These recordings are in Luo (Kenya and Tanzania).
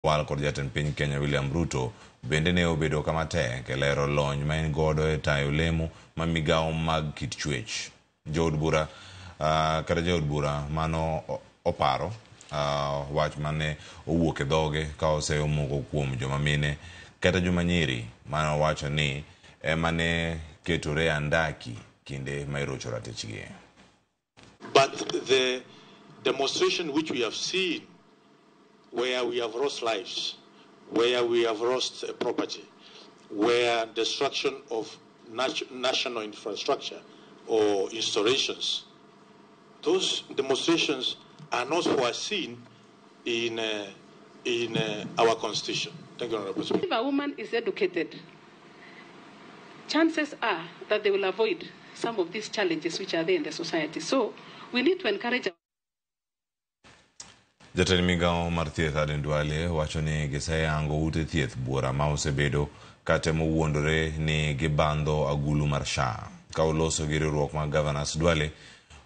wal kod jatend piny Kenya William Ruto bende ne obedo kama tek e lero lony ma en godo e tayo lemo ma migawo mag kit chwech. Jood bura kata jood bura mano oparo wach mane owuok e dhoge ka oseomoko kuom joma mine kata joma nyiri mano wacho ni emane ketore andaki kinde ma irocho ratechgi. But the demonstration which we have seen, where we have lost lives, where we have lost property, where destruction of national infrastructure or installations, those demonstrations are not foreseen in our constitution. Thank you, Honorable Speaker. If a woman is educated, chances are that they will avoid some of these challenges which are there in the society. So we need to encourage. Jatend migawo mar thieth Aden Duale wacho ni giseyango ute thieth bura ma osebedo katemo wuondore ni gibandho agulu mar SHA. Ka oloso gi riwruok mag Governors, Duale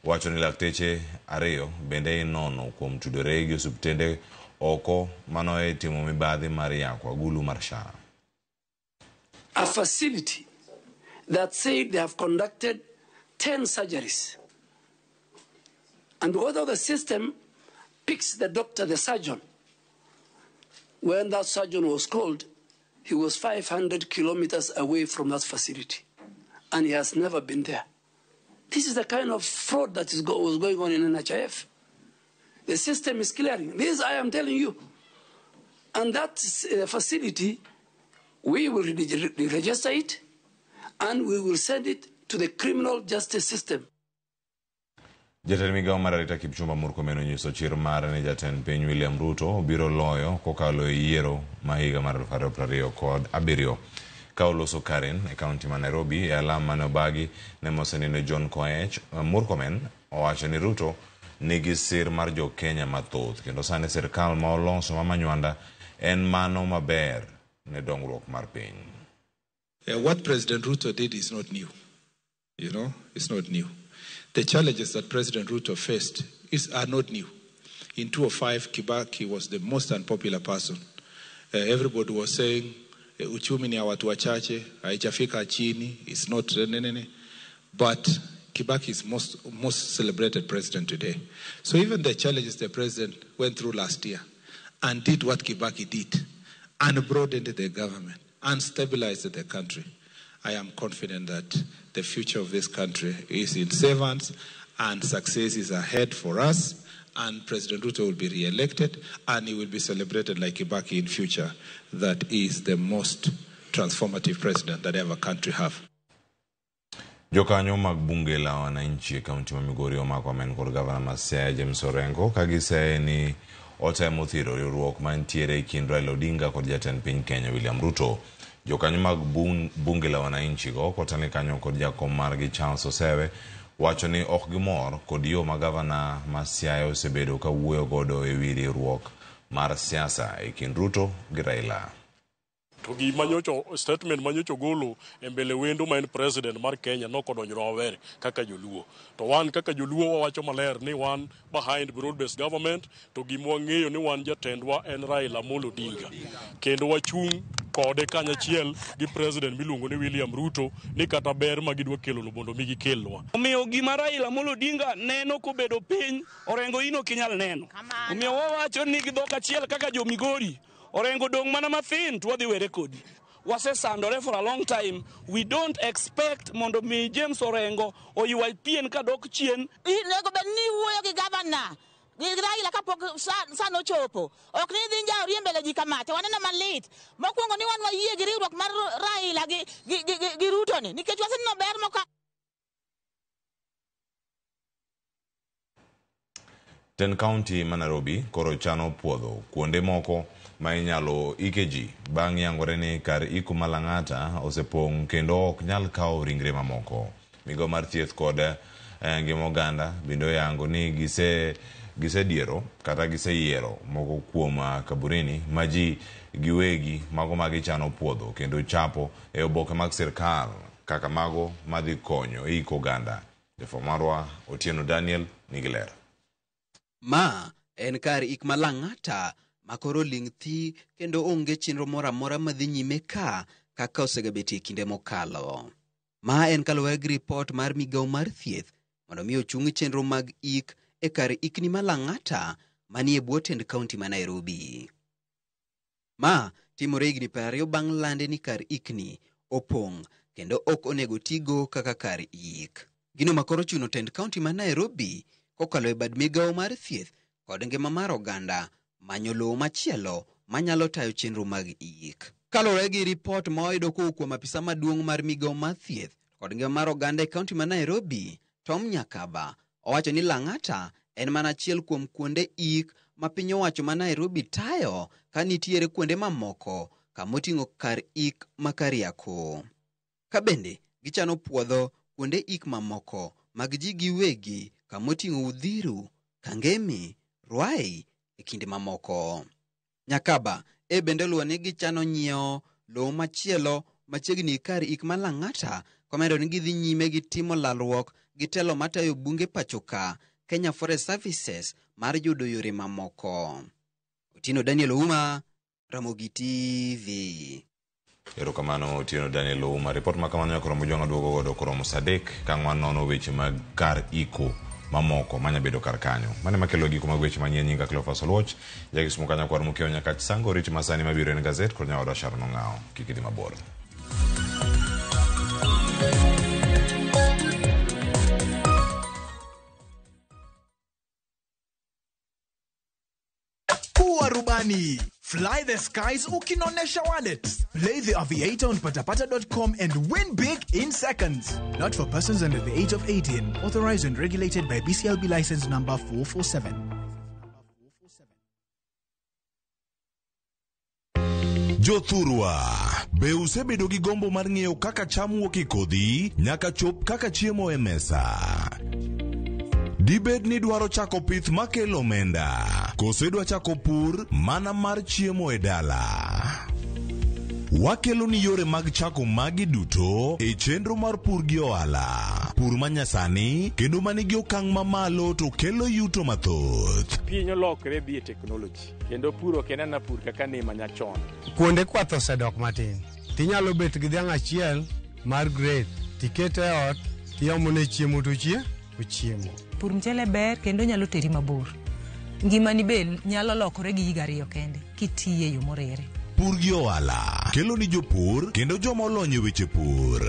wacho ni lakteche ariyo bende inono kuom tudore gi osuptende oko mano e timo mibadhi mar yako agulu mar SHA. A facility that said they have conducted 10 surgeries, and whether the system picks the doctor, the surgeon, when that surgeon was called, he was 500 kilometers away from that facility, and he has never been there. This is the kind of fraud that was going on in NHIF. The system is clearing. This I am telling you. And that facility, we will register it, and we will send it to the criminal justice system. Jatend migawo mar arita Kipchumba Murkomen onyiso chir mare ni jatend piny William Ruto biro loyo kokalo e yiero ma higa mar 2027 ka oloso Karen e kaunti ma Nairobi e alam mane obagi ne mosenino John Koech. Murkomen owacho ni Ruto nigi sir mar jo Kenya mathoth kendo sani sirkal ma oloso ma manywanda en mano maber ne dongruok mar piny. What President Ruto did is not new. You know, it's not new. The challenges that President Ruto faced are not new. In 2005, Kibaki was the most unpopular person. Everybody was saying, uchumi ni ya watu wachache, haijafika chini, it's not nenene. But Kibaki is most celebrated president today. So even the challenges the president went through last year and did what Kibaki did and broadened the government and stabilized the country, I am confident that the future of this country is in safe hands and success is ahead for us, and President Ruto will be re-elected and he will be celebrated like Kibaki in future. That is the most transformative president that ever country have. Jokanyo mag bunge la wananchi kaunti ma Migori omako amen kod Gavana ma Siaya James Orengo kagise ni otemo thiro riwruok mantiere kind Raila Odinga kod jatend piny Kenya William Ruto. Jokanyo mag bunge la wananchi go kotane kanyo kod jakom margi Charles Osewe wacho ni ok gimor kod yo ma Gavana ma Siaya osebedo ka wuoyo godo e wi riwruok mar siasa e kind Ruto gi Raila. To gi manyocho statement manyocho golo e mbele wendo ma en president mar Kenya no kodonjro awere kaka joluo. To wan kaka joluo wacho maler ni wan behind broad based government, to gi mwang'eyo ni wan jatendwa en Raila Amolo Odinga. Kendo wachung' kode kanyachiel gi president miluongo ni William Ruto ni kata ber ma gidwa kelo no bondo mi gikelwa. Omiyo gima Raila Amolo Odinga neno kobedo piny, Orengo ino kinyal neno. Omiyo wawacho ni gidhok achiel kaka jo Migori, Orengo dong mana mathin to wadhi were kodi. Wase sandore for a long time. We don't expect mondo mi James Orengo oywa pien ka dok chien. Nego ben ni wuoyo gi governor. Raila kapok sano chopo. Ok ni dhi nja riembele ji kamate. Waneno malit. Mokwongo ni wan wayie gi riwruok mar Raila gi Ruto ni. Nikech waseneno ber moka. Ten County ma Nairobi koro chano puodho kuonde moko ma inyalo ikeji bang' yangore ni kar iko malang'ata osepong' kendo ok nyal kawo ringre mamoko. Migawo mar thieth kod ngima oganda bende yango ni gisediero kata giseyiero moko kuom kaburini ma ji giwegi mago ma gichano puodho kendo chapo e oboke mag sirkal kaka mago madhi konyo e iko oganda. Jofuamwa Otieno Daniel nigi ler. Ma en kar ik malang'ata makoro ling' thi kendo onge chenro moro amora madhi nyime kaka osebetie kinde mokalo. Ma en kaluwore gi ripot mar migawo mar thieth mondo mi ochung chenro mag ik e kar ikni ma Lang'ata manie bwo tend kaunti ma Nairobi. Ma timore higni 20 bang' lande ni kar ikni opong' kendo ok onego tigo kaka kar ik. Gino makoro chuno tend kaunti ma Nairobi kokalo e bad migawo mar thieth kod ngima mar oganda manyo lowo machielo manyalo tayo chenro mag ik. Kaluwore gi ripot ma oyudo kowuok kuom apisa maduong' mar migawo mar thieth kod ngima mar oganda e kaunti ma Nairobi, Tom Nyakaba, owacho ni Lang'ata en mana achiel kuom kuonde ik ma piny owacho ma Nairobi tayo ka nitiere kuonde mamoko kamoting'o kar ik ma Kariakoo. Ka bende gichano puodho kuonde ik mamoko mag ji giwegi kamoting'o Udhiru, Kangemi, Ruai e kinde mamoko. Nyakaba bende luwo ni gichano nyiewo lowo machielo machiegni kar ik ma Lang'ata komedo ni gidhi nyime gi timo lalruok gi telo matayo bunge pachoka Kenya Forest Services mar yudo yore mamoko. Otieno Daniel Ouma, Ramogi TV. Erokamano Otieno Daniel Ouma. Ripot ma kamano yakoromo jonga duogo godo koromo sadek kang'wan nono weche mag kar iko mamoko manya bedo kar kanyo. Mane makelo giko mag weche manyien nyinga Cleophas Oluoch, jagisumo kanya kwar mukeo nyaka chisango riti masani mabiro en gazet kod nyaoda Sharon Ong'ao. Kikidhi mabor. Rubani, fly the skies ukinonesha wallet. Play the aviator on patapata.com and win big in seconds. Not for persons under the age of 18. Authorized and regulated by BCLB license number 447. Jothurwa, be usebedo gi gombo mar ng'eyo kaka cham wuok e kodhi nyaka chop kaka chiemo e mesa. Dibed ni dwaro chako pith makelo omenda, kose dwa chako pur mana mar chiemo e dala. Wakelo ni yore mag chako magi duto e chenro mar pur gi ohala. Pur manyasani kendo manigi okang' mamalo to kelo yuto mathoth. Piny olokre dhi e technology kendo puro kenana pur kaka ne manyachon. Kuonde kwath osedok matin. Tinyalo bet gi dhiang' achiel mar grade, tikete e ot, tiomone chiemo to ochiemo. Pur mchele ber kendo nyalo teri mabor. Ngimani be nyalo lokore gi higa 2 kende kitiye yo morere. Pur gi ohala kelo ni jopur kendo joma olony e weche pur.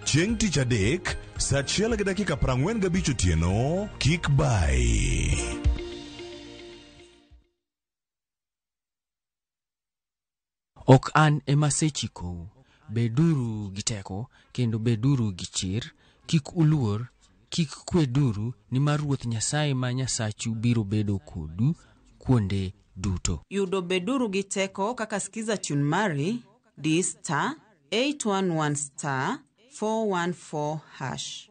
Chieng' tich adek, saa 1:45 otieno, kik bai. Ok an ema sechikou. Beduru gi teko kendo beduru gi chir. Kik uluor, kik kweduru, nimar Ruoth Nyasaye ma Nyasachu biro bedo kodu kuonde duto. Yudo beduru gi teko kaka skiza tune mari di star 811 star 414 hash.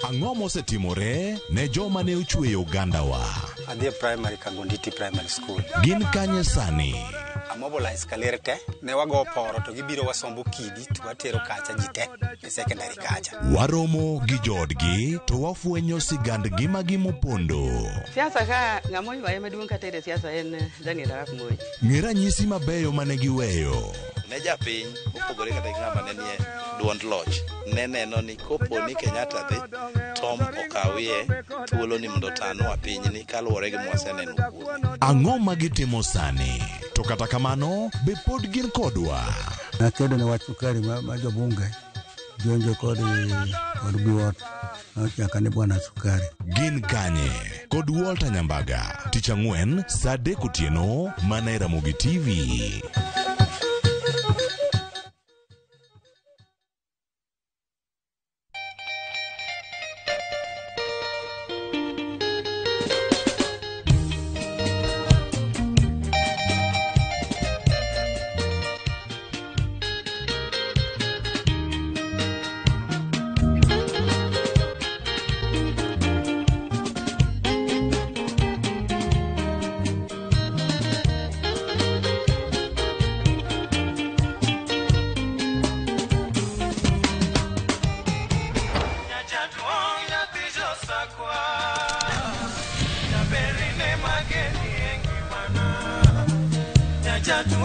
Ang'o mosetimore ne joma ne ochweyo ogandawa? Adhi primary Kagonditi Primary School. Gin kanye sani? Mobilize kalere te, ne wago poro to gibiro wasombo kidi to watero kacha jite e secondary kacha. Waromo gi jodgi to wafuenyo sigand gima gimopondo. Siasa ka ng'amoy wae maduong' kata e siasa en Daniel Arap Moi. Ng'era nyisi mabeyo mane giweyo. Ne japiny mopogore kata ng'ama ne nie duond loch ne neno ni kopo ni Kenyatta dhi Tom okawie thuolo ni mondo tanwa piny ni kaluwore gi mwaseneno kuome. Ang'o ma gitimo sani? To kata kamano be pod gin kodwa. Nakedo ne wach sukari ma jobunge jonjo kod duot nyaka ne bwana sukari. Gin kanye kod Walter Nyambaga tich ang'wen saa 3 otieno mana e Ramogi TV. Radio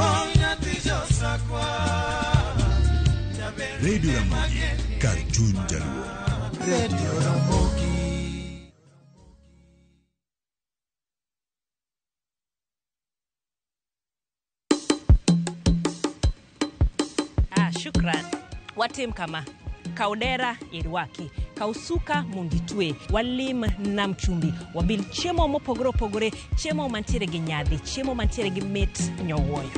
Ramogi, kar chuny jaluo. Radio Ramogi. Shukran. Watim kama kaudera irwaki kausuka munditwe walim nam chumbi wabil chiemo mopogore opogore, chiemo mantiere gi nyadhi, chiemo mantiere gi mit nyowoyo.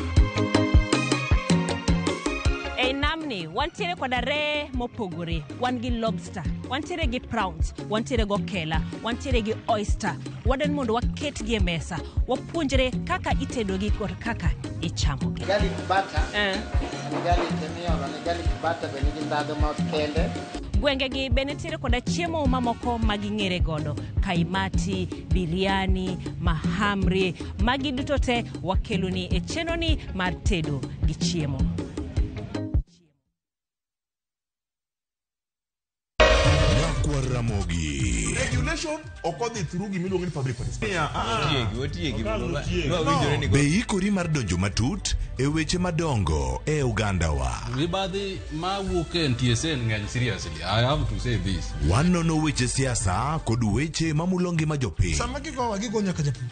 E namni wantiere koda re mopogore, wan gi lobster, wantiere gi prawns, wantiere go kela, wantiere gi oyster. Waden mondo waket gi e mesa, wapuonjre kaka itedo gi kod kaka ichamogi. Garlic butter. Garlic butter bende gi ndhadhu ma kende. Gwenge gi benetiere koda chiemo mamoko maging'ere godo, kaimati, biriani, mahamri, magi duto te wakeloni e chenoni mar tedo gi chiemo. Ramogi. Regulation okodhi through gimiluongo ni public participation. Be ikori mar donjo matut e weche madongo e Uganda wa. Mibadhi ma wuok e NTSA ng'eny seriously. I have to say this. Wanono weche siasa kod weche mamulo ngima jopiny. Sama gigo nyaka japur.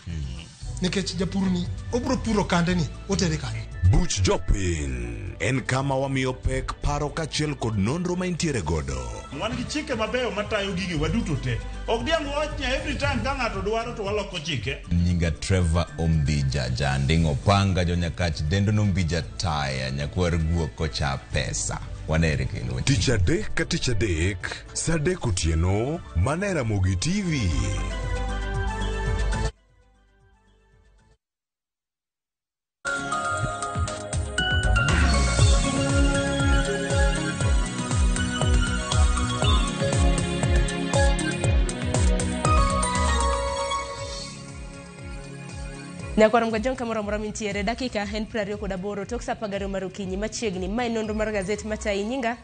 Nikech japur ni obro puro kande ni otere kare. Buch jopiny en kama wamiyo pek paro kachiel kod nonro ma intiere godo. Wan gi chike mabeyo matayo gigi waduto te. Ok diang wachnya every time ka ng'ato dwaro to waloko chike. Nyinga Trevor Ombija jandingo panga jonyakach dendo nombija taya nyakwar guoko cha pesa. Wanere kelo. Tich adek ka tich adek, sa adek otieno, mana Ramogi TV. Nakwaram gajon kamoro moro mintiere dakika en 28 tok sa 10 mar okinyi machiegni mai nonro mar gazet matai nyinga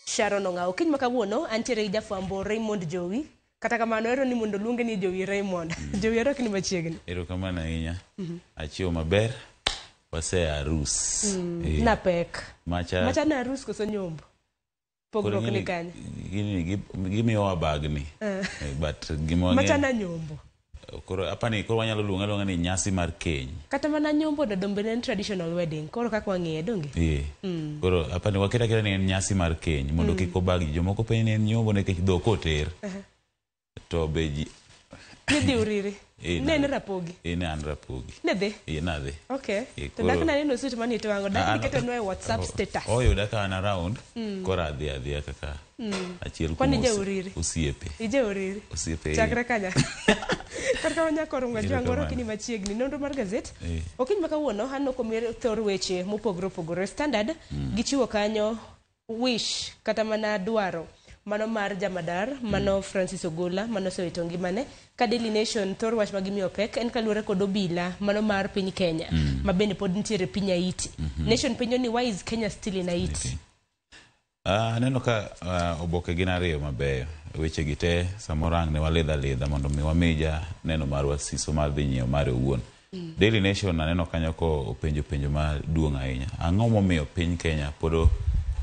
Sharon Ong'ao. Kiny makawuono antiere gi jafwambo Raymond Jowi, kata kamano ero ni mondo luonge ni Jowi Raymond. Jowi ero kini machiegni. Ero kamano ahinya. Achiew maber. Wase arus. Na pek. Macha na arus koso nyombo. Pogro kini kanya. Gimi wa bagni. But gimo ng'e. Macha na nyombo. Koro apani koro wanyalo luonga ni nyasi mar keny. Kata mana nyombo da dombe en traditional wedding. Koro kaka wang'e donge. Koro apani waketa ni en nyasi mar keny mondo kik obagi jomoko penj ni en nyombo nekech dhok oter. To beji Nidhi uriri. Ne rapogi. Ne an rapogi. Nedhe? Nadhe. Okay. To daka na neno suit mani to wango daka niketo no e WhatsApp status. Oyo daka an around. Kora adhi kaka. Achiel kumo. Kwani je uriri? Osiepe. Ije uriri. Osiepe. Chakra kanya. Kaka wanya korunga jwangoro kini machiegni nonro mar gazet. Okiny makawuono hanno komere thor weche mopogore opogore. Standard gichiwo kanyo wish kata mana dwaro. Mano mar Jamadar, mano Francis Ogola, mano sowito ngimane. Ka Daily Nation thor wach magimiyo pek en kaluwore kod obila mano mar piny Kenya, mabende pod nitiere piny Haiti. Nation penjo ni why is Kenya still in Haiti? Aneno ka oboke gin ariyo mabeyo. Weche gite samorang ne waledha mondo mi wamija neno mar wasiso mar dhi nyiewo mare owuon. Daily Nation aneno kanyo ko penjo ma duong' ahinya. Ang'o momiyo piny Kenya podo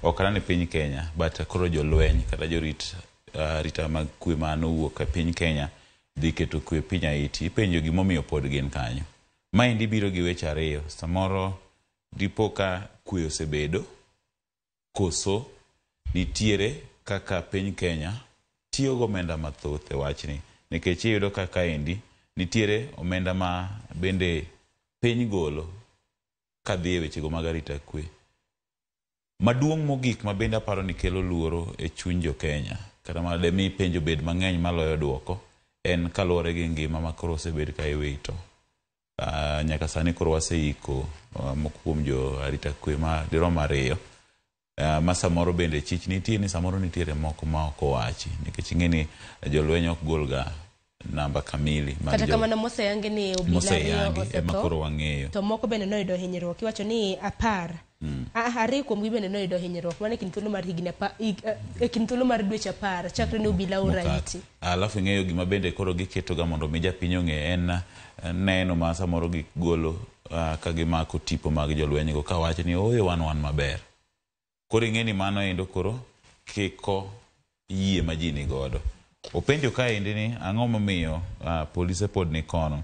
okana ni piny Kenya, but koro jolweny kata jorit rita mag kwe mano wuok e piny Kenya dhi keto kwe piny Haiti. Ipenjo gimomiyo pod gin kanyo. Maendi biro gi weche ariyo. Samoro dipo ka kwe osebedo koso nitiere kaka piny Kenya tiyo go omenda mathoth e wachni. Nikech iyudo kaka endi nitiere omenda ma bende piny golo kadhi e wechego mag arita kwe. Maduong' mogik ma bende aparo ni kelo luoro e chuny jo Kenya, kata ma demi penjo bed mang'eny maloyo duoko, en kaluwore gi ngima ma koro osebed ka iwito. Nyaka sani koro waseiko mokuom jo arita kwe ma dirom ariyo. Ma samoro bende chich nitie ni samoro nitiere moko ma ok owachi, nikech ing'eni jolweny ok golga namba kamili. Kata kamano moseyange ni obila ariyo ema koro wang'eyo. To moko bende noyudo hinyruok. Iwacho ni 10. Ariyo kuom gi bende noyudo hinyruok. Mane kin thuolo mar higni kin thuolo mar dweche 10 chakre ni obila ora Haiti. Alafu ing'eyo gima bende koro giketo ga mondo mi japiny ong'e en neno ma samoro gigolo ka gimako tipo mag jolweny go kawacho ni oyo wan maber. Koro ing'eni mano endo koro kiko yie ma ji ni godo. Openjo ka indi ni ang'o momiyo polise pod ni kono.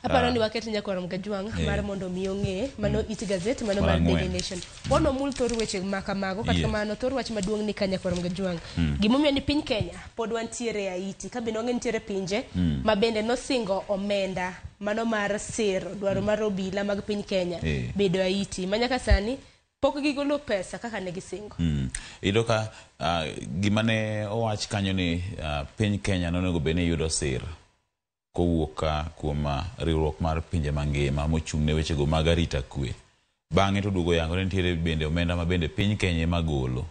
Aparo ni waket Nyakwaro Gajwang' mar mondo mi ong'e mano it gazette mano mar Daily Nation. Wono mul thor weche makamago kata kamano thor wach maduong' ni ka Nyakwaro Gajwang'. Gimomiyo ni piny Kenya pod wantiere Haiti ka bende nitiere pinje ma bende nosingo omenda mano mar siro dwaro mar obila mag piny Kenya bedo Haiti manyaka sani pok gigolo pesa kaka ne gisingo. Iyudo ka gima ne owach kanyo ni piny Kenya nonego bed ni yudo sir kowuok kuom riwruok mar pinje mangima mochung' ne weche go mag arita kwe. Bang'e to duogo yango nitiere bende omenda ma bende piny Kenya magolo.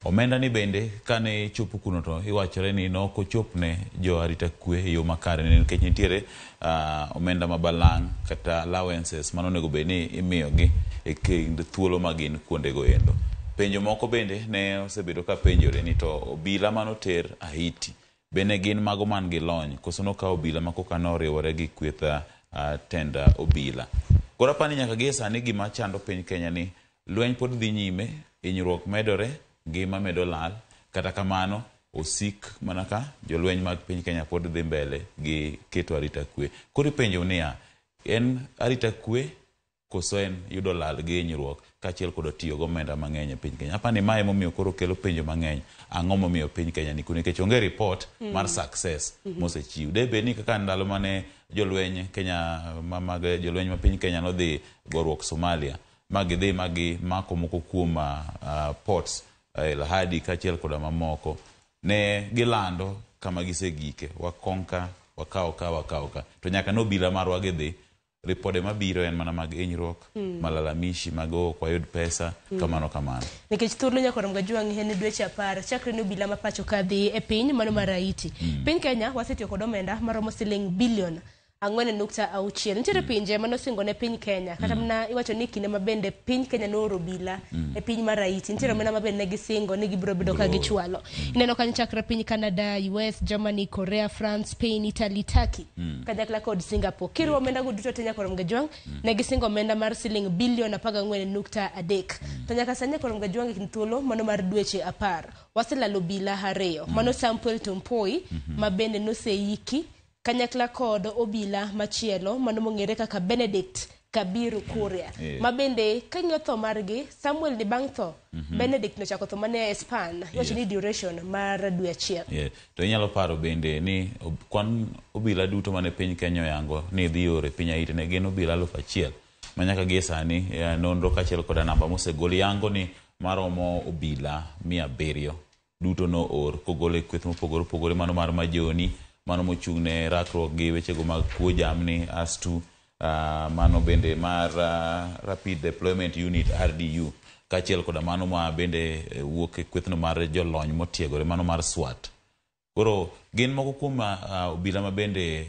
Omenda ni bende kane chopo kuno to iwachore ni no kochopne jo arita kwe e yo makare nikech nitiere omenda mabalang' kata allowances mano nego bed ni imiyogi e kind thuolo magin kuonde go endo. Penjo moko bende ne osebedo ka penjore ni to obila manoter Haiti bende gin mago man gi lony koso no ka obila makoka no riwore gi kwetha tenda obila. Kora pani nyaka gi sani gima chando piny Kenya ni lweny pod dhi nyime, hinyruok medore, ngima medo lal, kata kamano osik manaka jolweny mag piny Kenya pod dhi mbele gi keto arita kwe. Kori penjo niya, en arita kwe koso en yudo lal gi hinyruok kachiel kod tiyo go omenda mang'eny e piny Kenya. Apani mae momiyo koro kelo penjo mang'eny. Ang'o momiyo piny Kenya ni nikech onge report mar success mosechiw. Debe ni kaka ndalo mane jolweny Kenya mag jolweny ma piny Kenya no dhi goruok Somalia magidhi mako moko kuom ports Lahadi kachiel kod mamoko ne gilando kama gisegike wakonka wakaw ka to nyaka no bila marwa gidhi ripode mabiro en mana mag hinyruok malalamishi mago kwa yud pesa kamano. Nikech thuolo Nyakwaro Gajwang' en dweche 10 chakre ni obila mapacho kadhi e piny mano mar Haiti. Piny Kenya wasetiyo kod omenda maromo siling bilion 4.6. Nitiere pinje mano singo ne piny Kenya kata mana iwacho ni kinde mabende piny Kenya nooro obila e piny mar Haiti. Nitiere omenda mabende ne gisingo ni gibiro bedo ka gichwalo. Ineno kanyo chakre piny Canada, US, Germany, Korea, France, Spain, Italy, Turkey, kanyakla kod Singapore. Kiro omenda go duto te Nyakwaro Gajwang' ne gisingo omenda mar siling bilion 14.3. To nyaka sani Nyakwaro Gajwang' kin thuolo mano mar dweche 10 waselalo obila 2 mano Samuel Tompoi mabende noseiki kanyakla kod obila machielo mano mong'ere kaka Benedict Kabiru Kuria mabende kang'io tho margi Samuel ni bang' tho Benedict no chako tho mane Espan wacho ni duration mar dwe achiel. To inyalo paro bende ni kwan obila duto mane piny Kenya yango ni dhi ore piny Haiti ne gin obila 1,000 manyaka gi sani nonro kachiel kod namba mosegol yango ni maromo obila 700 duto no or kogole kweth mopogore mano mar majoni mano mochung' ne rakruok gi weche go mag kuo jamni ASTU mano bende mar Rapid Deployment Unit RDU kachiel kod mano ma bende wuok e kwethno mar jolony motiegore mano mar SWAT. Koro gin moko kuom obila ma bende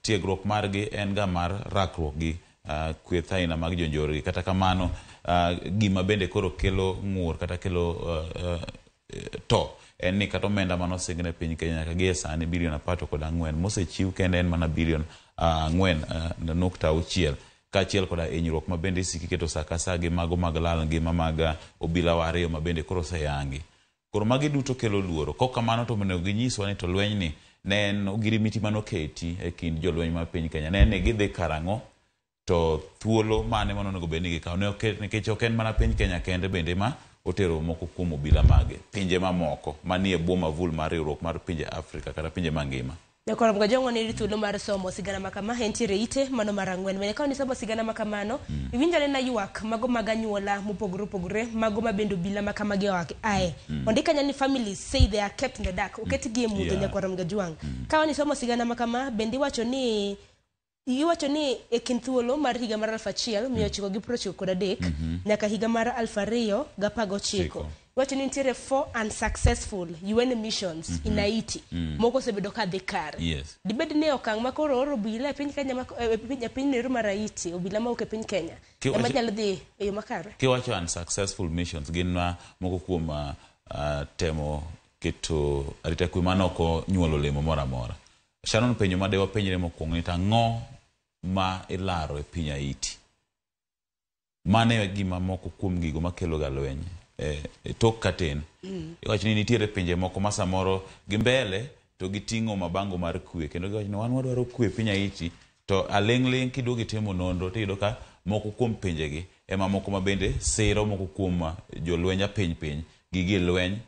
tiegruok margi en ga mar rakruok gi kweth aina mag jonjorgi kata kamano gima bende koro kelo ng'ur kata kelo to en ni kata omenda mano signe piny Kenya ka gie sani bilion 14 mosechiw kende en mana bilion 4.6 kachiel kod hinyruok ma bende siki keto sakasa gi mago mag lal ngima mag obila wariyo ma bende koro seyangi. Koro magi duto kelo luoro. Kok kamano to monego ginyiswa ni to lweny ni ne en ogirimiti manoketi e kind jolweny ma piny Kenya. Ne gidhi karang'o to thuolo mane monego bed ni gikaw nikech ok en mana piny Kenya kende bende ma otero moko kuom obila mage pinje mamoko manie bwo mavul mar riwruok mar pinje Afrika kata pinje mangima. Nyakwaro Gajwang' ni thuolo mar somo sigana makama entiere ite mano mar 4 mene ka ni somo sigana makamano iwinjane na ywak mago mag anyuola mopogore mago mabendo obila makama gi ae ondika nyani families say they are kept in the dark oketgi e mudho Nyakwaro Gajwang' ka ni somo sigana makama bende iwacho ni e kind thuolo mar higa mar 1993 nyaka higa mar 2019 wacho ni nitiere 4 unsuccessful UN missions in Haiti moko sebedo ka dhi kare. Dibed ne okang' ma koro oro obila e piny Kenya piny Neru mar Haiti obila ma ok e piny Kenya ema nyalo dhi e yo makare. Kiwacho unsuccessful missions gin moko kuom temo keto arita kwe manoko nyuolo lemo mora mora. Sharon penjo ma dewa penjre mokwongo ni tang'o ma ilaro e piny Haiti. Mane gima moko kuom gigo makelo ga lweny tok katen. Iwacho ni nitiere pinje moko ma samoro gimbele to giting'o mabango mar kwe kendo giwacho ni wan wadwaro kwe piny Haiti, to aleng'ling kiduogi timo nonro tiyudo ka moko kuom pinjegi ema moko ma bende siro moko kuom jolweny piny gi lweny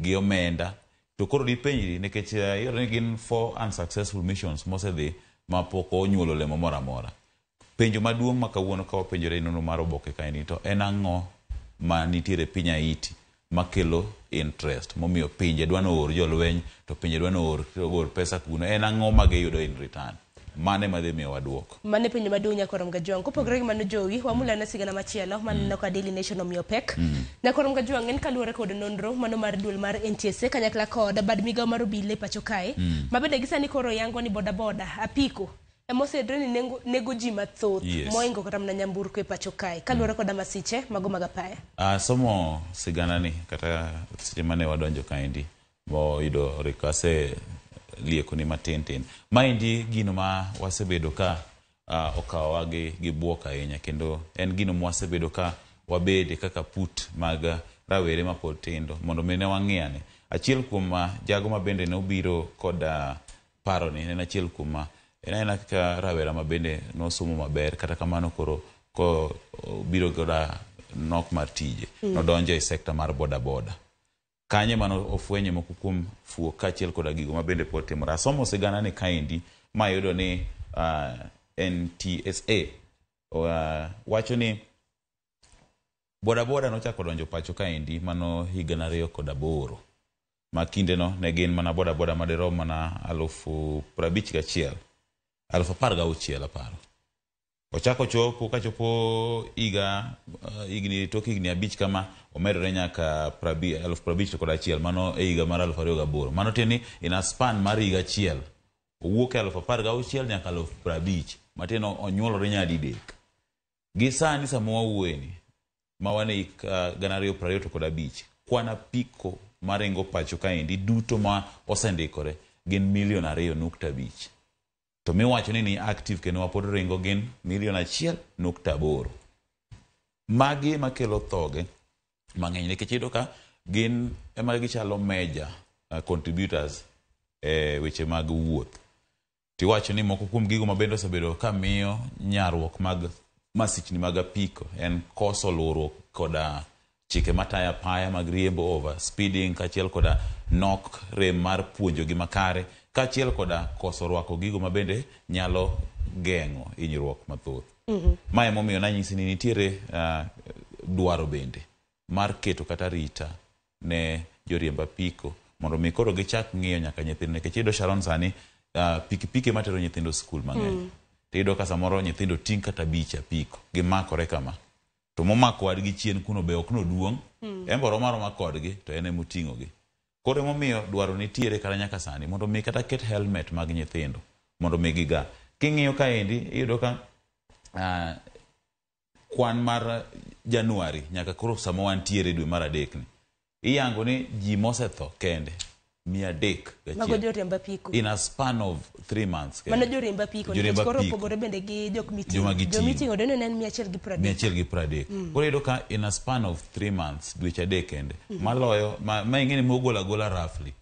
gi omenda. To koro dipenjri nikech iyudo ni gin 4 unsuccessful missions mosedhi ma pok onyuolo lemo moro amora. Penjo maduong' ma kawuono ka wapenjore nonro mar oboke kaeni to en ang'o ma nitiere piny Haiti makelo interest momiyo pinje dwano or jolweny to pinje dwano or pesa kuno. En ang'o ma giyudo in return? Mane madhi miyo waduoko? Mane penjo maduong' Nyakorom Gajwang'. Kopogore gi mano Jowi, wamulana sigana machielo maneno ka Daily Nation omiyo pek. Nyakorom Gajwang' en kaluwore kod nonro mano mar duol mar NTSA kanyakla kod bad migawo mar obila pacho kae. Mabende gisani koro yango ni boda apiko emosedre ni nego ji mathoth moingo kata mana nyamburko e pacho kae kaluwore kod masiche mago mag apaya. Somo sigana ni kata seche mane wadonjo kaendi mo yudo rekase lieko ni matin. Maendi gino ma wasebedo ka okawa gi buok ahinya kendo en gino ma wasebedo ka wabede kaka put mag rawere ma pod tindo mondo mine wang'iyane. Achiel kuom jago ma bende ne obiro kod paro ni en achiel kuom en kaka rawera ma bende nosomo maber kata kamano koro ko biro goda nok mar tije nodonjo e sekta mar boda. Kanye mano ofwenye moko kuom fuo kachiel koda gigo ma bende pod timore. Asomo sigana ni kaendi ma yudo ni NTSA wacho ni boda nochako donjo pacho kaendi mano higa 2008 ma kinde no ne gin mana boda madirom mana 51,000 aparo. Ochako chopo kachopo igni tok igni abich kama omedore nyaka 51,000 mano e higa mar 2008. Mano tieni in a span mar higa achiel owuok e 16,000 nyaka 50,000 matino onyuolore nyadidek. Gi sani samo wawueni ma wane 2025 kwana apiko maringo pacho kaendi duto ma osendikore gin 2.5 to miwacho ni active kendo wapod ringo gin 1.8 magi makelo thoge mang'eny nikech iyudo ka gin ema gichalo major contributors weche mag wuoth. Tiwacho ni moko kuom gigo mabende osebedo ka miyo nyarruok mag masichni mag apiko en koso luoro koda chike mataya paya mag riembo over speeding kachiel koda nok rem mar puonjo gi makare kachiel koda koso rwako gigo mabende nyalo geng'o hinyruok mathoth. Mae momiyo nanyisi ni nitiere dwaro bende mar keto kata rita ne joriemb apiko mondo mi koro gichak ng'iyo nyaka nyithindo nikech iyudo Sharon sani pikipiki matero nyithindo skul mang'eny. Tiyudo ka samoro nyithindo ting' kata bich apiko gimakore kama to momako wadgi chien kuno be ok noduong' emboro maroma kodgi to en emoting'ogi. Koro momiyo dwaro nitiere kata nyaka sani mondo mi kata ket helmet mag nyithindo mondo mi giga. King'iyo kaendi iyudo ka kwan mar Januari nyaka koro samo wantiere dwe mar adek ni iyango ni ji mosetho kende 300 mago joriemb apiko in a span of 3 months. Mano joriemb apiko nikech koro pogore bende gi jomiting'o deno en 130. Koro iyudo ka in a span of 3 months dweche adek kende maloyo ma ing'eni mogol agola roughly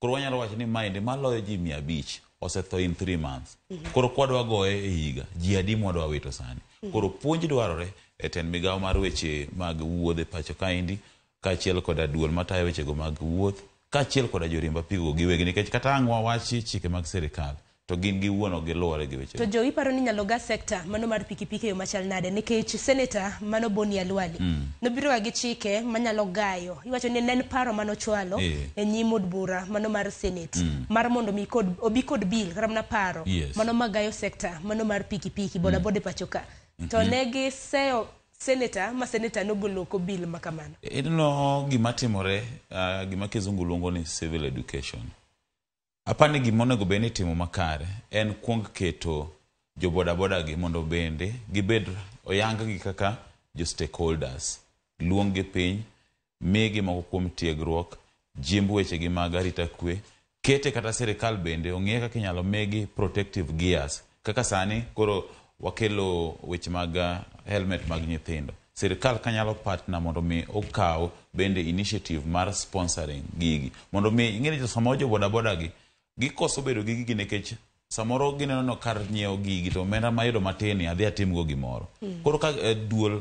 koro wanyalo wacho ni maendi maloyo ji 500 osetho in 3 months. Koro kwadwa goye e higa ji adi mwadwa wito sani. Koro puonj dwarore e tend migawo mar weche mag wuodhe pacho kaendi kachiel koda duol matayo weche go mag wuoth kachiel koda joriemb apiko giwegi nikech kata ang'wa wachi chike mag sirikal to gin giwuono giluwore gi weche. To Jowi paro ni nyalo ga sekta mano mar pikipiki yo machal nade nikech senator mano Boni Alwali nobiro gi chike manyalo gayo iwacho ni nen paro mano chwalo e nyim od bura mano mar senate mar mondo mi obi kod bill kata mana paro mano magayo sekta mano mar pikipiki boda pacho ka to negi seyo senator ma senator nogolo ko bill makamano. Gima timore gima kizungu luongo ni civil education. Apani gimonego beni timo makare en kuong keto jo boda gi mondo bende gibed oyanga gi kaka jo stakeholders luong gi piny migi moko kuom tiegruok jimb weche gi mag arita kwe kete kata sirikal bende ong'e kaka inyalo megi protective gears kaka sani koro wakelo weche mag helmet mag nyithindo. Sirikal kanyalo partner mondo mi okaw bende initiative mar sponsoring gigi. Mondo mi ing'eni samoro jo bodaboda gi gikoso bedo gi gigi nikech samoro gineno kar nyiewo gigi to omenda mayudo matin adhi atimgo gimoro. Koro ka duol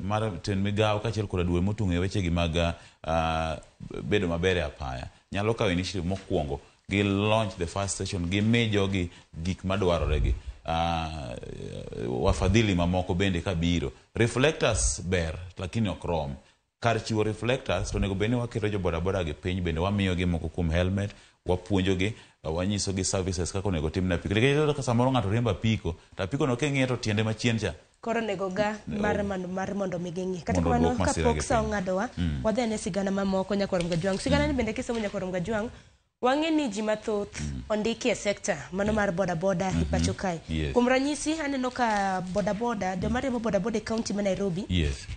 mar ten migawo kaachiel kod duol motung' e wechegi mag bedo maber e apaya nyalo kawo initiative mokwongo gi launch the first station gi mi jogi gik madwaroregi. Wafadhili mamoko bende kabiro. Reflectors ber lakini ok rom. Kar chiwo reflectors to nego bende waketo jo bodaboda gi piny bende wamiyogi moko kuom helmet, wapuonjogi, wanyisogi services kaka onego tim na apiko. Nikech ka samoro ng'ato riembo apiko, to apiko no king'iyo to tiende machien cha. Koro nego ga mar mondo migeng'i. Kata kamano kapok sa ong'adowa, wadhi ane sigana mamoko Nyakwarum Gajwang'. Sigana ni bende kisomo Nyakwarum Gajwang', wang'e ni ji mathoth ondiki e sekta mano mar bodaboda e pacho kae. Kuom ranyisi aneno ka bodaboda, joma riembo bodaboda e kaunti ma Nairobi,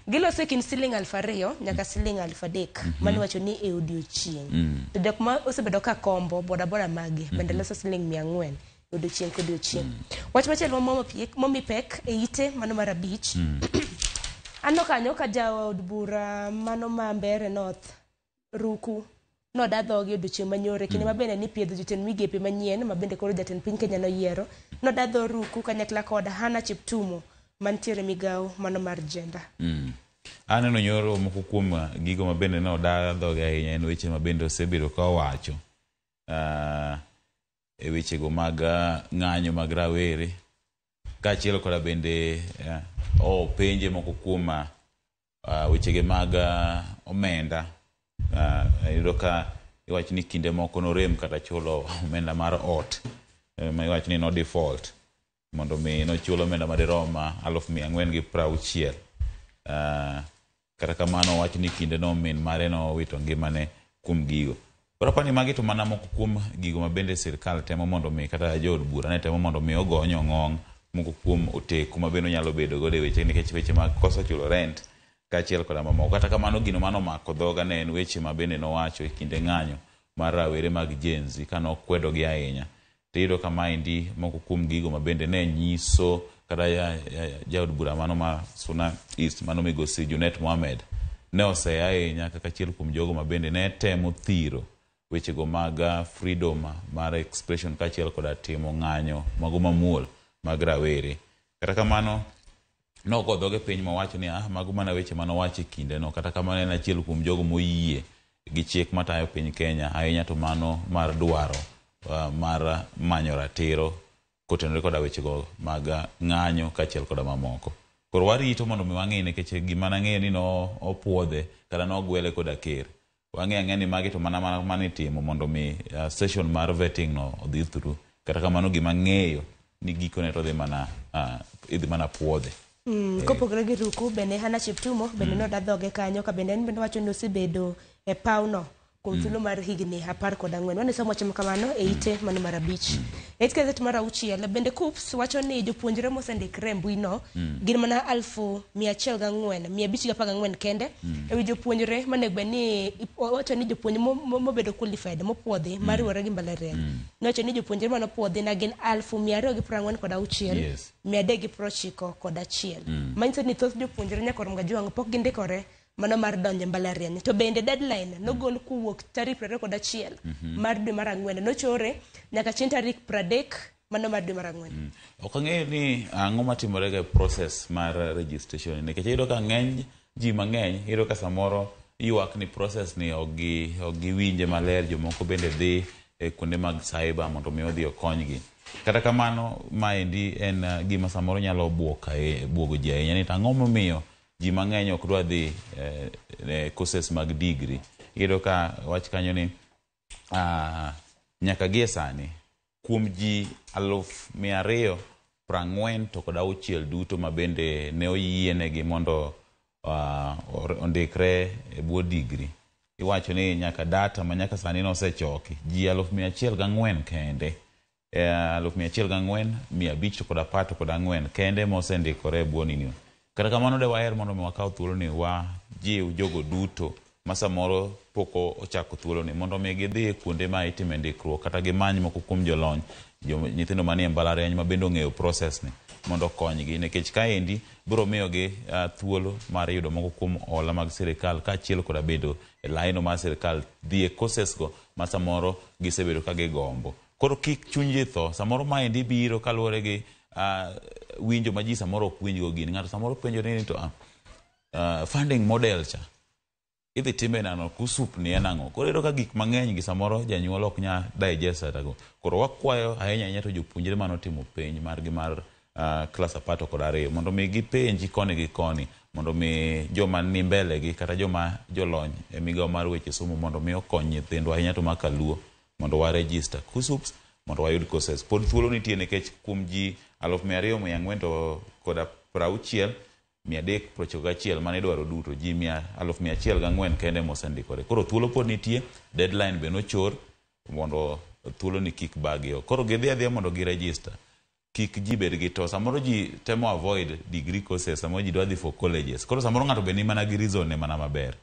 giloso kind siling 2,000 nyaka siling 3,000 mano wacho ni e odiochieng'. To jok ma osebedo ka kombo bodaboda magi bende loso siling 400 odiochieng' kodiochieng'. Wach machielo momi pek e ite mano mar abich. Ano kanyo ka jaod bura mano ma Mbeere North Ruku no dadhogi odiochieng' manyore kinde mabende ni piedho jotend migepe manyien mabende koro jatend piny Kenya noyiero no dadho Ruku kanyakla kod Hannah Cheptumo mantiere migawo mano mar gender. Aneno nyoro moko kuom gigo mabende no dadhogi ahinya en weche mabende osebedo ka owacho e wechego mag ng'anyo mag rawere kaachiel koda bende penje moko kuom wechege mag omenda. Iyudo ka iwacho ni kinde moko norem kata chulo omenda mar ot ma iwacho ni no default mondo mi no chulo omenda madirom 460. Kata kamano wacho ni kinde no min mare no wito ngimane kuom gigo. Koro pani magi to mana moko kuom gigo mabende sirikal temo mondo mi kata jood bura ne temo mondo mi ogonyo ng'ong moko kuom oteku mabende nyalo bedo godo e weche nikech weche mag koso chulo rent kaachiel koda mamoko. Kata kamano gino mano mako dhoga ne en weche mabende nowacho e kinde ng'anyo mar rawere mag Gen Z kano kwedogi ahinya. Tiyudo kama indi moko kuom gigo mabende ne nyiso kata jaod bura mano ma Suna East mano migosi Junet Mohamed ne osea ahinya kaka achiel kuom jogo mabende ne temo thiro wechego mag freedom mar expression kaachiel koda timo ng'anyo mago mamuol mag rawere. Kata kamano nogo dhoge piny mawacho ni mago mana weche manowacho e kinde no. Kata kamano en achiel kuom jogo moyie gi chik matayo piny Kenya ahinya to mano mar dwaro mar manyo ratiro kotenore koda wechego mag ng'anyo kaachiel koda mamoko. Koro warito mondo mi wang'e nikech gima nang'eyo ni no opuodhe kata nogwele koda ker. Wang'e ni magi to mana itimo mondo mi session mar vetting no odhi through. Kata kamano gima ng'eyo ni gikone to idhi mana puodhe. Kopogore gi Ruku bende Hannah Cheptumo bende no dadhoge kanyo ka bende en bende wacho ni osebedo e pauno kuom thuolo mar higni 14. Wane somo chama kamano e ite mano mar abich. Et gazet mar 6 bende KUPS wacho ni jopuonjre mosendikre mbui no gin mana 1,104,514 kende. Ewi jopuonjre manego ni wacho ni jopuonj mobedo qualified mopuodhi mariwore gi mbalariany. Nowacho ni jopuonjre manopuodhi na gin 246 391. Manyiso ni thoth jopuonjre Nyakwarum Gajwang' pok gindikore mano mar donjo mbalariany. To bende deadline nogol kuwuok tarik 21 mar dwe mar 4 nochore nyaka chieng' tarik 30 mano mar dwe mar 4. Ok ang'eyo ni ang'o matimore ga process mar registration nikech iyudo ka ng'eny ji mang'eny iyudo ka samoro ywak ni process ni ogi winje maler. Jomoko bende dhi kuonde mag cyber mondo mi odhi okonygi. Kata kamano maendi en gima samoro nyalo buogo ji ahinya ni ang'o momiyo ji mang'eny ok dwa dhi courses mag degree. Iyudo ka wach kanyo ni nyaka gie sani kuom ji 246 duto mabende ne oyienegi mondo ondikre e bwo degree. Iwacho ni nyaka data ma nyaka sani nosechoki ji 104 kende. 104,514 kende mosendikore e bwo nini. Kata kamano de waher mondo wakaw thuolo ni jiw jogo duto ma samoro poko ochako thuolo ni mondo mi gidhi kuonde ma itime ndikruok kata gimany moko kuom jolony nyithindo manie mbalariany ma bende ong'eyo process ni mondo konygi, nikech kaendi biro miyogi thuolo mar yudo moko kuom hola mag sirikal kaachiel koda bedo e laino mar sirikal dhi e courses go ma samoro gisebedo ka gigombo. Koro kik chunygi tho, samoro maendi biro kaluwore gi winjo ma ji samoro ok winjgo gini. Ng'ato samoro penjo ni to funding model cha idhi time nano kusup ni en ang'o. Koro iyudo ka gik mang'eny gi samoro janyuol ok nya digest go. Koro wakwayo ahinya to jopuonjre manotimo penj margi mar klas 1 kod 2 mondo mi gipenji koni gi koni, mondo mi joma ni mbele gi kata joma jolony e migawo mar weche somo mondo mi okony nyithindwa ahinya to makaluo mondo wa register kusups mondo wayud courses. Pod thuolo nitie nikech kuom ji 200,400 to koda 60,391 mane dwaro duto ji 104,000 kende mosendikore. Koro thuolo pod nitie, deadline be nochor mondo thuolo ni kik bagio. Koro gidhi adhiya mondo giregister. Kik ji bed gi to. Samoro ji temo avoid degree courses, samoro ji dwa dhi for colleges. Koro samoro ng'ato be ni mana gi reason ne mana maber.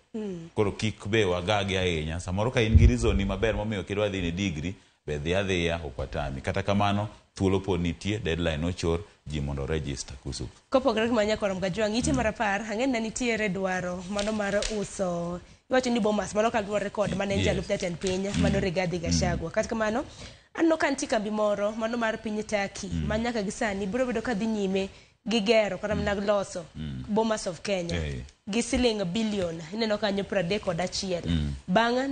Koro kik be wagagi ahinya. Samoro ka in gi reason ni maber momiyo kidwa dhi ni degree, be dhi adhiya okwatami. Kata kamano, thuolo pod nitie, deadline ochor, ji mondo register kusup. Kopogore ma nyakorom Gajwang', ite mar 10 ang'en na nitiere dwaro mano mar uso iwacho ni Bomas mano kaluwore kod mane jalup jatend piny mano Rigathi Gachagua. Kata kamano anno ka nitie kambi moro mano mar piny Turkey ma nyaka gi sani biro bedo ka dhi nyime gi gero kata mana loso Bomas of Kenya gi siling billion ineno kanyo 31. Bang'e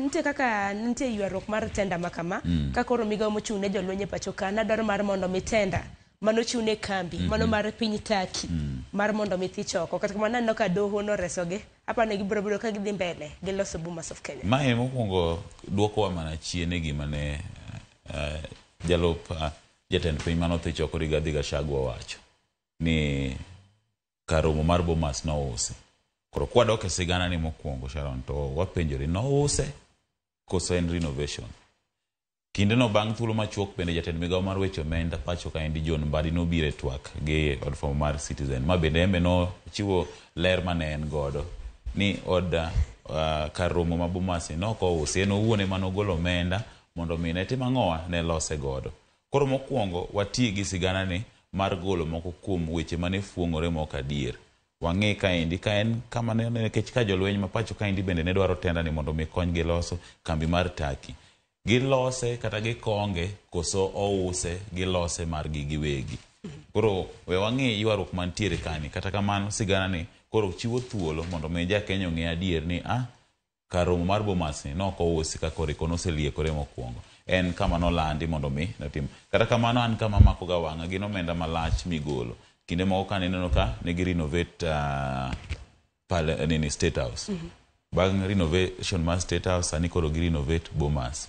nitie ywaruok mar tenda makama ka koro migawo mochung' ne jolweny e pacho ka dwaro mar mondo mi tenda mano chune kambi mano mar piny Turkey mar mondo mi thichoko. Kata kamano anno ka doho noresogi apane gibiro bedo ka gidhi mbele gi loso Bomas of Kenya. Mae mokwongo duoko wa mana chien e gima ne jalup jatend piny manothichoko Rigathi Gachagua wacho ni karomo mar Bomas nouse. Koro kwadok e sigana ni mokwongo Sharon to wapenjore nouse koso en renovation. Kinde no bang' thuolo machuok bende jatend migawo mar weche omenda pacho ka endi John Mbadi nobiro e twak gi od fwambo mar Citizen ma bende embe no chiwo ler mane en godo ni od karomo ma Bomas noko use en owuone manogolo omenda mondo mi ne timang'owa ne lose godo. Koro mokwongo wati gi sigana ni mar golo moko kuom weche mane fuong'ore moko adier. Wang'e kaendi ka en kama ne nikech ka jolweny ma pacho kaendi bende ne dwaro tenda ni mondo mi kony gi loso kambi mar Turkey. Gilose kata gikonge koso ouse gilose mar giwegi. Koro we wang'e ywaruok mantiere kani. Kata kamano sigana ni koro chiwo thuolo mondo mi jakenya ong'e adier ni karomo mar Bomas ni noko usi ka koriko noseliekore mokwongo. En kama nolandi mondo mi natim. Kata kamano an kama mako ga wang'a gin omenda malach migolo. Kinde moko ka neno ka ne gi renovate State House. Bang' renovation mar State House ani koro gi renovate Bomas.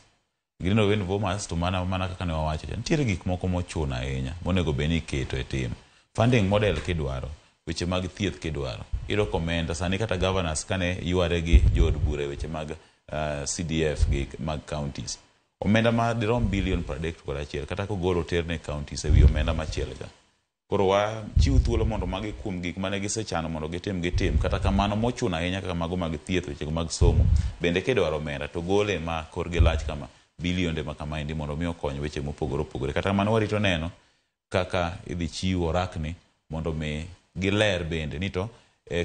Gi renovate Bomas to mana kaka ne wawacho. Nitiere gik moko mochuno ahinya monego beni keto e tim. Funding model kidwaro. Weche mag thieth kidwaro. Iro komenda sani kata governors kane yuare gi jod bure weche mag CDF gi mag counties. Omenda ma dirom billion 31 kata ko golo terne counties e wi omenda machiel ga. Koro wa chiu thuolo mondo magi kuom gik mane gisechano mondo gitim kata kamano mochuno ahinya kaka mago mag thieth weche mag somo bende kidwaro omenda to gole ma korgi lach kama bilionde ma kama endi mondo mi okony weche mopogore. Kata kamano warito neno kaka idhi chiwo rakni mondo mi giler bende ni to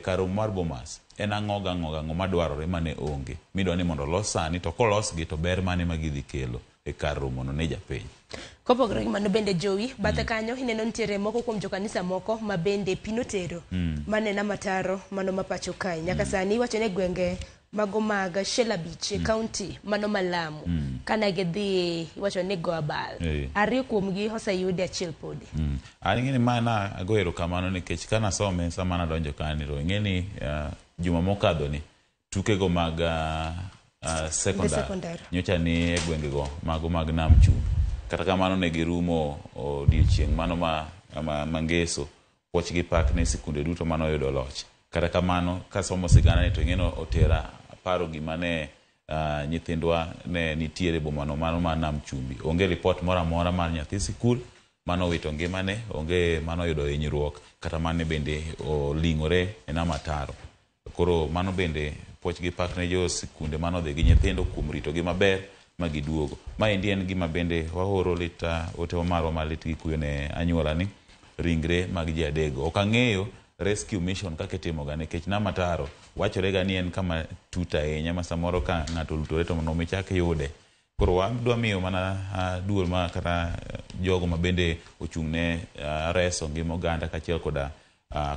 karomo mar Bomas en ang'o madwarore mane onge midwa ni mondo los sani to kolos gi to ber mane magidhi kelo e karomo no ne japiny. Kopogore mano bende Joey bathe kanyo ineno nitiere moko kuom jokanisa moko ma bende pinotero manena mataro mano mapacho kae nyaka sani wacho ne gwenge mago mag Shela Beach County mano Malamu kana gidhi wacho ni Goabal ariyo kuomgi oseyude achiel podi. Ng'eni mana agoero kamano nikech kana some sama nadonjo kaniro ng'eni juma mokadho ni tukego mag secondary nyocha ni e gwengego mago mag Nam Chumbi. Kata kamano ne girumo odiochieng' mano mangeso poch gi pak ne sikunde duto mano yudo loch. Kata kamano kasomo sigana ni to ng'eno otera paro gima ne nyithindwa ne nitiere bomano mano mar Nam Chumbi. Onge report moro amora mar nyathi sikul mano wito ngimane, onge mano yudo hinyruok kata mane bende oling'ore e nam ataro. Koro mano bende puoch gi pak ne jo sikunde manodhi gi nyithindo kuom rito gi maber ma giduogo. Maendi en gima bende waoro ote marwa malit gi kuyo ne anyuola ni ringre mag ji adego. Ok ang'eyo rescue mission kaka itimoga nikech Nama Taro wachore ga ni en kama tut ahinya ma samoro ka ng'ato olutore to mondo michak yude. Koro wadwa miyo mana duol ma kata jogo ma bende ochung' ne reso ngima oganda kaachiel koda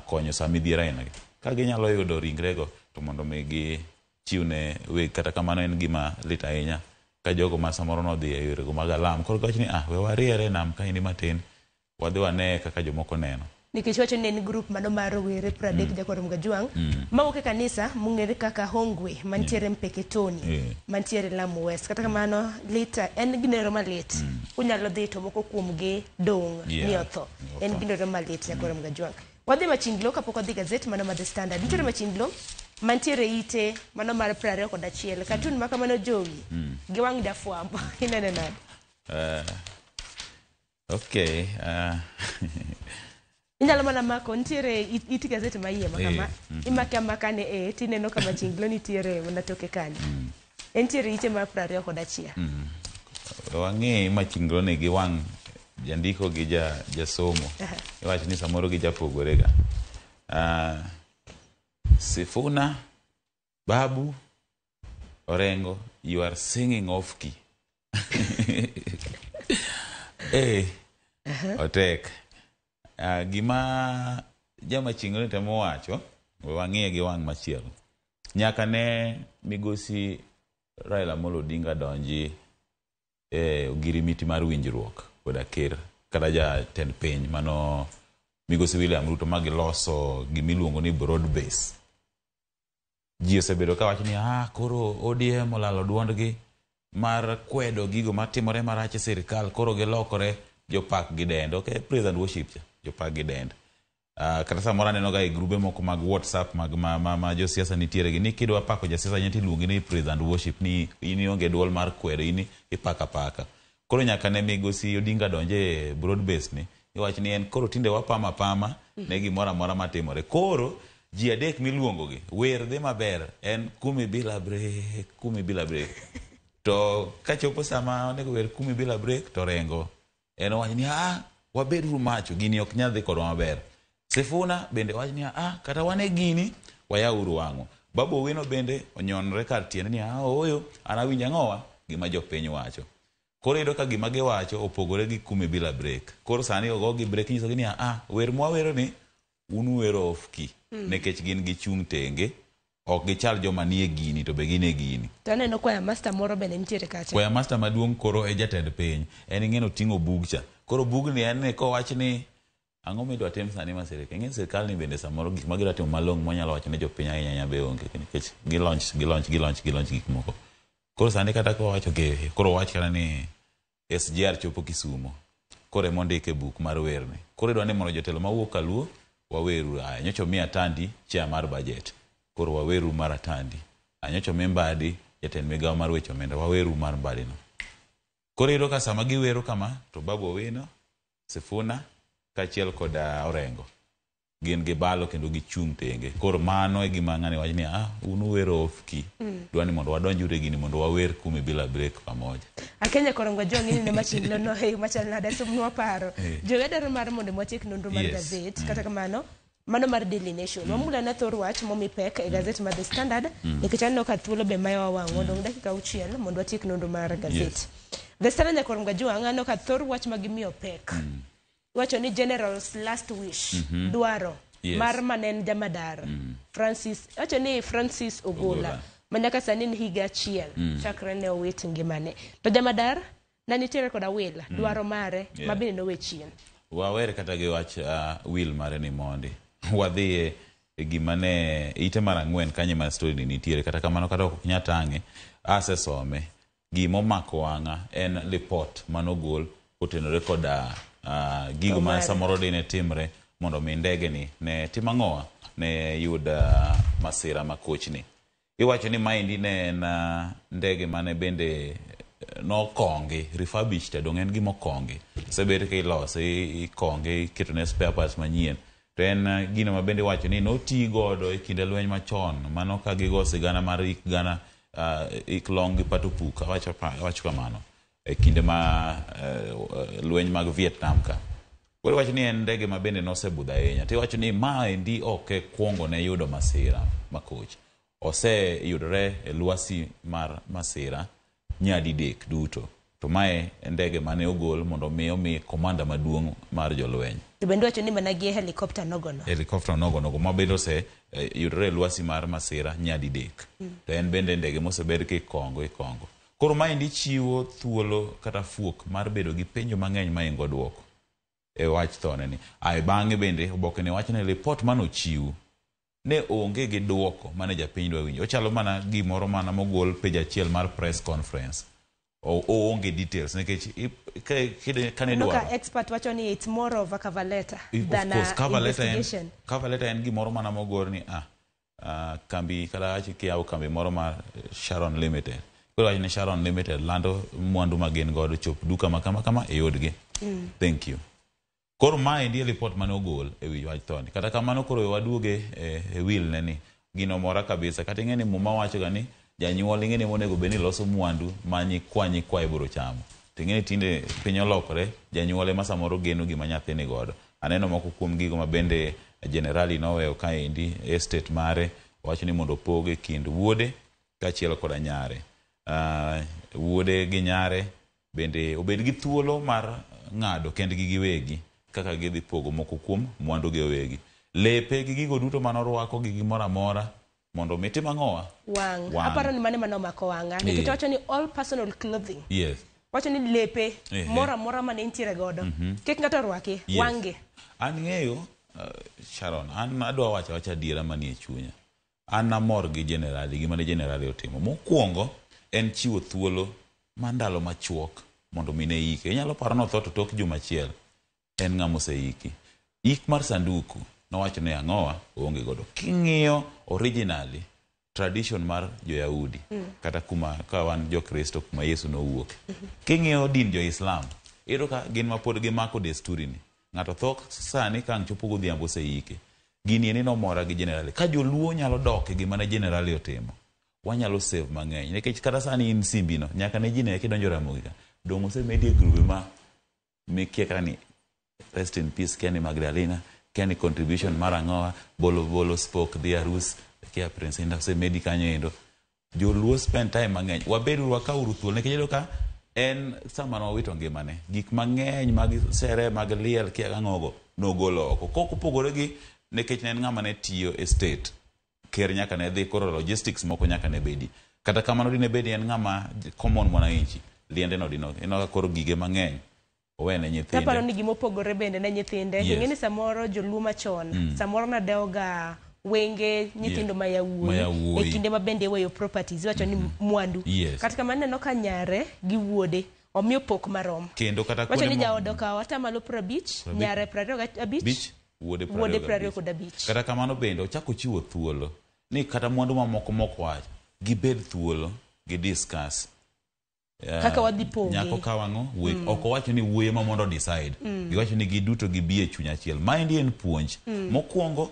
konyo sa midhiero aina ka ginyalo yudo ringrego to mondo mi gichiwne weg. Kata kamano en gima lit ahinya ka jogo ma samoro nodhi e yorego mag alam koro gawach ni we wariere nam ka ini matin wadhi wane kaka jomoko neno. Nikech wacho ni en grup mano mar rowere 30 Jakorom Gajwang' mawuok e kanisa mong'ere kaka Hongwe mantiere Mpeketoni mantiere Lamu West. Kata kamano lita en ginero malit unyalo dhi to moko kuomgi dong' ni otho. En ginero malit Jakorom Gajwang'. Wadhi Machinglo kapok wadhi gazet mano mar The Standard. Nitiere Machinglo mantiere ite mano mar 21 katun ma kamano jowi gi wang' jafwambo inene nade? Okay. Inyalo mana mako nitiere iti gazeti ma iye makama imake makane tineno kama Machinglo nitiere mana toke kanyo. Entiere ite mar 21. Wang'e Machinglo ne gi wang' jandiko gi jasomo. Iwacho ni samoro gi japogore ga. Sifuna Babu Orengo, you are singing off key. Otek. Gima Machinglo ne temo wacho wang'e gi wang' machielo. Nyaka ne migosi Raila Amolo Odinga donji ogirimiti mar winjruok koda ker kata jatend piny mano migosi William Ruto ma giloso gimiluongo ni broad base. Ji osebedo ka wacho ni koro ODM olalo duondgi mar kwedo gigo matimore marach e sirikal koro gilokore jopak gi dend. Okay, praise and worship jopak gi dend. Kata samoro aneno ga e grube moko mag WhatsApp mag ma josiasa nitiere gi ni kidwa pako jasiasa nyati luongi ni praise and worship ni ini onge duol mar kwedo ini ipaka. Koro nyaka ne migosi Odinga donje broad base ni iwacho ni en koro tinde wapama ne gimoro amora matimore. Koro ji adek miluongo gi wer dhi maber en kumi bila break to kachopo sama onego wer kumi bila break to rengo en wacho ni wabedru macho gini ok nyal dhi kodwa maber. Sifuna bende wacho ni kata wane gini wayauru wang'o. Babu Owino bende onyonre kar tiende ni oyo anawinja ng'owa gima jopiny wacho. Koro ido ka gima giwacho opogore gi kumi bila break. Koro sani ogo gi break nyiso gi ni wer mwawero ni unuwero off key nekech gin gichung' tenge ok gichal joma nie gini to be gine gini. To aneno kwaya master moro bende nitiere kacha. Kwaya master maduong' koro e jatend piny en ng'eno ting'o bugcha. Koro bugni en ne kowach ni ang'o midwa tim sani ma sirikal. Ng'en sirikal ni bende samoro gik ma gidwa timo malong' mwanyalo wacho ne jopiny ahinya be onge nikech gilaunch gik moko. Koro sani kata kowacho koro wach kana ni SGR chopo Kisumo. Koro mondike buk mar werne. Koro idwa ni mondo jotelo mawuok Kaluo waweru nyocho mia Tandi chair mar budget. Koro waweru mar Tandi. Nyocho Mbadi jatend migawo mar weche omenda waweru mar Mbadi no. Koro ido ka sama giwero kama to Babu Owino, Sifuna kaachiel koda Orengo gin gibalo kendo gichung' tenge. Koro mano e gima ng'ani wacho ni unuwero off key. Dwani mondo wadonjure gini mondo wawer kumi bila break pamoja. Akenya Korongo Jong' ini ne Machinglo no machal nade sumnwa paro. Jogedero mar mondo mwachik nonro mar gazet kata kamano mano mar Daily Nation. Mamula na thor wach momi pek e gazet mar The Standard nikech anno ka thuolo be mayo wang'o dong dakika 6 mondo wachik nonro mar gazet. The Standard Korongo Jong' anno ka thor wach magimiyo pek. Wacho ni General's last wish dwaro mar manen jamadar Francis wacho ni Francis Ogola manyaka sani ni higa achiel chakre ne owit ngimane to jamadar na nitiere koda will dwaro mare mabende nowe chien. Wawere kata gi wach will mare ni mondi wadhi e gima ne ite mar 4 kanye ma story ni nitiere kata kamano kata ok nyatang'e asesome gimo mako wang'a en report manogol otenore koda gigo ma samoro dine timre mondo mi ndege ni ne timang'oa ne yud masira makochni. Iwacho ni maendi ne na ndege mane bende nokongi refurbished dong en gimo kongi sebet ke ilose ikongi ketone spare parts manyien to en gino ma bende wacho ni noti godo e kinde lweny machon mano ka gigo sigana mar gana long gi pato puka wacho kamano e kinde ma lweny mag Vietnam ka. Koro wacho ni en ndege ma bende nosebudho ahinya. To wacho ni ma endi ok kuongo ne yudo masira makoch. Oseyudore e lwasi mar masira nyadidek duto. To mae ndege mane ogol mondo mi komanda maduong' mar jolweny. To bende wacho ni managi helicopter nogono. Helicopter nogono ma bende yudore e lwasi mar masira nyadidek. To en bende ndege mosebed kikongo. Koro ma endi chiwo thuolo kata fuok mar bedo gi penjo mang'eny maingo duoko e wach thone ni. Bang'e bende oboke ne wacho ni report manochiw ne onge gi duoko mane japiny dwa winjo. Ochalo mana gimoro mana mogol page achiel mar press conference. Onge details nekech kane dwaro. Look, expert wacho ni it's more of a cover letter than an investigation. Cover letter en gimoro mana mogor ni kambi kata kiyawo kambi moro mar Sharon Limited. Koro wacho ni Sharon Limited lando mwandu magin godo chop duka makama e yodgi. Thank you. Koro mae ndiye report mane ogol e wi wach thoni. Kata kamano koro waduoge e will neni gino mora kabisa. Kata ing'eni muma wacho gani janyuol ing'eni monego beni loso mwandu nyikwa ibiro chamo. Ting'eni tinde piny olokore janyuol ema samoro geno gima nyathini godo. Aneno moko kuom gigo ma bende generali noweyo kaendi estate mare wacho ni mondo poge kind wuode kaachiel koda nyare. Wuode gi nyare bende obed gi thuolo mar ng'ado kendgi giwegi kaka gidhi pogo moko kuom mwandu gi wegi. Lepe gi gigo duto manorwako gi gimoro amora mondo mitim ang'owa wang. Aparo ni mane manomako wanga nikech wacho ni all personal clothing. Yes. Wacho ni lepe mora mane intiere godo kik ng'ato rwaki wange. An ng'eyo Sharon, an adwa wacha adiera manie chunya. An namor gi generali gimane generali otimo. Mokwongo en chiwo thuolo mandalo machuok mondo mine ike. Inyalo paro no thoto tok juma achiel en ng'ama oseiki. Ik mar sanduku nowacho ni ang'owa onge godo. King'iyo originally tradition mar jo-Yahudi kata kuma ka wan jo-Kristo kuma Yesu nowuok. King'iyo din jo-Islam iro ka gin mapod gimako desturi ni. Ng'ato thok sani kang' chopo godhiambo oseike. Gini eni nomora gi generali. Ka joluo nyalo dok e gima ne generali otimo, wanyalo save mang'eny. Nikech kata sani in simbino nyaka ne jine kidonjo Ramogi ka dong' osemedi e grube ma mikia kani rest in peace Kenny Magdalena, Kenny contribution mar ang'owa, bolo spoke the arus kia Prince Inda osemedi kanyo endo. Joluo spend time mang'eny. Wabedu wakauru thuolo nikech iyudo ka en sama nowito ngimane. Gik mang'eny mag sere mag liel kia ang'ogo nogolo oko. Kopogore gi nikech ne en ng'ama ne tiyo e state. Ker nyaka ne dhi koro logistics moko nyaka ne bedi. Kata kamano dine bedi en ng'ama common mwananchi. Liende no dino eno koro gige mang'eny. Owene nyithinde. Taparo ni gimopogore bende ne nyithinde. Yes. Ng'eni samoro joluo machon. Samoro na deoga wenge nyithindo mayawuoyi. E kinde ma bende weyo properties. Wacho ni mwandu. Yes. Kata kamano neno ka nyare gi wuode omiyo pok marom. Kendo kata wacho ni jaodo ka wata malo 50, nyare 25. Wuode 25. Kata kamano bende ochako chiwo thuolo ni kata mwandu moko wacho gibed thuolo gi discuss kaka wadhi poge nyako kawango oko wacho ni wuoye ma mondo decide giwacho ni giduto gibie chuny achiel. Mind en puonj mokwongo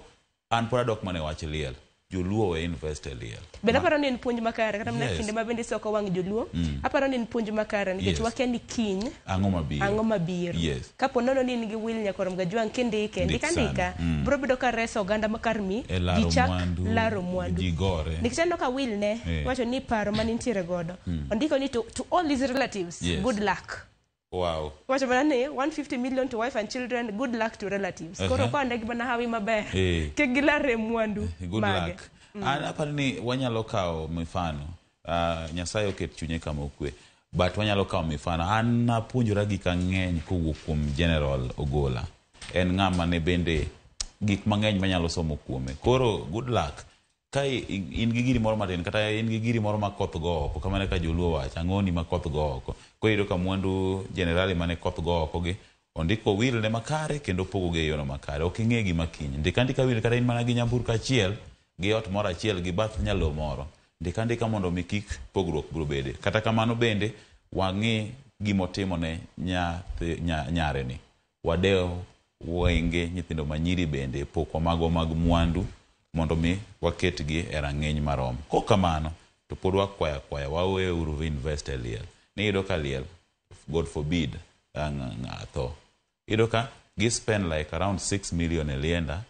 an pod adok mane wach liel joluo we invest e liel. Bende aparo ni en puonj makare kata mana kinde ma bende soko wang joluo. Aparo ni en puonj makare nikech wakia ni kiny ang'o mabiro. Kapo nono ni nigi will nyakorom ga juang kindike ndika bro bedo ka reso oganda makarmi gi chak laro mwandu. Nikech aneno ka will ne wacho ni paro manintiere godo ondiko ni to all his relatives good luck. Wow. Wacho bana ni 150 million to wife and children, good luck to relatives. Koro kwa ndegi bana hawi maber. Kegilare mwandu. Good luck. Aparo ni wanyalo kao mifano. Nyasaye oket chunye kama okwe. But wanyalo kao mifano. An napuonjora gik ang'eny kowuok kuom General Ogolla. En ng'ama ne bende gik mang'eny manyalo somo kuome. Koro good luck. Ka in gi giri moro matin kata in gi giri moro makoth go oko kamane ka joluo wacho ang'oni makoth go oko. Koyudo ka mwandu generali mane koth go oko gi ondiko will ne makare kendo pogo ge yono makare. Ok ing'e gima kiny. Ndikandika will kata in mana gi nyamburko achiel gi ot moro achiel gi bath nyalo moro. Ndikandika mondo mi kik pogruok biro bede. Kata kamano bende wang'e gimotimo ne nyare ni. Wadeo wenge nyithindo manyiri bende pokwa mago mag mwandu mondo mi waketgi e rang'iny marom. Kokamano to pod wakwaya wawe uru invest e liel. Niyudo ka liel, God forbid, ng'ato. Iyudo ka gi spend like around 6 million e lienda,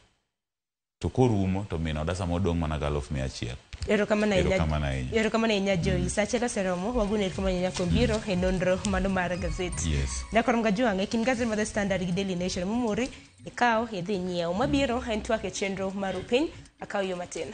to korumo to min oda sama odong' mana 100,000. Erokamano inya Joy. Sachelo seromo wagune erokamano inya kombiro e nonro mano mar gazet. Yes. Nakorom gajuange kin gazet mar The Standard gi Daily Nation mumuri ikaw idhi nyiew mabiro en twak e chenro mar piny akaw yo matin.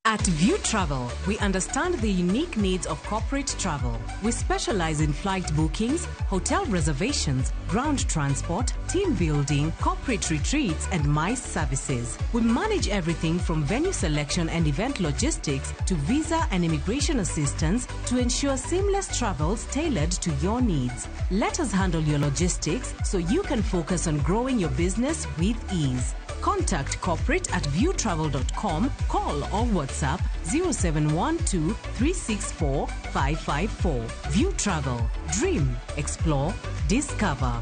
At View Travel, we understand the unique needs of corporate travel. We specialize in flight bookings, hotel reservations, ground transport, team building, corporate retreats, and MICE services. We manage everything from venue selection and event logistics to visa and immigration assistance to ensure seamless travels tailored to your needs. Let us handle your logistics so you can focus on growing your business with ease. Contact corporate at viewtravel.com, call or WhatsApp 0712 364 554. View Travel. Dream, explore, discover.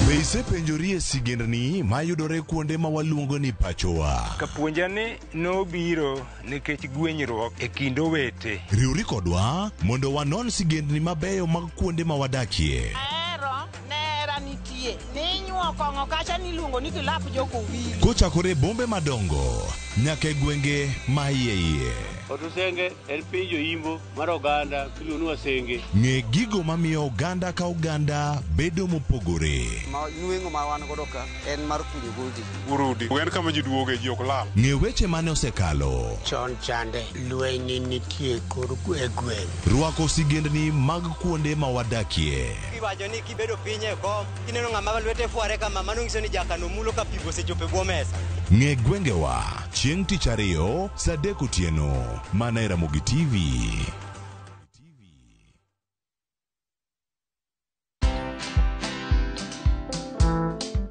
Be isepenjori e sigendni mayudore kuonde ma waluongo ni pachowa? Kapuonjani nobiro nikech gwenyruok e kind owete. Riwri kodwa mondo wanon sigendni mabeyo mag kuonde ma wadakie. Kochakore bombe madongo nyaka e gwenge ma iye. Otusenge en piny joimbo mar oganda miluongo ni Wasenge. Ng'e gigo mamiyo oganda ka oganda bedo mopogore. Nueng'o ma wan godo ka en mar kunyo goldi. Urudi. En kama ji duoge ji ok lal. Ng'e weche mane osekalo. Chon chande lweny nitie kor e gweng'. Rwako sigendni mag kuonde ma wadakie. Iwacho ni kibedo piny e kom, kineno ng'ama lwete fuare kama mano nyiso ni jakano mulo ka pigo sechope bwo mesa. Ng'e gwengewa chieng' tich ariyo saa 3 otieno mana e Ramogi TV.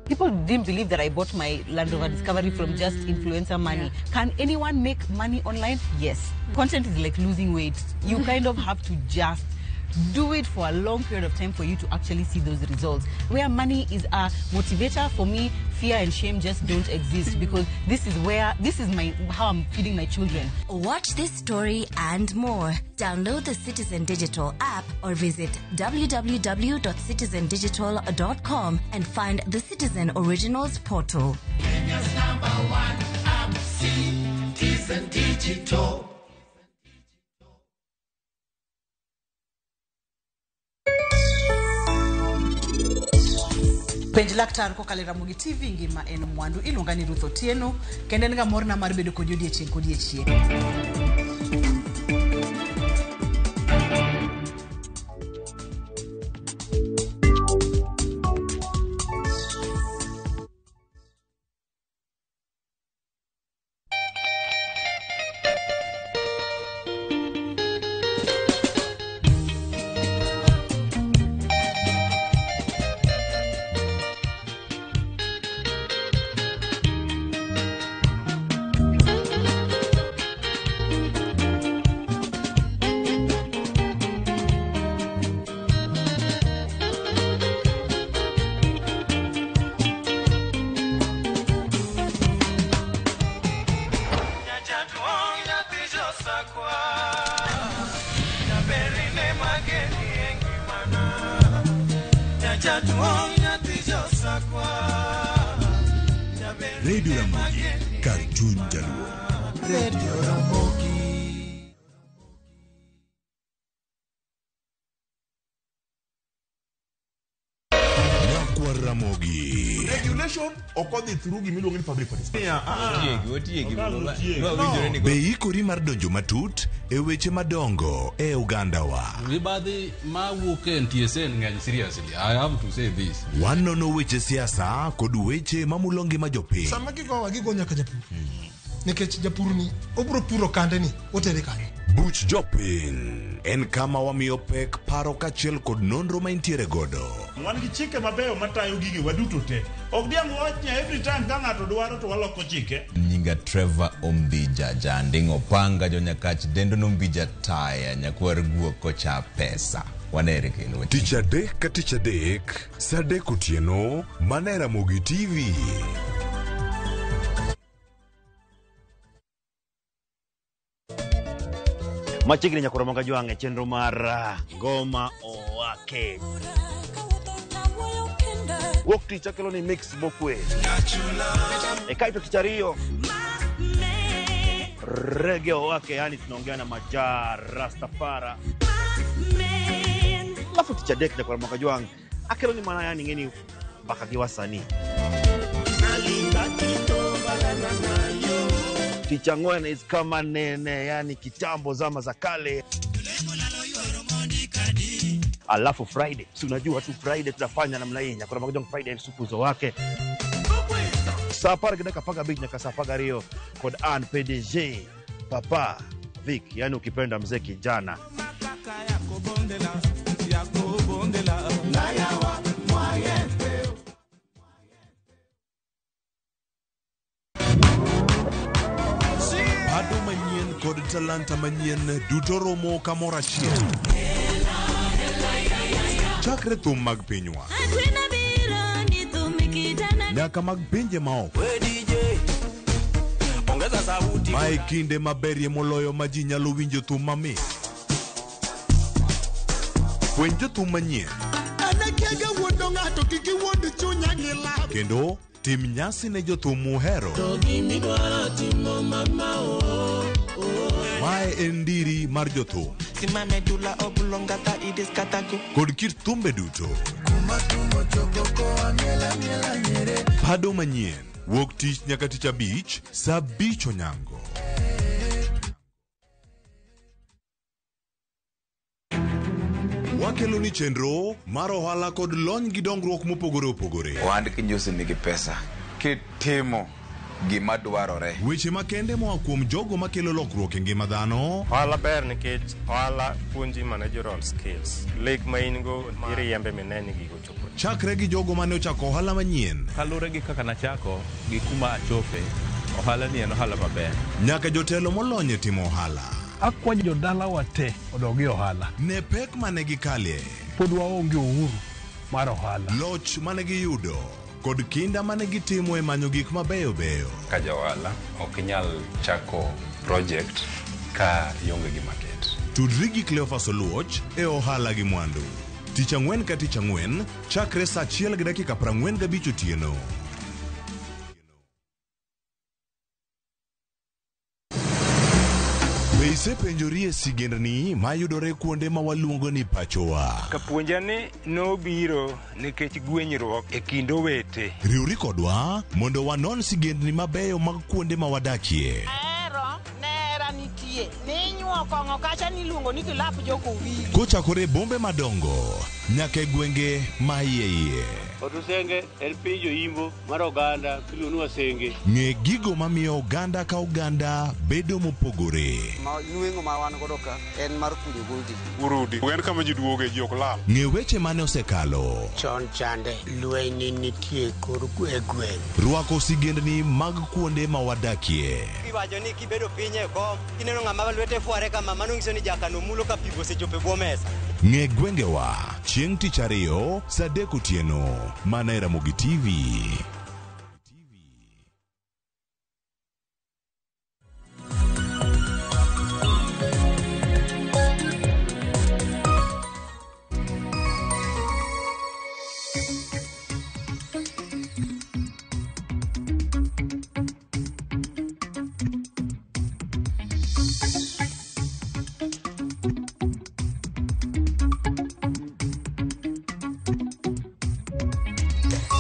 People didn't believe that I bought my Land Rover Discovery from just influencer money. Can anyone make money online? Yes. Content is like losing weight. You kind of have to just do it for a long period of time for you to actually see those results. Where money is a motivator, for me, fear and shame just don't exist, because this is how I'm feeding my children. Watch this story and more. Download the Citizen Digital app or visit www.citizendigital.com and find the Citizen Originals portal. Kenya's #1 app, Citizen Digital. Penj laktar kokalo Ramogi TV ngima en mwandu. Iluonga ni Ruth Otieno kendo en ga morna mar bedo kod odiechieng' kod odiechieng'. Radio Ramogi, Cartoon Jaluo. Radio Ramogi. Nyakwa Ramogi. Regulation okodhi through gimiluongo ni public participation. Be ikori mar donjo matut e weche madongo e Uganda wa. Mibadhi ma wuok e NTSA ng'eny seriously. I have to say this. Wanono weche siasa kod weche mamulo ngima jopiny. Sama gigo nyaka japur. nikech japur ni obro puro kande ni otere kanyo. Buch jopiny en kama wamiyo pek paro kachiel kod nonro ma intiere godo. Wan gi chike mabeyo matayo gigi waduto te. Ok diang' wachnya every time ka ng'ato dwaro to waloko chike. Nyinga Trevor Ombija Janding Opanga Jonyakach Dendo Nombija Taya Nyakwar Guok Kocha Pesa. Wanere kelo. Tich adek ka tich adek, sa adek otieno, mana e Ramogi TV. Machiegni Nyakoromoga Jwang' e chenro mar Ngoma Owake. Wuok tich akelo ni mix mokwe. E kaito tich ariyo Reggae Owake, yani tunaongea na Majar Rastafara. Alafu tich adek Nyakoromoga Jwang' akelo ni mana yani ngeni mpaka gi wasanii. Ticha ngwen is kama nene, yani kitambo zama za kale. Alafu Friday, si unajua tu Friday tunafanya namna hii. Nyakoromoga Jwang Friday supuzo wake. Sapara kidaka paga big nyaka sapaga rio kod an PDG Papa Vic, yani ukipenda mzee kijana. Pado manyien kod talanta manyien duto romo kamoro achiel. Chakre thum mag pinywa nyaka mag pinje maoko. Mae kinde maberie moloyo ma ji nyalo winjo thum mamit. Puonj jothum manyien kendo tim nyasi ne jothum muhero. Mae en ndiri mar jothum kod kit thumbe duto. Pado manyien wuok tich nyaka tich abich sa abich onyango. Wakelo ni chenro mar ohala kod lony gi dongruok mopogore opogore. Ohand kinyosi nigi pesa kitimo gima dwarore. Weche makende moa kuom jogo makelo lokruok e ngima dhano. Ohala ber nikech ohala puonji managerial skills. Lek ma in go iriembe mineni gigo chopo. Chakre gi jogo mane ochako ohala manyien. Kalure gi kaka nachako gi kuma achope, ohala ni en ohala maber. Nyaka jotelo molony e timo ohala. Akwanyo jodala wate odogi ohala. Ne pek mane gikalie. Pod waonge uhuru mar ohala. Loch mane giyudo kod kinda mane gitimo e manyo gik mabeyo beyo. Ka jaohala ok inyal chako project ka ionge gi market. Tudri gi Cleophas Oluoch e ohala gi mwandu. Tich ang'wen ka tich ang'wen chakre sa 1:45 otieno. Be isepenjori e sigendni mayudore kuonde ma waluongo ni pachowa? Kapuonjani nobiro nikech gwenyruok e kind owete. Riwri kodwa mondo wanon sigendni mabeyo mag kuonde ma wadakie. Kochakore bombe madongo nyaka e gwenge ma iye. Otusenge en piny joimbo mar oganda kiluongo ni Wasenge. Ng'e gigo mamiyo oganda ka oganda bedo mopogore. Nueng'o ma wan godo ka en mar kunyo goldi. Urudi, en kama ji duoge ji ok lal. Ng'e weche mane osekalo. Chon chande lweny nitie kor gweng'. Rwako sigendni mag kuonde ma wadakie. Iwacho ni kibedo piny e kom, kineno ng'ama lwete fuare kama, mano nyiso ni jakano mulo ka pigo osechopo e bwo mesa. Ng'e gwengewa chieng' tich ariyo sa 3 otieno mana e Ramogi TV.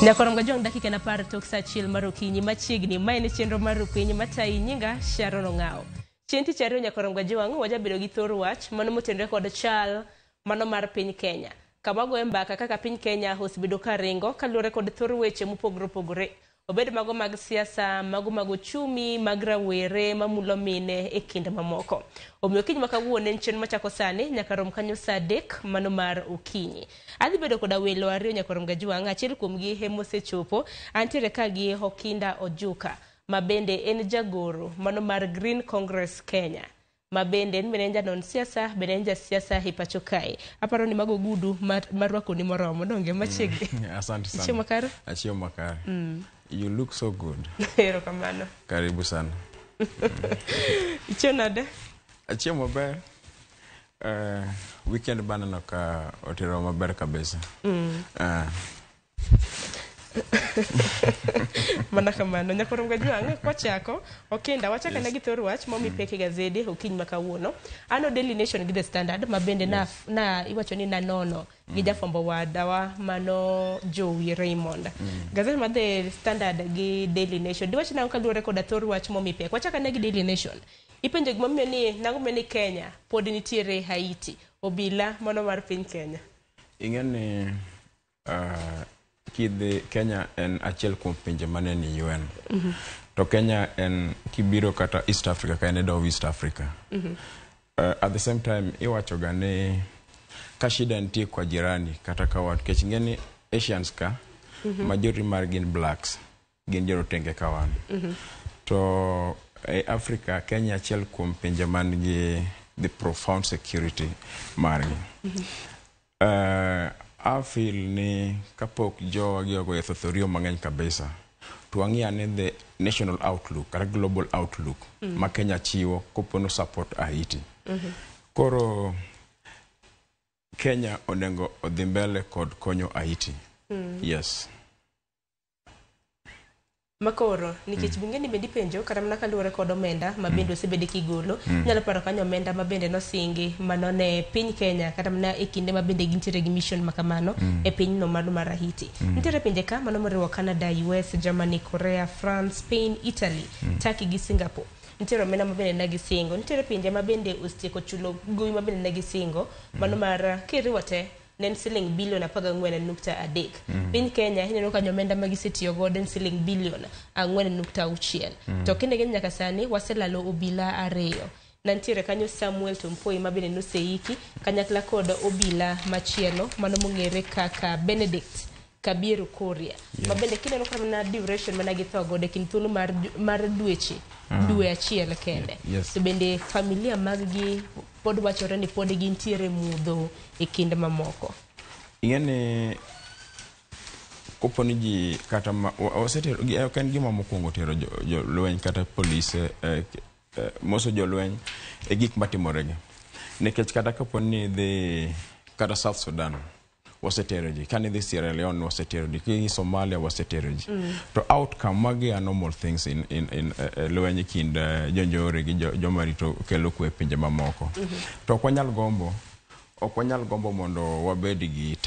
Nyakoromoga Jwang dakika na par tok sa chiel mar okinyi machiegni maene chenro mar piny matai nyinga Sharon Ong'ao. Chieng' tich ariyo Nyakoromoga Jwang wajabedo gi thor wach mano motenore kod chal mano mar piny Kenya. Kama goe mbaka kaka piny Kenya osebedo ka ringo kaluwore kod thor weche mopogore opogore. obed mago mag siasa, mago mag uchumi, mag rawere, mamulo mine e kinde mamoko. Omiyo kiny makawuono en chenro machako sani nyaka rom kanyo saa 3 mano mar okinyi. Adhi bedo koda welo ariyo nyaka rom gajuang', achiel kuomgi mosechopo, antiere ka gi Hokinda Ojuka, mabende en jagoro mano mar Green Congress Kenya. Mabende en menenja non siasa, menenja siasa hipacho kae. Aparo ni mago gudu marwako ni moromo donge machiegni. Asante sana. Ichio makare? Achio makare. You look so good. Hero kamano. Karibu sana. Ichio nade? Achio maber. Weekend bana noka otero maber kabisa. Mana kamano nyakoro gajuang' kwachako Okinda wachaka na githor wach momi peke gazede okiny makawuono ano Daily Nation gi The Standard mabende na iwacho ni nanono gi jafombo wadawa mano Joey Raymond. Gazete ma The Standard gi Daily Nation diwach na kaluore koda thor wach momi peke wachaka na gi Daily Nation ipenjo gimomiyo ni nango meni Kenya pod nitiere Haiti obila mano mar piny Kenya. Ingeni kidhi Kenya en achiel kuom pinje mane ni UN. To Kenya en kibiro kata East Africa ka en do East Africa. At the same time iwacho ga ni ka shida nitie kwa jirani kata ka wat kech ngeni Asians ka majority mar gin blacks gin jorotenge ka wan. To Africa Kenya achiel kuom pinje man gi the profound security margi. I feel ni kapok jo giogo e thothorio mang'eny kabisa to ang'ia ni the national outlook kata global outlook ma Kenya chiwo kopono support Haiti. Koro Kenya onengo odhi mbele kod konyo Haiti. Yes. Makoro nikech bingeni bendi penjo kata mana kaluore kod omenda mabende osebedi kigolo nyalo paro kanyo omenda mabende nosingi manone piny Kenya kata mana e kinde mabende gintiere gi mission makamano e piny no malo mar Haiti. Nitiere pinje ka mano moriwo Canada, US, Germany, Korea, France, Spain, Italy, Turkey gi Singapore. Nitiere omenda mabende nagisingo. Nitiere pinje mabende ostieko chulo gowi mabende nagisingo mano mar kiriwote nen siling bilion 14.3. Piny Kenya hineno kanyo omenda magisetiyo godo siling bilion 4.6. To kinde gen nyaka sani waselalo obila ariyo. Nantiere kanyo Samuel Tumpoi mabende noseiki kanyakla kod obila machielo mano mong'ere kaka Benedict Kabiru Korea. Mabende kineno kama na duration mana githo godo kin thuolo mar dwe achiel kende. To bende familia mag-gi pod wachore ni pod gintiere mudho e kinde mamoko. Ingene koponi ji kata osetero kan gima mokwongo tero jo lweny kata polise moso jo lweny e gik matimorege. Nikech kata koponi the kata South Sudan wasetero ji, kani the Sierra Leone wasetero ji, ki Somalia wasetero ji. To outcome magi are normal things in lweny kind jonjore gi jomarito kelo kwe pinje mamoko. To okwanyal gombo mondo wabedi gi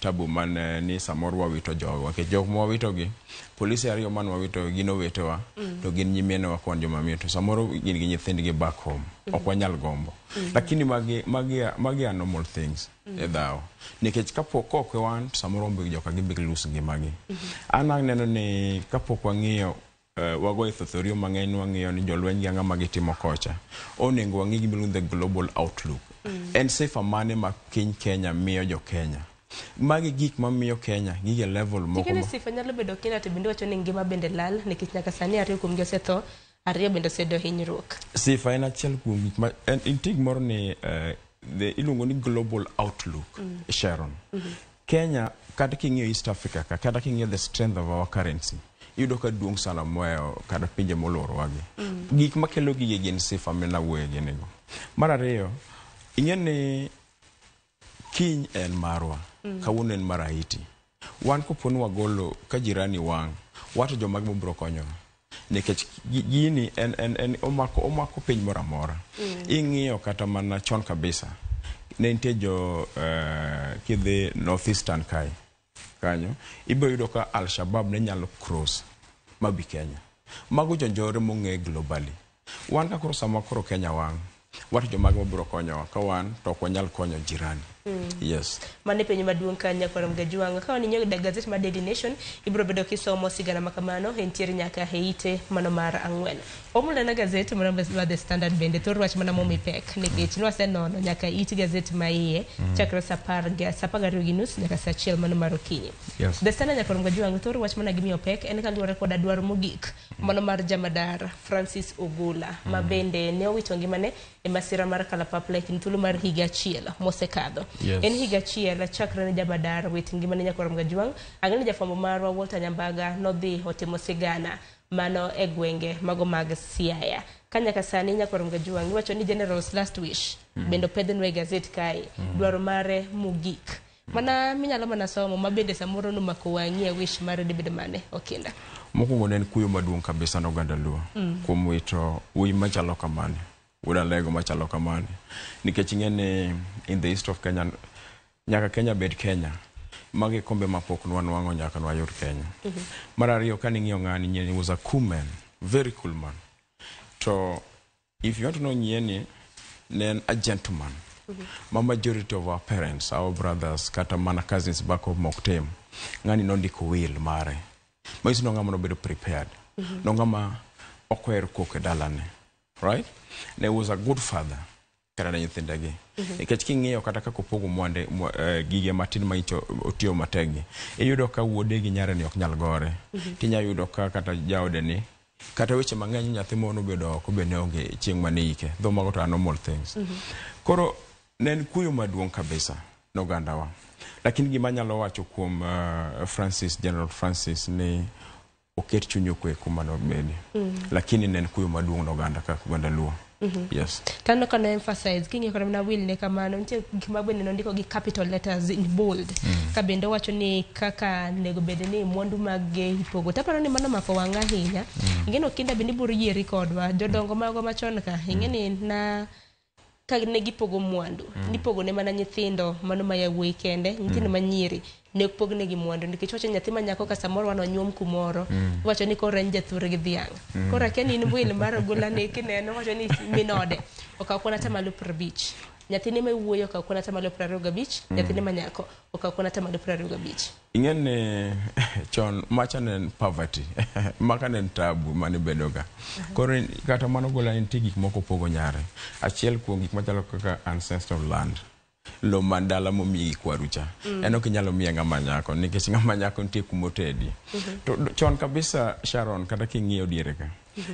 tabu man ni samoro wawito jogo ke jok mo wawito gi polisi ariyo man wawito gino wetewa to gin nyimene wa kon joma mito samoro gin gi nyithindgi back home okwanyal gombo lakini magi are normal things edao nikech kapok ok wan samoro mbe joka gi big lose ngimagi ana neno ni kapok wang'iyo wago e thothorio mang'eny wang'iyo ni jolweny gi ng'ama gitimo kocha onengo wang'i gimiluongo the global outlook en safe mane ma Kenya miyo jo Kenya magi gik mamiyo Kenya gige level moko tikene sifa nyalo bedo Kenya to bende wacho ni ngima bende lal nikech nyaka sani ariyo kuom gi osetho ariyo bende osedo hinyruok sifa en achiel kuom gik ma en tig moro ni the iluongo ni global outlook Sharon Kenya kata king'iyo East Africa kata king'iyo the strength of our currency yudo ka duong' sana moyo kada pinje moloro wagi gik makelo gige gin sifa mena wuoye ginego mar ariyo ing'eni kiny en marwa kawuono en mar Haiti wan koponi wagolo ka jirani wang' wato joma biro konyo nikech gini en omako piny moro amora ing'iyo kata mana chon kabisa ne nitie jo kidhi northeastern kanyo ibiro yudo ka Al-Shabaab ne nyalo cross mabi Kenya mago jonjore mong'e globally wan ka koro sama koro Kenya wang' wato joma biro konyo ka wan to ok wanyal konyo jirani Yes. Mane penyo maduong' kanya kwaram gajuang. Ka waninyo da gazet ma Daily Nation, ibro bedo kisomo sigana makamano, entiere nyaka heite mano mar ang'wen. Omula na gazet maramba ma The Standard bende, thor wach mana momi pek. Nikech nwase nono nyaka iti gazet ma iye, chakra sapar gariyo gi nus, nyaka sa achiel mano mar okinyi. Yes. The Standard nyaka kwaram gajuang, thor wach mana gimiyo pek, en kaluwore koda dwaro mogik, mano mar jamadar Francis Ogula, ma bende ne owito ngimane e masira mar kalapapla e kind thuolo mar higa achiel mosekadho. Yes. En higa achiel chakre ne jamadar wit ngimane nyakwaram gajuang. Ang'eni jafwambo marwa Walter Nyambaga nodhi otimo sigana mano e gwenge mago mag Siaya. Kanyaka sani nyakwaram gajuang iwacho ni General's last wish bendo pedhenwa e gazet kae, dwaro mare mogik. Mana minyalo mana somo mabende samoro nomako wang'i wish mare dibed mane Okinda. Mokwongo ne en kuyo maduong' kabisa n'oganda Luo kuom wito wuoyi machalo kamane, wuod Alego machalo kamane, nikech ing'eni in the east of Kenya, nyaka Kenya bed Kenya, magi kombe mapok nwang'o nyaka nwayud Kenya. Mar ariyo kaning'iyo ng'ani, he was a cool man, very cool man. So if you want to know Nyeni, ne a gentleman. Ma majority of our parents, our brothers, kata mana cousins back of Moktem, ng'ani nondiko will mare. Maisi nong'ama nobedo prepared. Nong'ama okwero koke dalane. Right? Ne was a good father. Kata na nyithindegi. Nikech king'iyo kata kako pogo mwande gige matin ma otiyo mategi. Iyudo ka wuode gi nyare ni ok nyal gore. Tinya yudo ka kata jaode ni kata weche mang'eny nyathi mono bedo oko be ne onge chieng' mane ike. Though mago to are normal things. Koro ne en kuyo maduong' kabisa n'ogandawa. Lakini gima nyalo wacho kuom General Francis ni oket chuny okwe kuma nobedi. Lakini ne en kuyo maduong' n'oganda ka oganda Luo. Yes. Tano kana emphasize kingi kwa mna will ne kamano ntie gimagwe ne ndiko gi capital letters in bold. Ka bende wacho ni kaka nego bede ni mwandu mage ipogo. Tapano ni mano mako wanga hinya. Ingene Okinda bende buru yeri kodwa jodongo mago machon ka. Ingene na ka ne gipogo mwandu. Nipogo ne mana nyithindo mano maya wuoyi kende, nyithindo manyiri ne pogne gi mwandu nikech wacho nyathi manyako ka samoro wano nyuom kumoro wacho ni koro en jathur gi dhiang'. Koro akia ni in will mar Ogula ne kineno wacho ni minode okaw kona tamalo 50. Nyathine ma wuoyo okaw kona tamalo 25, nyathine manyako okaw kona tamalo 25. Ing'eni chon macha ne poverty. Maka ne tabu mane bedoga. Koro kata mano Ogula nitie gik moko pogo nyare. Achiel kuom gik machalo kaka ancestral land. Lo mandala momi kwarucha. Eno kinyalo miya ng'ama nyako nikech ng'ama nyako nitie kumotedi. To chon kabisa Sharon kata king'iyo diere ka.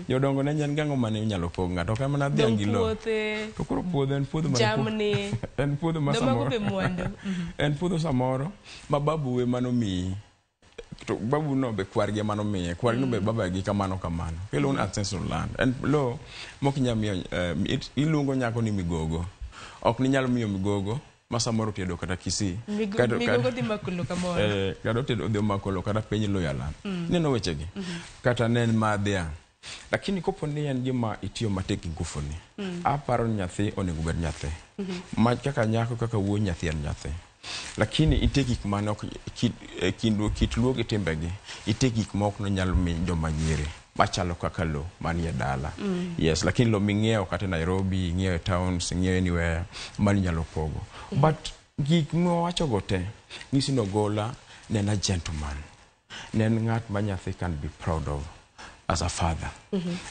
Jodongo ne nyen gang'o mane inyalo pog ng'ato ka mana dhiang' gi lo. To koro puodho en puodho jamni. En puodho ma samoro. En puodho samoro ma babu we manomiyi. To babu no be kwargi manomiye. Kwargi no be baba gi kamano. Kelo un ancestral land. En lo mokinyamiyo iluongo nyako ni migogo. Ok ni nyalo miyo migogo masamoro tedo kata Kisii migogo di makolo kamoro kado tedo di makolo kata penye lo yalan neno wechegi kata nen madhia. Lakini kopo ni en gima itiyo matek ngufu ni aparo nyathi onego bed nyathi mach kaka nyako kaka wuoyi nyathi en nyathi. Lakini ite gik mane kit luo gi timbegi ite gik moko no nyalo mi joma nyiri machalo kaka lo manie dala. Yes, lakini lo ming'iewo kata Nairobi, ing'iewo towns, ing'iewo anywhere mani nyalo pogo. But gik mwacho gote ng'isi n'Ogola ne en a gentleman. Ne en ng'at ma nyathi can be proud of as a father.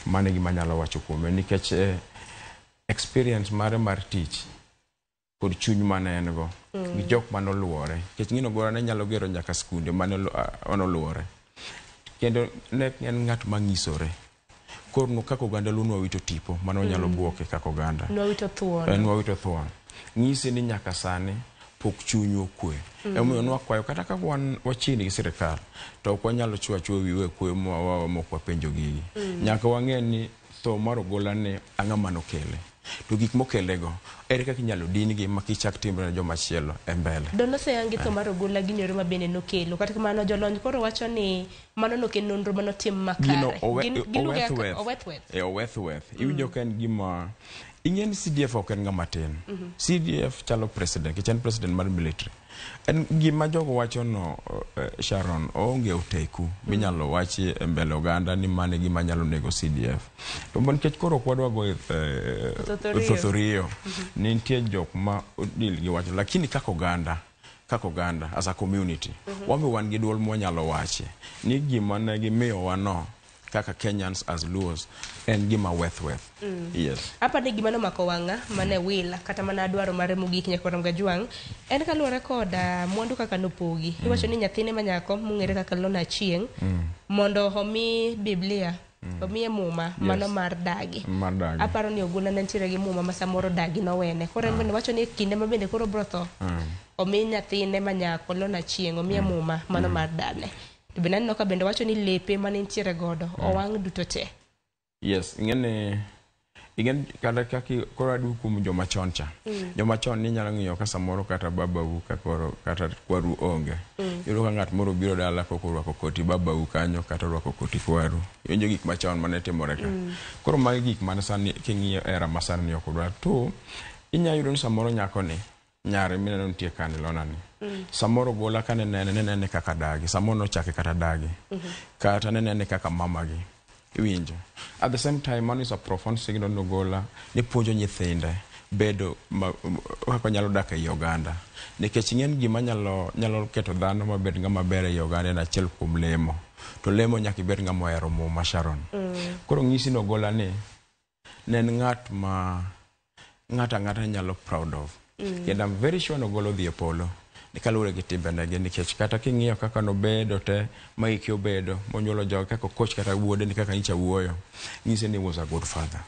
Mane gima nyalo wacho kuome nikech experience mare mar tich kod chuny mane en go gi jok mane oluore. Nikech ng'ino Ogola ne nyalo gero nyaka skunde mane oluore. Kendo ne en ng'at mang'isore. Koro no kako oganda Luo nwawito tipo mano nyalo buoke kako oganda. Nwawito thuon. Ng'isi ni nyaka sani pok chunyu okwe. Emomiyo nwakwayo kata ka wan wachini gi sirikal to ok wanyalo chwacho wiwe kwe mokwa penjo gigi. Nyaka wang'e ni tho mar Ogola ne ang'ama nokele. To gik mokelego ere kaka inyalo dingi makichak timbre joma chielo e mbele. Dono se yangi to mar Ogola gi nyoro mabende nokelo kata kamano jolony koro wacho ni mano noken nonro manotim makare. Owethweth. Iwinjo ka en gima ing'e ni CDF ok en ng'ama tin. CDF chalo president, kichen president mar military. En gima jogo wacho no, Sharon, onge uteku minyalo wachi mbele oganda ni mane gima nyalo nego CDF. To mon kech koro kwadwa go thothorio ni nitie jok ma odil gi wacho, lakini kako oganda as a community wambe wan gi duol mwanyalo wachi ni gima ne gimiyo wano kaka Kenyans as Luos en gima worth. Yes. Apa ni gima no mako wanga mane wila kata mana dwaro mare mogik Nyakwar Gajwang en kaluwore koda mwandu kaka nopogi. Iwacho ni nyathine manyako mung'ere kaka Lona Chieng mondo homi Biblia omiye muma mano mar dagi. Aparo ni Ogola nentiere gi muma ma samoro dagi nowene. Koro en bende wacho ni kinde ma bende koro brotho omi nyathine manyako Lona Chieng omiye muma mano mar dane. To bende no ka bende wacho ni lepe mane ntiere godo owang duto te. Yes, igen kada kaki koro adu kum joma chon cha. Joma chon ni nyalo ng'iyo ka samoro kata babau kata kwaru onge. Yudo ka ng'at moro biro dala koko rwako koti babau kanyo kata rwako koti kwaru. Yonjo gik machon mane timore ka. Koro magi gik mane sani king'iyo era masani ok odwa to inya yudo ni samoro nyako ni nyare mineno nitie kane Lona ni. Samoro Ogola kane nene kaka dagi, samoro nochake kata dagi. Kata nene kaka mamagi. Iwinjo. At the same time, man is a profound signal no Ogola ni puonjo nyithinde bedo kako nyalo dak e Uganda. Nikech ing'en gima nyalo keto dhano mabed ng'ama ber e Uganda en achiel kuom lemo. To lemo nyaka ibed ng'ama ohero muma, Sharon. Koro ng'isi no Ogola ni nen ng'at ma ng'ata nyalo proud of. And I'm very sure no Ogola dhi e polo. Nikalure gi timbe nege nikech kata king'iyo kaka nobedo te maiki obedo monyuolo jogo kaka coach kata wuode ni kaka nyicha wuoyo ng'ise ni was a good father.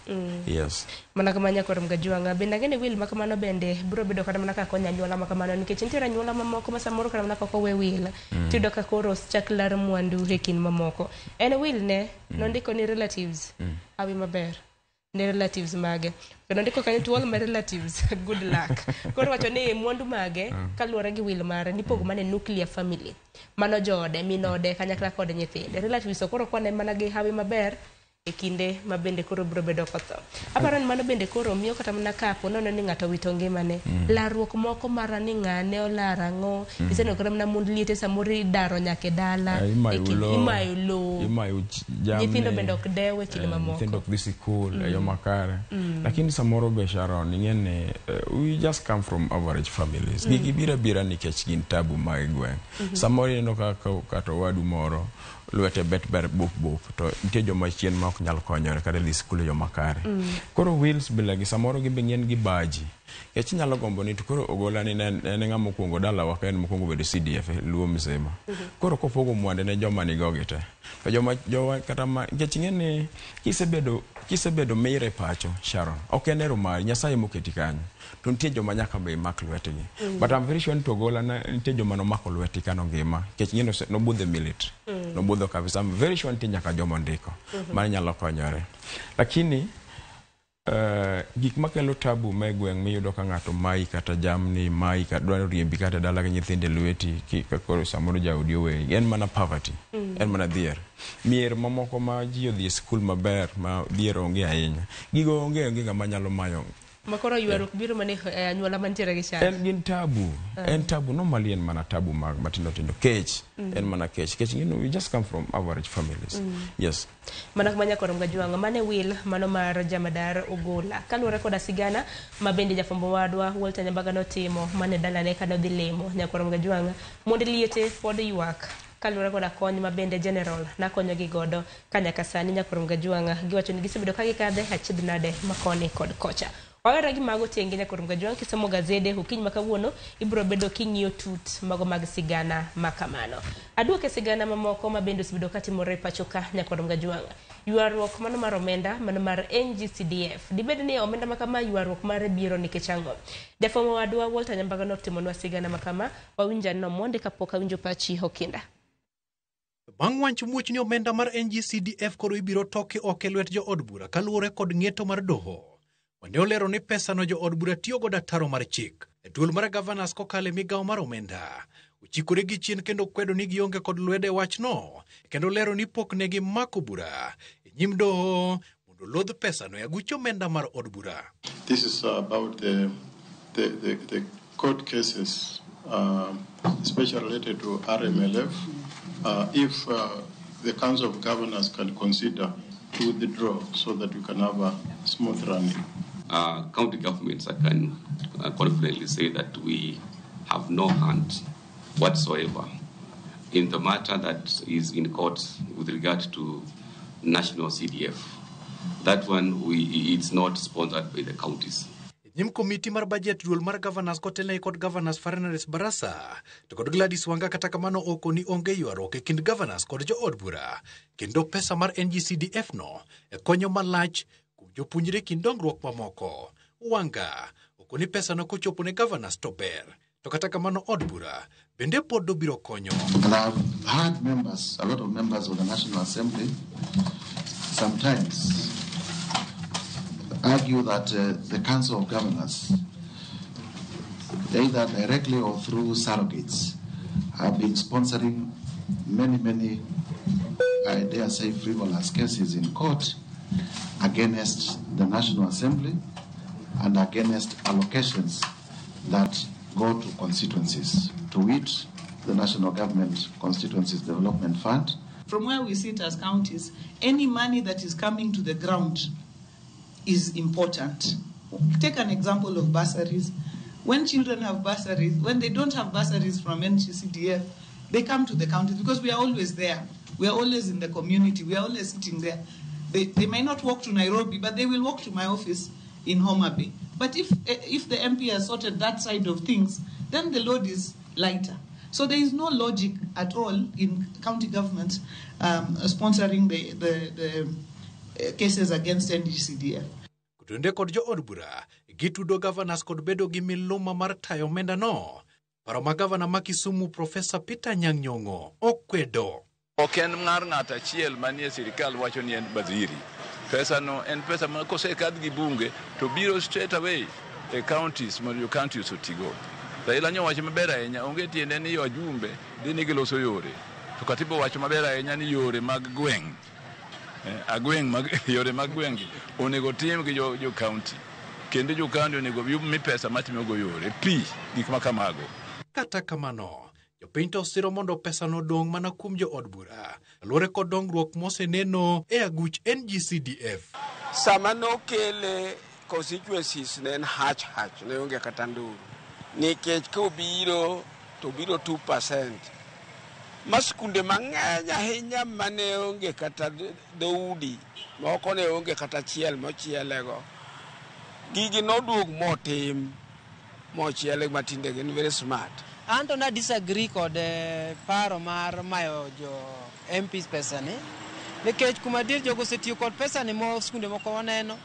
Yes. Mana kama Nyakwar Gajwang bende ngene wil makamano bende bro bedo kata mana kaka nyanyuola makamano nikech nitiere anyuola mamoko ma samoro kata mana kaka we wil tido ka koro chaklar mwandu hekin mamoko en wil ne nondiko ni relatives hawi maber ne relatives mage kendo ndiko kanyo to all my relatives good luck. Koro wacho ni mwandu mage kaluwore gi wil mare ni pogo mane nuclear family mano joode minode kanyakla kod nyithinde relatives koro kwane mana gi hawi maber e kinde ma bende koro bro bedo kotho. Aparo ni mano bende koro miyo kata mana kapo nono ni ng'ato wito ngimane larruok moko mara ni ng'ane olara ng'o iseno koro mana mund liete samori daro nyake dala imayo lo nyithindo bende ok dewe kinde mamoko nyithindo ok dhi sikul e yo makare lakini samoro be Sharon ing'ene we just come from average families gigi bira nikech gin tabu mag gweng samoro ineno kaka wadu moro luete bet ber buk to nitie joma chien ma ok nyal konyore kada dhi skul yo makare. Koro Wills bilagi samoro gi ng'en gi baji. Kech nyalo gombo ni to koro Ogola ni en ng'ama mokwongo dala wa ka en mokwongo bedo CDF luo mzima. Koro kopogo mwande ne joma ni gogite. To joma kata ma kech ng'eni kisebedo meire pacho Sharon. Ok en ero mari Nyasaye moketi kanyo. To nitie joma nyaka be mak lwetgi. But I'm very sure to Ogola na nitie joma no mako lweti kano ngima. Kech ng'eno no budhe military. No budho kabisa. I'm very sure nitie nyaka joma ndiko. Mani nyalo konyore. Lakini gik makelo tabu me gweng miyudo ka ng'ato mai kata jamni mai kata dwaro riembi kata dala ga nyithinde lweti kaka samoro jaudi owe en mana poverty en mana dhier mier mamoko ma ji odhi e skul maber ma dhier onge ahinya gigo onge ng'ama nyalo mayo makoro yuaruk biro mane anyuola mantiere gi chan en gin tabu en tabu normally en mana tabu matindo kech en mana kech we just come from average families. Yes. Mana kama Nyakwar Gajwang mane wil mano mar jamadar Ogola kaluwore koda sigana ma bende jafambo wadwa Walter Nyambaga notimo mane dalane kano dhi lemo Nyakwar Gajwang mondo liete pod ywak kaluwore koda kony ma bende general nakonyo gi godo kanyaka sani Nyakwar Gajwang giwacho ni gisebedo ka gikadhe achiedh nade makoni kod kocha. Wawera gi mago tienge Nyakwar Gajwang kisomo gazede hukiny makawuono ibro bedo king'iyo tut mago mag sigana makamano. Aduoke sigana mamoko ma bende osebedo katimore pachoka Nyakwar Gajwang. Yuarruok mano mar omenda mano mar NGCDF. Dibed ni omenda makama yuarruok mare biro nikech ang'o. Jafwambo wadwa Walter Nyambaga notimonwa sigana makama wawinja no monde kapok awinjo pachi Okinda. Bang' wach muoch ni omenda mar NGCDF koro ibiro toke oke lwet jo od bura kaluwore kod ng'eto mar doho. Wande olero ni pesa no jo od bura tiyo goda taro mar chik. E duol mar governors kokale migawo mar omenda. Uchikore gi chien kendo kwedo ni gionge kod lwede wach no. Kendo lero ni pok negi mako bura. E nyim doho mondo lodh pesa no yaguch omenda mar od bura. This is about the court cases, especially related to RMLF. If the Council of Governors can consider to withdraw so that we can have a smooth running. County governments, I can confidently say that we have no hand whatsoever in the matter that is in court with regard to national CDF. That one, it's not sponsored by the counties. Nyim komiti mar budget duol mar governors kotelne kod governors Fernandes Barasa to kod Gladys Wanga kata kamano oko ni onge ywaruok e kind governors kod jo od bura kendo pesa mar NGCDF no e konyo malach kuom jopuonjre kind dongruok mamoko. Wanga oko ni pesa no kochopo ne governors to ber to kata kamano od bura bende pod do biro konyo. And I've heard members, a lot of members of the National Assembly sometimes argue that the Council of Governors, either directly or through surrogates, have been sponsoring many, I dare say, frivolous cases in court against the National Assembly and against allocations that go to constituencies, to which the National Government Constituencies Development Fund. From where we sit as counties, any money that is coming to the ground is important. Take an example of bursaries. When children have bursaries, when they don't have bursaries from NGCDF, they come to the counties because we are always there. We are always in the community. We are always sitting there. They may not walk to Nairobi, but they will walk to my office in Homa Bay. But if the MP has sorted that side of things, then the load is lighter. So there is no logic at all in county governments sponsoring the cases against NGCDF. Kutunde kod jo od bura gitudo governors kod bedo gi miluma mar tayo omenda no. Paro ma governor ma Kisumu Professor Peter Anyang' Nyong'o okwedo. Ok en ng'ar ng'at achiel manie sirikal wacho ni en badhiri. Pesa no en pesa ma kosekadh gi bunge to biro straight away e counties mondo jo counties otigo. Raila nyowacho maber ahinya, onge tiende ni wajumbe dhi ni giloso yore. To katiba wacho maber ahinya ni yore mag gweng'. Yore mag gweng' onego tim gi jo county. Kendo jo county onego mi pesa matimo go yore. Gik ma kamago. Kata kamano, jopiny to osiro mondo pesa no dong' mana kuom jo od bura. Luore kod dongruok moseneno e aguch NGCDF. Sama nokele constituencies ne en hach ne onge kata nduru. Nikech kobiro to biro 2%. Maskunde mang'eny ahinya mane onge kata dhoudi, moko ne onge kata chiel mochielego. Gigi noduog motim mochiele matinde gin very smart. Anto na disagree kod paro mar mayo jo MPs pesa ni. Nikech kuma dir jogo setiyo kod pesa ni mo skunde moko waneno.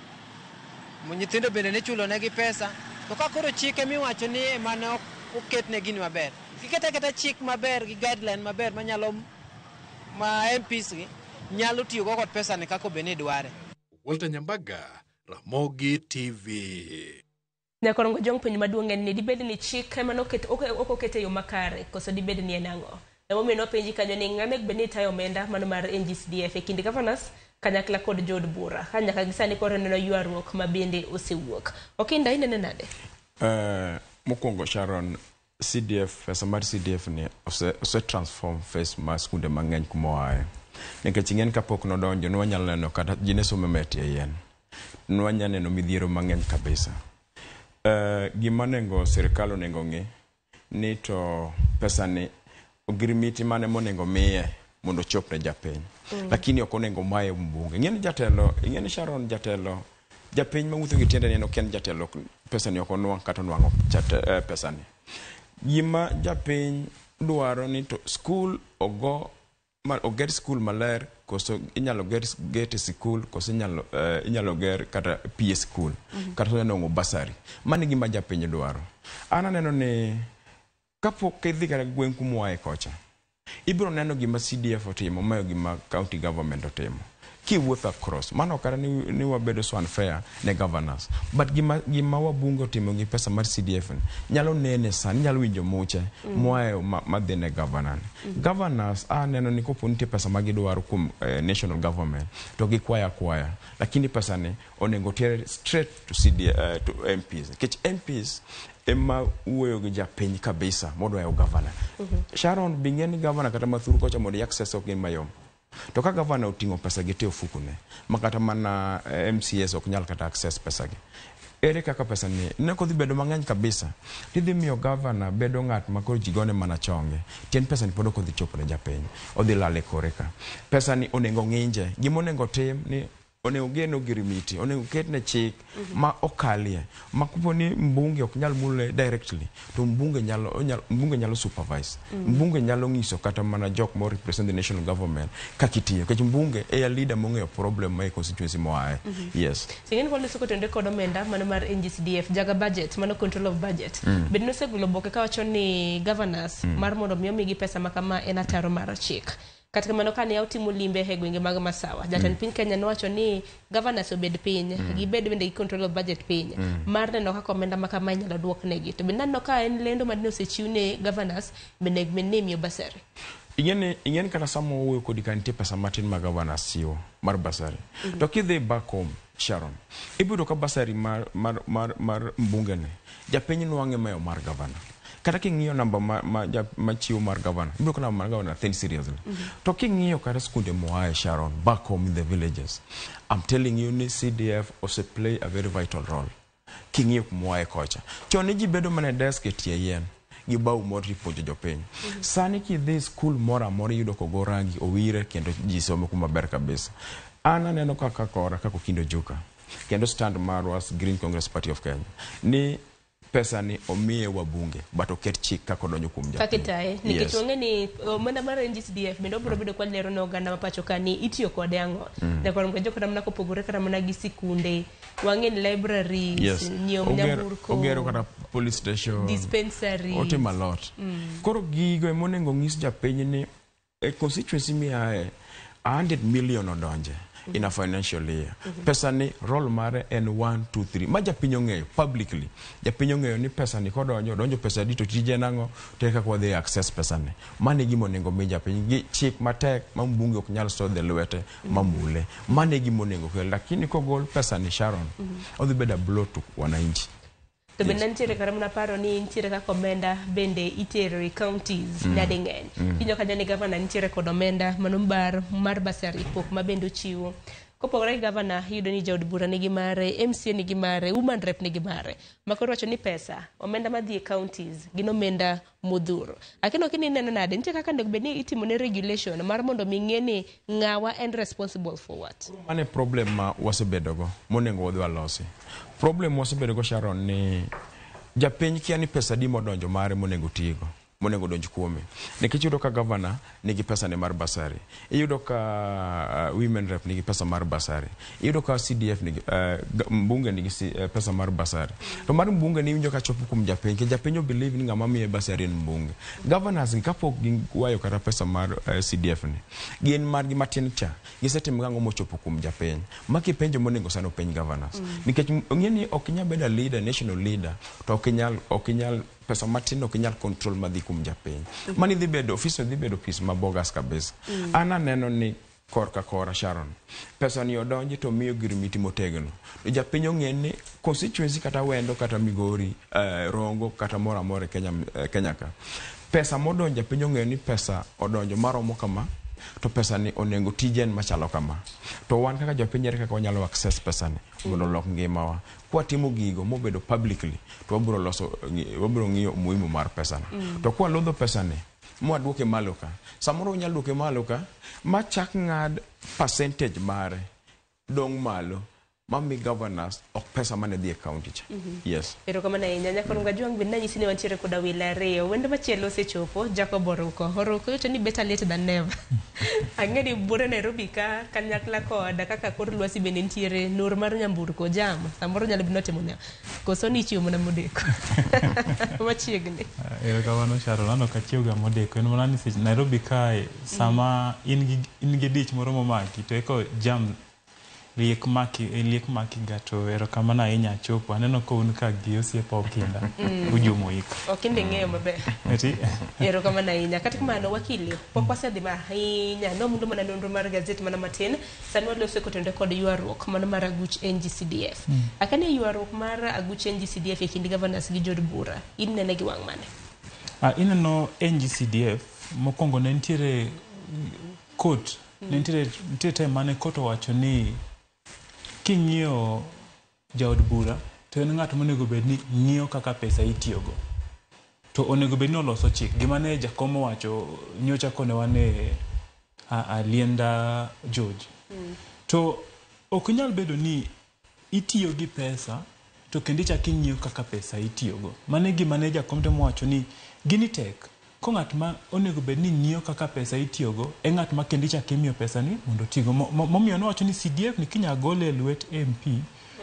Nyithindo bende ne chulo negi pesa. To ka koro chike miwacho ni mane oketne gini maber. Kiketa chik maber gi guideline maber ma MPs gi nyalo tiyo kod pesa ni kako bene dware. Walter Nyambaga, Ramogi TV. Nyakorongo jong piny maduong' en ni dibed ni chik ema okokete yo makare koso dibed ni en ang'o. Emomiyo nopenji kanyo ni ng'ane bed ni tayo omenda mano mar NGCDF e kind governors kanyakla kod jo od bura. Ka nyaka gisani koro neno ywaruok ma bende osewuok. Okinda inene nade? Mokwongo Sharon, CDF, pesa mar CDF ni ose transform face mar skunde mang'eny kuma wae. Nikech ing'en kapok nodonjo nwanyalo neno kata jine somo metie yien. Nwanyalo neno midhiero mang'eny kabisa. Gima nengo sirikal onego ng'e ni to pesa ni ogirimiti mane monengo miye mondo chop ne japiny. Lakini ok onengo maye mbunge. Ing'en jatelo, ing'en Sharon jatelo, japiny mawuotho gi tiende ni ken jatelo pesa ni ok onwang' kata onwang'o pesa ni. Gima japiny dwaro ni to school oger school maler koso inyalo get school koso inyalo ger kata PS school kata nongo basari. Mani gima japiny dwaro. Ana neno ni kapok idhi kata gweng' kumwae kocha, ibiro neno gima CDF otimo mayo gima county government otimo. kiwuotho across mano kata ni wabedo so unfair ne governors but gima wabungo timo gi pesa mar CDF nyalo nene san nyalo winjo muche moayo madhi ne governors neno ni kopo nitie pesa magidwaro kuom national government to gikwaya lakini pesa ni onego tere straight to to MPs kech MPs ema uweyo gi japiny kabisa modwayo governor Sharon bingeni governor kata mathuru kocha mondo access ok mayom to ka governor utingo pesa gi te ofukune makata mana MCS ok nyal kata access pesa gi ere kaka pesa ni ne ko dhi bedo mang'eny kabisa tidhi miyo governor bedo ng'at ma koro jigone mana chonge tien pesa ni podo ko dhi chopo ne japiny odhi lale koreka pesa ni onego ng'inje gimonengo tim ni onego geno girimiti onego ketne chik ma okalie makupo ni mbunge ok nyal mule directly to mbunge nyalo supervise mbunge nyalo ngiso kata mana jok mo represent the national government kakitiyo kech mbunge e leader mongeyo problem ma constituency moaye yes singen ko leso ko tende ko domenda mano mar NGCDF jaga budget mano control of budget bed no segulo boke ka wacho ni governors mar mondo mi gi pesa makama en ataro mar chik kata mano kane yautimo limbe e gwenge mag Masawa jatend piny Kenya nowacho ni governors obed piny gibed bende gi control of budget piny mar neno kaka omenda makama nyalo duoknegi to bende neno ka en lendo madino osechiwne governors bende miyo basari ingeni kata samo wuoyo kodi kantie pesa matin ma governors chiwo mar basari to kidhi back home Sharon ibiro ka basari mar mbunge ne japiny nwang'e mayo mar governor kata king'iyo namba ma chiwo mar governor ibiro kana mar governor think seriously to king'iyo kata skunde moaye Sharon back home in the villages I'm telling you ni CDF also play a very vital role king'iyo moaye kocha choni ji bedo mane desk etie yien gibau mori puonjo jopiny sani kidhi school mora yudo ko rangi owire kendo ji somo kuma ber kabisa ana neno kaka kora kako kindo joka kendo stand marwas Green Congress Party of Kenya ni pesa ni omiye wabunge but oket chik kako donjo kuom japiny kakitae nikech onge ni mana mar NGCDF bende obiro bedo kwa lero no oganda mapacho kani itiyo kode ang'o ne kwa mgejo kata mna kopogore kata mna gi sikunde wang'en libraries nyom nyamburko ogero kata police station dispensary otima lot koro gigo emonengo ng'is japiny ni constituency miae 100 million odonje in a financial year. Pesa ni roll mare en 1, 2, 3. Ma japiny ong'eyo publicly. Japiny ong'eyo ni pesa ni kodonjo pesa dito tije nango teka kwa the access pesa ni. Mane gimo nengo mi japiny gi chik matek ma mbunge ok nyal so de lwete mamule. Mane gimo nengo kel lakini kogol pesa ni Sharon. Odhi beda blow to wananchi. To bende nitiere kara muna paro ni nitiere kaka omenda bende itero e counties nade ng'eny. Kinyo ka jani governor nitiere kod omenda manumbar mar basari pok ma bende ochiwo. Kopogore governor yudo ni jaod bura nigi mare, MCA nigi mare, woman rep nigi mare. Makoro wacho ni pesa omenda madhi e counties gin omenda modhuro. Akino kini neno nade nitiere kaka ndek bende itimo ne regulation mar mondo ming'e ni ng'awa and responsible for what. Mane problem ma wasebedogo monengo wadhi walosi. Problem wasebedo go Sharon ni japiny kia ni pesa di modonjo mare monego tigo monego donj kuome nikech yudo ka governor nigi pesa ne mar basari yudo ka women rep nigi pesa mar basari yudo ka CDF nigi mbunge nigi pesa mar basari to mar mbunge ni winjo ka chopo kum japiny ke japiny believe ni ngama miye basari en mbunge governors kapok giwayo kata pesa mar CDF ni gin mar gi matin cha gisetim gango mochopo kum japiny maki penjo monego sano peny governors nikech ng'eni ok nya beda leader national leader to ok nyal pesa matino kinyal control madhi kum japiny mani dhi bedo office dhi bedo office mabogas kabisa ana neno ni kora Sharon pesa ni odonji to miyo girimiti motegno to japiny ong'eni constituency kata Wendo kata Migori Rongo kata mora Kenya ka pesa modonjo japiny ong'eni pesa odonjo maromo kama to pesa ni onengo tijen machalo kama to wan kaka jopiny kaka wanyalo access pesa ni mondo lok ngimawa kwa timo gigo mobedo publicly to wabiro ng'iyo muhimu mar pesa ni to kwa lodho pesa ni mwaduoke maloka samoro nyalo duoke maloka ma chak ng'ad percentage mare dong malo mami governors ok pesa mane dhi account cha yes pero kama na nyanya ko nga juang binna nyisi ni wantiere koda wila reo wendo machielo sechopo Jacob Oruko yote ni better late than never angeni bure Nairobi ka kanyakla koda kaka kor lwasi bende ntiere nur mar nyamburko jam samoro nyalo binote munya koso ni chiwo na modeko machiegni Erokamano Sharon, ano kachiew ga modeko. En mana ni Nairobi kae sama in gi dich moro momaki to eko jam liek maki gato erokamano ahinya chopo. Aneno ko un ka gi osiepa okinda ujumo iko. Okinde ng'eyo maber. Eti? Erokamano ahinya. Kata kamano wakili, pok wasedhi ahinya nomundo mana nonro mar gazet mana matin. Sani waloso kotenore kod ywaruok mano mar aguch NG-CDF. Akane ywaruok mar aguch NG-CDF e kind governors gi jod bura. In nene gi wang' mane? Ineno NG-CDF mokwongo ne nitiere court, nitiere time mane court owacho ni king'iyo jaod bura to en ng'at monego bed ni ng'iyo kaka pesa itiyogo. To onego bed ni oloso chik. Gima ne jakom owacho nyocha kone wane Alienda George. To ok nyal bedo ni itiyo gi pesa to kendo ichak ing'iyo kaka pesa itiyogo. Mane gima ne jakom temo wacho ni gini tek. Ko ng'at ma onego bed ni ng'iyo kaka pesa itiyogo e ng'at ma kendo ichak imiyo pesa ni mondo tigo. Momiyo nowacho ni CDF ni kinya gole e lwet MP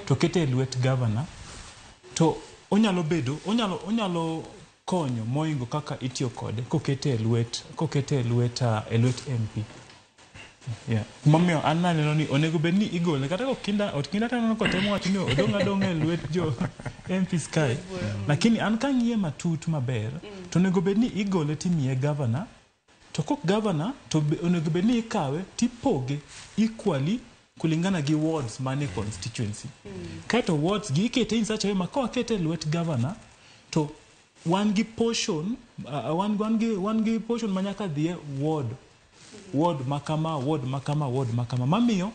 to kete e lwet governor to onyalo konyo moingo kaka itiyo kode kokete e lwet MP. Yeah. Momiyo an naneno ni onego bed ni igole kata okinda taneno kotemo wacho ni odong' e lwet jo MP Sky. Lakini an kang'iye matut maber to onego bed ni igole timiye governor. To kok governor to onego bed ni ikawe tipoge equally kulingana gi wards mane constituency. Kaito wards gi ikete in such a way ma ka wakete lwet governor to wan gi portion manyaka dhie ward makama. Mamiyo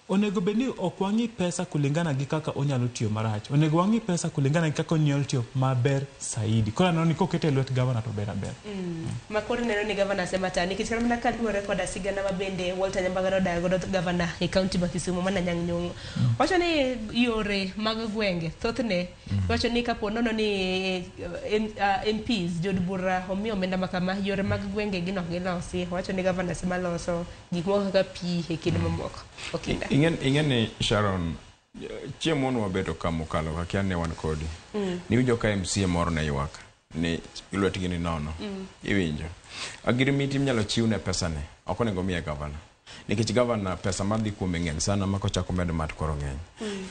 onego bed ni ok wang'i pesa kulingana gi kaka onyalo tiyo marach. Onego wang'i pesa kulingana gi kaka onyalo tiyo maber saidi. Kora neno ni kokete lwet governor to ber. Makoro neno ni governor sema tani kichikana mna kaluore koda sigana mabende Walter Nyambagano dagodo governor e county ma Kisumu mana Nyang' Nyong'o. Wacho ni yore mag gwenge thothne wacho ni kapo nono ni MPs jod bura omiyo omenda makama yore mag gwenge gino gilosi. Wacho ni governor sema loso gik moko kaka pi e kinde mamoko. Okinda. Ing'eni Sharon, chiemo no wabedo kama okalo kaka ne wan kodi. Ni winjo ka MCA moro ne ywak ni lwetgi ni nono. Iwinjo. Agirimiti mnyalo chiwne pesa ne. Ok onego miye governor. Nikech governor pesa madhi kuome ng'eny sana ma kochako medo mat koro ng'eny.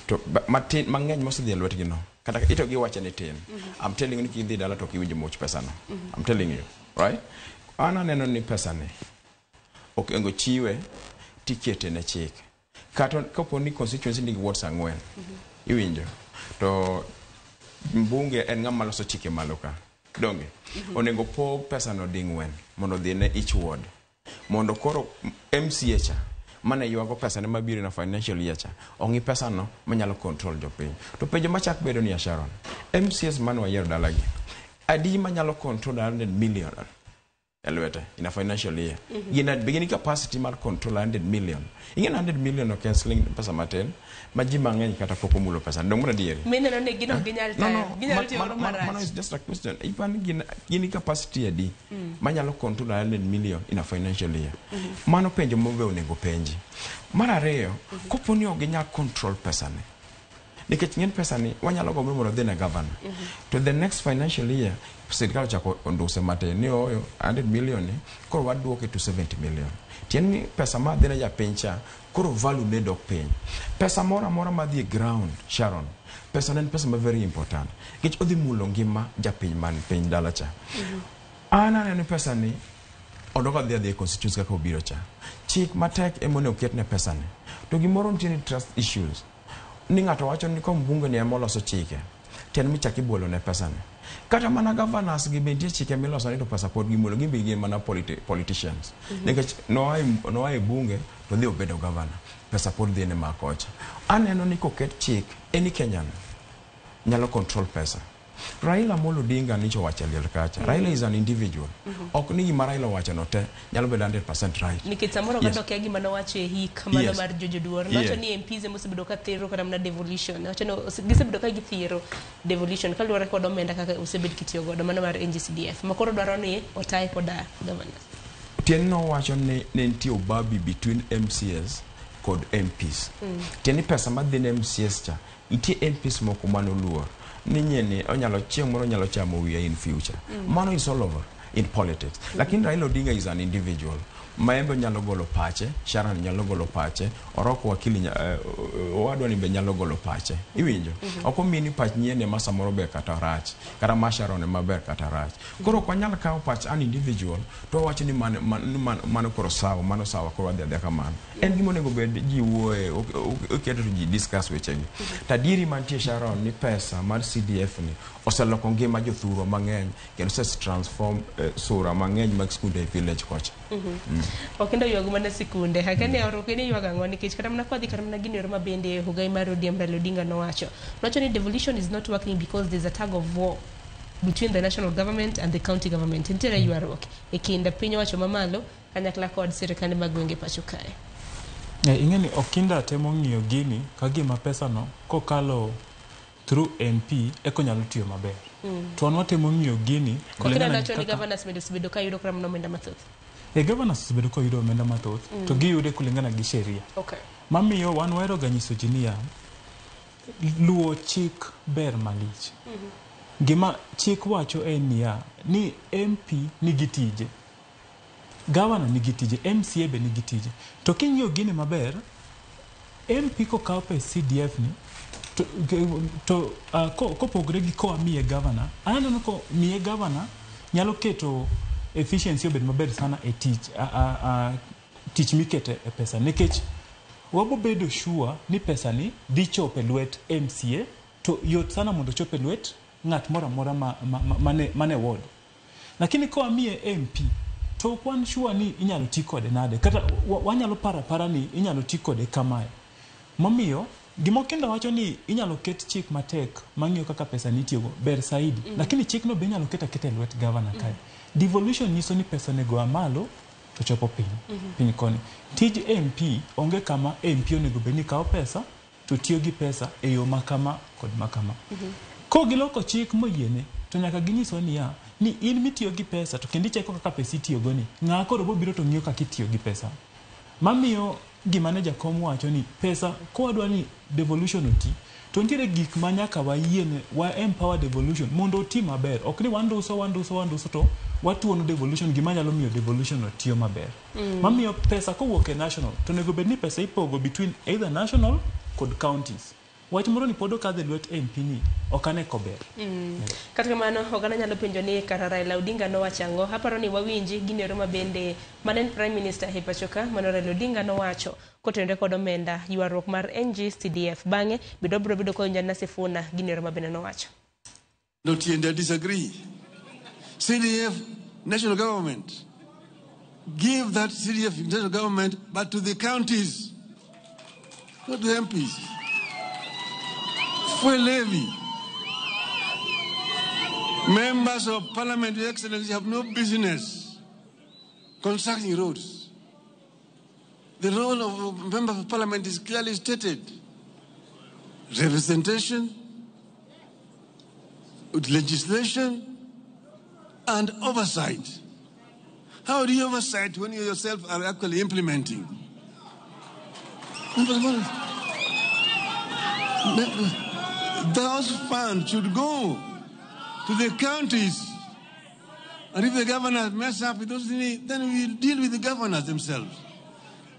To matin mang'eny mosedhi e lwetgi no. Kata ito gi wache ni tin. I'm telling you ni kidhi dala to kiwinjo much pesa no. I'm telling you, right? Ana neno ni pesa ne. Ok engo chiwe tikete ne chik. Kato kapo ni constituency nigi wards 4. Iwinjo. To mbunge en ng'ama loso chike maloka. Donge. Onego po pesa no ding'wen mondo dhi ne each ward. Mondo koro MCA cha mane yuago pesa ne mabiro na financial year cha ongi pesa no manyalo control jopiny. To penjo machak bedo ni Sharon. MCAs man wa yiero dalagi. Adi manyalo control 100 million. Elwete in a financial year. In a beginning capacity mar control 100 million. Ingen 100 million o cancelling pesa maten. Maji mang'eny kata poko mulo pesa. Ndong muna dieri. Mine no gino ginyal tayo. Ginyal tiyo marach. Mano is just a question. Ifan gini capacity adi. Manyalo control 100 million in a financial year. Mano penjo mobe onego penji. Mara reo, kopo ni ogenya control pesa ne. Nikech ng'en pesa ni wanyalo gombo mondo dhi ne governor. To the next financial year serikal chako onduse mate ni oyo 100 million ni koro waduoke to 70 million. Tieni pesa ma dhi ne japincha koro value ne dok piny. Pesa mora ma dhi ground Sharon. Pesa nen pesa ma very important. Nikech odhi mulo ngima japiny man piny dala cha. Ana ne pesa ni odoka dhi constituency kaka obiro cha. Chik matek emone oketne pesa ni. To gimoro ntieni trust issues. Ni ng'ato wacho ni kom bunge ni emoloso chike. Ten michaki bolo ne pesa ni. Kata mana governors gi bentie chike miloso ni to pesa pod gimulo gimbe gin mana politicians. Nikech noa bunge to dhi obedo governor. Pesa pod dhi ne makocha. Aneno ni koket chik any Kenyan nyalo control pesa. Raila Amolo Odinga nicho wacha liel kacha. Raila is an individual. Ok ni gima Raila wacha no te nyalo bedo 100% right. Nikech samoro yes. Gato gima no wache hik malo mar Jojo Duor. Wacho ni MPs mosebedo ka thiro kana mna devolution. Wacho no gisebedo ka githiro devolution kaluwore kod omenda kaka osebed kitiyo godo mano mar NG-CDF. Makoro dwaro ni otai koda governors. Tien no wacho ni nitie obabi between MCS kod MPs. Tieni pesa madhi ne MCS cha itie MPs moko manoluor. ni nyeni onyalo chieng' moro onyalo chamo wiya in future. Mano is all over in politics. Lakini Raila Odinga is an individual. Maembe nyalo golo pache, Sharon nyalo golo pache, Oroko wakili owadwa ni be nyalo golo pache. Iwinjo? Ok omini pach nyiene ma samoro ber kata rach, kata ma Sharon ema ber kata rach. Koro ok wanyal kawo pach an individual to wacho ni mano koro sawa, mano sawa koro wadhi adhiya kamano. En gima onego bed ji wuoye, oketo to ji discuss wechegi. Tadieri mantie Sharon ni pesa mar CDF ni oseloko ngima jothuro mang'eny kendo se transform sura mang'eny mag skunde e village kocha. Okendo yuago mana sikunde hakane orokeni yuaga ng'o nikech kata mana kwadhi kata mana gini ma bende Hugai mar ODM Raila Odinga nowacho ni devolution is not working because there's a tug of war between the national government and the county government. Nitiere yuaruok e kind piny owacho mamalo kanyakla kod sirikande mag gwenge pacho kae. Ing'eni Okinda temo ng'iyo gini ka gima pesa no kokalo through MP eko nyalo tiyo maber. To an watemo ng'iyo gini Okinda nacho ni governors bedo ka yudo kram nomenda mathoth. Governors bedo ko yudo omenda mathoth to giyude kulingana gi sheria. Okay. Mamiyo wan wero ga nyiso ji niya luwo chik ber malich. Gima chik wacho en niya ni MP nigi tije, governor nigi tije, MCA be nigi tije. To king'iyo gini maber, MP ko kawo pes CDF ni kopogre gi koa miye governor, aneno ko miye governor nyalo keto efficiency obed maber sana e tich mikete e pesa nikech wabo bedo sure ni pesa ni dhi chope lwet MCA to yot sana mondo chope lwet ng'at mora mora mane ward. Lakini ko amie MP to kwan sure ni inyalo ti kode nade kata wanyalo para ni inyalo ti kode kamae. Mamiyo gima Okinda wacho ni inyalo ket chik matek mang'iyo kaka pesa nitiyogo ber saidi. Lakini chik no be inyalo kete lwet governor kae. Devolution nyiso ni pesa nego amalo to chopo piny koni. Tij MP onge kama MP onego beni kawo pesa to tiyo gi pesa e yo makama kod makama. Ko giloko chik moyiene to nyaka ginyiso niya ni in mitiyo gi pesa to kendo icheko kaka pesa itiyogo ni ng'a koro biro to ng'iyo kaka itiyo gi pesa. Mamiyo gima ne jakom wacho ni pesa ko wadwa ni devolution oti to nitiere gik ma nyaka wayiene wa empower devolution mondo oti maber. Ok ni wanduso to watuono devolution gima nyalo miyo devolution otiyo maber. Mamiyo pesa kowuok e national to nego bed ni pesa ipogo between either national kod counties. Wach moro ni podo kadhe lwet MP ni okane kober. Kata kamano oganda nyalo penjo ni kata Raila Odinga nowacho ang'o. Aparo ni wawinji gini ma bende manen Prime Minister e pacho ka mano Raila Odinga nowacho kotenore kod omenda yuaruok mar NG-CDF bang'e bedo ko Njana Sifuna gini ma bende nowacho. Not and I disagree. CDF national government give that CDF national government but to the counties, not to the MPs. For levy. Members of Parliament, Your Excellency, have no business constructing roads. The role of members of Parliament is clearly stated. Representation, legislation, and oversight. How do you oversight when you yourself are actually implementing? Those funds should go to the counties. And if the governors mess up with those things, then we deal with the governors themselves.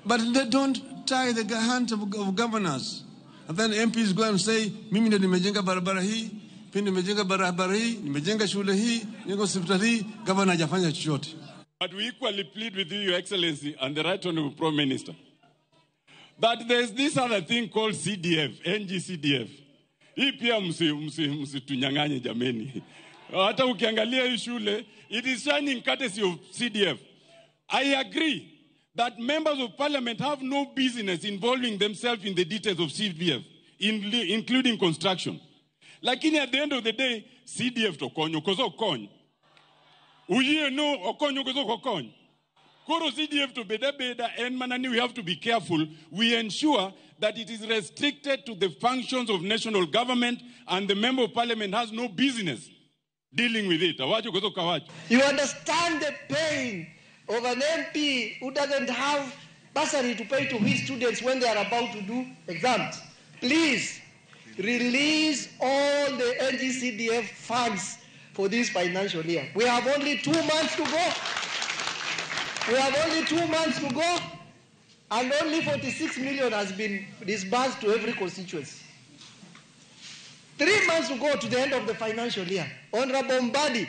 But they don't tie the hands of governors. And then MPs go and say, mimi ndo nimejenga barabara hii, pindi nimejenga barabara hii, nimejenga shule hii, nimejenga hospitali hii, governor hajafanya chochote. But we equally plead with you, Your Excellency, and the Right Honorable Prime Minister, that there's this other thing called CDF, NG-CDF. Hii pia msitunyang'anye jameni. Hata ukiangalia hii shule, it is shining courtesy of CDF. I agree that members of parliament have no business involving themselves in the details of CDF, including construction. Lakini at the end of the day, CDF to konyo, kozo konyo. Uye no, okonyo kozo kokonyo. Koro CDF to beda and manani, we have to be careful. We ensure that it is restricted to the functions of national government and the member of parliament has no business dealing with it. You understand the pain of an MP who doesn't have bursary to pay to his students when they are about to do exams. Please, release all the NGCDF funds for this financial year. We have only 2 months to go. And only 46 million has been disbursed to every constituency. 3 months to go to the end of the financial year. Honorable Mbadi,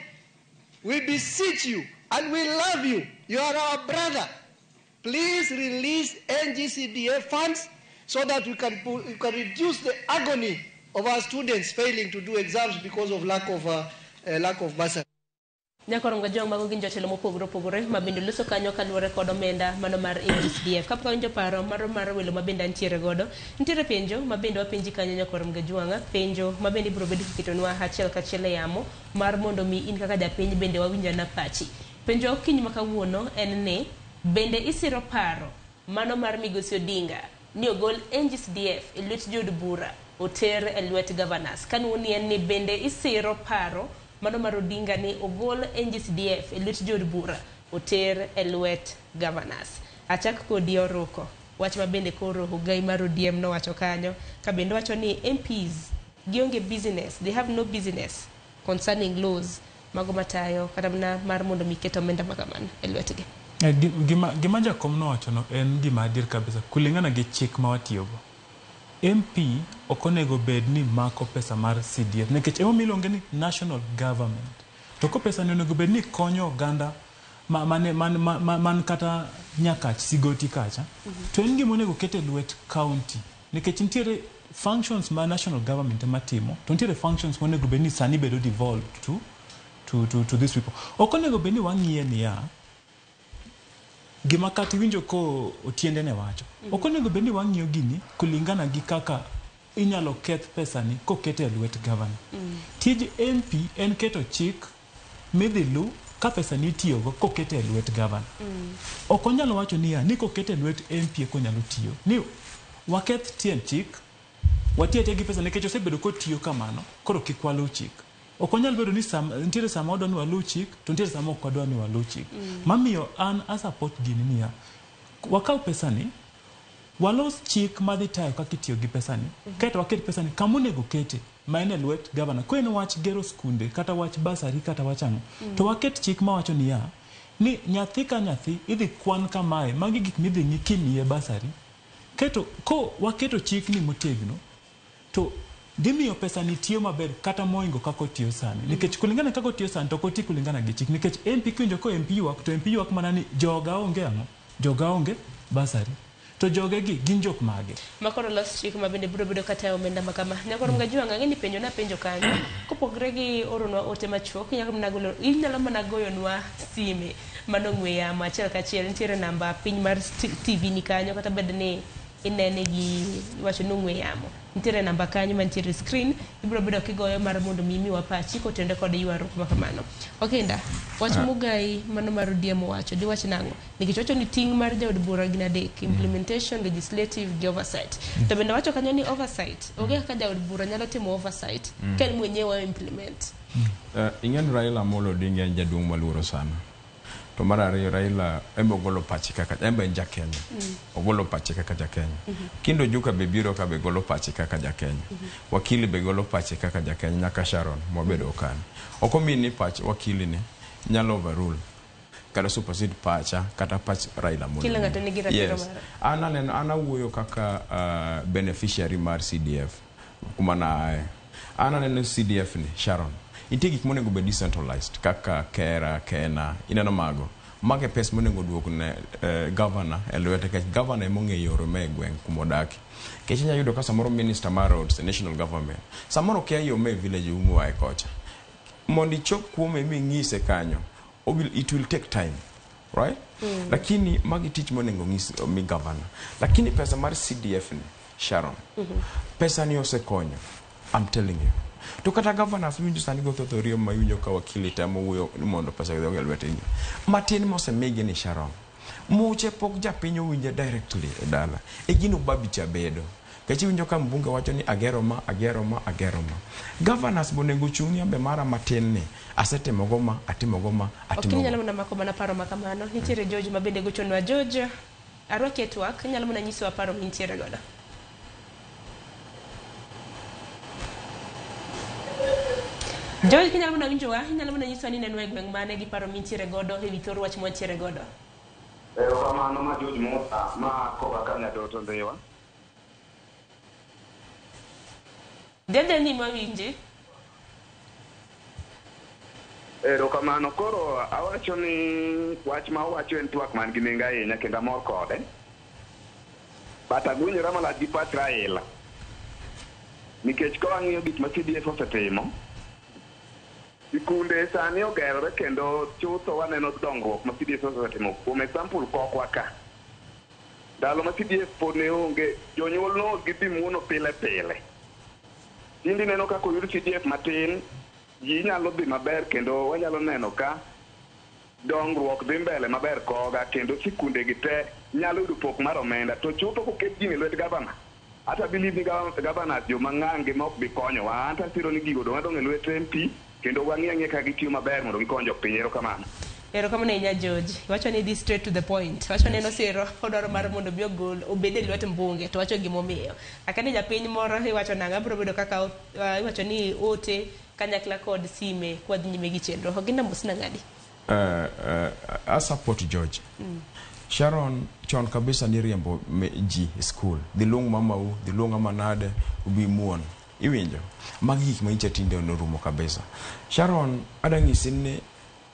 we beseech you and we love you. You are our brother. Please release NGCDF funds so that we can reduce the agony of our students failing to do exams because of lack of bursary. Nyakoronga jong mago gin jotelo mopogore mabende loso kanyo kaluore kod omenda mano mar NGCDF kapka winjo paro mar welo mabende ntiere godo ntiere penjo mabende wapenji kanyo nyakoronga jwanga penjo mabende biro bedo kitonwa achiel kachiel yamo mar mondo mi in kaka japiny bende wawinja na pachi penjo kiny makawuono en ni bende isiro paro mano mar Migosi Odinga ni ogol NGCDF e lwet jod bura oter e lwet governors kanuni en ni bende isiro paro mano mar Odinga ni ogol NGCDF e lwet jod bura oter e lwet governors. Achak kodi oroko wach mabende koro Ogai mar ODM no wacho kanyo ka bende wacho ni MPs gionge business, they have no business concerning laws mago matayo kata mar mondo miketo omenda magaman e lwetgi. Gima jakom no wacho no en gima adir kabisa kulingana gi chik ma watiyogo. MP okonego bed ni mako pesa mar CDF nekech emo milonge ni national government to ko pesa ni onego bed ni konyo oganda man kata nyakach sigoti kacha to en gima onego kete lwet county nekech ntiere functions ma national government matimo to ntiere functions onego bed ni sani bedo devolved to these people. Okonego bed ni wang'iye ni ya gima kati winjo ko otiende ne wacho. Okonego bed ni wang'iyo gini kulingana gi kaka inyalo keth pesa ni kokete e lwet governor. Tij MP en keto chik midhi lu ka pesa ni tiyogo kokete e lwet governor. Okonyalo wacho ni ya ni kokete e lwet MP konyalo tiyo. Ni waketh tien chik watiete gi pesa nekech osebedo kotiyo kamano koro kikwalo chik. Okonyal bedo ni ntiere sama odwa ni walu chik to ntiere sama ok odwa ni walu chik. Mamiyo an support gini niya wakaw pesa ni walos chik madhi tayo kaka itiyo gi pesa ni kaeto waket pesa ni kama onego kete ma en e lwet governor ko en wach gero skunde kata wach basari kata wach ang'o to waket chik mawacho niya ni nyathi ka nyathi idhi kwan kamae magi gik midhi ng'i kimiye basari keto ko waketo chik ni motegno to dimiyo pesa ni tiyo maber kata moingo kako tiyo sani nikech kulingana kako tiyo sani to koti kulingana gi chik nikech MP kwinjo ko MP wak to MP wak mana ni joga onge ang'o joga onge basari to joge gi gin jok mage makoro los chik mabende biro bedo kata omenda makama nyakoro ngajua ng'eni penjo na penjo kanyo kopogre gi oronwa ote machuok inyalo mana goyonwa sime mano ng'we yamo achiel kachiel ntiere namba piny mar TV ni kanyo kata bed ni inene gi wacho ng'we yamo ntiere namba kanyo mantiere screen ibiro bedo kigoyo mar mondo mimi wapachi kotende kod ywaruok makamano. Okenda wach Mugai mano mar ODM wacho di wach nango nikech wacho ni ting mar jaod bura gin adek implementation legislative gi oversight to bende wacho kanyo ni oversight oge kaka jaod bura nyalo timo oversight ken mwenyewe implement. Ingen Raila Amolo Odinga en jaduong' maluoro sana to mar ariyo Raila embe ogolo pachi kaka embe jakenya ogolo pachi kaka jakenya Kindo Juka be biro ka be golo pachi kaka jakenya Wakili be golo pachi kaka jakenya nyaka Sharon mobedo kan okomini pachi wakili ni nyalo overrule kada supersede pacha kata pach Raila Amolo kila ngato nigi ratiro mare ana wuoyo kaka beneficiary mar CDF kuma na ana neno CDF ni Sharon Iti gik monego be decentralized kaka Kera, Kena, ineno mago. Mage pes monego duogo ne governor elwete kech governor emonge yoro me gweng kumodaki. Kech nya yudo ka samoro minister mar roads national government. Samoro kia yo me village umwa e kocha. Mondi chok kuome mi ngise kanyo. It will take time. Right? Lakini magi tich monego ngise mi governor. Lakini pesa mar CDF ni Sharon. Pesa ni ose konyo. I'm telling you. To kata governors winjo sani go thorio mayunyo ka wakili tamo wuyo ni mondo pesa go lweteni matin mose mege ni Sharon muche pok japinyo winjo directly e dala e gino babi cha bedo kachi winjo ka mbunge wacho ni agero ma governors bonego chungi ambe mara matin ni asetemo goma atimo nyalo na makoma na paro makamano nitiere George mabende gochonwa George arwake twak nyalo mona nyiso paro nitiere godo George kinyalo mana winjowa, inyalo mana nyiso ni neno e gweng' mane gi paro mintiere godo e wi thor wach mwantiere godo. Kamano ma George Musa ma koka kanya to ndewa. Dende ni mawinji. Kamano koro awacho ni wach ma wacho en twak man gi nengo ahinya kendo amor kode. Bata gwinjora malach gi pach Raila. Nikech ka wang'iyo gik ma CDF osetimo, sikunde sani ogerore kendo chutho waneno dongruok ma CDF osetimo. Kuom example kokwa ka. Ndalo ma CDF pod ne onge, jonyuol no gidhi muono pile pile. Tindi neno kako yud CDF matin, ji nyalo dhi maber kendo wanyalo neno ka dongruok dhi mbele maber koga kendo sikunde gi te nyalo yudo pok mar omenda. To chutho koket gini lwet gavana. Ata believe ni gavana jo mang'ange ma ok bi konyowa. Anta siro ni gigo dongo e lwet MP kendo wang'iye ka gitiyo maber mondo gikony jopiny. Erokamano. Erokamano ahinya George. Wacho ni this straight to the point. Wacho ni nosiro odwaro mar mondo bi ogol obed e lwet mbunge to wacho gimomiyo. Akani japiny moro iwacho nang'a biro bedo kaka iwacho ni ote kanyakla kod sime kwadhi nyime gi chenro. Oginda musna ng'adi. I support George. Sharon chon kabisa ni riembo ji school. Dhilung mamau, dhilung manade, ubi muon. Iwinjo. Magi gik ma incha tinde onorumo kabisa. Sharon adang'isi ni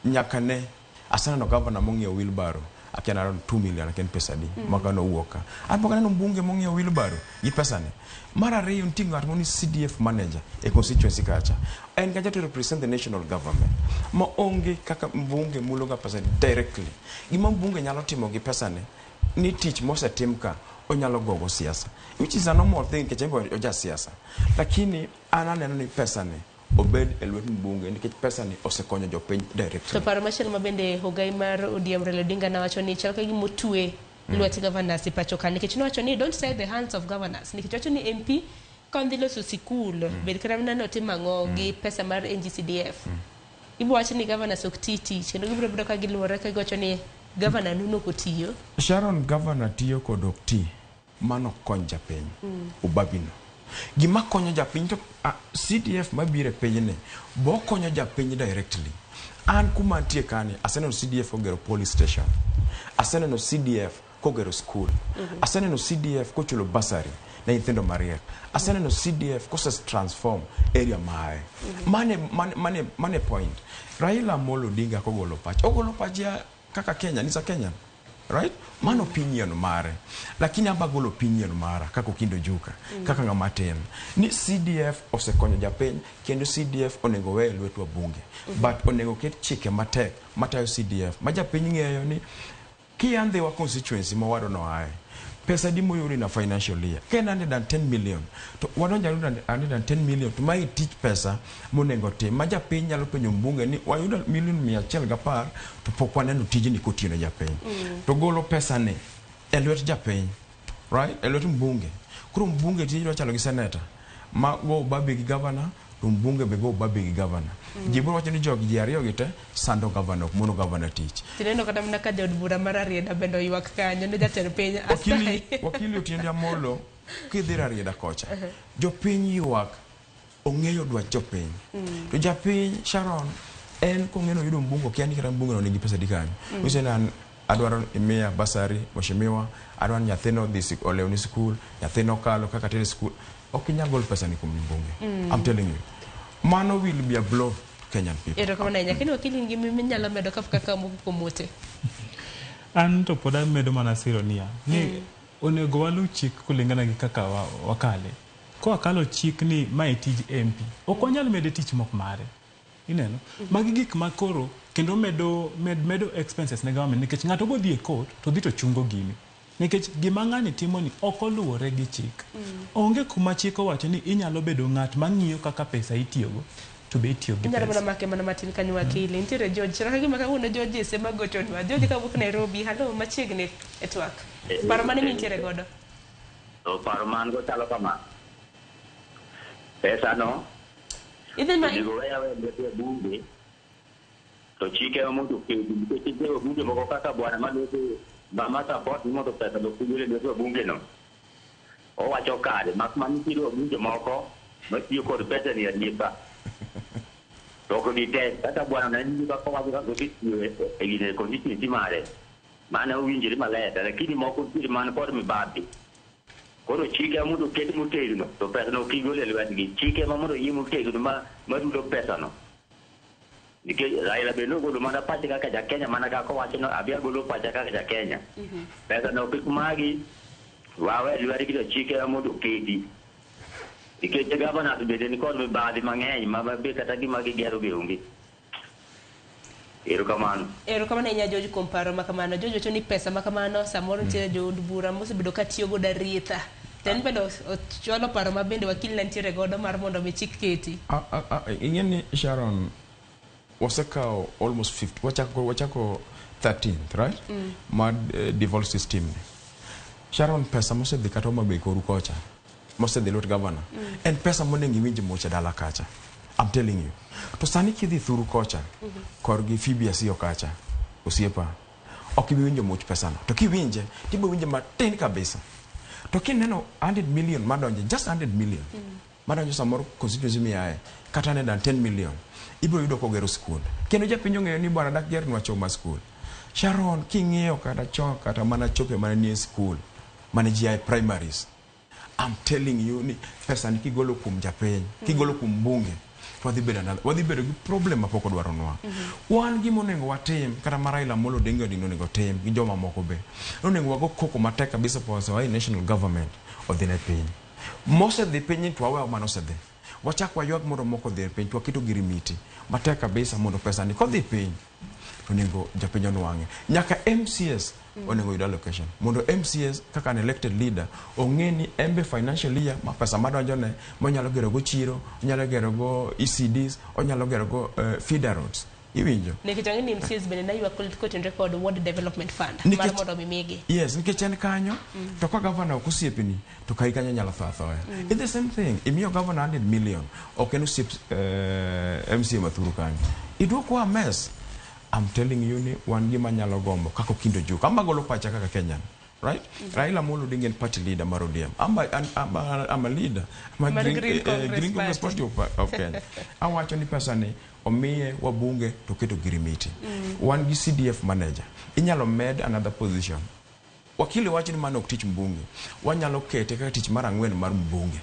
nyaka ne asaneno gavana mong'iewo wheelbarrow akiana around 2 million aken pesa di maka no wuoka. Apoka neno mbunge mong'iewo wheelbarrow gi pesa ne. Mara ariyo nitie ng'at moni CDF manager e constituency kacha. En kacha to represent the national government. Ma onge kaka mbunge muloga pesa directly. Gima mbunge nyalo timo gi pesa ne ni tich mosetim ka onyalo gogo siasa. Which is a normal thing kechembo oja siasa. Lakini ananeno ni pesa ne obed elwet mbunge nikech pesa ni osekonyo jopiny directly. To paro machielo mabende Hogai mar ODM Raila Odinga nawacho ni chal ka gimotwe lwet governors ipacho ka nikech nowacho ni don't say the hands of governors nikech wacho ni MP kondhi loso sikul bed kata nano timang'o gi pesa mar NGCDF. Ibo wacho ni governors ok titi kendo gibiro bedo ka giluore ka gocho ni governor nuno kotiyo. Sharon governor tiyo kod ok ti mano kony japiny. Ubabino. Gima konyo japiny to CDF mabire penyne bo konyo japiny directly. An kuma tie kani aseneno CDF ogero police station. Aseneno CDF kogero school. Aseneno CDF kochulo bursary na nyithindo mariek. Aseneno CDF kose transform area mae. Mane point. Raila Amolo Odinga kogolo pach. Ogolo pach ya kaka Kenya, nisa Kenya. Right? Man opinion mare. Lakini amba golo opinion mara kako kindo juka. Kaka ngamaten. Ni CDF osekonyo japiny kendo CDF onego we lwetu wa bunge. But onego ket chike matek matayo CDF. Ma japiny ng'eyo ni kiandhe wa constituency mawado no ae. Pesa di moyuri na financial year. Ken 110 million. To wadonja 110 million. To mai teach pesa monengo te. Maja piny nyalo penyo mbunge ni wayuda million 110 to pokwa neno tiji ni koti na japiny. To golo pesa ne. Elwet japiny. Right? Elwet mbunge. Kuru mbunge tiji wachalo gi senator. Ma go babi gi governor. To mbunge be go babi gi governor. Jiburu wacho ni jogi ji ariyo gite sando governor mono governor tich. Tineno kata mna ka jod bura mar Arieda bendo ywak kanyo ne jatend piny asai. Wakili Otiende Amollo kidhi Arieda kocha. Jopiny ywak ong'eyo dwach jopiny. To japiny Sharon en kong'eno yudo mbunge kiani kata mbunge no nigi pesa dikani. Usena adwaro imiya basari mheshimiwa adwaro nyathino dhi olewni school nyathino kalo kaka tere school okinyal gol pesa ni kuom mbunge. I'm telling you. Mano will be a blow to Kenyan people. Erokamano ahinya kendo wakili ngimi minyalo medo kaka moko komote. An to poda medo mana siro niya. Ni onego walu chik kulingana gi kaka wakale. Ko wakalo chik ni mae tij MP. Ok wanyal medo tich mok mare. Ineno? Magi gik makoro kendo medo expenses ne government nikech ng'ato go dhi e court to dhi to chungo gini. Nikech gima ng'ani timo ni ok oluwore gi chik. Onge kuma chik owacho ni inyalo bedo ng'at mang'iyo kaka pesa itiyogo to be itiyo gi pesa. Inyalo make mana matin kanyo wakili. Nitiere George. Chaka gima kawuono George ese magochonwa. George kawuok Nairobi. Hello, machiegni e twak. Paro mane mintiere godo? Paro man go chalo kama. Pesa no. Idhi ma digo weya we bunge. To chike omuntu kedi. Chike bunge moko kaka bwana malote Mama support moto pesa do kujule do bunge no. O wacho kare mak mani tiro bunge moko matiyo kod pesa ni adipa. To Toko di te, kata buona nani ka kwa ka ko ti e gine constituency mare. Mana uwinjiri maleta lakini moko ti mana por mi babi. Kono chike amudo keti mutego to pesa no kigole le wadi chike mamudo yimu tego ma do pesa no. Dike Raila beno go mana pati ka Kenya mana ka ko wacho no abia go pati ka Kenya. Pesa no kumagi wawe le wadi ki chike amudo keti. Dike jaga bana to bede ni kon mi babi mangeny ma be kata gi magi gero be umbi. Erokamano nya Jojo komparo makamano Jojo to ni pesa makamano samoro ntiere jo bura mosebedo katiyo go daritha ten bedo cholo paro mabende wakili ntiere godo mar mondo mi chik keti ingeni Sharon wasakao almost 50 wachako 13th right mad devolved system Sharon pesa mosedhi kata mabe koru kocha mosedhi lot governor and pesa monengi winji mocha dala kacha I'm telling you. To sani kidhi thuru kocha, korgi Phoebe asiyo kacha, usiepa. Okibi winjo much pesano. To kiwinje, tibo winje matin kabisa. To kineno 100 million madonje, just 100 million. Madonje samoro constituency miyae, kata than 10 million. Ibro yudo kogero school. Kendo japinyo ng'eyo ni bwana dak ger nwachoma school. Sharon, king'eyo kata chok, kata mana chope mana nie school. Mana GI primaries. I'm telling you, ni pesa ni kigolo kum japeny, kigolo kum bunge. Wadhi bedo gi problem mapoko dwaronwa. Wan gimo nengo watim kata Raila Amolo Odinga nego tim gi joma moko be. Nengo wago koko matek kabisa for our national government of the piny. Mose dhi piny to awe mano sedhe. Wachak wayuak mondo moko dhi piny to wakito girimiti. Matek kabisa mondo pesa ni kodhi piny. Onego japiny onwang'e. Nyaka MCS onego yud allocation. Mondo MCS kaka an elected leader ong'eni embe financial year ma pesa madonjone monyalo gero go chiro, onyalo gero go ECDs, onyalo gero go feeder roads. Iwinjo. Nekitang'e ni MCS bende na ywa kotenre kod World Development Fund mar mondo mimigi. Yes, nikech en kanyo to ka governor osiepni to kai kanyo nyalo thoya. It's the same thing. Imiyo governor 100 million ok en osiep MCA mathuru kanyo. Idwoko a mess. I'm telling you ni wan gima nyalo gombo kako kindo juu kama golo pacha kaka Kenyan, right? Raila Amolo Odinga party leader mar ODM. I'm a leader. I'm a Green Congress Party of Kenya. Awacho ni pesa ni omiye wabunge to keto girimiti. Wan gi CDF manager. Inyalo med another position. Wakili wacho ni mano ok tich mbunge. Wanyalo kete kaka tich mar ang'wen mar mbunge.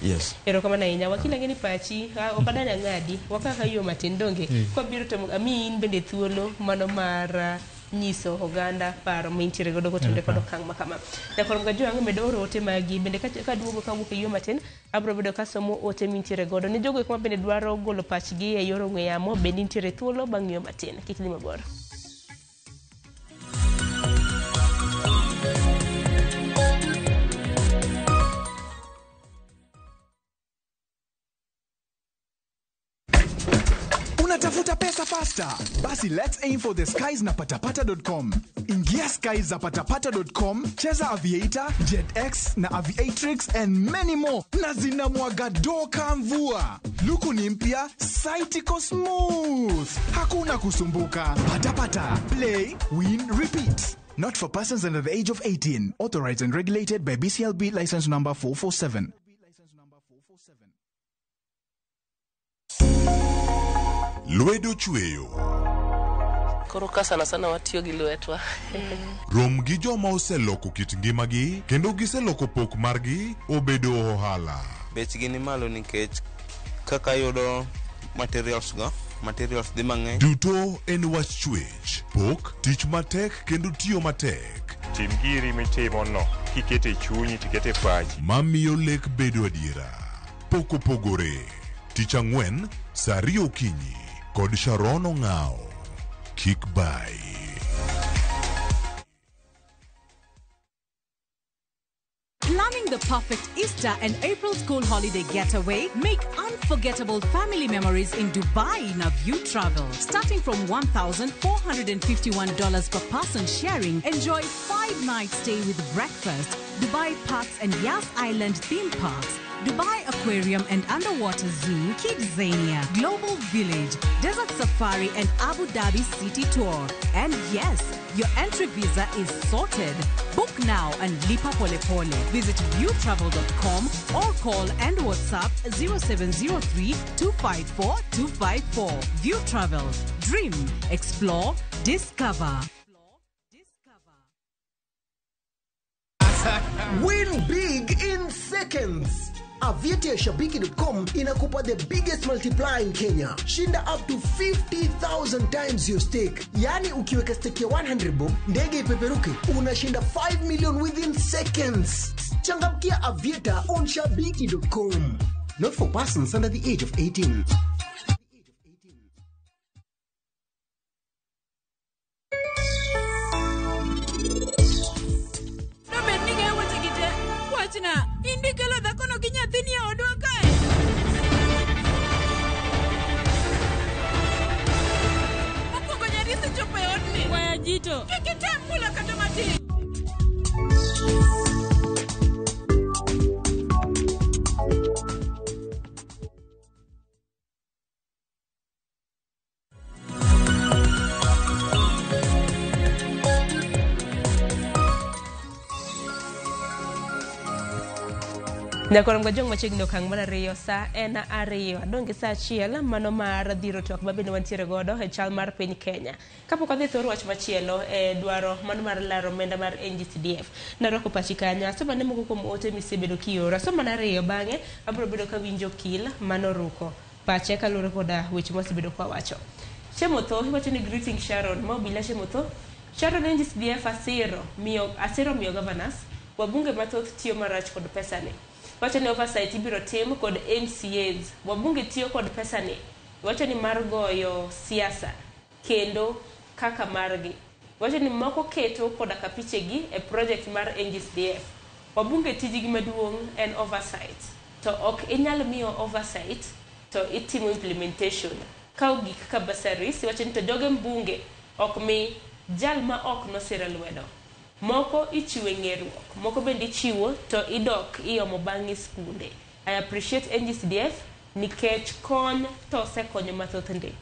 Yes. Erokamano ahinya. Wakili ng'eni pachi okadanya ng'adi wakaka yo matin donge kwa biro to amin bende thuolo mano mar nyiso oganda paro mintiere godo kotenre kod okang' makama. Nyakoro mga jo ang'e medo oro ote magi bende ka duogo kawuok e yo matin abro bedo kasomo ote mintiere godo ne jogo kuma bende dwaro golo pachgi e yor ong'we yamo bende nitiere thuolo bang' yo matin. Kik lima boro. Unatafuta pesa faster? Basi let's aim for the skies na patapata.com. Ingia skies za patapata.com, cheza Aviator, JetX na Aviatrix and many more. Na zinamwaga doka mvua. Luku ni mpya, site iko smooth. Hakuna kusumbuka. Patapata. Play, win, repeat. Not for persons under the age of 18. Authorized and regulated by BCLB license number 447. Lwedo chweyo. Koro ka sana watiyo gi lwetwa. Rom gi joma oseloko kit ngimagi kendo giseloko pok margi obedo ohala. Bechgi ni malo nikech kaka yudo materials dhi mang'eny. Duto en wach chwech, pok, tich matek kendo tiyo matek. Tim giri mitimo no, kikete chunyi tikete pachi. Mamiyo lek bedo adiera. Pok opogore. Tich ang'wen, saa 2 okinyi. Kod Sharon Ong'ao. Kick by. Planning the perfect Easter and April school holiday getaway? Make unforgettable family memories in Dubai in View Travel. Starting from $1,451 per person sharing, enjoy 5 nights stay with breakfast, Dubai Parks and Yas Island Theme Parks, Dubai Aquarium and Underwater Zoo, Kidzania, Global Village, Desert Safari and Abu Dhabi City Tour. And yes, your entry visa is sorted. Book now and lipa pole pole. Visit viewtravel.com or call and WhatsApp 0703 254 254. View Travel. Dream, explore, discover. Win big in seconds. Aviatashabiki.com inakupa the biggest multiplier in Kenya. Shinda up to 50,000 times your stake. Yani ukiweka stake ya 100 bob, ndege ipeperuke, unashinda 5 million within seconds. Changamkia Aviator on shabiki.com. Not for persons under the age of 18. Indikelo da kono kinyathini odwa kae. Mokwongo nyarisi chopo e odni. Waya jito. Kikitem mula kata matin. Nyakoro mga jong machigno kang manariyo sa ena ariyo. Adongi sa chiel mano mar dhiro tok mabende wantiere godo e chal mar piny Kenya. Kapok adhi thoro wach machielo e dwaro mano mar laro omenda mar NGCDF. Naroko pachi kanya. Soma ne moko kuom ote misebedo kiora. Soma nariyo bang'e abiro bedo ka winjo kil mano ruko. Pache kalure koda weche mosebedo kwa wacho. Chemotho iwacho ni greeting Sharon. Mobila Chemotho. Sharon NGCDF asiro miyo governors. Wabunge mathoth tiyo marach kod pesa ni. Wacho ni oversight ibiro tim kod MCAs. Wabunge tiyo kod pesa ni. Wacho ni mar goyo siasa kendo kaka margi. Wacho ni moko keto koda kapichegi e project mar NGCDF. Wabunge tijigi maduong' en oversight. To ok inyalo miyo oversight to itimo implementation. Kao gik ka basaris, wacho ni to joge mbunge ok mi jal ma ok nosira lwedo. Moko ichiwe ng'eruok, moko bende ichiwo to idok iomo bang'e skunde. I appreciate NGCDF nikech kony to osekonyo mathoth ndi.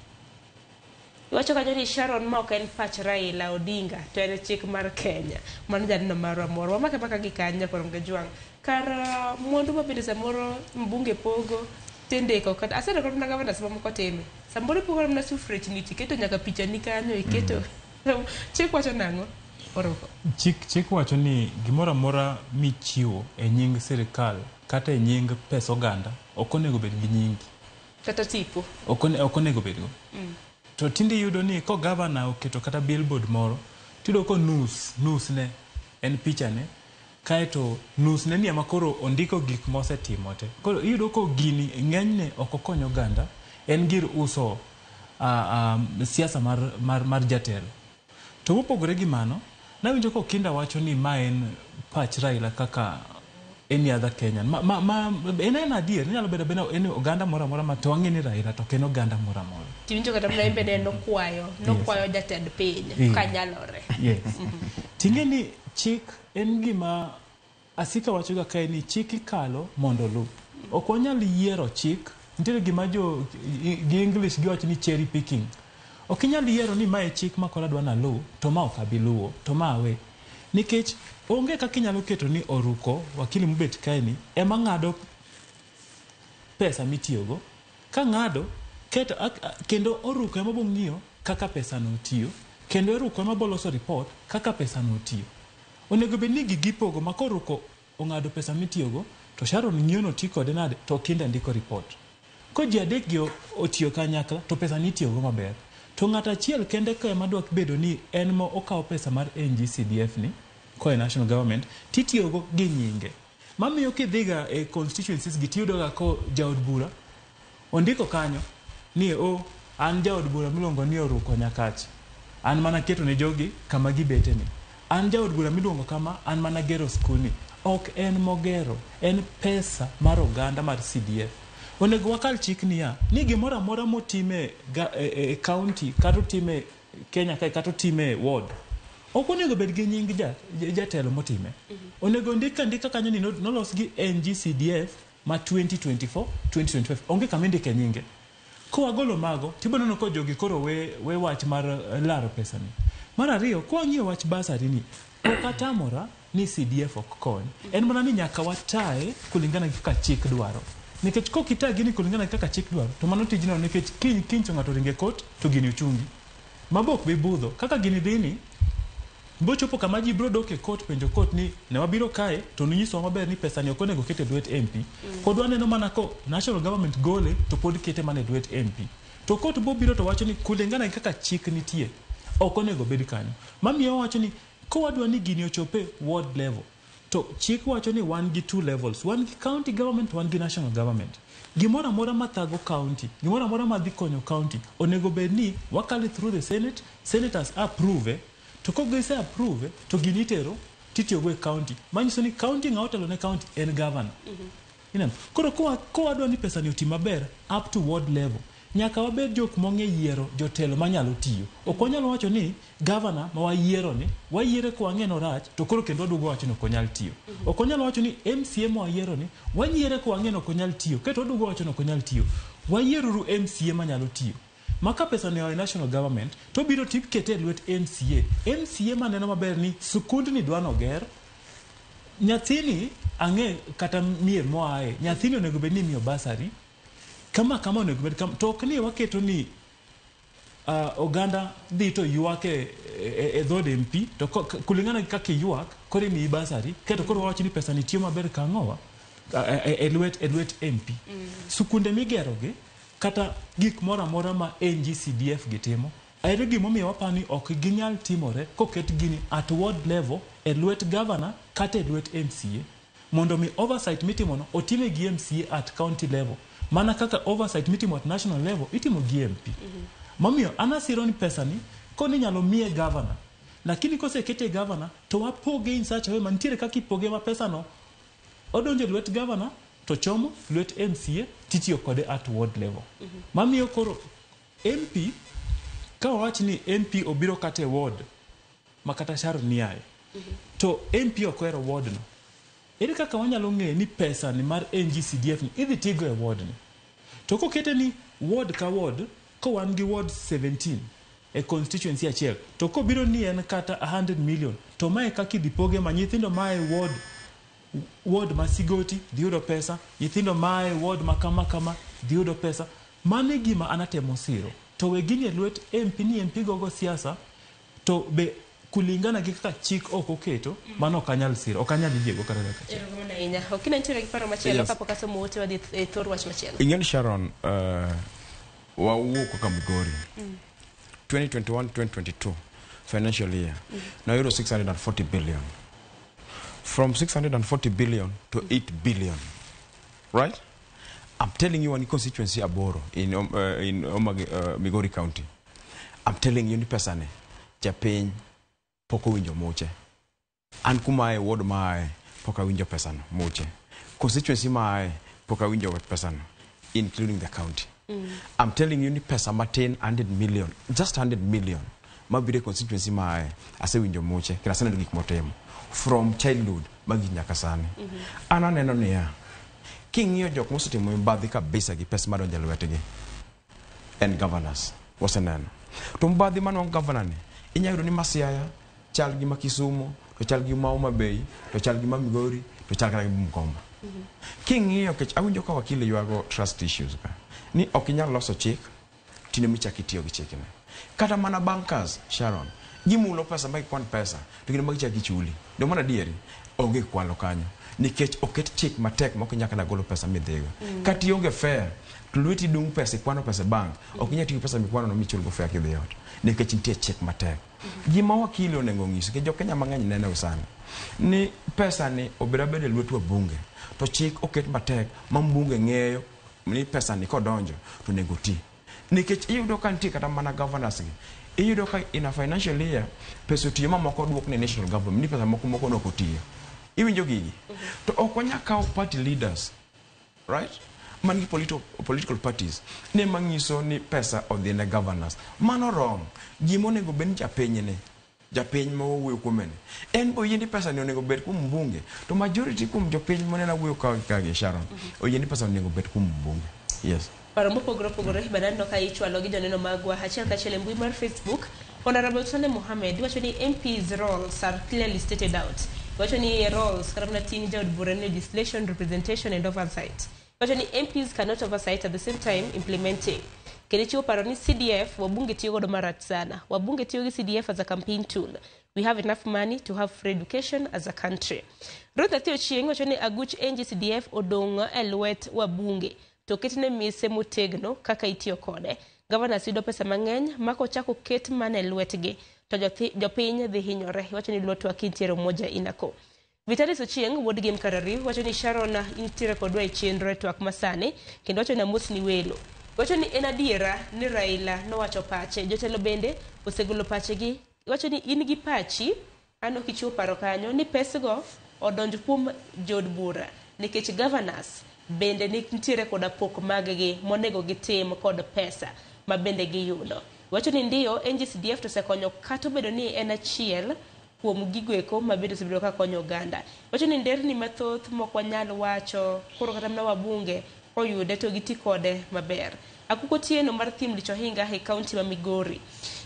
Iwacho kanyo ni Sharon ma ok en pach Raila Odinga to en chik mar Kenya. Mano janino marwa moro. Wamake paka gikanya koro mgejwang. Kar mwandu mabende samoro mbunge pogo tendeko kata asana kwa mna gavana sama mko teme. Sambori pogo mna suffrage ni tiketo nyaka picha ni kanyo iketo. Chik wacho nango. Oroko. Chik wacho ni gimora mora michiwo e nying sirikal kata e nying pesa oganda okonego bed gi nyingi. Kata tipo. Okonego bed go. To tindi yudo ni ko governor oketo kata billboard moro, tido ko nus ne en picha ne, kaeto nus ne ni amakoro ondiko gik mose timote. Koro yudo ko gini ng'enyne okokonyo oganda, en gir uso siasa mar jatelo. To mopogore gi mano, nawinjo ko Kinda wacho ni ma en pach Raila kaka any other Kenyan. En adier, nyalo bedo bena en oganda mora mora ma to wang'e ni Raila to ken oganda mora mora. Tiwinjo kata mna imbe ne nokwayo jatend piny kanyalore. Yes. Ting'e ni chik en gima asika wacho ga kae ni chik ikalo mondo lu. Ok wanyal yiero chik, nitiere gima gi English giwacho ni cherry picking. Ok inyal yiero ni mae chik ma kora dwana lu, to ma ok abi luwo, to ma awe. Nikech onge kaka inyalo keto ni Oruko, wakili mubet kae ni, ema ng'ado pesa mitiyogo. Ka ng'ado, kendo Oruko ema bong'iyo kaka pesa no tiyo, kendo Oruko ema boloso report kaka pesa no tiyo. Onego bed ni gigipogo ma Oruko ong'ado pesa mitiyogo, to Sharon ng'iyo no ti kode nade, to Kinda ndiko report. Ko ji adek gi otiyo kanyakla, to pesa nitiyogo maber. To ng'ata achiel kende ka ema dwa bedo ni en mo okawo pesa mar NGCDF ni, ko e national government, titiyogo gi nyinge. Mamiyo kidhiga e constituencies gitiyudoga ko jaod bura, ondiko kanyo ni an jaod bura miluongo ni Oruko Nyakach. An mana keto ne jogi kama gibete ni. An jaod bura miluongo kama, an mana gero skuni. Ok en mogero, en pesa mar oganda mar CDF. Onego wakal chik niya, ni gimora mora motime county, kato time Kenya kai, kato time ward. ok onego bed gi nying jatelo motime. Onego ndika kanyo ni nolos gi NGCDF ma 2024-2025 onge kama indike nyinge. Kowagolo mago tiboneno ko jogi koro we wach mar laro pesa ni. Mar ariyo, kwang'iyo wach basari ni ok atamora ni CDF ok kony. En mana ni nyaka watae kulingana gi kaka chik dwaro. Nikech ko kita gini kulingana kaka chik dwaro to mano tijino nikech kiny to ng'ato ringe kot to gini uchungi. Mabok be budho kaka gini dini bochopo kama ji bro doke kot penjo kot ni ne wabiro kae to nunyiso maber ni pesa ni ok onego kete dwet MP. Pod waneno mana ko national government gole to pod kete mana dwet MP. To kot bo biro to wacho ni kulingana kaka chik nitie ok onego bed kanyo. Mamiyo wacho ni ko wadwa ni gini ochope ward level to chik wacho ni wan gi 2 levels, wan gi county government, wan gi national government. Gimora mora mathago county, gimora mora madhi konyo county onego bed ni wakali through the Senate, senators approve to ko gise approve to gini tero titiyo go county. Manyiso ni county ng'aotelo ne county en governor. Koro ko wadwa ni pesa ni oti maber up to ward level, nyaka wabed jok mong'e yiero jotelo manyalo tiyo. Ok wanyalo wacho ni governor ma wayiero ni wayiere ko wang'eno rach to koro kendo waduogo wacho ni ok onyal tiyo. Ok wanyalo wacho ni MCA ma wayiero ni wayiere ko wang'eno ok onyal tiyo keto waduogo wacho ni ok onyal tiyo. Wayieruru MCA manyalo tiyo. Maka pesa ni wa national government to biro tip kete lwet MCA maneno maber ni sukund ni dwano ger. Nyathini ang'e kata mier moae nyathini onego bed ni miyo basari kama onego bed kama to ok ni waketo ni oganda dhi to ywak e dhod MP to kulingana gi kaka ywak koro imiyi basari keto koro wacho ni pesa ni tiyo maber kang'owa e lwet MP. Sukunde migerogi kata gik mora mora ma NGCDF gitimo ayre gimomiyo wapani ok ginyal timore koket gini at ward level e lwet governor kata e lwet MCA mondo mi oversight mitimono otime gi MCA at county level mana kaka oversight mitimo at national level itimo gi MP. Mamiyo anasiro ni pesa ni ko ni nyalo miye governor lakini kose kete governor to wapoge in such a way mantiere kaka ipoge ma pesa no odonjo lwet governor to chomo lwet MCA titiyo kode at ward level. Mamiyo koro MP ka wach ni MP obiro kate ward makata sharo niae to MP okwero ward no. Ere kaka wanyalo ng'e ni pesa ni mar NGCDF ni idhi tigo e ward ni. To ko kete ni ward ka ward ko wan gi ward 17 e constituency achiel to ko biro ni en kata 100 million to mae kaka idhi poge ma nyithindo mae ward masigoti dhiudo pesa, nyithindo mae ward makama dhiudo pesa. Mane gima anatemo siro to wegini e lwet MP ni MP gogo siasa to be kulingana gi kaka chik ok oketo mano okanyal siro okanyal yiego kata kaka. Erokamano ahinya. Okina nitiere gi paro machielo kapok asomo wote wadhi e thor wach machielo. Ing'eni Sharon wawuok kaka Migori 2021-2022 financial year nayudo 640 billion from 640 billion to 8 billion, right? I'm telling you, one constituency Aboro in Migori County. I'm telling you, ni pesa ne Japan poko winjo moche. An kumae ward mae poka winjo pesa no moche. Constituency mae poka winjo pesa no, including the county. I'm telling you, ni pesa matin 100 million, just 100 million. Mabire constituency mae ase winjo moche. Kila sana ndugi kumotemo. From childhood magi nyaka sani. Ana neno niya king'iyo jok mosotimo mbadhi kabisa gi pesa madonjo e lwetgi en governors waseneno to mbadhi manwang' governor ni inyayudo ni Masiaya chal gi ma Kisumu to chal gi ma Homa Bay to chal gi ma Migori to chal gi Mkomba. King'iyo kech awinjo ka wakili ywago trust issues ka ni ok inyal loso chik tine michak itiyo gi chikne kata mana bankers Sharon gimulo pesa ma ikwan pesa to gino magichak gichuli do mana dieri onge kwalo kanyo nikech oket chik matek moko nyaka na golo pesa midhigo kati onge fair to lweti dung pesa ikwano pesa bank ok inyal tiyo pesa mikwano no michul go fair kidhiot nikech nitie chik matek. Gima wakili onego ng'isi ke jokenya mang'eny neno sana ni pesa ni obira bede lwetu bunge to chik oket matek ma mbunge ng'eyo ni pesa ni kodonjo to nego ti nikech iyudo ka nitie kata mana governors gi iyudo ka in a financial year pesa tiyo mamoko duok ne national government ni pesa moko no kotiyo iwinjo gigi to ok wanyaka party leaders, right? Mangi political parties ne mangiso ni pesa odhi ne governors mano wrong. Gimo nego ben japiny ne japiny ma wuoyo kuomene en oyieni pesa ni onego bed kuom mbunge to majority kuom jopiny monena wuoyo ka gi Sharon oyieni pesa onego bed kuom mbunge. Yes. Paro mopogore opogore banano ka ichwalo gi joneno magwa achiel kachiel e mbui mar Facebook. Honorable Sane Mohammed wacho ni MP's roles are clearly stated out. Wacho ni roles kata mana ting' jaod bura ni legislation, representation and oversight. Wacho ni MPs cannot oversight at the same time implementing. Kenichiwo paro ni CDF wabunge tiyo godo marach sana. Wabunge tiyo gi CDF as a campaign tool. We have enough money to have free education as a country. Ruth Ochieng wacho ni aguch NG-CDF odong' e lwet wabunge to ketne mise motegno kaka itiyo kode. Governors yudo pesa mang'eny mako chako ket mane lwetgi to jopiny dhi hinyore. Wacho ni lwetwa kintiere moja inako. Vitalis Ochieng wuod game karari wacho ni Sharon intiere kodwa e chenro e twak masani kendo wacho ni amos ni welo. Wacho ni en adiera ni Raila nowacho pache, jotelo bende osegolo pachegi. Wacho ni in gi pachi, ano kichiwo paro kanyo ni pesgo odonjo kuom jod bura nikech governors bende nitiere koda pok maggi monego gitim kod pesa ma bende giyudo. Wacho ni ndiyo NG-CDF to sekonyo kato bedo ni en achiel kuom gigoeko ma bende sebedo ka konyo oganda. Wacho ni nderni mathoth mok wanyal wacho koro kata mana wabunge oyude to giti kode maber. Akuko Tieno mar thim licho hinga e kaunti ma Migori.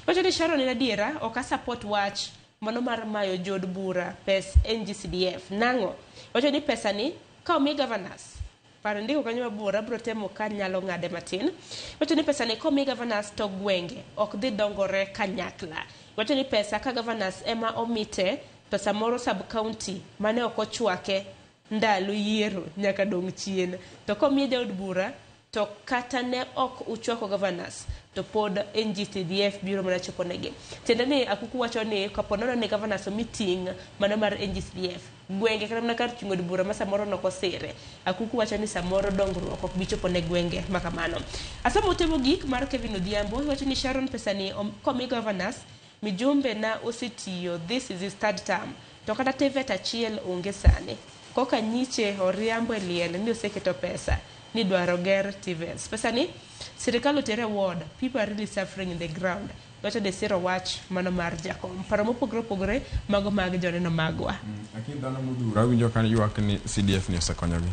Wacho ni Sharon en adiera ok support wach mano mar mayo jod bura pes NG-CDF. Nango wacho ni pesa ni ka omi governors paro ndiko kanyo mabura bro temo ka nyalo ng'ade matin. Wacho ni pesa ni ka omi governors to gwenge ok dhi dongore kanyakla. Wacho ni pesa ka governors ema omite to samoro sub county mane ok ochwake ndalo yiero nyaka dong chien to ka omi jaod bura to kata ne ok uchwako governors to pod NG-CDF biro mana chopo negi. Tende ni akuku wacho ni kaponono ni governors meeting mana mar NG-CDF gwenge kata mana kar chungo bura ma samoro noko sire. Akuku wacho ni samoro dongruok ok bichopo ne gwenge makamano. Asamo temo gik mar Kevin Odhiambo wacho ni Sharon pesa ni komi governors mijumbe na osetiyo this is his third term to kata tevet achiel onge sane. Koka nyiche oriambo e liel ni oseketo pesa ni dwaro ger TVS. Pesa ni sirikal otere ward. People are really suffering in the ground. Wacho de siro wach mano mar jakom. Paro mopogore opogore mago mag joneno magwa. Lakini dhano modhuro awinjo kan ywak ni CDF ni osekonyogi.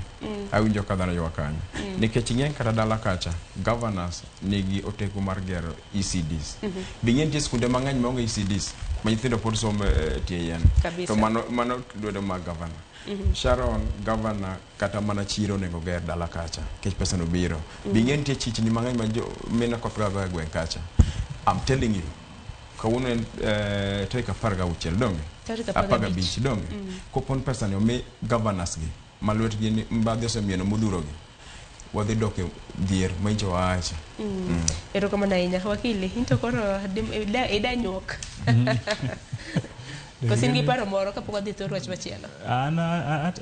Awinjo ka dhano ywak kanyo. Nikech ing'eny kata dala kacha governors nigi otego mar gero ECDs. Bing'e nitie skunde mang'eny maonge ECDs ma nyithindo pod somo TAN. To mano lwedo mag governor. Sharon governor kata mana chiro nego ger dala kacha kech pesa no biro. Bing'e nitie chichni mang'eny ma mena koth ga gweng kacha. I'm telling you, kawuono tarik 16 donge? Apaga bich donge? Kopon pesa ni omi governors gi malwetgi ni mbadhi osemieno modhurogi. Wadhi doke dhier ma incho waacha. Erokamano ahinya wakili into koro ida nyuok. Kosin gi paro moro kapok wadhi thoro wach machielo.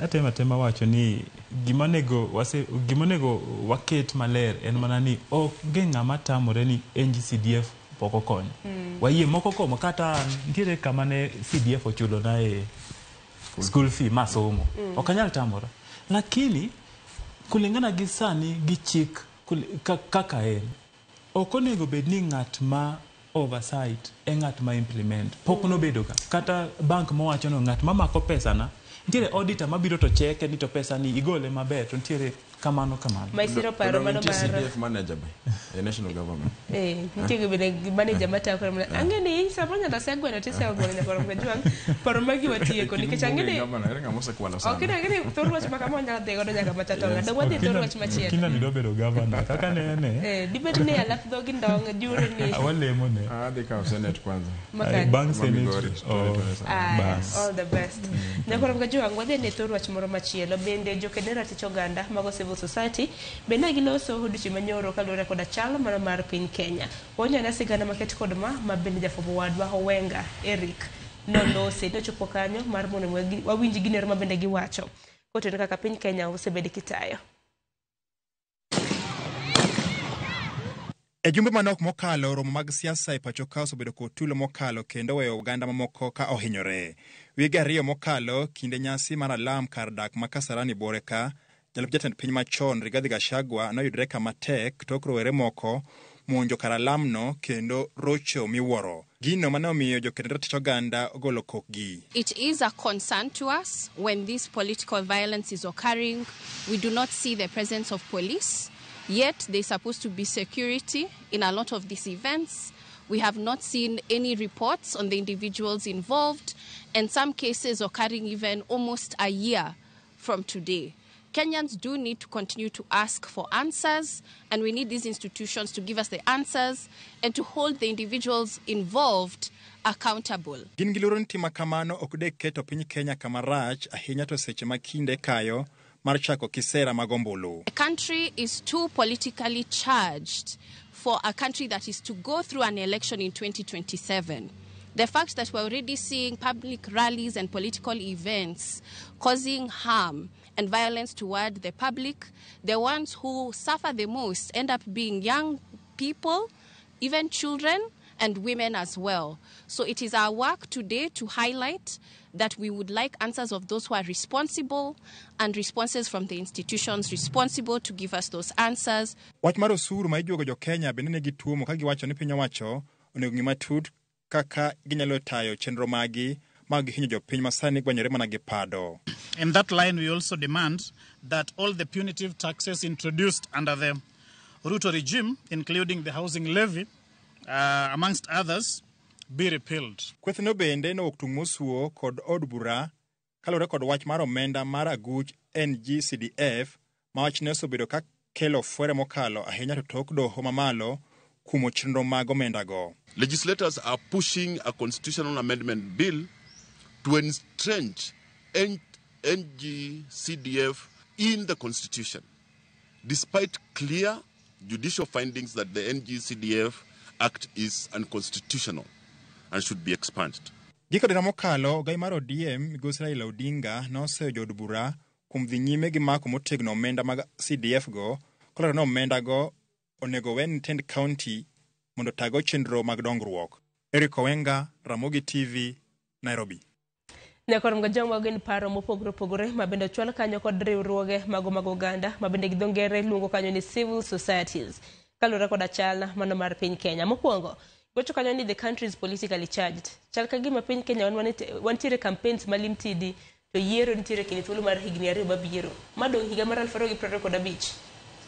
Atema wacho ni gimanego waket maler en mana ni onge ng'ama tamore ni NG-CDF poko konyo. Wayie moko komo kata ntiere kama ne CDF ochulo na e school fee masomo. Okanyal tamora. Lakini kulingana gi sani gi chik kaka en okonego bed ni ng'at ma oversight e ng'at ma implement pok no bedo kata bank mowacho no ng'at ma mako pesa na ntiere auditor mabiro to cheke ni to pesa ni igole maber to ntiere kamano. Maisiro paro mano mar CDF manager be national government. Ntiere bende manager mata ko angeni samanya da segweno tise ogolo nyakoro mejwang paro magi watieko nikech angeni angeni thoro wach makama nyala dhego nyaka matatonga do wadhi thoro wach machielo kina ni do bedo governor kaka nene dibet ni alaf dhogi ndong jure ni awalemo ne adhi ka senate kwanza bank senate all the best nyakoro mejwang wadhi ne thoro wach moro machielo bende jokedera ticho ganda mago civil society bende giloso huduchi manyoro kalore koda chalo mana mar piny Kenya. Wonya na sigana maket kod ma bende jafobo wadwa Owenga Eric nolose no chopo kanyo mar mono wawinji giner ma bende giwacho koten kaka piny Kenya osebedi kitayo. E jumbe manok mokalo romo mag siasa e pacho ka osebedo kod tulo mokalo kendo weyo oganda mamoko ka ohinyore. Wige ariyo mokalo kinde nyasi mar alam kar dak ma Kasarani Boreka Jalup jatend piny machon Rigathi Gachagua noyudre kama tek tok rowere moko muonjo karalamno kendo rocho miwuoro. Gino mane omiyo jokend ratich oganda ogolo kokgi. It is a concern to us when this political violence is occurring. We do not see the presence of police, yet there's supposed to be security in a lot of these events. We have not seen any reports on the individuals involved, and some cases occurring even almost a year from today. Kenyans do need to continue to ask for answers, and we need these institutions to give us the answers and to hold the individuals involved accountable. Gin giluoro ni timo kamano ok dek keto piny Kenya kama rach ahinya to seche makinde kayo mar chako kisera mag ombulu. The country is too politically charged for a country that is to go through an election in 2027. The fact that we're already seeing public rallies and political events causing harm and violence toward the public, the ones who suffer the most end up being young people, even children, and women as well. So it is our work today to highlight that we would like answers of those who are responsible and responses from the institutions responsible to give us those answers. Wach mar osuru ma ijuogo jo Kenya bende ne gituomo ka giwacho ni piny owacho onego ng'ima tut kaka ginyalo tayo chenro magi mag hinyo jopiny masani gwanyore mana gi pado. In that line, we also demand that all the punitive taxes introduced under the Ruto regime, including the housing levy, amongst others, be repealed. Kwethno bende no oktung' mosuo kod od bura kalore kod wach mar omenda mar aguch NGCDF ma wachne osebedo ka kelo fwere mokalo ahinya to tok doho mamalo kumo chenro mag omenda go. Legislators are pushing a constitutional amendment bill to entrench NGCDF in the constitution, despite clear judicial findings that the NGCDF Act is unconstitutional and should be expunged. Giko dina mokalo gai mar ODM migosi Raila Odinga noseyo jod bura kuom dhi nyime gi mako motegno omenda mag CDF go kolero no omenda go onego wen Tend County mondo tago chenro mag dongruok. Eric Owenga, Ramogi TV, Nairobi. Nyakor mga jong magen paro mopogore mabende chwal kanyo kod riwruoge mago mag oganda mabende gidhongere luongo kanyo ni civil societies kalura kod achal mano mar piny Kenya. Mokwongo gocho kanyo ni the country is politically charged. Chal ka gima piny Kenya wantiere campaigns malim tidi to yiero nitiere kini thuolo mar higni 2 mabiro. Madong higa mar 2025.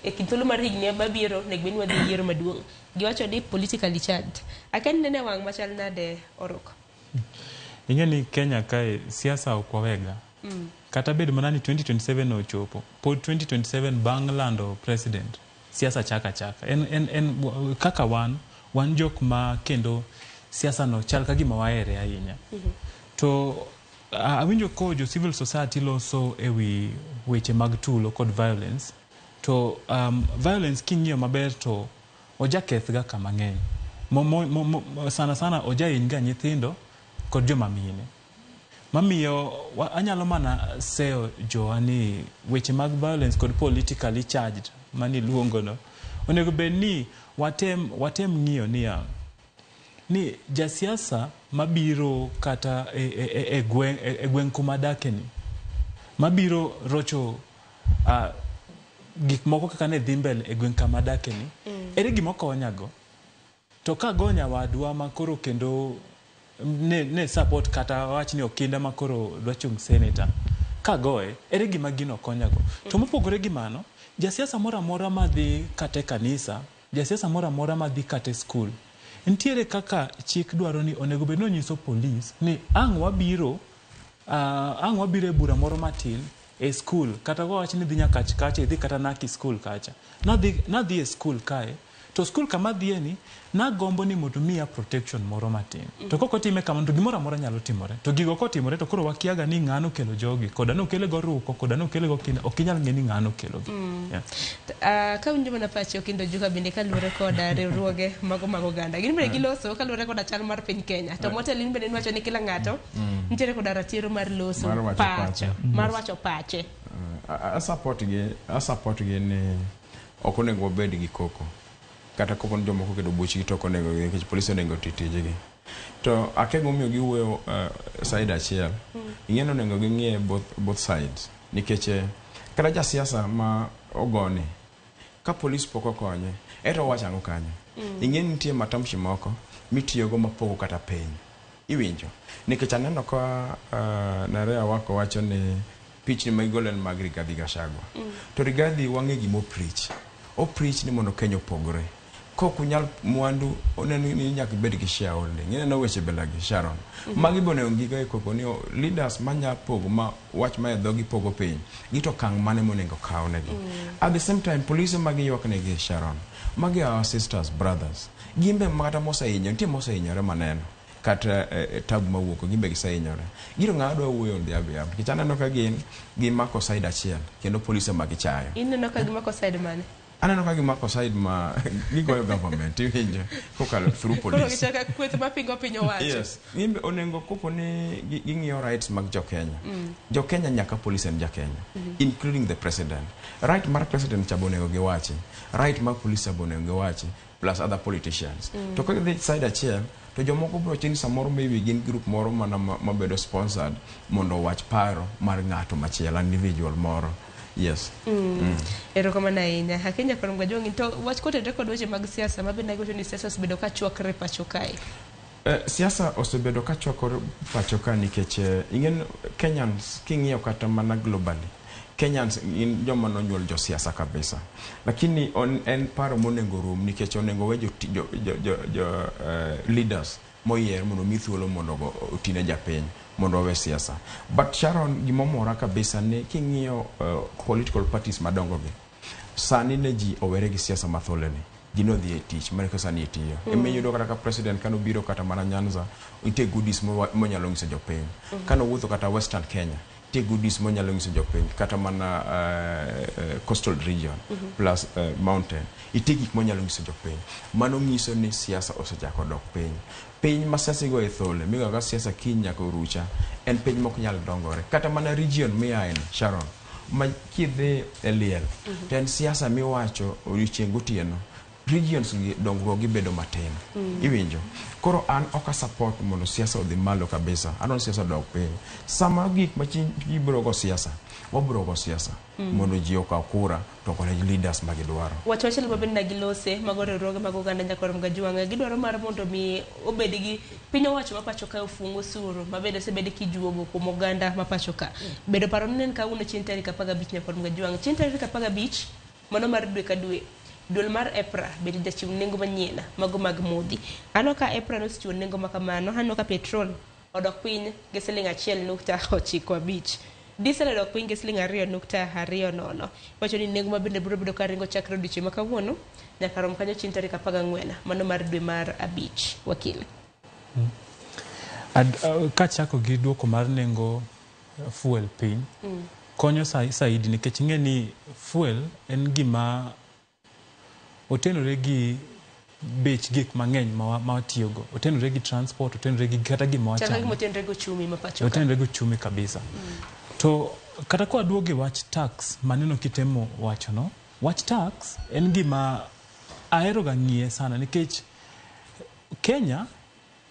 E kini thuolo mar higni mabiro negbeni wadhi yiero maduong'. Giwacho ni politically charged. Aken nene wang machal nade Oroko. Ingeni Kenya kai siasa okwawega. Kata bedo manani 2027 ochopo. Pod 2027 Banglando president. Siasa chaka. En kaka wan jok ma kendo siasa no chal ka gima waere ahinya. To awinjo ko jo civil society loso ewi weche mag tulo kod violence. To violence king'iyo maber to ojaketh ga kama ng'eny. Sana oja inga nyithindo kod joma mine. Mamiyo anyalo mana seo joani weche mag violence kod politically charged mani luongo no. Onego bed ni watem ng'iyo ni jasiasa mabiro kata e gweng' kuma dakeni mabiro rocho gik moko kaka ne dhi mbele e gweng' kama dakeni ere gima konyago to ka gonya wadwa makoro kendo ne support kata wach ni okinda makoro dwachung senator ka goe ere gima gino konyago to mopogore gi mano jasiasa mora mora madhi kate kanisa jasiasa mora mora madhi kate school ntiere kaka chik dwaro ni onego bed no nyiso police ni ang wabiro e bura moro matin e school kata go wach ni dhi nyaka kacha dhi kata naki school kacha nadhi e school kae to school kama dhieni na gombo ni motumia protection moro matin to koko time kama to gimora mora nyalo timore to gigo kotimore to koro wakiaga ni ng'ano kelo jogi koda no kele go ruko koda no kele go kinda okinyal ng'eni ng'ano kelo gi ka unjuma na pacho kindo juga bende kalure koda riwruoge mago ganda gin bende giloso kalure koda chal mar piny Kenya to motelin bende nwacho ni kila ng'ato nitiere koda ratiro mar loso pacho mar wacho pache a support gi ni okonego bed gi koko kata kopon jomoko kedo buchgi to konego nikech polisi onego titijegi to akego miyo giwuoyo side achiel ing'eno onego ging'ie both sides nikech kata jasiasa ma ogone ka polisi pok okonye eto wachango kanyo ing'eni nitie matamshi moko mitiyogo mapogo kata piny iwinjo nikech aneno ka Narea wako wacho ni pichni ma igolo en mag Rigathi Gachagua to Rigathi wang'e gimo preach ni mondo Kenya opogore kok unyal mwandu oneno ni nyaka ibed gi shareholding ineno weche bela gi Sharon magi bone ongiga koko ni leaders manya pogo ma wach ma edho gi pogo piny gito kang mane monego kaw negi at the same time police magi ywak negi Sharon magi our sisters brothers gimbe mata mosainyo nitie mosahinyore maneno kata tabu mawuoko gimbe gisainyore giro ng'ado wuoyo ndi abia kichana no ka gin gimako side achiel kendo police magi chayo ineno ka gimako side mane aneno ka gimako side ma gigoyo government iwinjo kokalo through police koro gichaka kweth mapingo piny owacho yes gimbe onengo kopo ni ging'iyo rights mag jo-Kenya nyaka police en ja-Kenya including the president right mar president chabonego giwachi right mar police chabonego giwachi plus other politicians to ka the side achiel to jomoko bro chini samoro maybe gin group moro mana mabedo sponsored mondo wach paro mar ng'ato machielo individual moro yes erokamano ahinya Kenya Korum Gajwang' to wach kotenore kod weche mag siasa mabende igocho ni siasa osebedo ka chwakre pacho kae siasa osebedo ka chwakore pacho ka nikech ingen Kenyans king'iyo kata mana globally Kenyans in joma nonyuol jo siasa kabisa lakini en paro monengo rum nikech onengo we jo leaders moyier mondo mi thuolo mondo otine japiny mondo we siasa but Sharon gimomora kabisa ni king'iyo political parties madongo gi sani ne ji owere gi siasa matholeni gino dhi e tich mane ka sani itiyo emiyudo kata ka president kano biro kata mana Nyanza ite goodies monyalo nyiso jopiny kano wuotho kata Western Kenya ite goodies monyalo nyiso jopiny kata mana coastal region plus mountain ite gik monyalo nyiso jopiny mano nyiso ni siasa osechako dok piny ma siasa go e thole miga ka siasa kinya ko rucha en piny mok nyal dongore kata mana region miya en Sharon ma kidhi eliel ten siasa miwacho odiochieng' gotieno regions dongruok gibedo matin iwinjo koro an oka support mondo siasa odhi malo kabisa anon siasa dog piny sama gik machiny gibiro go siasa wabiro go siasa mondo ji okaw kura to kone leaders magidwaro wacho achiel mabende na gilose magore roge mag oganda Nyakorum Gajwang' gidwaro mar mondo mi obed gi piny owacho ma pacho ka ofungo suru mabende sebed kijuogo kuom oganda ma pacho ka bedo paro nen ka uno chieng' tarik 15 Nyakorum Gajwang' chieng' tarik 15 mano mar dwe ka dwe dol mar EPRA bedi jachiw nengo manyien mago mag modhi ano ka EPRA nochiwo nengo makamano ano ka petrol odok piny gi $1.95 diesel odok piny gi $2.20 wacho ni nengo mabende biro bedo ka ringo chakre odiochieng' ma kawuono nyaka rom kanyo chieng' tarik 14 mano mar dwe mar 5 wakil ka chako gi duoko mar nengo fuel piny konyo saidi nikech ing'e ni fuel en gima otenore gi bech gik mang'eny ma watiyogo otenore gi transport otenore gi kata gima wachamo otenore gi uchumi ma pacho otenore gi uchumi kabisa to kata kwa duoge wach tax maneno kitemo wacho no wach tax en gima ahero ga ng'iye sana nikech Kenya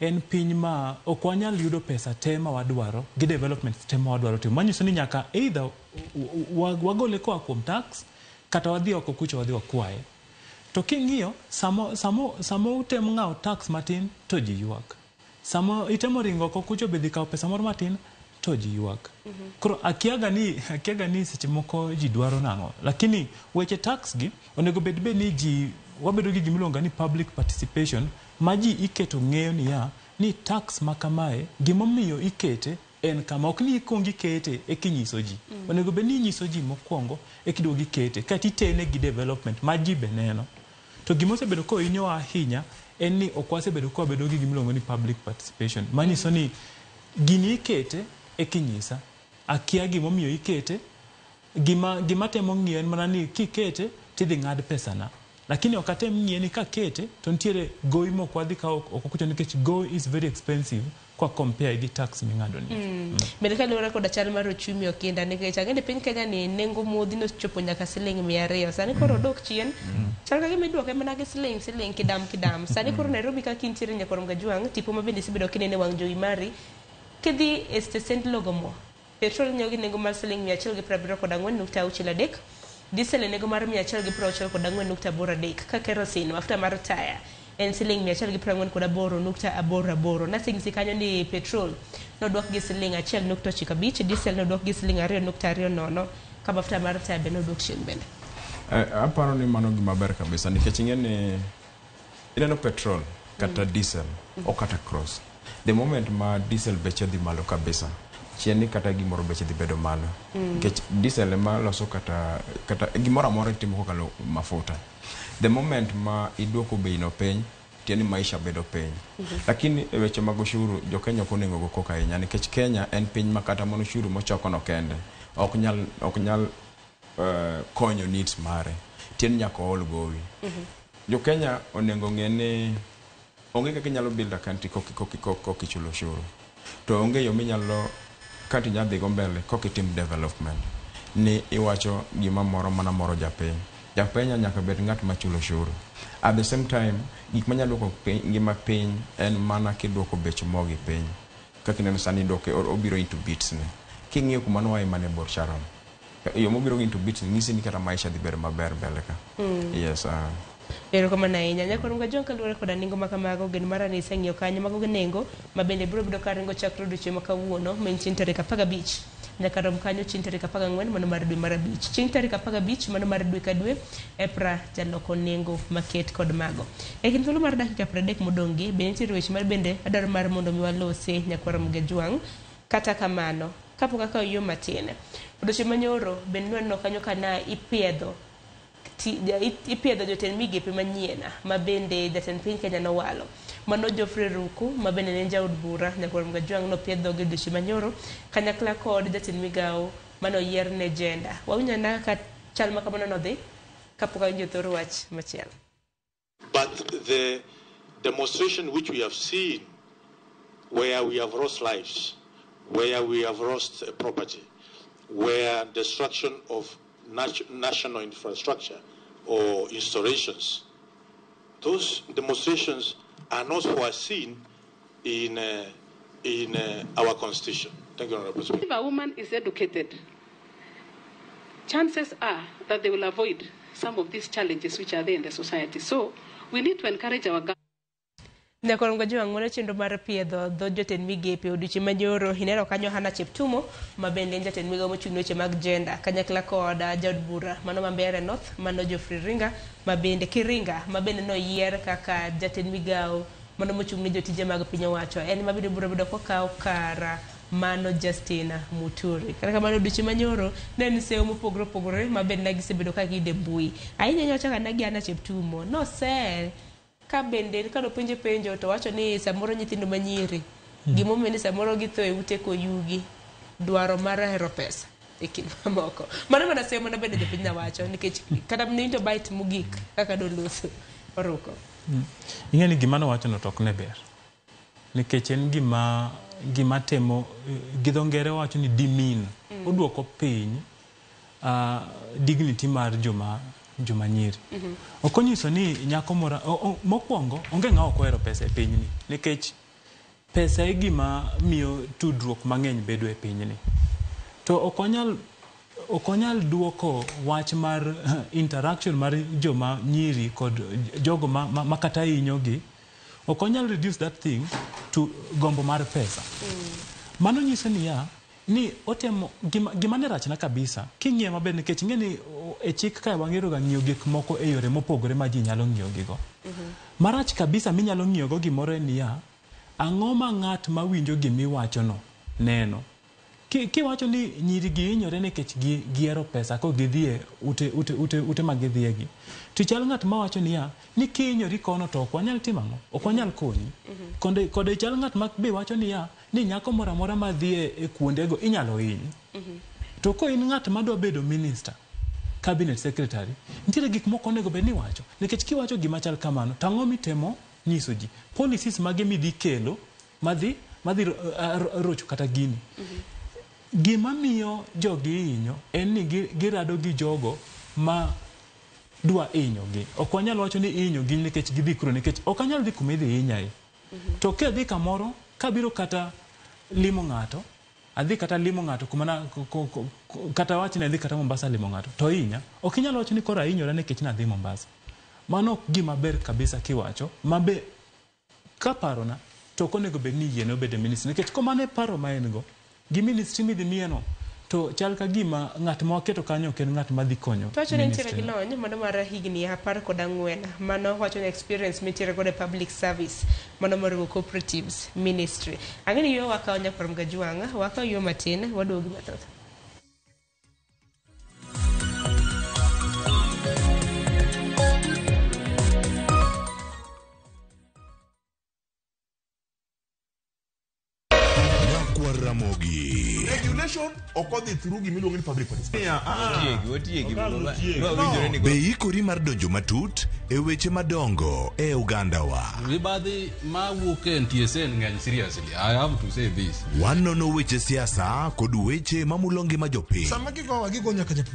en piny ma ok wanyal yudo pesa te ma wadwaro gi development te ma wadwaro timo manyiso ni nyaka either wagole koa kuom tax kata wadhi oko kucho wadhi wakwaye to king'iyo samo utemo ng'awo tax matin to ji ywak samo itemo ringo oko kucho bedhi kawo pesa moro matin to ji ywak koro akiaga ni seche moko ji dwaro nang'o lakini weche tax gi onego bed ni ji wabedo gi gimiluonga ni public participation ma ji iketo ng'eyo ni tax makamae gimomiyo ikete en kama ok ni ikongi kete e kinyiso ji onego bed ni inyiso ji mokwongo e kiduogi kete kata itene gi development ma ji be neno to gimosebedo ko inyo ahinya en ni ok wasebedo ko bedo gi gimiluongo ni public participation manyiso ni gini ikete e kinyisa akia gimomiyo ikete gima temo ng'iyo en mana ni kikete tidhi ng'ad pesa na lakini okatem ng'iye ni kakete to ntiere gowi mok wadhi kawo oko kucho nikech go is very expensive kwa compare gi tax ming'ado ni bende ka luwore koda chal mar ochumi okinda nikech ang'e ni piny Kenya ni nengo modhi nochopo nyaka $200 sani koro odok chien chal ka gima iduoke mana gi siling kidam sani koro Nairobi ka kintiere Nyakorum Gajwang' tipo ma bende sibedo kinene wang' jowi mari kidhi e stesend Logomo petrol nyiewo gi nengo mar $174.63 diesel nego mar $164.83 ka kerosene mafuta mar taya en siling 148.88 na sing sikanyo ni petrol nodwok gi siling 1.95, diesel nodwok gi siling 2.20 ka mafuta mar taa be nodwok chien bende. Aparo ni mano gima ber kabisa nikech ing'eni ineno petrol kata diesel o kata cross. The moment ma diesel beche dhi malo kabisa, chien ni kata gimoro beche dhi bedo malo. Nikech diesel ema loso kata gimoro amora itimo kokalo mafuta. The moment ma iduoko bei no piny, tieni maisha bedo piny. Lakini e weche mag ushuru, jo Kenya ok onego go koka ahinya nikech Kenya en piny ma kata mon ushuru mochoko no kende ok nyal konyo needs mare. Tieni nyaka ol gowi. Jo Kenya onego ng'eni onge kaka nyalo build a country kokichulo ushuru. To onge yo minyalo country nyadhi go mbele kokitim development. Ni iwacho gima moro mana moro japiny. Japiny nyaka bed ng'at machulo ushuru. At the same time, gik manyalo duoko ngima piny en mana kiduoko bech mo gi piny. Kaka ineno sani duoke obiro into bits ne. King'iyo kuma noaye mane Bor Sharon. Yo mobiro into bits ng'isi ni kata maisha dhi bedo maber mbele ka. Yes. Ero kama na inya nyako runga jonka lure koda ningo makamago gen mara ni seng'io kanyo mago nengo mabende biro bido karingo chakro duche makawuono men chin tarik 15 nyaka rom kanyo chin tarik 14 mano mar dwe mar abich chin tarik 15 mano mar dwe ka dwe EPRA jaloko nengo maket kod mago e kin thuolo mar dakika 30 modongi be nitie weche mar bende adar mar mondo mi walose nyakwara mgejwang kata kamano kapo kaka yo matine odoche manyoro ben no kanyo kana ipiedho jotend migepe manyiena mabende jatend piny Kenya nowalo mano Geoffrey Ruku mabende ne jaod bura Nyakwar Mgajwang no piedho gi doshi manyoro kanyakla kod jatend migao mano yier ne gender wawunyana ka chal makamano nodhi kapok awinjo thoro wach machielo. But the demonstration which we have seen where we have lost lives, where we have lost property, where destruction of national infrastructure or installations, those demonstrations are not foreseen in our constitution. Thank you, Honorable Speaker. If a woman is educated, chances are that they will avoid some of these challenges which are there in the society. So we need to encourage our government. Nyakwar Mgajwang mono chenro mar piedho dho jotend migepe odiochieng' manyoro hinero kanyo Hana Cheptumo mabende jatend migao mochung' weche mag gender kanyakla kod jaod bura mano Mambere North mano Geoffrey Ringa mabende Kiringa mabende noyier kaka jatend migao mano mochung' ne jotije mag piny owacho en mabende biro bedo kokawo kara mano Justina Muturi kata kamano odiochieng' manyoro ne en seyo mopogore opogore mabende negisebedo ka gide mbui ahinya nyocha ka nagi Hana Cheptumo noser ka bende kado penjo to wacho ni samoro nyithindo manyiri gimomiyo ni samoro githo e ute koyugi dwaro mar hero pesa e kind mamoko mano mana semo na bende jopiny na wacho nikech kata ninto bite mugik kaka doloso oruko ing'eni gima no wacho no tok ne ber nikech en gima temo gidho ngere wacho ni demean oduoko piny dignity mar joma nyiri. Okonyiso ni nyako mora mokwongo onge ng'awo kohero pesa e pinyni nikech pesa e gima miyo tudruok mang'eny bedo e pinyni. To okonyal duoko wach mar interaction mar joma nyiri kod jogo ma kata hinyogi. Okonyal reduce that thing to gombo mar pesa. Mano nyiso ni otemo gima ne rachna kabisa king'iyo maber nikech ing'eni e chik ka wang'ero ga ng'iyo gik moko e yore mopogore ma ji nyalo ng'iyo gigo marach kabisa minyalo ng'iyo go gimoro en niya ang'o ma ng'at ma winjo gimiwacho no neno kiwacho ni nyiri gi hinyore nikech gihero pesa ko gidhie ute ma gidhiegi to chal ng'at ma wacho niya ni kihinyori kono to ok wanyal timo ang'o ok wanyal konyi kod chal ng'at ma be wacho niya ni nyako moro amora ma dhie e kuondego inyalo hiny to ko in ng'at ma dwa bedo minister cabinet secretary nitiere gik moko onego bed ni wacho nikech kiwacho gima chal kamano to ang'o mitemo nyiso ji policies mage midhi kelo madhi rocho kata gini gima miyo jogi hinyo en ni girado gi jogo ma dwa hinyogi ok wanyal wacho ni hinyogi nikech gidhi kuro nikech ok anyal dhi kuma idhi hinyae to kadhi kamoro kabiro kata limo ng'ato adhi kata limo ng'ato kuma kata wach ni adhi kata Mombasa limo ng'ato to hinya ok inyalo wacho ni kora hinyora nikech nadhi Mombasa Mano gima ber kabisa kiwacho. Mabe kaparona to konego bed ni yene obed ministry. Nikech komane paro ma en go gi ministry midhi mieno to chal ka gima ng'at ma waketo kanyo ken ng'at ma dhi konyo. To wacho ni nitiere gi lony mano mar higni 14 mano wacho ni experience mitiere godo e public service mano mar cooperatives ministry. Ang'eni yo wakawo Nyakwar Mgajwang', wakawo yo matin waduogi mathoth. Ramogi. Regulation okodhi through gimiluongo ni public participation. Be ikori mar donjo matut e weche madongo e Uganda wa. Mibadhi ma wuok e NTSA ng'eny seriously. I have to say this. Wanono weche siasa kod weche mamulo ngima jopiny. Sama gigo nyaka japur.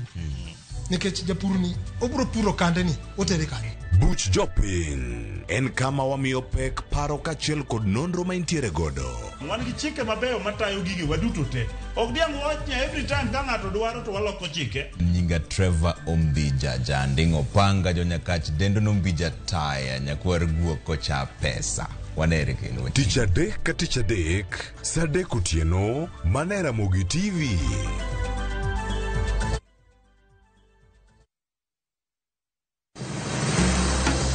Nikech japur ni obro puro kande ni otere kanye. Buch jopiny en kama wamiyo pek paro kachiel kod nonro ma intiere godo. Wan gi chike mabeyo matayo gigi waduto te. Ok diang' wachnya every time ka ng'ato dwaro to waloko chike. Nyinga Trevor Ombija jandingo panga jonyakach dendo nombija taya nyakwar guoko cha pesa. Wanere kendo. Tich adek ka tich adek, sa adek otieno, mana Ramogi TV.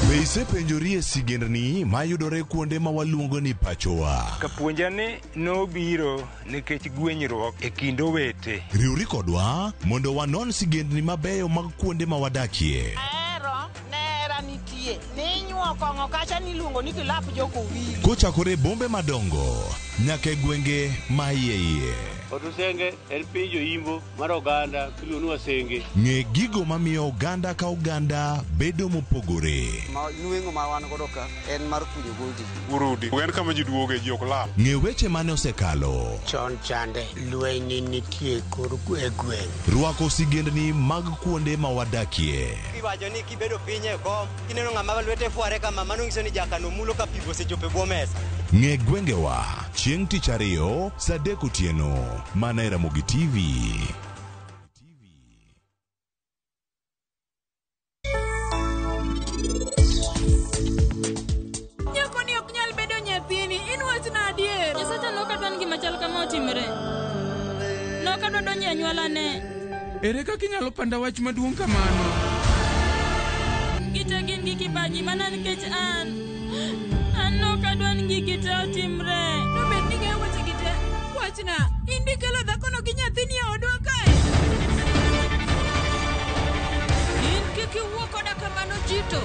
Be isepenjori e sigendni mayudore kuonde ma waluongo ni pachowa? Kapuonjani nobiro nikech gwenyruok e kind owete. Riwri kodwa mondo wanon sigendni mabeyo mag kuonde ma wadakie. Nera nitie. Ninyuo kong'o kacha niluongo ni kilap joko wili. Kochakore bombe madongo nyaka e gwenge ma iye. Otusenge en piny joimbo mar oganda kiluonu wasenge. Ng'e gigo mamiyo oganda ka oganda bedo mopogore. Nueng'o ma wan godo ka en mar kunyo goldi. Urudi. En kama ji duoge ji ok lal. Ng'e weche mane osekalo. Chon chande lweny nitie kor e gweng'. Rwako sigendni mag kuonde ma wadakie. Iwacho ni kibedo piny e kom, kineno ng'ama lwete fuare kama mano nyiso ni jakano mulo ka pigo sechope bwo mesa. Ng'e gwengewa chieng' tich ariyo sa adek otieno mana e Ramogi TV. Nyako ni ok nyal bedo nyathini, in wachna adier. Nyasacha nokadwa ni gima chal kama otimre. Nokadwa donjo e anyuolane. Ere kaka inyalo panda wach maduong' kamano? Gite gin gi kibaji mana nikech an nokadwa ni gigi te otimre. Nobed ni ng'eyo weche gite. Wachna, indi kelo dhakono gi nyathini e odwa kae. In kik iwuo koda kamano Jito.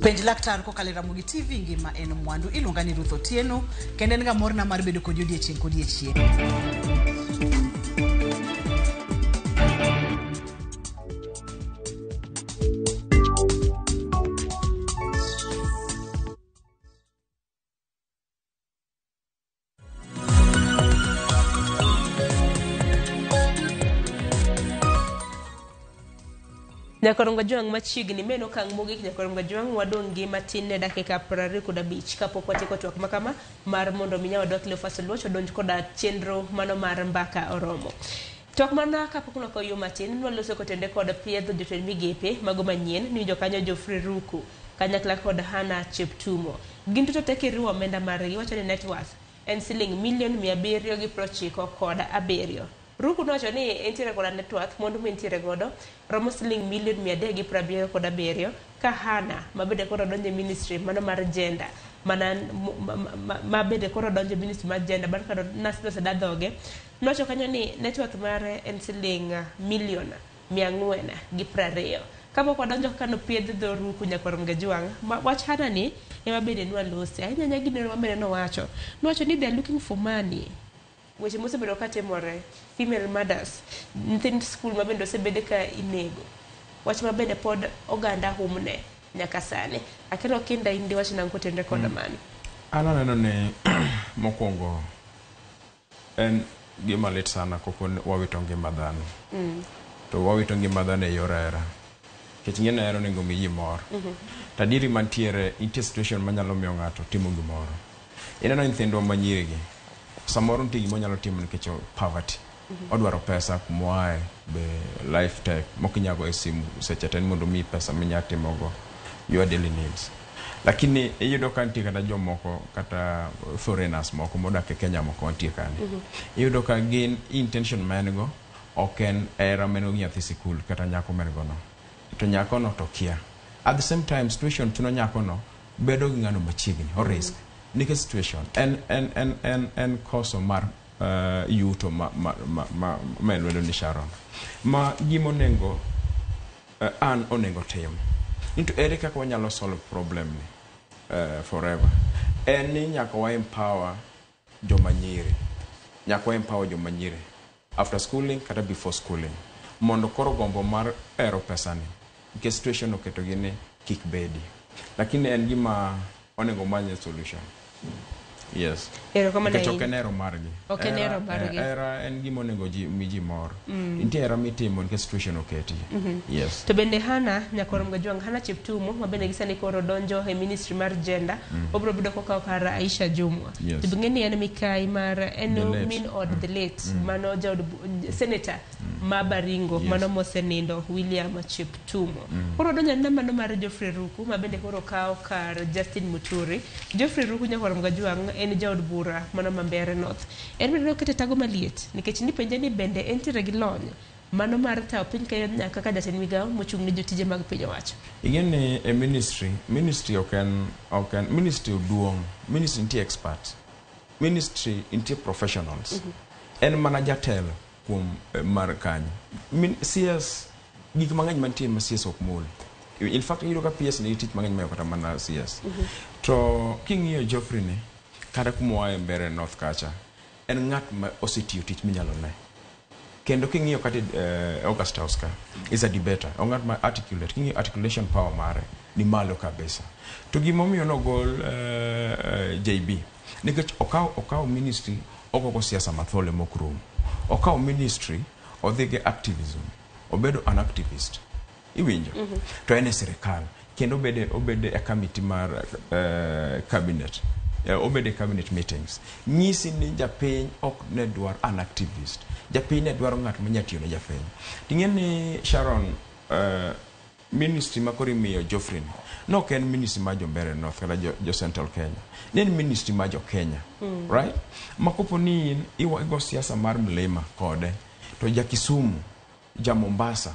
Penj laktar kokalo Ramogi TV ngima en mwandu iluonga ni Ruth Otieno kendo en ga morna mar bedo kod odiechieng' kod odiechieng'. Nyakwar Mgajwang' machiegni meno kang' mogik Nyakwar Mgajwang' wadong' gi matin ne dakika 25 kapok watieko twak makama mar mondo minya wadwa Cleophas Oluoch odonj koda chenro mano mar mbaka oromo. Twak mana kapok noko yo matin nwaloso kotende kod piedho jotend migepe mago manyien ni jokanyo Geoffrey Ruku kanyakla kod Hannah Cheptumo. Gin duto teke riwo omenda margi wacho ni net worth en $797,097. Ruku nowacho ni entiere koda net worth mondo mentiere godo romo $377,000 ka Hannah mabede koro donjo ministry mano mar gender mabede koro donjo ministry mar gender bar kado nasdo dhoge nowacho kanyo ni net worth mare en $420,000. Kapok wadonjo kano piedho dho Ruku Nyakwar Mgajwang' wach Hannah ni ema bede nwalose ahinya nyagino mabede nowacho ni they are looking for money. Weche mosebedo ka timore female mothers nyithind school mabende osebede ka inego wach mabende pod oganda humne nyaka sani akero kinda indi wach nango tende koda mani ana neno ni mokwongo en gima lit sana koko wawito ngima dhano to wawito ngima dhano e yor hera nikech ng'e nahero nengo miyi mor. Tadiri mantiere nitie situation manyalo miyo ng'ato timo gimoro. Ineno nyithindwa manyirigi, samoro nitie gimonyalo timo nikech poverty. Odwaro pesa kumoae be life tech mokinyago e simu seche ten mondo mi pesa minyatimogo your daily needs. Lakini iyudo ka nitie kata jomoko kata foreigners moko modak e Kenya moko nitie kani. Iyudo ka gin intention maengo ok en era meno nyathi sikul kata nyako mengo no. To nyako no to kia. At the same time situation tuno nyako no bedo gi ng'ano machiegni or risk. Nike situation en koso mar yuto melwedo ni Sharon. Ma gimo nengo an onengo tim. Into ere kaka wanyalo solve problem ni forever. En ni nyaka wa empower joma nyiri. Nyaka wa empower joma nyiri. After schooling kata before schooling. Mondo koro gombo mar ero pesani. Nke situation oketo gini kik bedi. Lakini en gima onengo manye solution. Yes. Okenero margi. Okenero margi. Era en gima onengo miji mor. Intie era mitimo nke situation oketi. Yes. To bende Hana nyakorom gajuang Hana Cheptumo mabende gisani koro donjo e ministry mar gender. Obro bido koka kara Aisha Jumwa. To bingeni en mikai mar eno min od the late mano jaod senator Mabaringo mano mosenindo William Cheptumo. Koro donjo na mano mar Geoffrey Ruku mabende koro kao kar Justin Muturi. Geoffrey Ruku nyakorom gajuang en jaod bura mano Mambere North. En bende okete tago maliet nikech ni penje ni bende entire gi lony mano mar tao piny kayo nyaka ka jatend migao mochung' ni jotije mag piny owacho. Ingeni e ministry oken ministry duong, ministry inti expert, ministry inti professionals. En mana jatelo kuom mar kanyo. CS gik mang'eny mantie ma CS ok mul. In fact iyudo ka PS ni tich mang'eny mayo kata mana CS. To king'iyo Geoffrey ni kada kumoae Mbeere North kacha en ng'at ma osetiyo tich minyalo ne. Kendo king'iyo kati August Oscar is a debater. Ng'at ma articulate, king'iyo articulation power mare ni malo kabisa. To gimomiyo no gol JB nikech okaw ministry okoko siasa mathole mokrum. Okaw ministry odhige activism. Obedo an activist. Iwinjo. To ene serikal kendo obede a committee mar cabinet. Obede cabinet meetings. Nyisi ni japiny ok ne dwar an activist. Japiny ne dwaro ng'at manyatiyo ne japiny. Ting'eni Sharon ministry makori miyo Geoffrey no ken ministry ma jo Mbeere North kata jo Central Kenya. Nen ministry ma jo Kenya. Right? Makopo ni igo siasa mar mlima kode to ja Kisumu, ja Mombasa,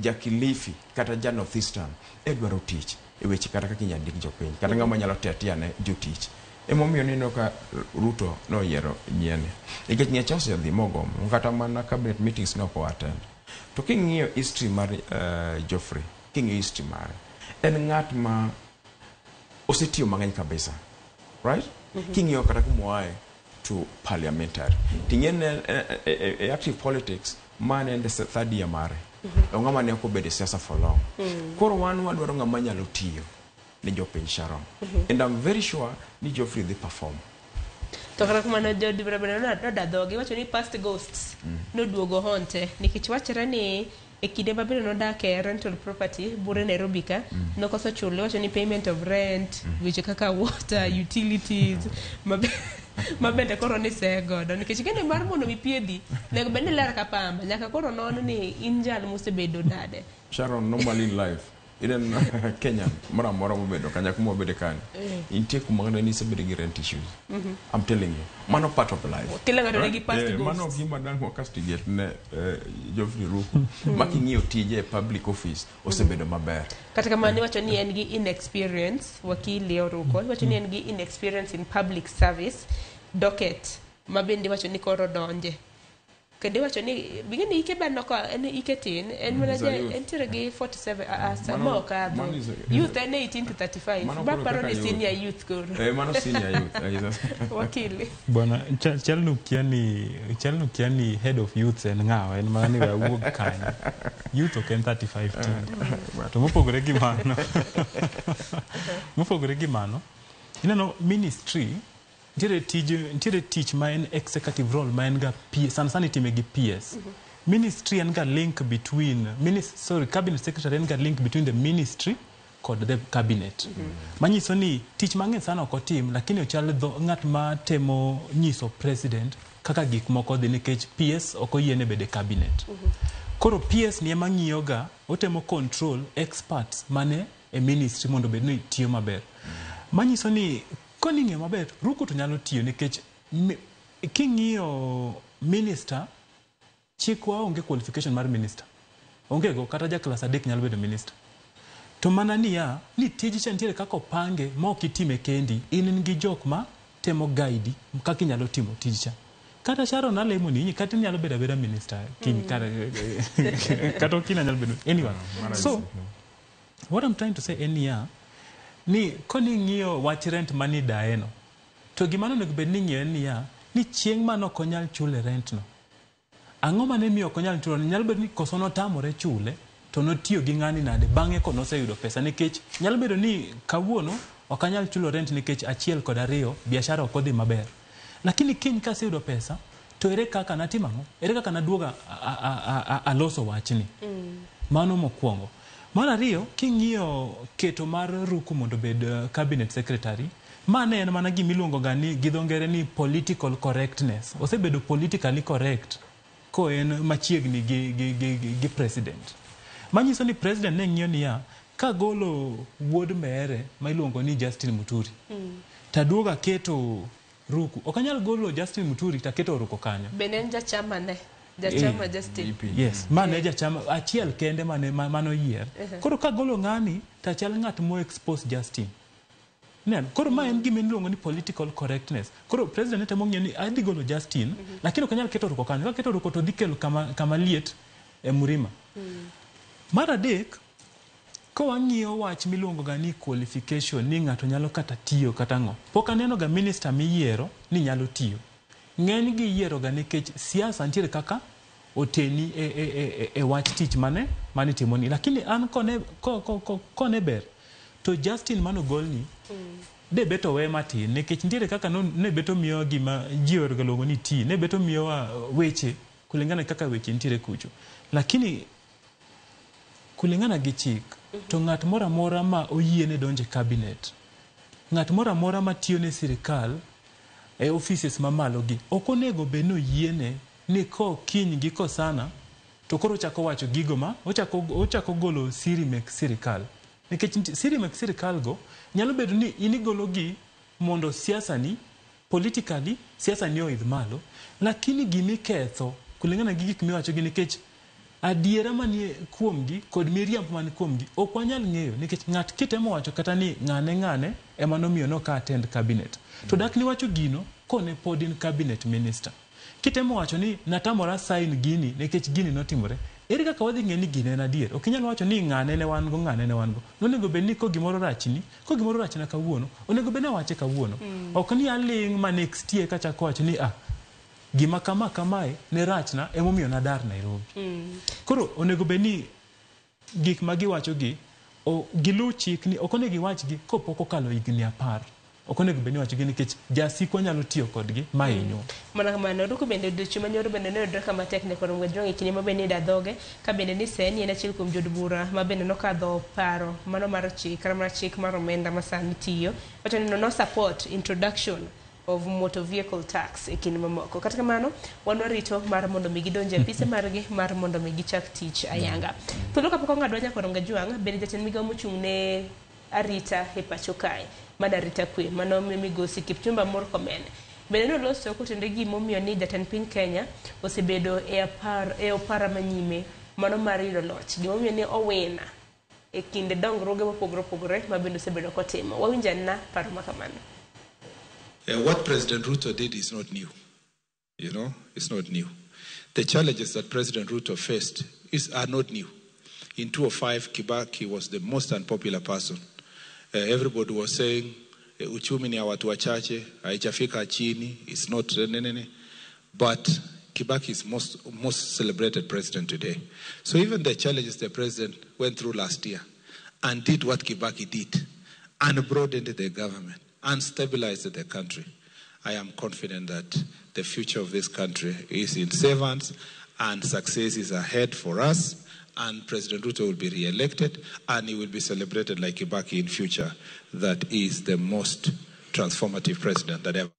ja Kilifi kata ja North Eastern edwaro tich e weche kata kaka inyandik jopiny kata ng'ama nyalo tetiane jotich. Emomiyo nino ka Ruto no yiero nyiene. Nikech ng'echa osedhi mogom kata mana cabinet meetings no ko attend. To king'iyo history mar Geoffrey, king'iyo history mare, en ng'at ma osetiyo mang'eny kabisa. Right? King'iyo kata kumoae to parliamentary. Ting'ene active politics man in the third year mare. Ng'ama ne ok obede siasa for long. Koro wan wadwaro ng'ama nyalo tiyo ni jopiny Sharon. And I'm very sure ni Geoffrey they perform. To kara kuma no jodi brabra no dadhogi wacho ni past ghosts no duogo honte nikech wachre ni e kinde mabiro no dak e rental property bure Nairobi ka no koso chule wacho ni payment of rent which kaka water utilities mabende koro ni segodo nikech kende mar mondo mipiedhi nego bende ler ka pamba nyaka koro non ni injal mosebedo dade. Sharon normally in life Iden Kenya mora mobedo kanya kuma obede kan intie kuma ngana ni sebede gi rent issues. I'm telling you mano part of life kila ngado gi past ghosts mano gima dango castigate ne Geoffrey Ruku making'iyo tije public office osebedo maber kata kama ni wacho ni en gi inexperience wakili Ruku wacho ni en gi inexperience in public service docket mabende wacho ni koro donje kende wacho ni bigeni ike bano ko en ike tin en mana entire gi 47 samoka youth en 18 to 35 ba paro ni senior youth koro mano senior youth wakili bwana chalnu kiani head of youth en ngao en mana ni wuog kanyo youth ok en 35 to mopogore gi mano ineno ministry Ntiere tich ma en executive role ma en ga sana sana itime gi PS. ministry and ga link between cabinet secretary and ga link between the ministry kod the cabinet. Manyiso ni tich mang'eny sana ok otim, lakini ochal ng'at ma temo nyiso president kaka gik moko dhi nikech PS ok oyiene bede cabinet. Koro PS ni ema ng'iyoga, otemo control experts mane e ministry mondo bed ni tiyo maber. Manyiso ni koning'e maber, Ruku to nyalo tiyo nikech king'iyo minister, chikwa onge qualification mar minister. Onge go kata ja class 3 nyalo bedo minister. To mana niya, ni tiji cha nitiere kako pange ma ok itime kendi, in gi jok ma temo guide kaka inyalo timo tiji cha. Kata Sharon alemo ni kata nyalo bedo beda minister kata kina nyalo bedo anyone. So what I'm trying to say ni koni ng'iyo wach rent mani daeno, to gimano nego bed ni ng'iyo niya ni chieng' mano konyal chule rent no. Ang'o mane miyo konyal chulo? Nyalo bedo ni koso no tamore chule to notiyo gi ng'ani nade bang'e ko noseyudo pesa, nikech nyalo bedo ni kawuono ok anyal chulo rent nikech 1 kod 2 biashara ok odhi maber. Lakini kiny kaseyudo pesa to ere kaka natimo ang'o? Ere kaka naduoga aloso wachni? Mano mokwongo. Mar ariyo, king'iyo keto mar Ruku mondo bed cabinet secretary, mane en mana gimiluongo ga ni gi dho ngere ni political correctness. Osebedo politically correct ko en machiegni gi president. Manyiso ni president ne ng'iyo niya, ka golo wuod mere ma iluongo ni Justin Muturi, taduoga keto Ruku. Ok anyal golo Justin Muturi taketo Ruku kanyo. Benen jachama ne. Jachama Justin. Yes, mane jachama achiel kende mano yier. Koro ka golo ng'ani tachal ng'at mo expose Justin. Nen, koro ma en gima iluongo ni political correctness. Koro president ne temo ng'iyo ni adhi golo Justin, lakini ok anyal keto Ruku kanyo. Ka keto Ruku to dhi kelo kama liet e Murima. Mar adek, ko wang'iyo wach miluongo ga ni qualification, ni ng'ato nyalo kata tiyo kata ng'o. Pok aneno ga minister miyiero ni nyalo tiyo. Ng'eny gi yiero ga nikech siasa nitiere kaka oteni e wach tich mane timoni. Lakini an kone ber to Justin mano golni de beto we matin nikech nitiere kaka ne beto miyo gima ji orgalongo ni ti, ne beto miyo weche kulingana kaka weche nitiere kucho. Lakini kulingana gi chik, to ng'at mora mora ma oyiene donje cabinet, ng'at mora mora ma tiyo ne sirikal e offices mamalo gi, ok onego bed ni oyiene ni ko kiny gi ko sana to koro ochako wacho gigo ma ochako golo siri mek sirikal. Nikech siri mek sirikal go nyalo bedo ni inigolo gi mondo siasa ni politically siasa ni oidh malo, lakini gimi ketho kulingana gi gik miwacho gi nikech adiera manie kuomgi kod miriambo manie kuomgi ok wanyal ng'eyo, nikech ng'at kitemo wacho kata ni ng'ane ema nomiyo no ka attend cabinet to dak ni wacho gino kone pod in cabinet minister. Kitemo wacho ni natamora sign gini nikech gini notimore, ere kaka wadhi ng'e ni gine en adier? Ok inyal wacho ni ng'ane ne wan go. Nonego bed ni ko gimoro rachna kawuono, onego bed ni wache kawuono. Ok ni aling' ma next year kachako wacho ni gima kamae ne rachna emomiyo nadar Nairobi. Koro onego bed ni gik ma giwacho gi gilu chik ni ok onego giwach gi kopok okalo higni 10. Ok onego bed ni wacho gi nikech jasiko nyalo tiyo kodgi ma hinyo. Mana kamano Ruku bende odiochieng' manyoro bende ne oyudore kama tek ne koro ng'wedrong e kinde ma bende da dhoge ka bende ni seni en achiel kuom jod bura ma bende nokadho paro mano mar chik mar omenda ma sani tiyo. Wacho ni no support introduction of motor vehicle tax e kinde mamoko. Kata kamano wan warito mar mondo mi gidonje apise margi mar mondo mi gichak tich ayanga. Thuolo kapok ong'adwa nyakoro Ngajwang' bende jatend migawo mochung' ne arita e pacho kae mana arita kwe mano migosi Kipchumba Murkomen bende noloso kotende gimomiyo ni jatend piny Kenya osebedo e opara manyime mano mar yudo loch, gimomiyo ni owina e kinde dongruoge mopogore ma bende osebedo kotimo. Wawinja na paro makamano. What President Ruto did is not new. It's not new. The challenges that President Ruto faced are not new. In 2005, Kibaki was the most unpopular person. Everybody was saying, uchumi ni ya watu wachache, haijafika chini, it's not nene. But Kibaki is most celebrated president today. So even the challenges the president went through last year and did what Kibaki did and broadened the government and stabilized the country, I am confident that the future of this country is in safe hands and success is ahead for us, and President Ruto will be re-elected, and he will be celebrated like Kibaki in future. That is the most transformative president that ever.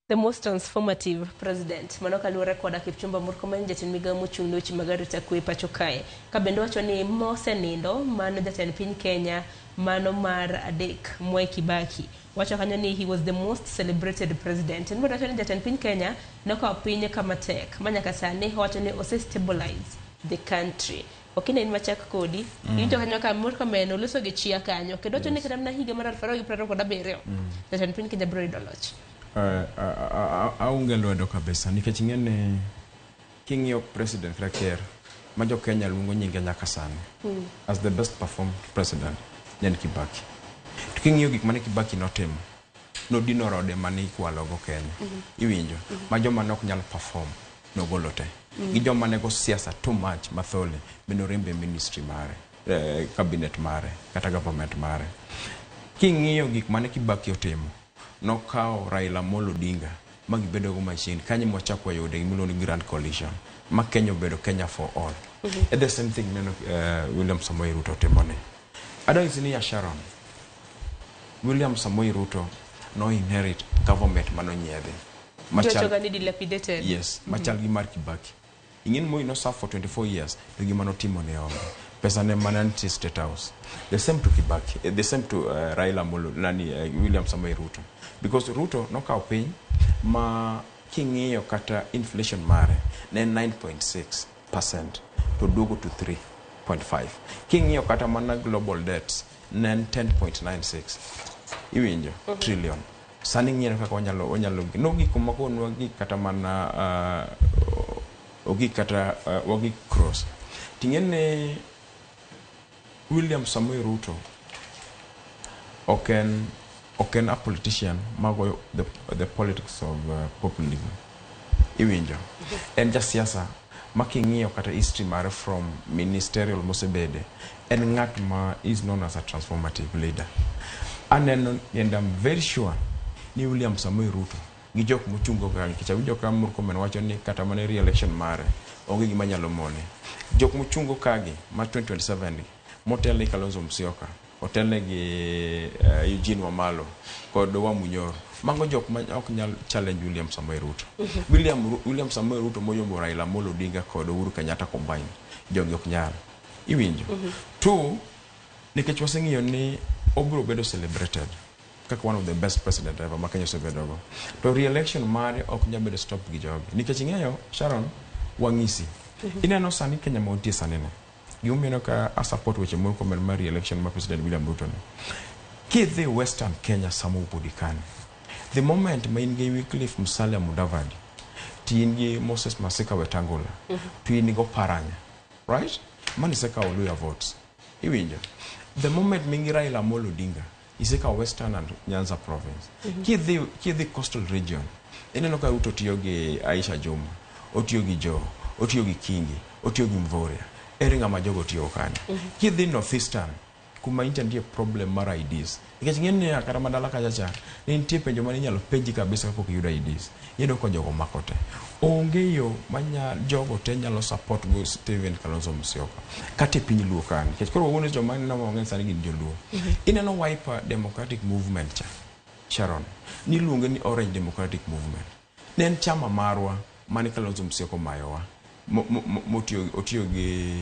The most transformative president. Manoka luore koda Kipchumba Murkomen jatin migamu chungno chimagari takwe pachokae. Kabendo wacho ni Mose Nindo, mano jatin pin Kenya, mano mar adek Mwai Kibaki. Wacho kanyo ni he was the most celebrated president. And wacho ni jatin pin Kenya, noka opinye kama tek. Manya kasane, wacho ni ose stabilize the country. Okina in machak kodi, into kanyo ka Murkomen uluso gichia kanyo. Kedo wacho ni kadamna higa mara alfaro gipraro koda bereo. Jatin pin Kenya bro idoloch. Aunge lwedo kabisa nikech ng'ene king'iyo president Raker ma jo Kenya luongo nyinge nyaka sani as the best performed president en Kibaki. To king'iyo gik mane Kibaki notimo nodino rode mane ikwalo go Kenya iwinjo ma joma nok nyal perform nogolo te gi joma nego siasa too much mathole beno rembe ministry mare cabinet mare kata government mare. King'iyo gik mane Kibaki otimo no kao Raila Amolo Odinga magi bedo go machine kanye mochakwa yode gimilo ni Grand Coalition ma Kenya bedo Kenya for all. And the same thing neno William Samoei Ruto temone. Adongisini ya Sharon. William Samoei Ruto no inherit government manonyedhe. Machal dilapidated. Yes, machal gi mar Kibaki. Ingin mo no serve for 24 years to gimano timo ne onge. Pesa ne mananti State House. The same to Kibaki, the same to Raila Amolo William Samoei Ruto. Because Ruto no kao piny ma king'iyo kata inflation mare ne 9.6% to dugo to 3.5. King'iyo kata mana global debts ne 10.96 iwinjo trillion. Sani ng'iyo kaka onyalo no gik moko nwagi kata mana ogi kata wagi cross. Tingene William Samoei Ruto oken a politician mago the politics of populism iwinjo en jasiasa making'iyo kata history mare from ministerial mosebede en ng'at ma is known as a transformative leader. And I'm very sure ni William Samoei Ruto gi jok mochungo kanyo kicha winjo ka Murkomen wacho ni kata mane re-election mare onge gima nyalo mone. Jok mochungo kagi ma 2027 motele Kalonzo Musyoka, hotele gi Eugene Wamalo kod Wamunyoro. Mango jok ma ok nyal challenge William Samoei Ruto. William Samoei Ruto moyombo Raila Amolo Odinga kod Uhuru Kenyatta combine. Jogi ok nyal. Iwinjo. Two, nikech waseng'iyo ni obro bedo celebrated kaka one of the best president ever ma Kenya osebedo go. To re-election mare ok nyal bedo stop gi jogi. Nikech ing'eyo Sharon wang'isi. Ineno sani Kenya ma otie sani ne. Giumino ka a support weche Murkomen mar re-election ma President William Ruto ne. Kidhi Western Kenya Samu Budikani. The moment ma in gi Wycliffe Musalia Mudavadi, ti in gi Moses Masika Wetangula, to in go Paranya, right? Mani seka Oluya votes. Iwinjo. The moment mingi Raila Amolo Odinga, iseka Western and Nyanza province. Kidhi coastal region. Ineno ka Ruto tiyo gi Aisha Juma, otiyo gi Joe, otiyo gi Kingi, otiyo gi Mvoria. Eringa majogo tiyo kanya. Kidhi Northeastern, kuma incha ndiye problem mara IDs. Nikech ng'eni kata madala kachacha, ni nitie penjo mane inyalo penji kabisa kapok iyudo IDs. Iyudo ko jogo makote. Onge yo manya jogo te nyalo support go Stephen Kalonzo Musyoka. Kati piny luo kan. Nikech koro wuone joma nina mong'en sani gin joluo. Ineno Wiper Democratic Movement cha. Sharon. Ni luonge ni Orange Democratic Movement. Ne en chama marwa mane Kalonzo Musyoka mayowa. Otiyo gi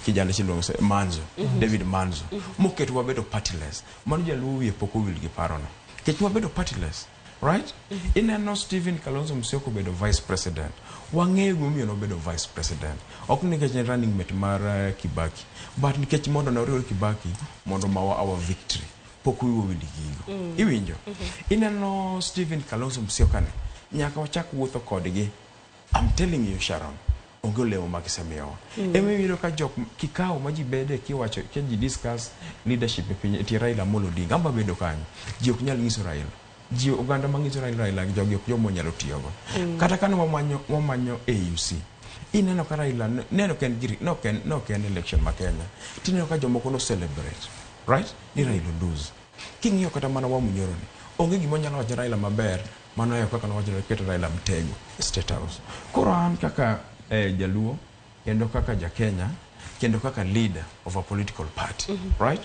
kijana chiluongo Manzo, David Manzo. Moketo wabedo partyless. Mano jaluo wiye pok owil gi parono. Kech wabedo partyless, right? Ineno Stephen Kalonzo Musyoka bedo vice president. Wang'eyo gimomiyo nobedo vice president. Ok nikech en running mate mar Kibaki, but nikech mondo noriwore Kibaki mondo mawa our victory. Pok wiwa wili gigo. Iwinjo. Ineno Stephen Kalonzo Musyoka ne nyaka wachak wuotho kodgi. I'm telling you, Sharon, ongolewo makisemiyo. Emiwiro ka jok kikao maji bede kiwacho keji discuss leadership e piny eti Raila Amolo Odinga amba bedo kanyo. Ji ok nyal nyiso Raila. Ji oganda mangiso Raila jogi ok jomo nyalo tiyogo. Kata kano wamanyo AUC. Ineno ka Raila neno ken giri no ken election ma Kenya. Tineno ka jomoko no celebrate, right? Ni Raila lose. King'iyo kata mana Wamunyoro ni. Onge gimo nyalo wacho Raila maber. Mano yo kaka no wacho keto Raila mtego State House. Koro an kaka jaluo, kendo kaka Jakenya, kendo kaka leader of a political party, right?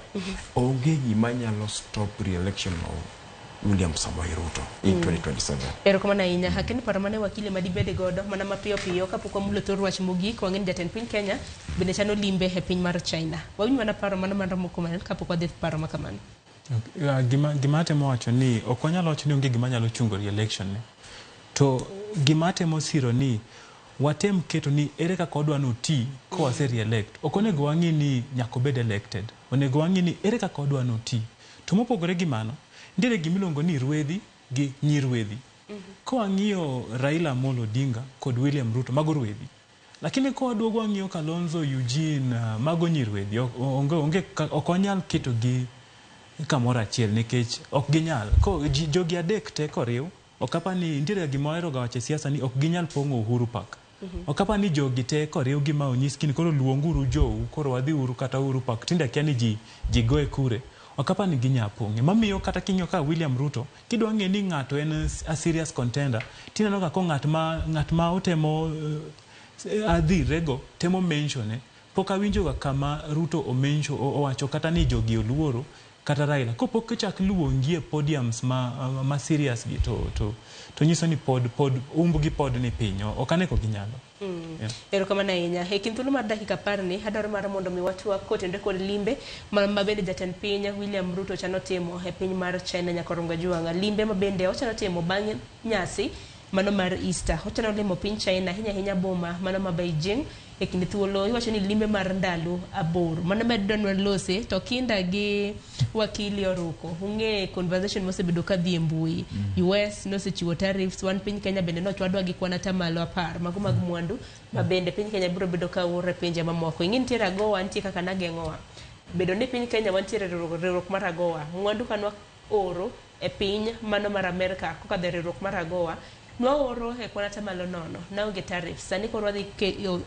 Onge gima nyalo stop re-election of William Samoei Ruto in 2027. Erokamano ahinya. Hakini paro mane wakili madibede godo mana mapiyo piyo kapok wamulo thor wach mogik wang'eni jatend piny Kenya bende chano limbe e piny mar China. Wawinj mana paro mana moko man kapok wadhi paro makamano. Gima atemo wacho ni ok wanyalo wacho ni onge gima nyalo chungo re-election ne. To gima atemo siro ni watem keto ni ere kaka odwa noti ko wase re-elect. Ok onego wang'i ni nyaka obed elected. Onego wang'i ni ere kaka odwa noti. To mopogore gi mano, ndiere gimiluongo ni rwedhi gi nyirwedhi. Ko wang'iyo Raila Amolo Odinga kod William Ruto mago rwedhi. Lakini ko waduogo wang'iyo Kalonzo, Eugene, mago nyirwedhi. Ok wanyal keto gi kamoro achiel nikech ok ginyal. Ko jogi adek te koriw, ok apani ndiere gima ohero ga wache siasa ni ok ginyal pong'o Uhuru Park. Ok apani jogi te koriw gima onyis kini koro luonguru jou, koro wadhi uru kata Uhuru Park. Tinde akia ni ji goe kure. Ok apani ginya pong'e. Mamiyo kata king'iyo ka William Ruto, kidwa ng'e ni ng'ato en a serious contender, tineno ka ko ng'at ma otemo adhirego temo mention pok awinjoga kama Ruto owacho kata ni jogi oluoro kata Raila. Kopok chak luongi e podiums ma serious gi to nyiso ni pod umbugi pod ni piny. Ok ane ko ginyalo. Erokamano ahinya. E kind thuolo mar dakika 10 adwaro mar mondo mi wachwa kotende kod limbe ma bende jatend piny William Ruto chano timo e piny mar China Nyakoronga Juang'a. Limbe ma bende ochano timo bang' nyasi mano mar Easter. Ochano limo piny China ahinya boma mano ma Beijing e kind thuolo iwacho ni limbe mar ndalo 8. Mano medonwa lose to kinda gi wakili Oruko. Ung'e conversation mosebedo kadhi e mbui. US nosechiwo tariffs, wan piny Kenya bende nochwadwa gi kwan atamalo 10 mago mag mwandu ma bende piny Kenya biro bedo ka ore pinje mamoko. Ing'e nitiere AGOA nitie kaka nageng'owa. Bedo ni piny Kenya wantiere riwruok mar AGOA. Mwandu kanwa oro e piny mano mar Amerika kokadho riwruok mar AGOA. Nwaoro e kwan atamalo 0 naonge tariffs. Sani koro wadhi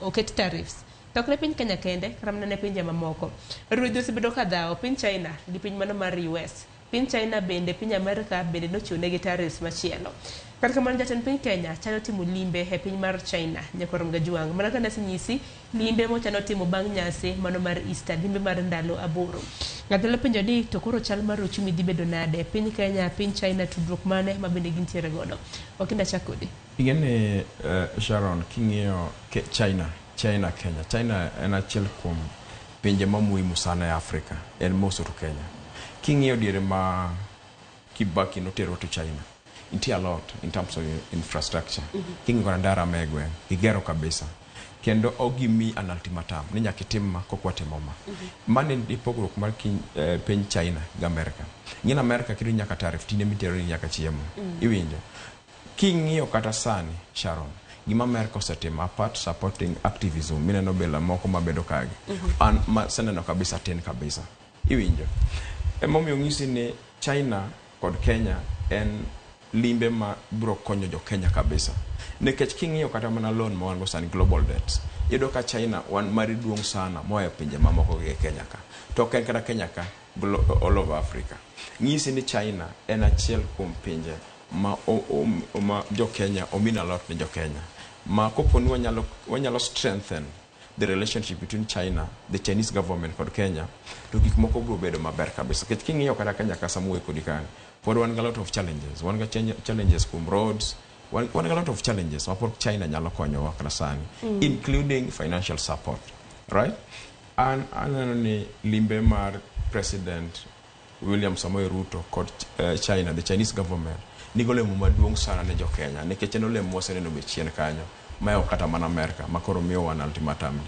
oket tariffs. Tok ne piny Kenya kende, kata mana ne pinje mamoko. Ruedhi osebedo ka dhawo piny China gi piny mano mar US. Piny China bende piny Amerika bende nochiwne gi tariffs machielo. Kata kamano jatend piny Kenya chano timo limbe e piny mar China Nyakoronga Juang'a. Mana kana sinyisi limbe mochano timo bang' nyasi mano mar Easter, limbe mar ndalo 8. Ng'ato penjo ni to koro chal mar uchumi dhi bedo nade piny Kenya, piny China, tudruok mane ma bende gintiere godo. Okinda chakodi. Ingene Sharon king'iyo China Kenya. China en achiel kuom pinje ma muhimu sana e Afrika. En moso to Kenya. King'iyo diere ma Kibaki notero to China. Inti a lot in terms of infrastructure. King'iyo kona ndara megwe, igero kabisa. Kendo ogimi an ultimatum ni nyaka itim ma kokwatimo ma. Mane ndi pogruok mar piny China gi Amerika. Ng'in Amerika kido nyaka tariff tine mitero ni nyaka chiemo. Iwinjo. King'iyo kata sani Sharon, gima Amerika osetimo apart supporting activism mineno bela moko mabedo kagi. An seneno kabisa tin kabisa. Iwinjo. Emomiyo ng'isi ni China kod Kenya en limbe ma biro konyo jo Kenya kabisa. Nikech king'iyo kata mana loan ma wan go sani global debts. Iyudo ka China wan mari duong' sana moa e pinje mamoko gi Kenya ka. To ken kata Kenya ka all over Africa. Ng'isi ni China en achiel kuom pinje ma jo Kenya omin a lot ne jo Kenya. Ma koponi wanyalo strengthen the relationship between China, the Chinese government kod Kenya, to gik moko biro bedo maber kabisa. Nikech king'iyo kata Kenya ka samuwe kodi kan. Pod wan ga lot of challenges. Wan ga challenges kuom roads. Wan ga lot of challenges ma pod China nyalo konyowa kata sani, including financial support, right? Aneno ni limbe mar President William Samoei Ruto kod China, the Chinese government, nigo lemo maduong' sana ne jo Kenya, nikech en olemo moseneno be chien kanyo, ma ok kata mana Amerika, ma koro miyo wan ultimatum.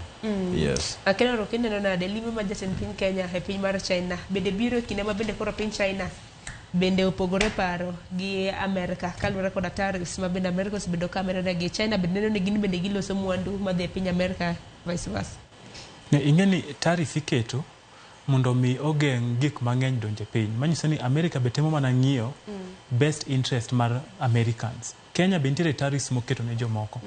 Yes. Akeno ro kineno nade limbe ma jatend piny Kenya e piny mar China, bende biro kinde ma bende koro piny China bende opogore paro gi Amerika kaluwore koda tariffs ma bende Amerika osebedo ka medore gi China bende neno ni gin bende giloso mwandu ma dhi e piny Amerika vice versa. Ing'e ni tariff iketo mondo mi ogeng' gik mang'eny donje piny. Manyiso ni Amerika be temo mana ng'iyo best interest mar Americans. Kenya be nitiere tariffs moketo ne jomoko.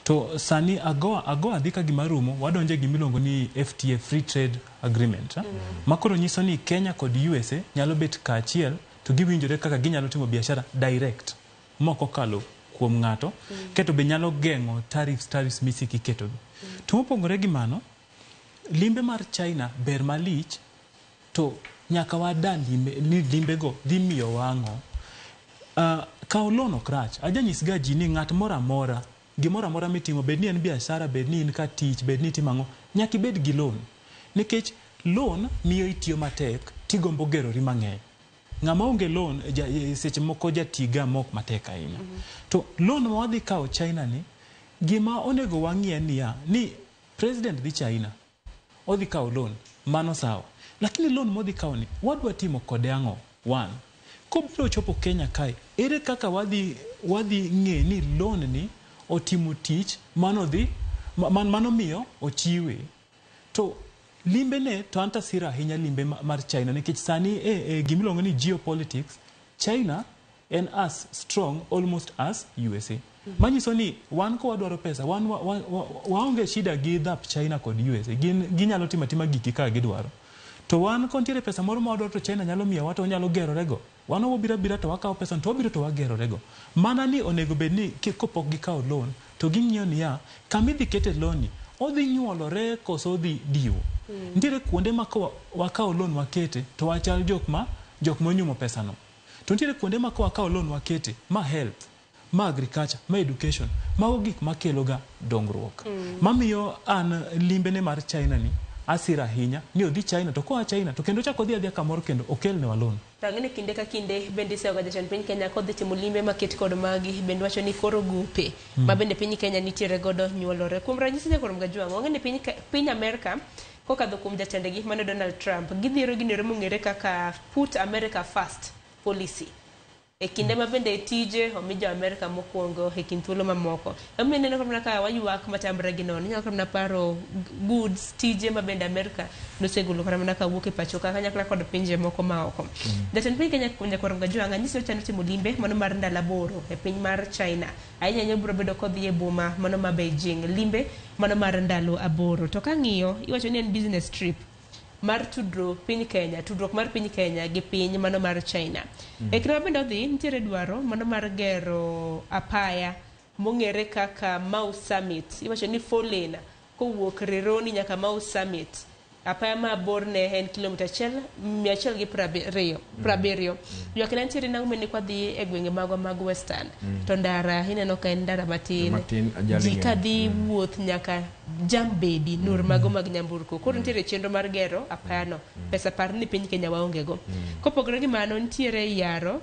To sani AGOA dhi ka gima rumo, wadonje gimiluongo ni FTA, Free Trade Agreement. Makoro nyiso ni Kenya kod USA nyalo bet kaachiel to giwinjore kaka ginyalo timo biashara direct moko kalo kuom ng'ato keto be nyalo geng'o tariffs misiki keto. To mopogore gi mano, limbe mar China ber malich, to nyaka wada limbego dhi miyo wang'o. Kao loan ok rach. Ajanyis ga ji ni ng'at moro amora, gimoro amora mitimo, bed ni en biashara, bed ni in ka tich, bed ni itimo ang'o, nyaka ibed gi loan. Nikech loan miyo itiyo matek, tigombo gerori mang'eny. Ng'ama onge loan, seche moko jatiga mok matek ahinya. To loan ma wadhi kao China ni, gima onego wang'ie niya, ni president dhi China, odhi kao loan, mano sawa. Lakini loan modhi kao ni, wadwa timo kode ang'o? One, kobiro chopo Kenya kai, ere kaka wadhi ng'e ni loan ni otimo tich, mano miyo ochiwe. To limbe ne to anta sira ahinya limbe mar China, nikech sani gimilongo ni geopolitics, China en as strong almost as USA. Manyiso ni wan ko wadwaro pesa, waonge shida gi dhap China kod USA, ginyalo tima giki ka gidwaro. To wan kontiere pesa moro ma wadwaro to China nyalo miya wato nyalo gero rego. Wan wabira to wakao pesa to wabiro to wagero rego. Mana ni onego bed ni kopok gikao loan to ging'iyo ni ya kamidhi kete loan ni odhi nyuolore koso odhi diwo. Ntiere kuonde ma wakao loan wakete to wachal jok monyumo pesa no. To ntiere kuonde ma wakao loan wakete ma health, ma agriculture, ma education, ma gik makelo ga dongruok. Mamiyo an limbene mar China ni asira ahinya ni odhi China to koa China to kendo chako odhi adhia kamoro kendo okelne walon. Tang'eni kinde ka kinde bende sewa jatend piny Kenya kodhi timo limbe maket kod magi bende wacho ni koro gupe ma bende piny Kenya nitiere godo nyuolore. Kuom ranyisi Jakorom Gajwang', wang'e ni piny Amerika kokadho kuom jatendegi mano Donald Trump, gidhiro ginero mong'ere kaka Put America First policy. E kinde ma bende tije omi jo Amerika mokwongo e kind thuolo mamoko. Ema neno kama ka wayuak matamre gi nono, nyalo kama paro goods tije ma bende Amerika nosegolo kama ka wuok e pacho ka kanyakla kod pinje moko maoko. Jatend piny Kenya Jakorom Gajwang' nyiso chano timo limbe mano mar ndalo aboro e piny mar China. Ahinya nyobro bedo kodhi e boma mano ma Beijing, limbe mano mar ndalo aboro. To kang'iyo iwacho ni en business trip mar tudruok mar piny Kenya gi piny mano mar China. E kinde bende odhi nitiere dwaro mano mar gero apaya mong'ere kaka Mau Summit. Iwacho ni 4 lane kowuok Rironi nyaka Mau Summit. Apaya ma borne en kilomita 170. Jokena nitiere nang'umeni kwa dhi e gwenge magwa mag Western. To ndara ineno ka en ndara matin ji ka dhi wuoth nyaka Jambedi nur mago mag nyamburko. Koro nitiere chenro mar gero apayano. Pesa par ni piny Kenya waonge go. Kopogore gi mano nitiere yaro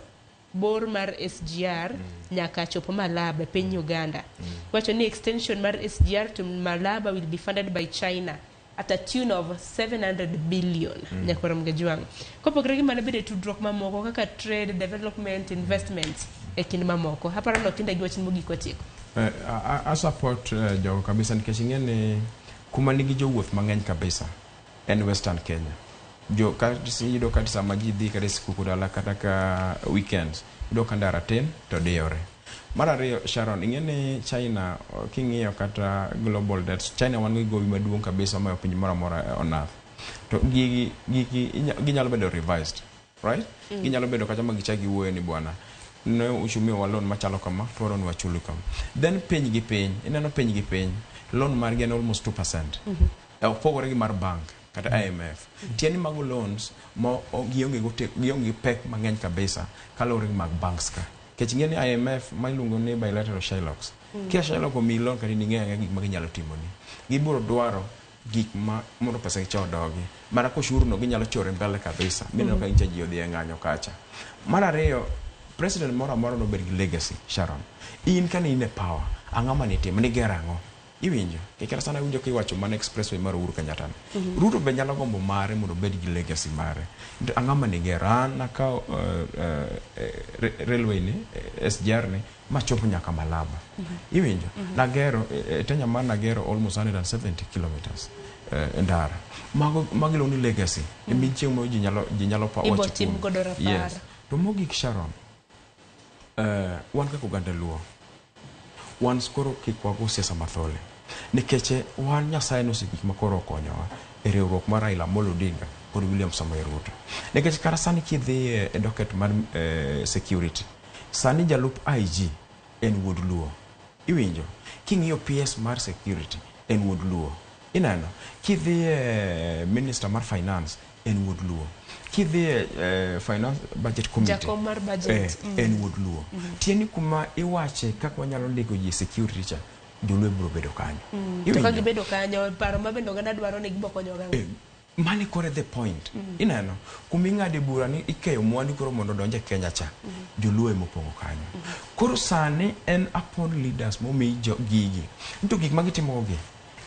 bor mar SGR nyaka chopo Malaba piny Uganda. Wacho ni extension mar SGR to Malaba will be funded by China at a tune of 700 billion. Jakorom Gajwang'. Kopogore gi mano bende tudruok mamoko kaka trade, development, investments e kind mamoko. Haparo no kinda giwachin mogik watieko. A support jogo kabisa nikech ing'eni kuma nigi jowuoth mang'eny kabisa en Western Kenya. Jo yudo kata sama ji dhi kata skuku dala kata ka weekends yudo ka ndara tin to diyore. Mar ariyo, Sharon, ing'eni China king'iyo kata global debt, China wan gi gowi maduong' kabisa mayo piny moro amora on earth. To ginyalo bedo revised, right? Ginyalo bedo kata magichagi wuoyo ni bwana ne uchumi wa loan machalo kama twaro ni wachulu kama. Then piny gi piny, ineno piny gi piny, loan margi en almost 2%. Opogore gi mar bank kata IMF. Tieni mago loans ma gionge pek mang'eny kabisa kalore gi mag banks ka. Kech ng'eni IMF mailungo ni bilateral Shylocks. Kia Shylock omi loan kati ning'e gik ma ginyalo timo ni. Gibiro dwaro gik ma mondo pesa gicha odogi. Mana koshuru no ginyalo chore mbele kabisa. Mineno ka incha ji odhi e ng'anyo kacha. Mar ariyo, president moro amora no bed gi legacy, Sharon. In kani in e power, ang'ama ni timo ni gero ang'o? Iwinjo? Kekera sana winjo kiwacho mana expressway mar Uhuru Kenyatta. Ruto be nyalo gombo mare mondo bed gi legacy mare. Ang'ama ni gero an nakao railway ni, SGR ni, machopo nyaka Malaba. Iwinjo? Nagero, Kenya man nagero almost 170 kilometers ndara. Magilo ni legacy. Chieng' mo ji nyalo pa wacho. Ibo tim godo rapar. Yes. To mogik, Sharon, wan kaka oganda Luo, wan skoro kik wago siasa mathole. Nikech wan Nyasaye nosekik makoro okonyowa e riwruok mar Raila Amolo Odinga kod William Samoei Ruto. Nikech kara sani kidhi e docket mar security, sani jalup IG en wuod luo. Iwinjo? King'iyo PS mar security en wuod luo. Ineno? Kidhi minister mar finance en wuod luo. Kidhi finance budget committee jakom mar budget en wuod luo. Tieni kuma iwache kaka wanyalo ndiko ji security cha joluo biro bedo kanyo. To ka gibedo kanyo paro mabendo gana dwaro ni gibokonyo gango. Mani kore the point. Ineno? Kuming'ade bura ni ikeyo mwandu koro mondo donje Kenya cha. Joluo emopongo kanyo. Koro sani en upon leaders momi gigi. Nito gik magitimo gi.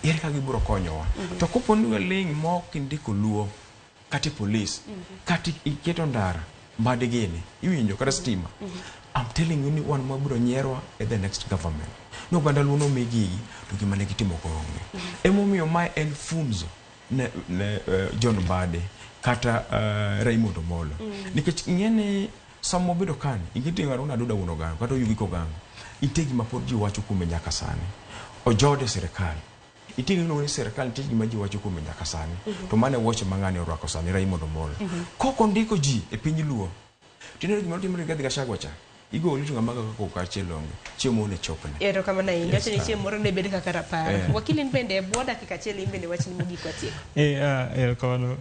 Ere ka gibiro konyowa. To koponi weling mok indiko luo kati police kati iketo ndara mbade gini iwinjo kata stima. I'm telling you ni wan mabiro nyerwa at the next government. No banda luno megi to gima ne gitimo koronge. Emomiyo mae en funzo ne John Mbade kata Raymond Omolo. Nikech ngene samo bedo kani ingitinga una duda uno gango kata yugiko gango. Itegi mapod ji wacho kume nyaka sani. Ojode serikali. Itigi no serikali tiji maji wacho kume nyaka sani. To mane woche mangane orwako sani Raymond Omolo. Koko ndiko ji e piny luo. Tinero gima timre Rigathi Gachagua cha. Igo olitu ngamaga kako kachelonge. Chiemo ne chopne. Ero kama na inyo chini chiemo moro ne bedi kaka raparo. Wakili nbende boda kikacheli nbende wachini mugi kwa tieko. Ero kawano.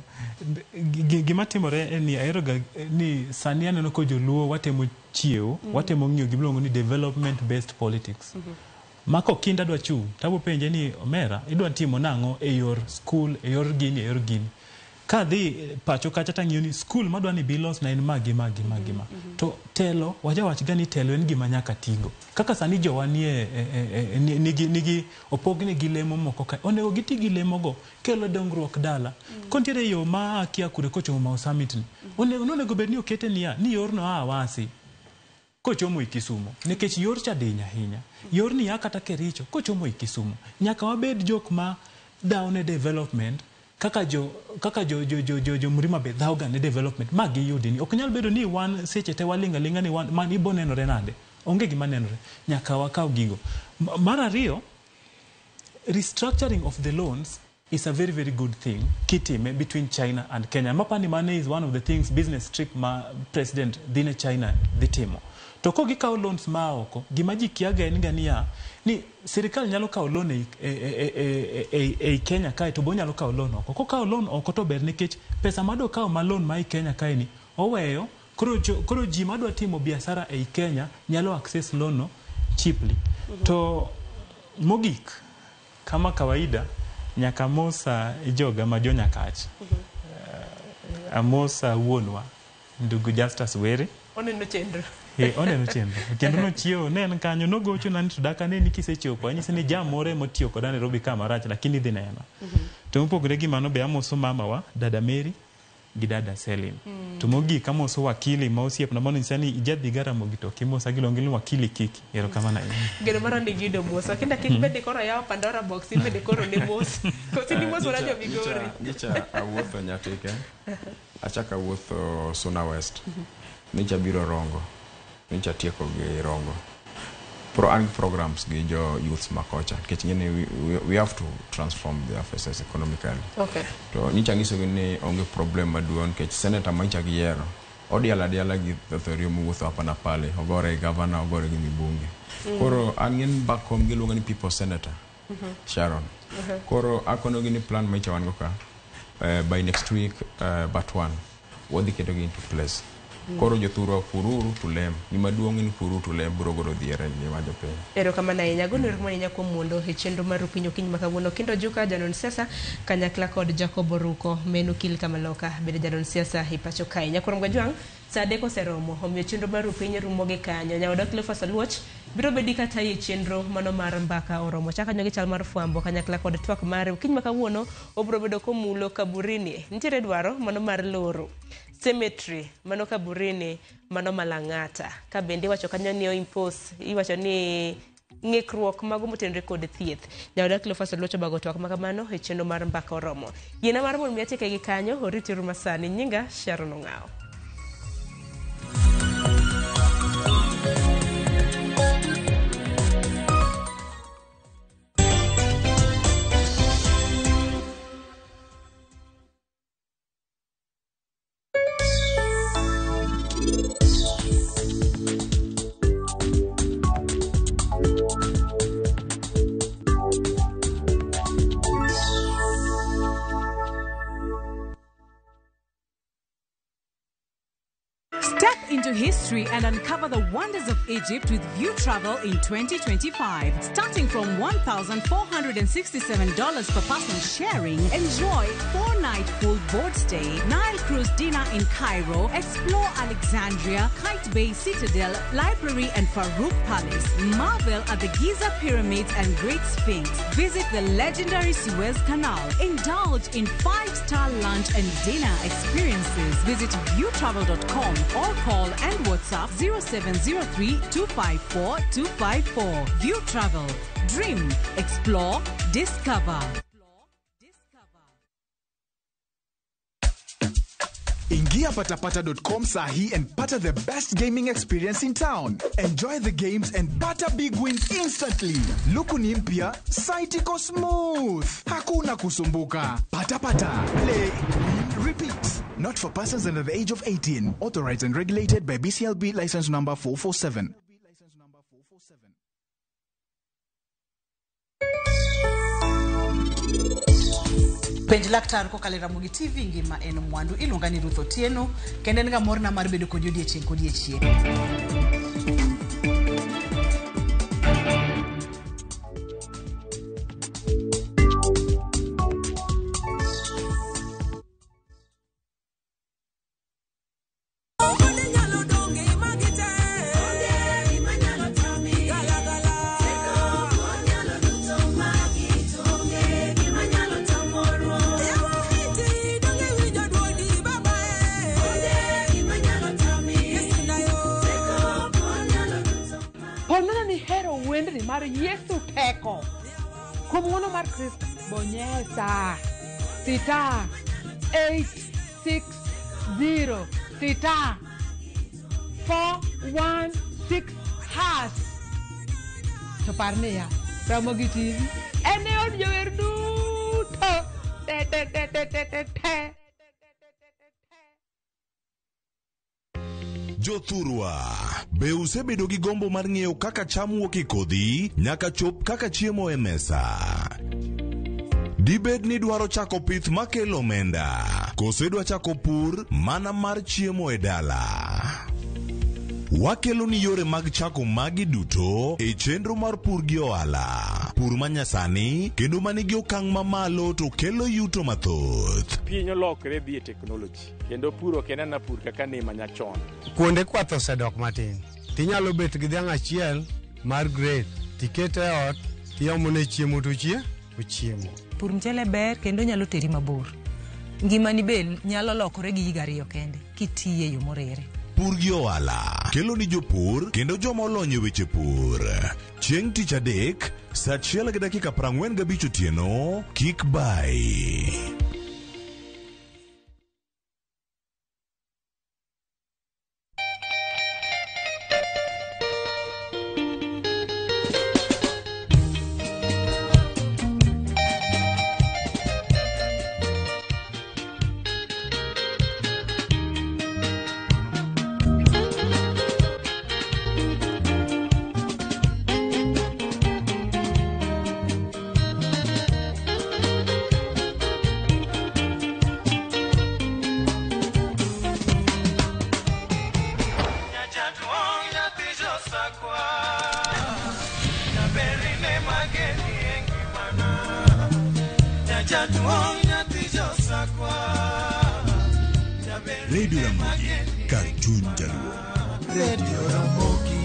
Gima timore ni aeroga ni sani aneno ko joluo watemo chieo, watemo ng'iyo gibilongo ni development based politics. Mako kinda dwa chung, tabo penje ni Omera, idwa timo nang'o e yor school, e yor gini. Ka dhi pacho kacha tang'iyo ni school madwa ni bilos na en magi. To telo, wach gani telo en gima nyaka tigo. Kaka sani jowa nigi opogni gi lemo moko ka. Onego giti gi lemo go, kelo dongruok dala. Kontiere yo ma kia kure kochomo Mau Summit ni. Onego bed ni okete ni yorno Awasi. Kochomo Kisumu. Nikech yor cha dinya hinya. Yor ni kata Kericho. Kochomo Kisumu. Nyaka wabed jok ma down development. Kaka jo Mrima be dhauga ne development magi yudi ni oknyal bedo ni wan seche te walinga ni wan man ibo nenore nade onge gima nenore nyaka wakaw gigo. Mara riyo, restructuring of the loans is a very, very good thing kitime between China and Kenya. Mapani money is one of the things business trip ma president dine China ditimo. To ko gikaw loans maoko gimaji kiaga en gania ni serikali nyalo kaw loan e Kenya kae to bo nyalo kaw loan oko. Ko kaw loan oko to ber nikech pesa mado kaw ma loan ma Kenya kae ni oweyo koro ji madwa timo biashara e Kenya nyalo access loan no cheaply. To mogik kama kawaida nyaka mosa ijoga majo nyakach. Amosa wuonwa ndugu Justus Were. Oneno chendro. Oneno chendro. Kendo no chio nen kanyo no gocho nan to daka ne nikisechopo anyise ni jam more motio koda Nairobi kama rach lakini dhi neno. To mpogore gi mano be amoso mama wa dada Mary gi dada Selin. To mogik amoso wakili ma osiep na mano insani ijadhi gara mogito kimosa gilongilo wakili kiki ero kama na ino. Gero mara ndi gido mosa kinda kibede koro yawa Pandora box ibede koro ne mos. Kosi ni mos wanajo Migori. Nicha awuotho Nyatike. Achaka awuotho Suna West. Nicha biro Rongo. Nicha tieko gi Rongo. Programs gi jo youths makocha. Kechingene we have to transform the affairs economically. Okay. To nicha ngiso ni onge problem maduon kech senator mancha gi yero. Odiala gi thorio muwuotho hapa na pale. Ogore governor, ogore gi mibunge. Koro angin back home giluongo ni people senator. Sharon. Koro akono gini plan mancha wan go ka. By next week but one wadhi keto gi into place. Koro jothuro pururu tulem gima duong' ni pururu tulem biro goro dhiere ni wajo pe. Ero kama na inya gono rimo inya ko mondo e chenro mar pinyo kiny makawuono kindo Juka janon siasa kanyakla kod Jacob Oruko menu kil kamaloka bede janon siasa hipacho kai nyakurom gajwang sade ko seromo omiyo chenro mar pinyo rumo ge kanyo nyaoda Cleophas Aluoch biro bedi kata e chenro mano mar mbaka oromo chaka nyogi chal mar fwambo kanyakla kod twak mar kiny makawuono obro bedo ko mulo kaburini nitiere dwaro mano mar loro cemetery mano kaburini mano Malang'ata ka bende wacho kanyo ni impose iwacho ni ng'ikruok mago motenre kod thieth nyaoda Cleophas Aluoch bago twak makamano e chenro mar mbaka oromo yiena mar mon miatike gi kanyo oritiru masani nyinga Sharon Ong'ao. colonial history and uncover the wonders of Egypt with View Travel in 2025. Starting from $1,467 per person sharing, enjoy 4-night full board stay, Nile Cruise dinner in Cairo, explore Alexandria, Kite Bay Citadel, Library and Farouk Palace, marvel at the Giza Pyramids and Great Sphinx, visit the legendary Suez Canal, indulge in 5-star lunch and dinner experiences. Visit viewtravel.com or call and WhatsApp 0703-254-254. View Travel. Dream, explore, discover. Ingia patapata.com sahi and pata the best gaming experience in town. Enjoy the games and pata big wins instantly. Luku ni mpya, site iko smooth. Hakuna kusumbuka. Patapata. Play, win, repeat. Not for persons under the age of 18. Authorized and regulated by BCLB license number 447. Penj laktar ko kalera mugi TV ngima en mwandu iluonga ni Ruth Otieno kendo en ga morna mar bedo kod odiechieng' kod odiechieng'. Mar Yesu teko kuom ng'wono mar Kristo bonyeza star 860 star 416 hash to parneya Ramogi TV ene od jower duto te Jothurwa, be usebedo gi gombo mar ng'eyo kaka cham wuok e kodhi nyaka chop kaka chiemo e mesa? Dibed ni dwaro chako pith makelo omenda, koso idwa chako pur mana mar chiemo e dala? Wakelo ni yore mag chako magi duto e chenro mar pur gi ohala. Pur manyasani kendo manigi okang' mamalo to kelo yuto mathoth. Piny olokre dhi e teknoloji kendo puro kenana pur kaka ne manyachon. Kuonde kwath osedok matin. Tinyalo bet gi dhiang' achiel mar grade tikete e ot tiomone chiemo to ochiemo. Pur mchele ber kendo nyalo teri mabor. Ngimani be nyalo lokore gi higa 2 kende kitiye yo morere. Pur gi ohala kelo ni jopur kendo joma olony e weche pur. Chieng' tich adek, saa 1:45 otieno, kik bai. Radio Ramogi, Cartoon Jaluo. Radio Ramogi.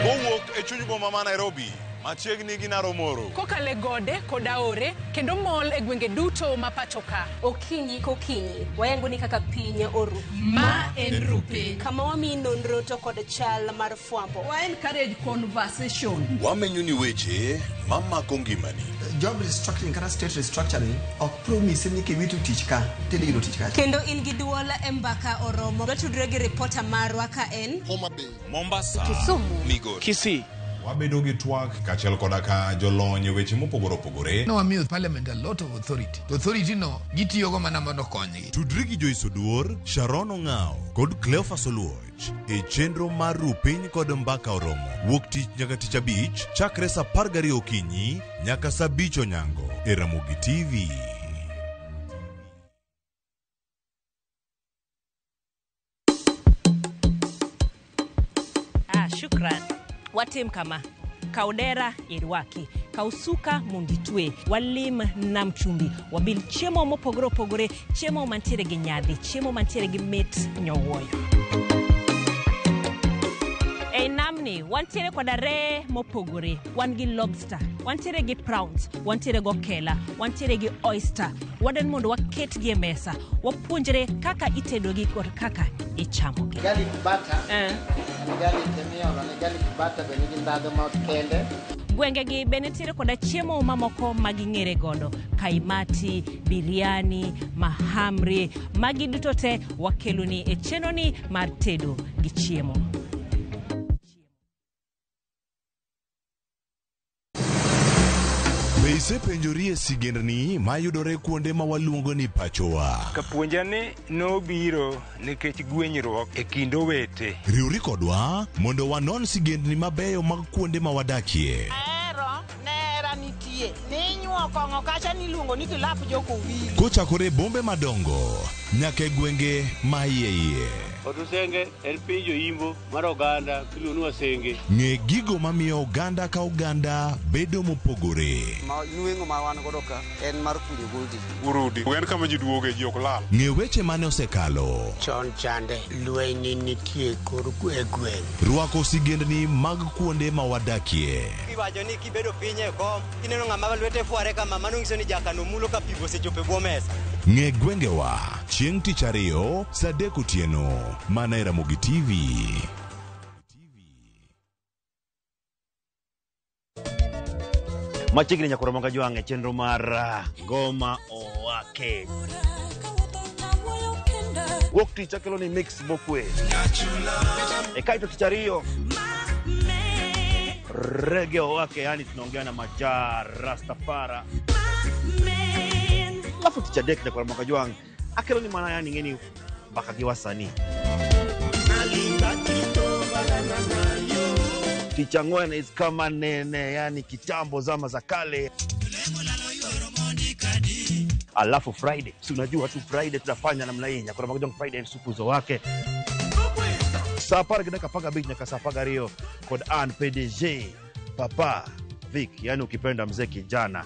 Kowuok e chuny boma ma Nairobi, machiegni gi Naromoro. Kokale gode koda ore kendo mol e gwenge duto ma pacho ka. Okinyi kokinyi wayango ni kaka piny oru. Ma en rupe. Kama wami nonro to kod chal mar fwambo. Wa encourage conversation. Wamenyo ni weche mamako ngimani. Job restructuring kata state restructuring ok promise ni kiwitu tich ka tidiro tich ka. Kendo in gi duol e mbaka oromo. Watudre gi reporter marwa ka en Homa Bay, Mombasa, Kisumu, Migori, Kisii, wabedo gi twak kachiel koda ka jolony weche mopogore opogore. No wamiyo parliament a lot of authority. To authority no gitiyogo mana mondo konygi. Tudri gi Joyce Oduor, Sharon Ong'ao kod Cleophas Oluoch e chenro mar Rupiny kod Mbaka Oromo. Wuok tich nyaka tich abich chakre sa 12 okinyi nyaka sa 5 onyango e Ramogi TV. Shukran. Watim kama kaudera irwaki kausuka munditwe walim nam chumbi wabil chiemo mopogore opogore, chiemo mantiere gi nyadhi, chiemo mantiere gi mit nyowoyo. E namni wantiere koda re mopogore, wan gi lobster, wantiere gi prawns, wantiere go kela, wantiere gi oyster. Waden mondo waket gi mesa, wapuonjre kaka itedo gi kod kaka ichamogi. Garlic butter. Garlic butter bende gi ndadhu ma kende. Gwenge gi benetiere koda chiemo mamoko maging'ere godo, kaimati, biriani, mahamri, magi duto te wakeloni e chenoni mar tedo gi chiemo. Isepenjori e sigendni mayudore kuonde ma waluongo ni pachowa. Kapuonjani nobiro nikech gwenyruok e kind owete. Riwri kodwa mondo wanon sigendni mabeyo mag kuonde ma wadakie. Nera nitie. Ninyuo kong'o kacha niluongo ni kilap joko wili. Kochakore bombe madongo nyaka e gwenge ma iye. Odusenge en piny joimbo mar oganda iluongo Wasenge. Ng'e gigo mamiyo oganda ka oganda bedo mopogore. Nueng'o ma wan godo ka en mar kunyo goldi. Urudi. En kama ji duoge ji ok lal. Ng'e weche mane osekalo. Chon chande lweny nitie kor gweng'. Rwako sigendni mag kuonde ma wadakie. Iwacho ni kibedo piny e kom, kineno ng'ama lwete fuare kama mano nyiso ni jakano mulo ka pigo sechope bwo mesa. Ng'e gwengewa chieng' tich ariyo sa 3 otieno mana e Ramogi TV. Machiegni nyakoro monga jwang' e chenro mar Goma Owake. Wuok tich akelo ni mix mokwe. E kaito tich ariyo Reggae Owake, yani tunaongea na Majar Rastafara. Alafu tich adek nyakoro monga jwang' akelo ni mana yani ngeni mpaka gi wasanii. Ticha ng'wen is kama nene, yani kitambo zama za kale. Alafu Friday, si unajua tu Friday tunafanya namna hii, nyakora magojong Friday supu zo wake. Saa para gidaka paga beat nyaka saa paga rio kod Ann PDG Papa Vic, yani ukipenda mzee kijana.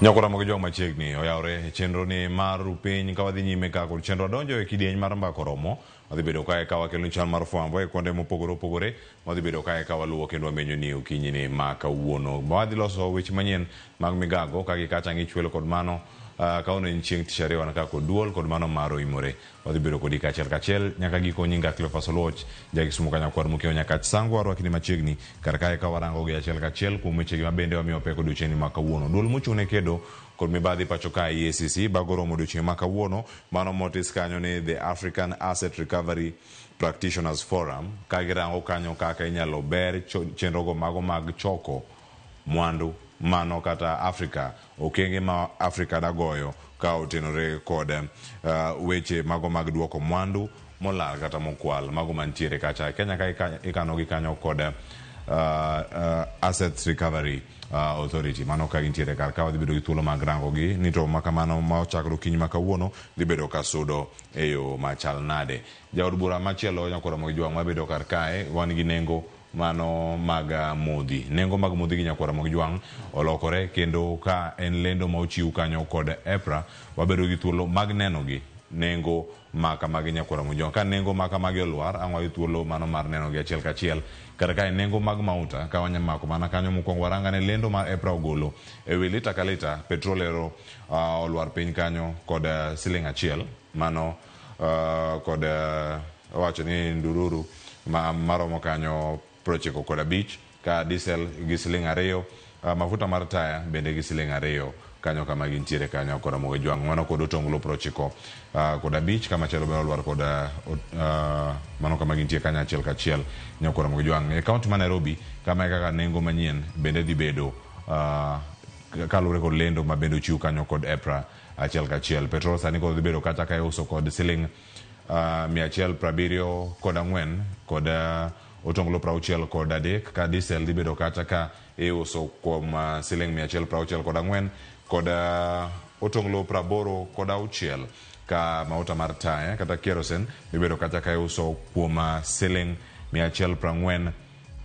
Nyakora mogo jong machiegni oyawre chenro ni mar Rupiny ka wadhi nyime ka kod chenro donjo e kidieny mar Mbaka Oromo. Wadhi bedo kae ka wakelo chal mar fwambo e kuonde mopogore opogore. Wadhi bedo kae ka waluwo kendo wamenyo ni okinyi ni ma kawuono. Wadhi loso weche manyien mag migago ka gikacha ng'ichwelo kod mano kaono en chieng' tich ariyo wan ka kod duol kod mano maro imore. Wadhi bedo kodi kachiel nyaka giko nyinga Cleophas Oluoch jagisumo kanyakwar mukeo nyaka sango warwakni machiegni kar kae ka warango gi achiel kuom wechegi mabende wamiyo pek odiochieng' ma kawuono. Duol mochung' ne kedo kod mibadhi pacho ka EACC bagoromo odiochieng' ma kawuono mano motis kanyo ni the African Asset Recovery Practitioners Forum ka girango kanyo kaka inyalo ber chenrogo mago mag choko mwandu mano kata Afrika okenge ma Afrika dagoyo ka otenore kod weche mago mag duoko mwandu molal kata mokwal mago mantiere kacha Kenya ka ikano gi kanyo kod Asset Recovery Authority mano ka gintiere kar ka wadhi bedo gi thuolo mag rango gi ni to makamano ma ochakro kinyi ma kawuono dhi bedo ka sudo e yo machal nade. Jaod bura machielo nyakora mo jwang' mabedo kar kae wan gi nengo mano mag modhi. Nengo mag modhi gi nyakwara mag jwang' olokore, kendo ka en lendo ma ochiw kanyo kod EPRA, wabedo gi thuolo mag neno gi nengo maka mag nyakwara mag jwang'. Ka nengo maka mag olwar, ang'wa gi thuolo mano mar neno gi achiel kachiel. Kata ka nengo mag mauta ka wanyamako mana kanyo mokwongo waranga ne lendo mar EPRA ogolo ewi lita ka lita petrol ero olwar piny kanyo kod siling achiel, mano kod wacho ni ndururu maromo kanyo 95 ka diesel gi siling 2, mafuta mar taya bende gi siling 2 kanyo kama gintiere kanyo kod moge jwang', mano kod otonglo 95 kama chelo bero olwar kod mano kama gintiere kanyo achiel kachiel nyakora moge jwang'. E kaunti ma Nairobi kama kaka nengo manyien bende dhi bedo kalure kod lendo ma bende ochiw kanyo kod EPRA achiel kachiel. Petrol sani kod dhi bedo kata ka iuso kod siling 174 kod otonglo 63 ka diesel dhi bedo kata ka iuso kuom siling 164 kod otonglo 86 ka mauta mar taya kata kerosene dhi bedo kata ka iuso kuom siling 148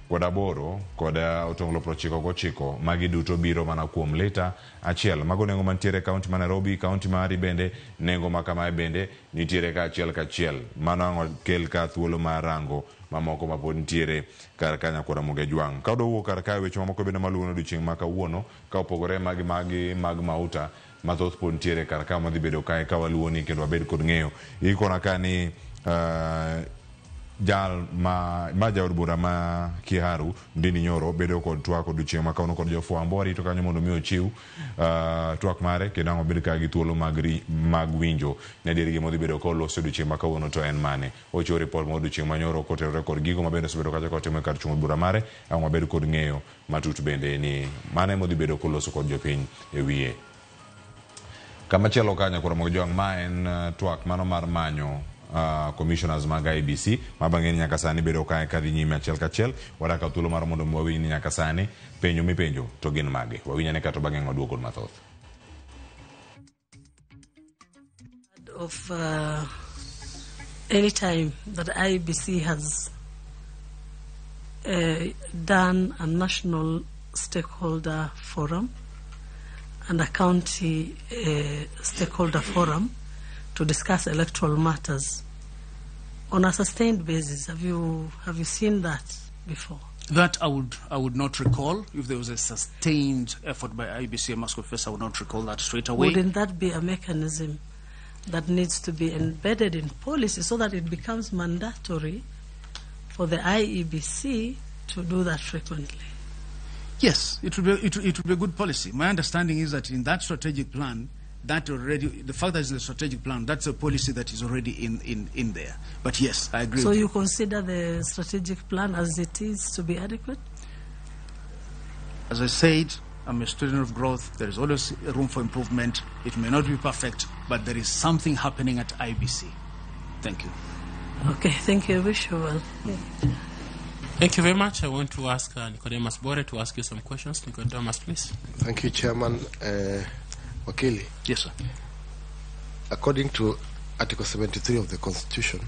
kod otonglo 99. Magi duto biro mana kuom lita achiel. Mago nengo mantiere kaunti ma Nairobi. Kaunti mari bende nengo ma kamae bende nitiere ka achiel kachiel. Mano ang'o kel ka thuolo mar rango mamoko ma pod nitiere kar ka nyakwara moge jwang'. Ka odwa wuok kar ka weche mamoko bende maluwo odiechieng' ma kawuono ka opogore mag mauta mathoth pod nitiere kar ka madhi bedo kae ka waluoni kendo wabed kod ng'eyo. Ikona ka ni jal ma jaod bura ma Kiharu Ndini Nyoro bedo kod twak odiechieng' ma kawuono kod jofwambo. Warito kanyo mondo mi ochiw twak mare kendo ang'o bed ka gi thuolo mag winjo ne dirigi modhi bedo koloso odiechieng' ma kawuono to en mane. Ochiwo report ma odiechieng' ma nyoro kotenore kod gigo ma bende osebedo kacha kotimo kar chung' bura mare. Ang'o bed kod ng'eyo matut bende ni mane modhi bedo koloso kod jopiny e wiye. Kama chielo ka nyakwara moge jwang' ma en twak mano mar manyo commissioners mag IBC ma bang'e ni nyaka sani bedo kae kadhi nyime achiel kachiel. Wadaka thuolo mar mondo wawinj ni nyaka sani penjo mipenjo to gin mage. Wawinyane kato bang'e ng'oduoko mathoth. Of any time that IBC has done a national stakeholder forum and a county stakeholder forum to discuss electoral matters on a sustained basis. Have you seen that before? That I would not recall. If there was a sustained effort by IBC, I must confess I would not recall that straight away. Wouldn't that be a mechanism that needs to be embedded in policy so that it becomes mandatory for the IEBC to do that frequently? Yes, it would be a good policy. My understanding is that in that strategic plan, that already, the fact that it's in the strategic plan, that's a policy that is already in there. But yes, I agree. So you consider the strategic plan as it is to be adequate? As I said, I'm a student of growth. There is always room for improvement. It may not be perfect, but there is something happening at IBC. Thank you. Okay, thank you. I wish you well. Thank you very much. I want to ask Nicodemus Bore to ask you some questions. Nicodemus, please. Thank you, Chairman. Wakili. Yes, sir. According to Article 73 of the Constitution,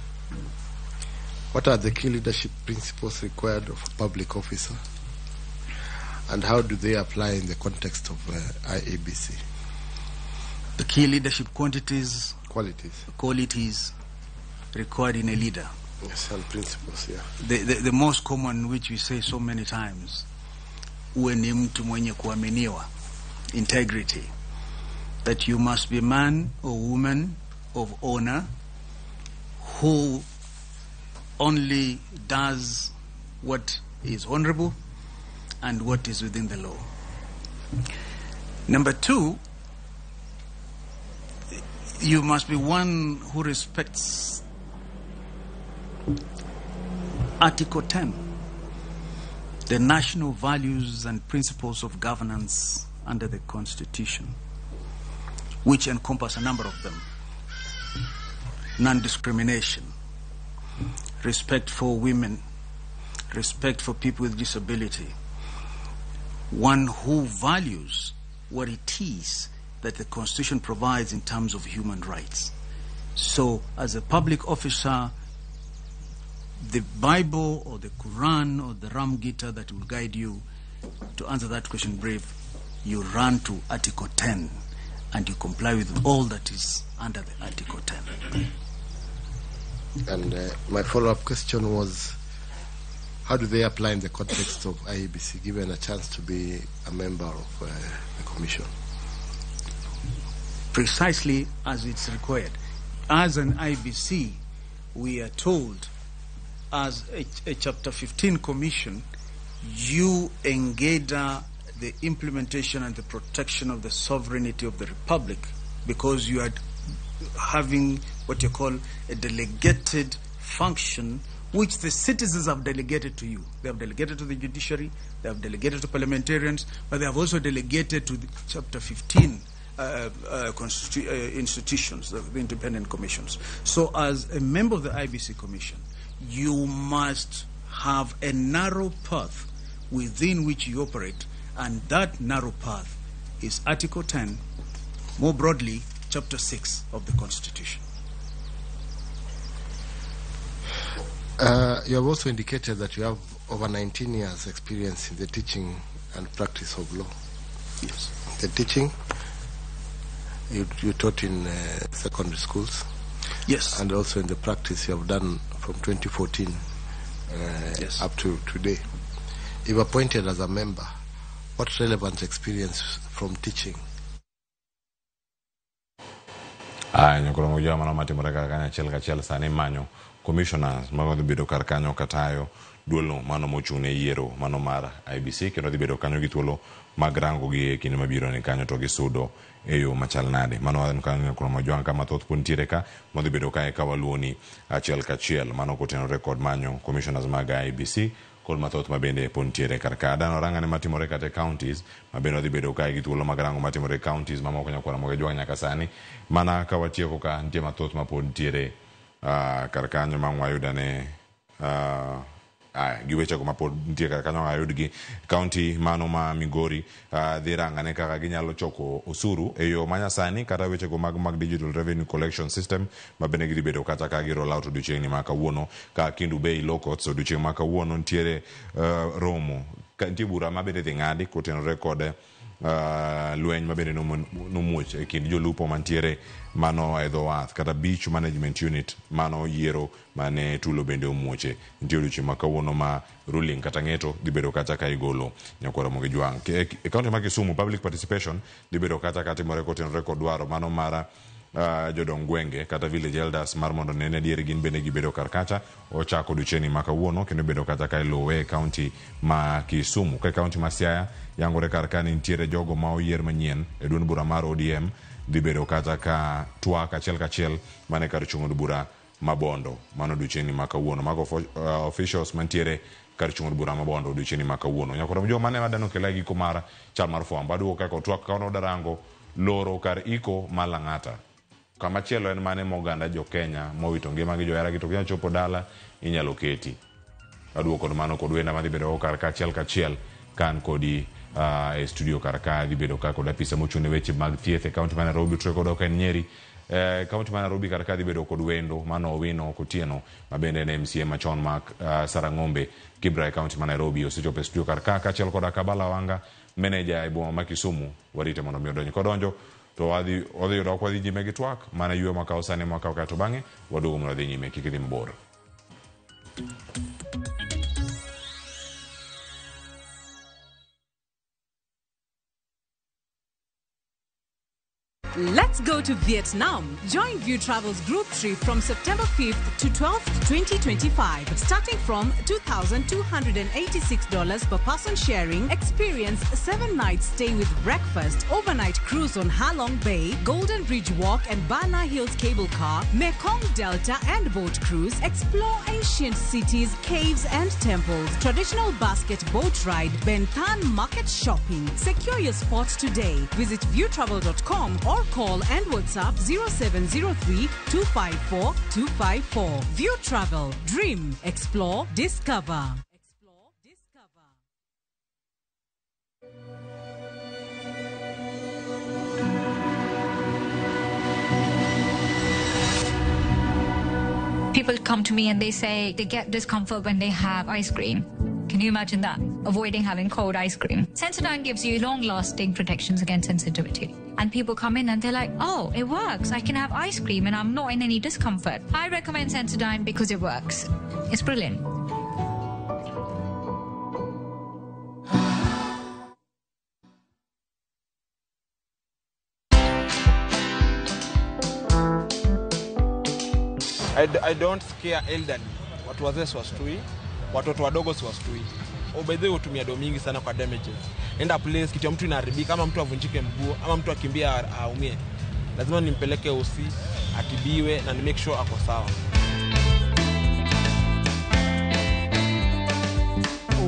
what are the key leadership principles required of a public officer, and how do they apply in the context of IEBC? The key leadership qualities required in a leader. Yes, and principles, yeah. The most common, which we say so many times, uwe ni mtu mwenye kuaminiwa, integrity. That you must be a man or woman of honor who only does what is honorable and what is within the law. Number two, you must be one who respects Article 10, the national values and principles of governance under the Constitution, which encompass a number of them. Non-discrimination, respect for women, respect for people with disability, one who values what it is that the Constitution provides in terms of human rights. So, as a public officer, the Bible or the Quran or the Ram Gita that will guide you to answer that question brief, you run to Article 10 and you comply with all that is under the Article 10. And my follow-up question was, how do they apply in the context of IEBC, given a chance to be a member of the commission? Precisely as it's required. As an IBC, we are told, as a Chapter 15 commission, you engage the implementation and the protection of the sovereignty of the Republic, because you are having what you call a delegated function which the citizens have delegated to you. They have delegated to the judiciary, they have delegated to parliamentarians, but they have also delegated to the Chapter 15 institutions, the independent commissions. So as a member of the IBC Commission, you must have a narrow path within which you operate, and that narrow path is Article 10, more broadly, Chapter 6 of the Constitution. You have also indicated that you have over 19 years experience in the teaching and practice of law. Yes. The teaching, you taught in secondary schools. Yes. And also in the practice you have done from 2014 yes. up to today. You were appointed as a member. What relevant experience from teaching? Nyakoro moja mano matimore kaka achiel sani manyo commissioners mago bedo kar kanyo katayo duolo mano mochune yiero mano mar IBC kendo dhi bedo kanyo gi thuolo mag rango gi kinde mabiro ni kanyo to gi sudo e yo machal nade mano wan kanyo nyakoro moja kama thoth puntiere ka modhi bedo kae kawaluoni achiel kachiel mano kotenore kod manyo commissioners mag IBC kod mathoth mabende puntiere kar ka dano rangane matimore kate counties mabende dhi bedo kae gi thuolo mag rango matimore counties mamoko nyakoro moge jwang nyaka sani mana ka watieko ka nitie mathoth mapod kar kanyo ma wayudane gi weche go mapod nitie kar kanyo ayudgi county mano ma Migori dhi rangane kaka ginyalo choko osuru e yo manyasani kata weche go mag digital revenue collection system mabende gidhi bedo kata ka giro lao odiochieng' ma kawuono ka Kindu Bay Locots odiochieng' ma kawuono ntiere romo nitie bura mabende dhi ng'adi kotenore kod lweny mabende nomuoch e kind jolupo mantiere mano e dho wath kata beach management unit mano yiero mane tulo bende omuoche nitie odiochieng' ma kawuono ma ruling kata ng'eto dhi bedo kata ka igolo nyakwara moge jwang' e kaunti ma Kisumu public participation dhi bedo kata ka timore kotenore kod dwaro mano mara jodong gwenge kata village elders mar mondo nene diere gin bende gibedo kar kacha ochako odiochieng' ma kawuono kendo bedo kata ka iluwe county ma Kisumu ka county ma Siaya yangore kar ka nitiere jogo ma oyier manyien e duond bura mar ODM dhi bedo kata ka twak achiel kachiel mane kar chung' od bura Mabondo mano odiochieng' ma kawuono mago officials mantiere kar chung' od bura Mabondo odiochieng' ma kawuono nyakoro jo mane wadano kela giko mar chal mar fwambo aduoko kako twak ka ono darango loro kar iko Malang'ata kama chielo en mane moganda jo Kenya mowito ngimagi johera gi to ginyalo chopo dala inyalo keti aduoko mano kod wenda madhi bedo kar ka achiel kan kodi e studio kar ka dhi bedo ka kod apisa mochune weche mag thieth e kaunti ma Nairobi to kod ok en Nyeri kaunti ma Nairobi kar ka dhi bedo kod wendo mano Owino Kotieno mabende en MCA machon mag Sarang'ombe Kibra e kaunti ma Nairobi osechopo e studio kar ka achiel kod Kabala Wanga manager e boma ma Kisumu warite mondo mi odonjo kodonjo to odhi yudo kwa dhi nyime gi twak mana ywe makao sane makao kato bang'e waduogo mondo dhi nyime kik dhi mabor. Let's go to Vietnam. Join View Travel's group trip from September 5th to 12th, 2025. Starting from $2,286 per person sharing, experience 7 nights stay with breakfast, overnight cruise on Halong Bay, Golden Bridge Walk and Bana Hills cable car, Mekong Delta and boat cruise, explore ancient cities, caves and temples, traditional basket boat ride, Ben Thanh market shopping. Secure your spots today. Visit viewtravel.com or call and WhatsApp 0703 254 254. View Travel. Dream. Explore. Discover. people come to me and they say they get discomfort when they have ice cream. Can you imagine that? Avoiding having cold ice cream. Sensodyne gives you long-lasting protections against sensitivity. And people come in and they're like, oh, it works. I can have ice cream and I'm not in any discomfort. I recommend Sensodyne because it works. It's brilliant. I don't scare elderly. Watu wazee siwashtui, watoto wadogo siwashtui. By the way, utumia do mingi sana kwa damages. Enda place kitu ya mtu inaharibika, ama mtu avunjike mguu, ama mtu akimbia aumie. Lazima nimpeleke OC, atibiwe na ni make sure ako sawa.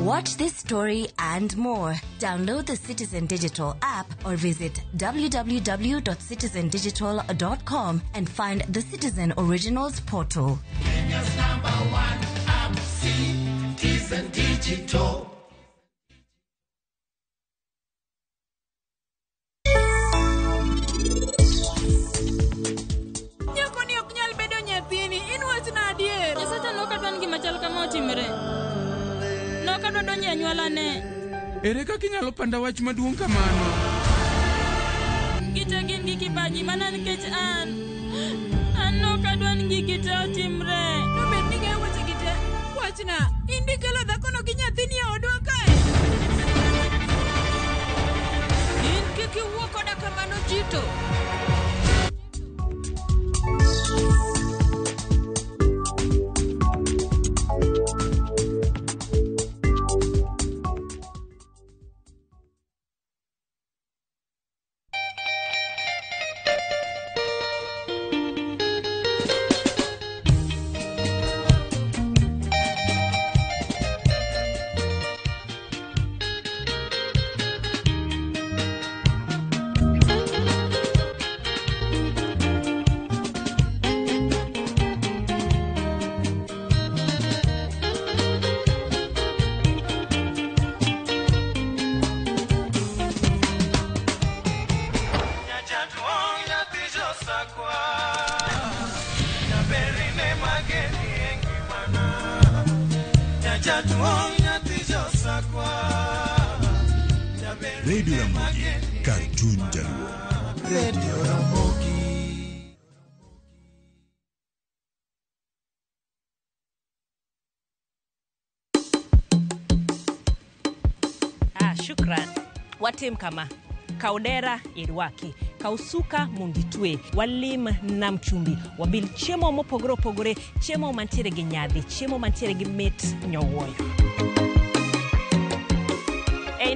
Watch this story and more. Download the Citizen Digital app or visit www.citizendigital.com and find the Citizen Originals portal. Kenya's #1 app, Citizen Digital. Nyako ni ok nyal bedo nyathini, in wach na adier. Nyasacha nokadwan gima chal kama otimre. Nokadwa donjo anyuola ne. Ere kaka inyalo panda wach maduong' kamano? Gite gin gi kibaji mana nikech an nokadwan gigi te otimre. Nobed ni ng'eyo weche gite. Wachna, indi kelo dhakono gi nyathini e odwa kae. In kik iwuo koda kamano jito. Radio Ramogi, Cartoon Jaluo. Radio Ramogi. Shukran. Watim kama kaudera irwaki, kausuka mungitwe, walim na mchumbi, wabil chiemo mopogore opogore, chiemo mantiere gi nyadhi, chiemo mantiere gi mit nyowoyo.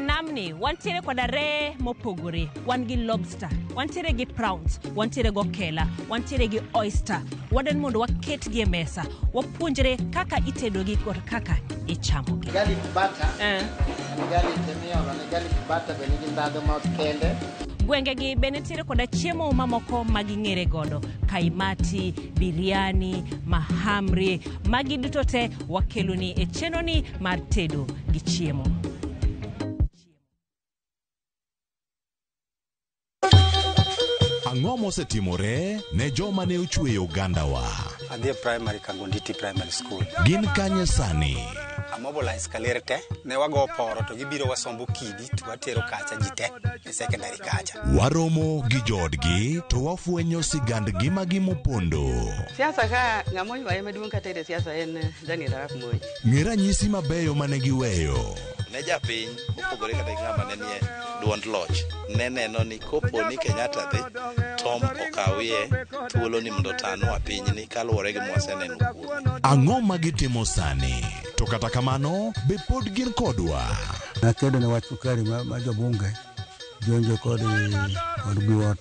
Namni, wantiere kwa dare mopogore, wangi lobster, wantiere gi prawns, wantiere go kela, wantiere gi oyster, wadan mondo waket gi mesa, wapuonjre kaka itedo gi kod kaka ichamo. Garlic butter, garlic temiolo, garlic butter benigi ndado maot kende. Gwenge gi benetiere koda chiemo mamoko maging'ere godo, kaimati, biriani, mahamri, magi duto te wakeloni e chenoni mar tedo gi chiemo. Ang'o mosetimore ne joma ne ochweyo Ugandawa? Adhi primary Kangonditi Primary School. Gin kanye sani? Amobilize kalerte, ne wago poro to gibiro wasombo kidi to watero kacha jite e secondary kacha. Waromo gi jodgi to wafwenyo sigand ngima gi mopondo. Siasa ka ng'amoy wae maduong' katere siasa en Daniel Arap Moi. Ng'era nyisi mabeyo mane giweyo. Ne japiny opogore kata ng'ama ne nie duond loch ne neno ni kopo ni Kenyatta dhi Tom okawie thuolo ni mondo tano apinyni kaluwore gi mwaseneno kuome. Ang'o magitimo sani? To kata kamano be pod gin kodwa. Nakedo ne wach sukari ma jobunge jonjo kod biwot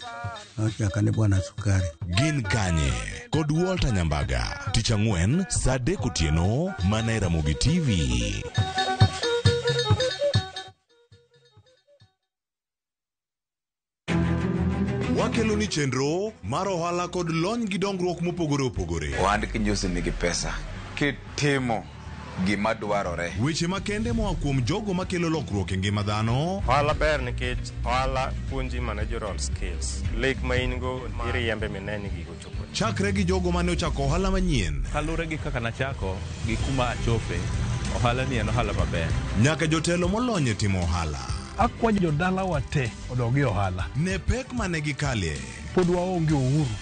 nochaka ne bwana sukari. Gin kanye kod Walter Nyambaga tich ang'wen saa 3 otieno mana e Ramogi TV. Wakelo ni chenro mar ohala kod lony gi dongruok mopogore opogore. Ohand kinyosi nigi pesa kitimo gima dwarore. Weche makende moa kuom jogo makelo lokruok e ngima dhano. Ohala ber nikech ohala puonji managerial skills. Lek ma in go iriembe mineni gigo chopo. chakre gi jogo mane ochako ohala manyien. Kalure gi kaka nachako gi kuma achope, ohala ni en ohala maber. Nyaka jotelo molony e timo ohala. Akwayo jodala wate odogi ohala. Ne pek mane gikalie. Pod waonge uhuru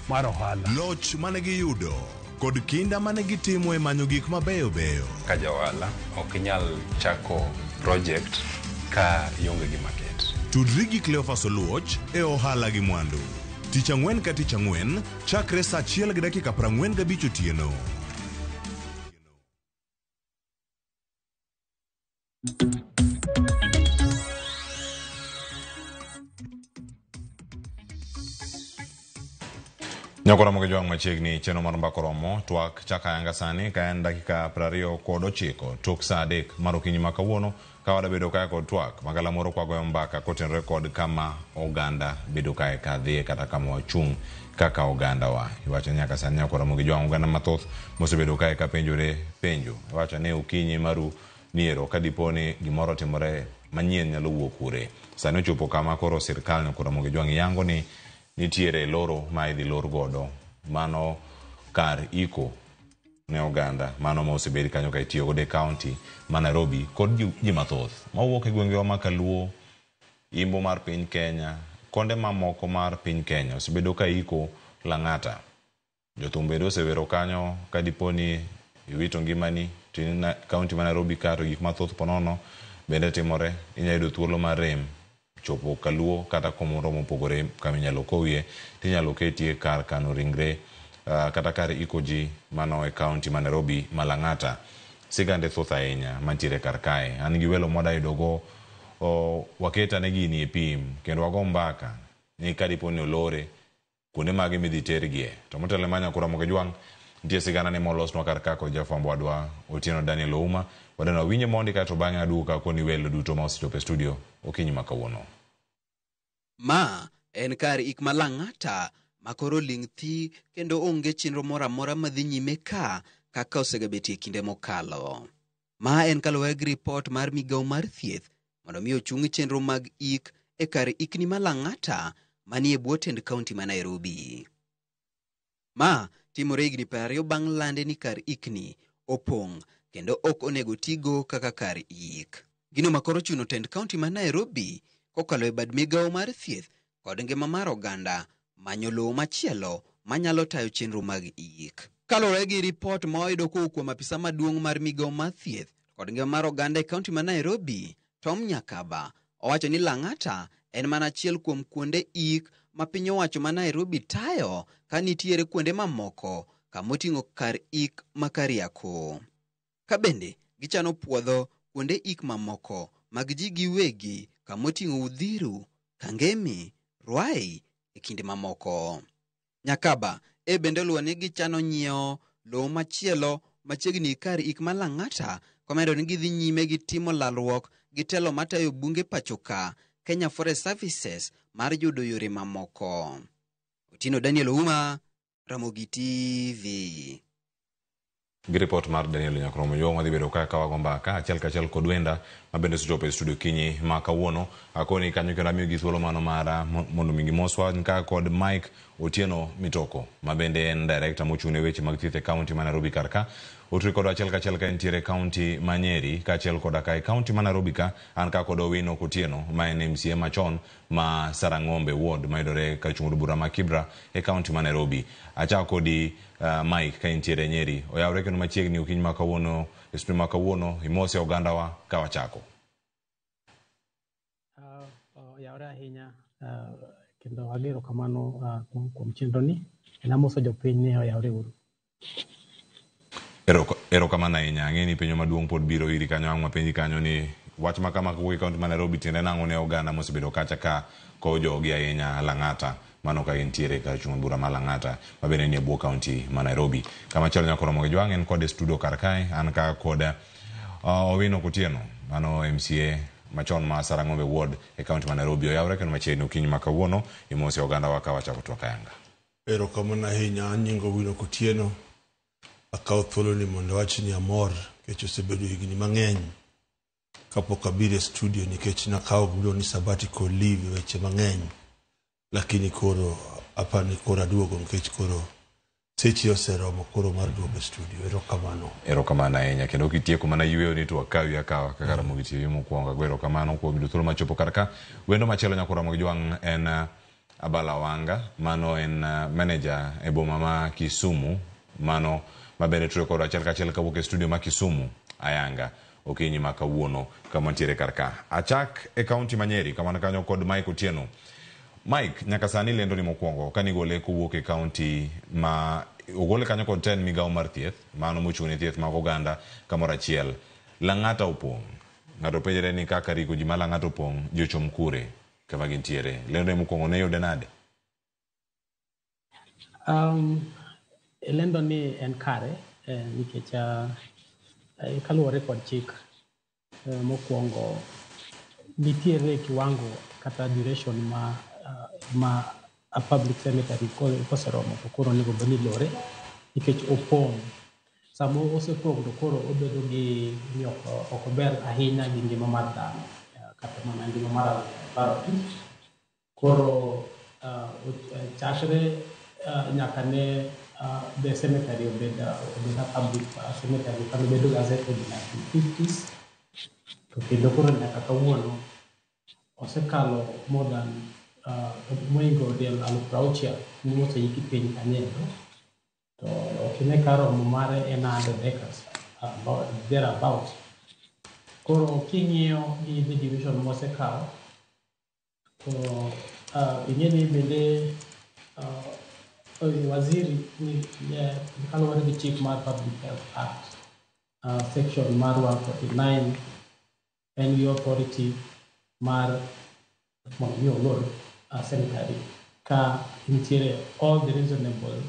mar ohala. Loch mane giyudo kod kinda mane gitimo e manyo gik mabeyo beyo. Ka jaohala ok inyal chako project ka ionge gi market. Tudri gi Cleophas Oluoch e ohala gi mwandu. Tich ang'wen ka tich ang'wen, chakre saa 1:45 otieno. Nyakora moge joang machiegni cheno mar mbako romo twak chaka yanga sani ka en dakika 29 tok saa 3 mar okinyi ma kawuono ka wada bedo kae kod twak magala moro kwa goyo mbaka kotenre kod kama oganda bedo kae ka dhie kata kama wachung' kaka oganda wa. Iwacho nyaka sani nyakora moge joang oganda mathoth mosebedo kae ka penjore penjo. Iwacho ne okinyi maru niero kadiponi gimoro timore manyien nyalo wuok kure. Sani ochopo kama koro sirkal nyakora moge joang yango ni nitiere loro ma idhi lor godo mano kar iko ne oganda mano ma osebedi kanyo ka itiyo godo e kaunti ma Nairobi kod ji mathoth mawuok e gwenge ma Kaluo, Imbo mar piny Kenya, konde mamoko mar piny Kenya osebedo ka iko Lang'ata. Jothumbedo osewero kanyo ka diponi iwito ngimani tin kaunti ma Nairobi ka to gik mathoth ponono bende timore, inyalo yudo thuolo mar rem chopo Kaluo kata komoro mopogore kama inyalo kowie tinyalo ketie kar kano ringre kata kar iko ji mano e kaunti ma Nairobi ma Lang'ata. Sigande thoth ahinya mantiere kar kae. An gi welo moda yudogo waketa ne gini e pim kendo wago mbaka ni kadiponi olore kuonde mage midhi tergie. To motelo manya kura moge joang nitie sigana ne molosnwa kar kako jafwambo wadwa Otieno Daniel Ouma wadana winje mondi kato bang'e aduka koni welo duto ma osechopo e studio okinyi ma kawuono. Ma en kar ik ma Lang'ata makoro ling' thi kendo onge chenro moro amora madhi nyime ka kaka osebetie kinde mokalo. Ma en kaluwore gi ripot mar migawo mar thieth mondo mi ochung chenro mag ik e kar ikni ma Lang'ata manie bwo tend kaunti ma Nairobi. Ma timore higni 20 bang' lande ni kar ikni opong' kendo ok onego tigo kaka kar ik. Gino makoro chuno tend kaunti ma Nairobi kokalo e bad migawo mar thieth kod ngima mar oganda manyo lowo machielo manyalo tayo chenro mag ik. Kalore gi ripot ma oyudo kuom apisa maduong' mar migawo mar thieth kod ngima mar oganda e kaunti ma Nairobi, Tom Nyakaba, owacho ni Lang'ata en mana achiel kuom kuonde ik ma piny owacho ma Nairobi tayo ka nitiere kuonde mamoko kamoting'o kar ik ma Kariako. Ka bende gichano puodho kuonde ik mamoko mag ji giwegi kamoting'o Udhiru, Kangemi, Ruai e kinde mamoko. Nyakaba bende luwo ni gichano nyiewo lowo machielo machiegni kar ik ma Lang'ata komedo ni gidhi nyime gi timo lalruok gi telo matayo bunge pachoka Kenya Forest Services mar yudo yore mamoko. Otieno Daniel Ouma, Ramogi TV. Gi report mar Daniel Nyakromo yo madhi bedo ka wago mbaka achiel kachiel kod wenda mabende sechopo e studio kinyi ma kawuono akoni kanyo kendo amiyo gi thuolo mano mara mondo mingi moswa nka kod Mike Otieno Mitoko mabende en director mochune weche mag thieth e kaunti ma Nairobi karka. Otri kod achiel kachiel ka entiere kaunti ma Nyeri ka achiel kod ka kaunti ma Nairobi ka an ka kod Owino Otieno ma en MCA machon ma Sarang'ombe ward maidore ka chung bura ma Kibra e kaunti ma Nairobi. Acha kodi Mike ka entiere Nyeri oyawre kendo machiegni okinyi ma kawuono espri ma kawuono imose oganda wa ka wachako. Oyawre ahinya kendo agero kamano kuom chenro ni enamoso jopiny ne oyawre uru. Ero kamano ahinya ang'eni penjo maduong' pod biro iri kanyo ang' mapenji kanyo ni wach ma kama kawuok e kaunti ma Nairobi tiende nang'o ne oganda mosebedo kacha ka kojogi ahinya Lang'ata mano ka entiere ka chung bura ma Lang'ata mabende nie bwo kaunti ma Nairobi. Kama chalo nyakoro moge joang' en kod studio kar kae an ka kod Owino Otieno mano MCA machon ma Sarang'ombe ward e kaunti ma Nairobi oyawre kendo machiegni okinyi ma kawuono imose oganda wa ka wachako twak ayanga. Ero kamano ahinya nyingo Owino Otieno akaw thuolo ni mondo wachi ni amor kech osebedo higni mang'eny kapok abiro e studio nikech nakaw bulo ni sabbatical leave weche mang'eny lakini koro apani koro aduogo nikech koro seche oseromo koro mar duogo e studio. Erokamano ahinya, kendo kitieko mana yueyo ni to akawi akawa kaka Ramogi TV mokwongo. Erokamano kuom yudo thuolo machopo karka. Wendo machielo nyako Ramogi Jwang' en Abala Wanga, mano en manager e boma ma Kisumu, mano mabende tuyo kod achiel kachiel kawuok e studio ma Kisumu ayanga okinyi ma kawuono kama ntiere karka. Achak e kaunti ma Nyeri kama kanyo kod Mike Otieno. Mike, nyaka sani lendo ni mokwongo kani gole kowuok e kaunti ma ogole kanyo kod ten migawo mar thieth, mano mochung'ne thieth mag oganda kamoro achiel. Lang'ata opong'. Ng'ato penjore ni kaka riko ji ma Lang'ata opong' jochom kure kama gintiere. Lendo ni mokwongo ne yude nade? Lendo ni en kare nikech kaluwore kod chik mokwongo nitiere kiwango kata duration ma a public cemetery koseromo to koro onego bed ni lore nikech opong'. Sama osepong' to koro obedo gi ok ber ahinya gi ngima mar dhano kata mana ngima mar alwora. Koro chakre nyaka ne the cemetery obed a public cemetery kama bedo gazetted in the 1950s to kendo koro nyaka kawuono osekalo more than moingo del 60,000 moseiki piny kanyedo to okine karomo mare en 100 acres thereabout. Koro king'iyo gi the division mosekawo to ing'eni bende waziri kaluwore gi chik mar Public Health Act section mar 149 en gi authority mar mondo olor cemetery ka nitiere all the reasonable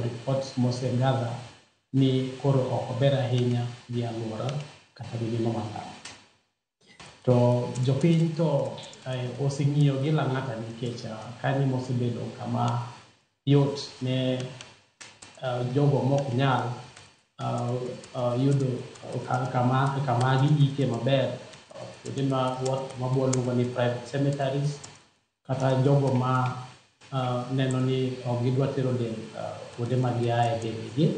reports mosegather ni koro ok ober ahinya gi alwora kata gi ngima mar dhano. To jopiny to oseng'iyo gi Lang'ata nikech kanyo mosebedo kama yot ne jogo mok nyal yudo kama giike maber, kuonde mabwa luongo ni private cemeteries kata jogo ma neno ni ok gidwa tero del kuonde ma giaye bendegi.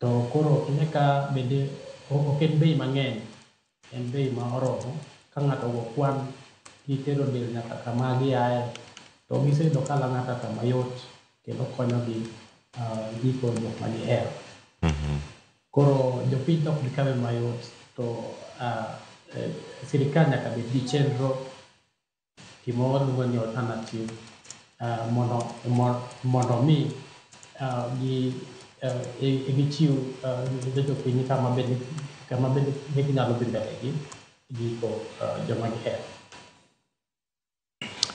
To koro ineka bende ok en bei mang'eny, en bei ma oromo. Ka ng'ato go kwan gitero del nyaka kama giaye to giseyudo ka Lang'ata kama yot kendo konyogi giko jok ma gihero. Koro jopiny ok gikawe mayot to sirikal nyaka bed gi chenro gimoro luongo ni alternative mondo mi gichiw ne jopiny kama bende ginyalo dhi mbele gi giko joma gihero.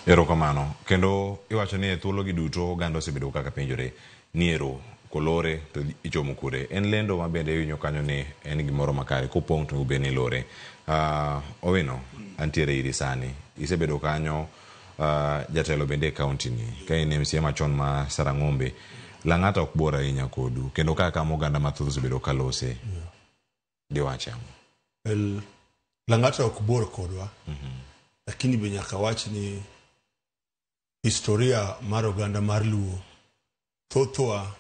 Erokamano. Kendo iwacho ni e thuolo gi duto oganda osebedo kaka penjore niero kolore to ichomo kure. En lendo ma bende iwinjo kanyo ni en gimoro makare kopong' to bende ni lore. Owino antiere iri sani. Isebedo kanyo jatelo bende e kaunti ni. Ka in MCA machon ma Sarang'ombe. Lang'ata ok bor ahinya kodu. Kendo kaka oganda mathoth osebedo kalose. Diwache ang'o? Lang'ata ok bor kodwa. Lakini be nyaka wach ni historia mar oganda mar Luo thothwa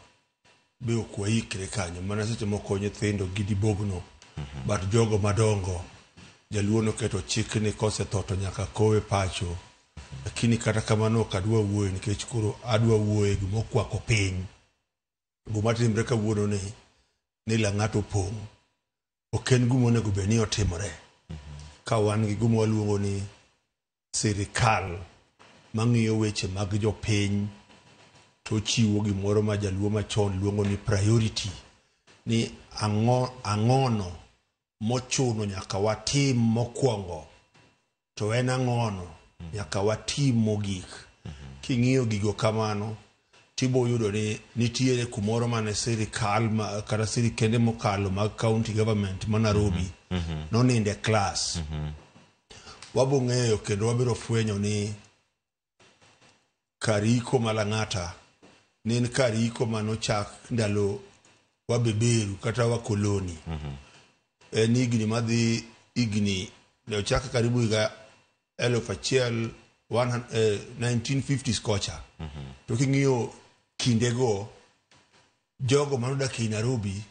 be ok waikre kanyo, mana seche moko nyithindo gidibogno but jogo madongo Jaluo noketo chik ni kosetho to nyaka kowe pacho. Lakini kata kamano ok adwa wuoyo nikech koro adwa wuoyo gima okwako piny. Gima timre kawuono ni Lang'ata opong' ok en gima onego bed ni otimore ka wan gi gima waluongo ni sirikal mang'iyo weche mag jopiny to chiwo gimoro ma Jaluo machon luongo ni priority, ni ang'ono mochuno nyaka watim mokwongo to en ang'ono nyaka watim mogik. King'iyo gigo kamano tibo yudo ni nitiere kumoro mane sirikal kata sirikende mokalo mag county government ma Nairobi noninde class. Wabo ng'eyo kendo wabiro fwenyo ni kariko ma Lang'ata nen kariko manochak ndalo wabeberu kata wakoloni. En igni madhi igni ne ochak karibu higa 1950s kocha. To king'iyo kindego jogo manodak e Nairobi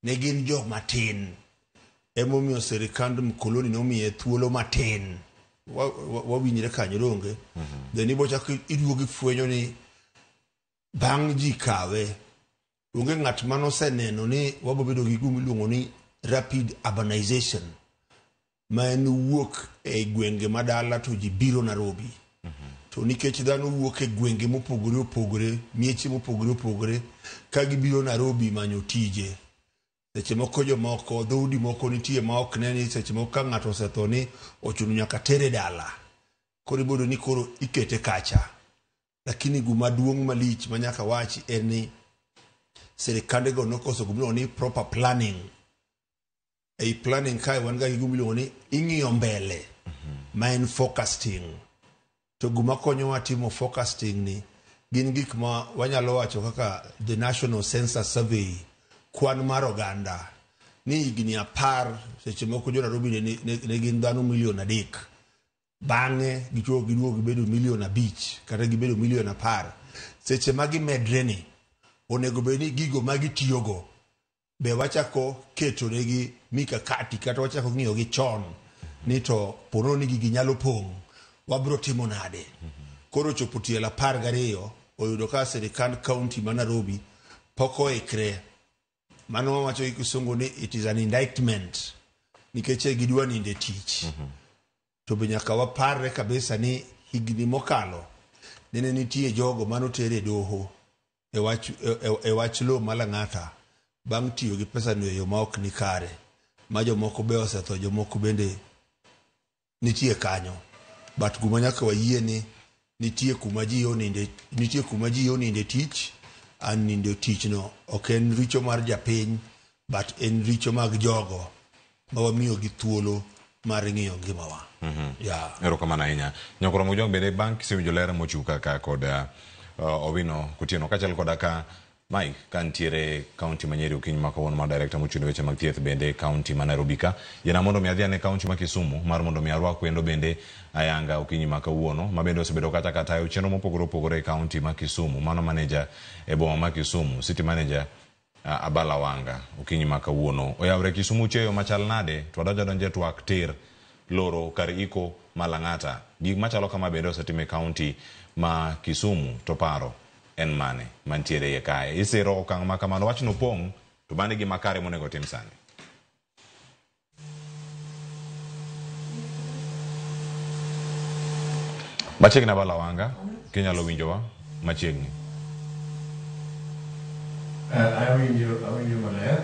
ne gin jok matin. Emomiyo serikand mkoloni nomiye thuolo matin. Wawinjre kanyo donge. Then ibo chako iduogo ifwenyo ni bang' ji kawe. Onge ng'at manoseneno ni wabobedo gi gima iluongo ni rapid urbanization. Ma en wuok e gwenge madala to ji biro Nairobi. To nikech dhano wuok e gwenge mopogore opogore, mieche mopogore opogore, ka gibiro Nairobi manyo tije. Seche moko jomoko, dhoudi moko nitie ma ok ne ni seche moko ka ng'ato osetho ni ochuno nyaka tere dala. Koro ibodo ni koro ikete kacha. Lakini gima duong' malich manyaka wachi en ni serikande go nokoso gima ni proper planning. Ei planning kai wan ga gima ni ing'iyo mbele. Ma en forecasting. To gima konyowa timo forecasting ni gin gik ma wanyalo wacho kaka the National Census Survey, kwan mar oganda. Ni higni 10 seche moko jo Nairobi ne gin dhano 3 million. Bang'e giduogo gibedo 5 million kata gibedo 10 million. Seche ma gimedre ni onego bed ni gigo ma gitiyogo be wachako keto negi mikakati kata wachako ng'iyo gi chon ni to pono ni gigi nyalo pong' wabro timo nade. Koro chopo tielo 12 oyudo ka serikand county ma Nairobi poko ikre. Mano wacho gi kisungu ni it is an indictment nikech gidwa ninde tich. To be nyaka waparre kabisa ni higni mokalo nene nitie jogo manotere doho e wach lo malang'ata bang' tiyo gi pesa no yo ma ok ni kare. Ma jomoko be osetho, jomoko bende nitie kanyo. But guma nyaka wayie ni nitie kuma ji oninde tich. An nindo tich no ok en richo mar japiny, but en richo mag jogo ma wamiyo gi thuolo mar ng'iyo ngimawa. Erokamano ahinya. Nyokoro mojong bende bank simu jolera mochuka ka kod Owino Kutieno kachal koda ka Mike kantiere county Manyeri Okinyi ma kawuono ma director mochung' weche mag thieth bende county ma Nairobi ka. Yena mondo mi adhi ane county ma Kisumu mar mondo mi arwak wendo bende ayanga Okinyi ma kawuono ma bende osebedo kata chenro mopogore opogore e county ma Kisumu. Mano manager e boma ma Kisumu, city manager Abala Wanga Okinyi ma kawuono. Oyawre Kisumu cheyo machal nade to donje twak tir loro kar iko malang'ata. Gik machalo kama bende osetime county ma Kisumu to paro en mane mantiere ye kae. Isiro okang' ma kamano wach no pong' to bane gima kare monego tim sani. Machiegni Abala Wanga, kinyalo winjowa machiegni. Awinjo maler.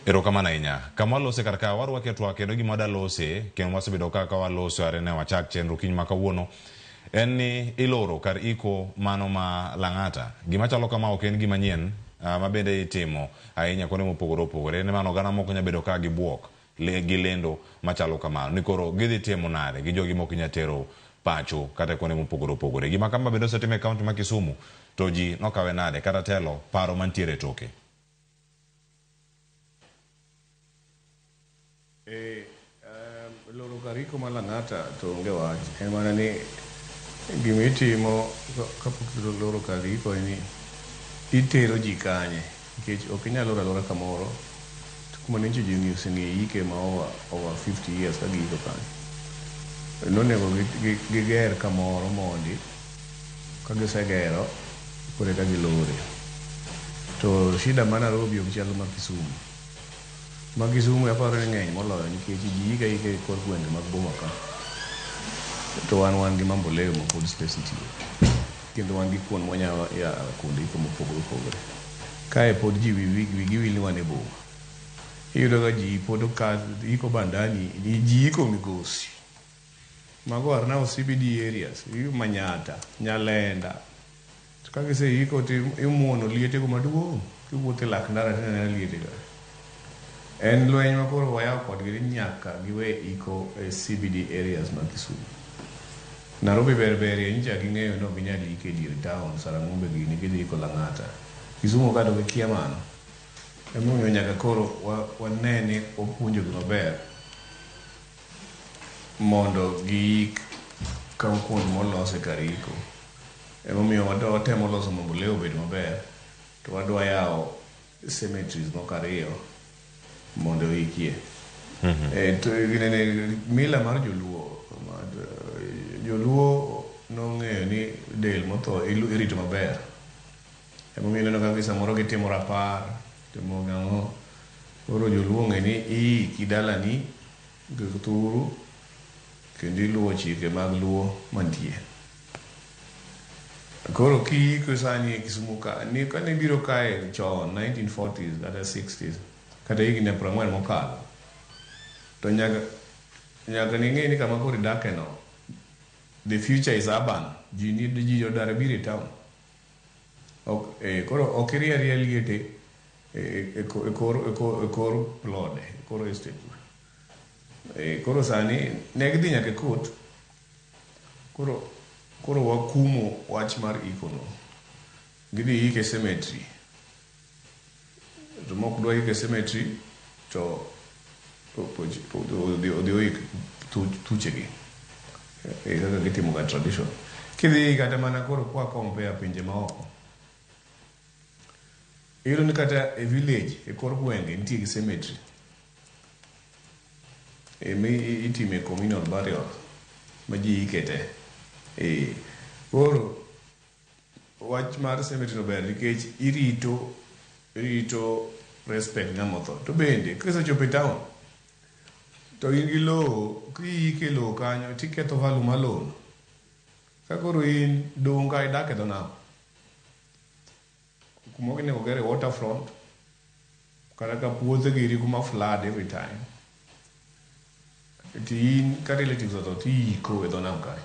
Erokamano ahinya. Kama walose kar ka warwake twak kendo gima wadalose kendo wasebedo kaka waloso are ne wachak chenro Okinyi ma kawuono en ni iloro kar iko mano ma Lang'ata. Gima chalo kama ok en gima nyien ma bende itimo ahinya kuonde mopogore opogore. Ne mano oganda moko nyabedo ka gibuok gi lendo machalo kamano. Ni koro gidhi timo nade gi jogi mok nyatero pacho kata kuonde mopogore opogore. Gima kama bende osetime e kaunti ma Kisumu to ji nokawe nade kata telo paro mantiere toke. Loro kariko ma Lang'ata to onge wach. En mana ni gimitimo kapok loro kariko ni itero ji kanye. Nikech ok inyalo lora kamoro. Kuma nenche ji ng'e ike ma over 50 years ka giiko kanye. Nonego giger kamoro mondi. Ka gisegero kore ka gilore. To shida ma Nairobi ok chalo ma Kisumu. Ma Kisumu aparo ni ng'eny moloyo nikech ji ike kor gwenge mag boma ka. To wan gi mamboleo ma pod space nitie. Kendo wan gi kuon mwanya ya kuonde iko mopogore opogore. Kae pod ji wigi wil ni wan e boma. Iyudo ka ji pod iko bandani, ji iko Migosi. Mago Arnao CBD areas, Manyata, Nyalenda. To ka gise iko to imuono liete go maduong'. Kiwuotho lak ndara tena liete go. En lweny ma koro wayaw kodgi nyaka giwe iko CBD areas ma Kisumu. Nairobi berie nja ging'eyo no ginyal ike dier town Sarang'ombe gini gidhi iko Lang'ata. Kisumu ka to gikia mano. Emomiyo nyaka koro wanene opuonjo gi maber mondo giik kuond molose kar iko. Emomiyo watemo loso Mamboleo obed maber, to wadwa yawo cemeteries moko ariyo mondo oikie. To mila mar Joluo nong'eyo ni del motho irito maber. Emomiyo ineno kaka samoro gitimo rapar, timo gang'o. Koro Joluo ng'e ni iiki dalani gi thuru kendo iluwo chike mag Luo mantie. Koro kiiko sani e Kisumu ka ni kane biro kae chon 1940s kata 60s kata higni 40 mokalo, to nyaka ning'e ni kama koro idake no, the future is urban. Ji odar biro e town. Koro ok iriaria liete e kor plode, e kor estate. Koro sani ne gidhi nyaka court. Koro wakumo wach mar ikono. Gidhi ike cemetery. To mok dwa ike cemetery to odhi oik thuchegi. Kaka gitimo ga tradition. Kidhi kata mana koro kwa compare pinje maoko. Iyudo ni kata e village e kor gwenge nitie gi cemetery. Itime communal burial ma ji ikete. Koro wach mar cemetery no ber nikech irito respect ng'amotho. To bende kisechopo e town to in gi lowo, kiike lowo kanyo tiketho value mar lowo. Ka koro in dong' ka idak e dho nam, kuma onego gere waterfront, kata ka puothe giri kuma flood every time, ti in ka relatives otho tiiko e dho nam kae.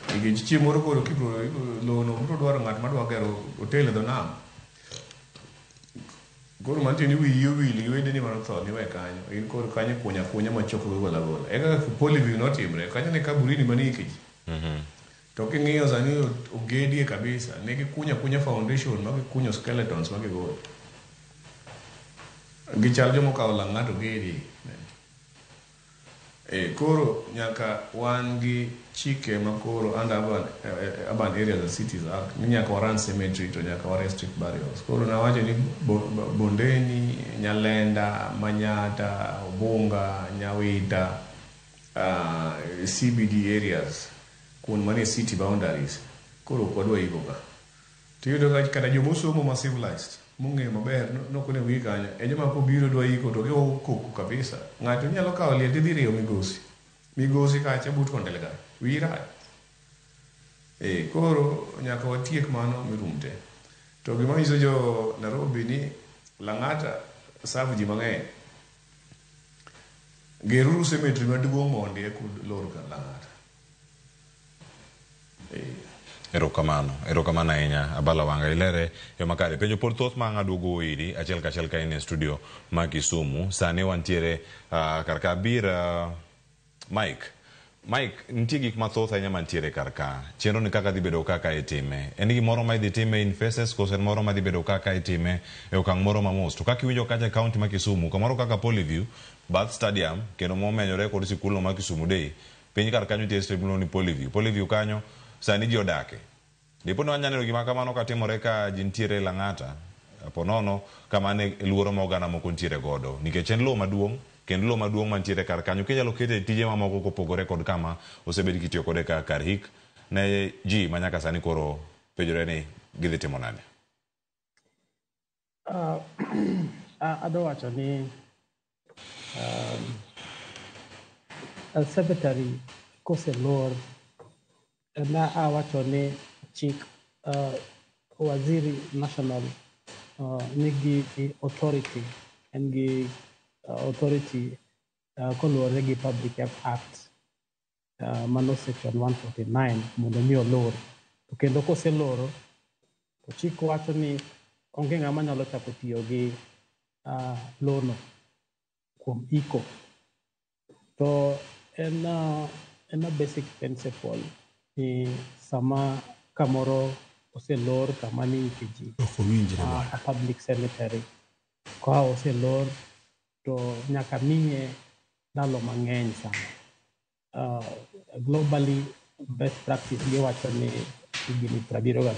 Nikech chieng' moro koro lowo no biro dwaro ng'at madwa gero hotel e dho nam. Koro mantie ni wiyi owil gi wedeni manotho niwe kanyo, in koro kanyo kunya machoko gola. Eka Polyview notimre, kanyo ne kaburini manike ji. To king'iyo sani ogedie kabisa, ne gikunya foundation, ma gikunyo skeletons ma gigoyo. Gichal jomo kawo Lang'at ogedie. Koro nyaka wan gi chike ma koro under urban areas and cities act ni nyaka waran cemetery to nyaka wa restrict burials. Koro nawacho ni Bondeni, Nyalenda, Manyata, Obunga, Nyawita, CBD areas kun mane city boundaries koro kwadwa iko ka. Tiyudo kata jomosomo ma civilized mung'e maber nokone wi kanyo e joma ko biro dwa iko to koko kabisa. Ng'ato nyalo kawo liet dhi riyo migosi kacha but kondelga wira. Koro nyaka watiek mano mirumte. To gima nyiso jo Nairobi ni Lang'ata savu ji mang'eny. Geruru cemetery maduong' mondi e kud lor ka Lang'ata. Erokamano ahinya Abala Wanga ilere yo makare penjo pod thoth ma ng'aduogo iri achiel kachiel ka in e studio ma Kisumu. Sani wantiere karka bir Mike, nitie gik mathoth ahinya mantiere karka. Chenro ni kaka dhi bedo kaka itime. En gimoro ma idhi time in phases kose en moro ma dhi bedo kaka itime e okang' moro mamos. To kaka iwinjo kacha kaunti ma Kisumu, kamoro kaka Polyview, Bath Stadium, kendo momenyore kod sikul ma Kisumu Day, piny kar kanyo nitie stadium ni Polyview. Polyview kanyo sani ji odake. Dipo ni wanyalo gima kamano katimore ka ji ntiere Lang'ata, apo nono kamane luoro ma oganda moko ntiere godo. Nikech en lowo maduong', kendo lowo maduong' mantiere kar kanyo kinyalo kete tije mamoko kopogore kod kama osebed kitiyo kode ka kar hik ne ji manyaka sani koro penjore ni gidhi timo nade. Adwa wacho ni secretary koselor na awacho ni chik waziri national nigi authority, en gi authority koluwore gi Public Health Act mano section 149 mondo mi olor. To kendo koseloro to chik wacho ni onge ng'ama nyalo chako tiyo gi lono kuom iko. To en a basic principle ni sama kamoro oselor kama ni ike ji a public cemetery, ka oselor to nyaka miye ndalo mang'eny sana. Globally best practice giwacho ni higni 75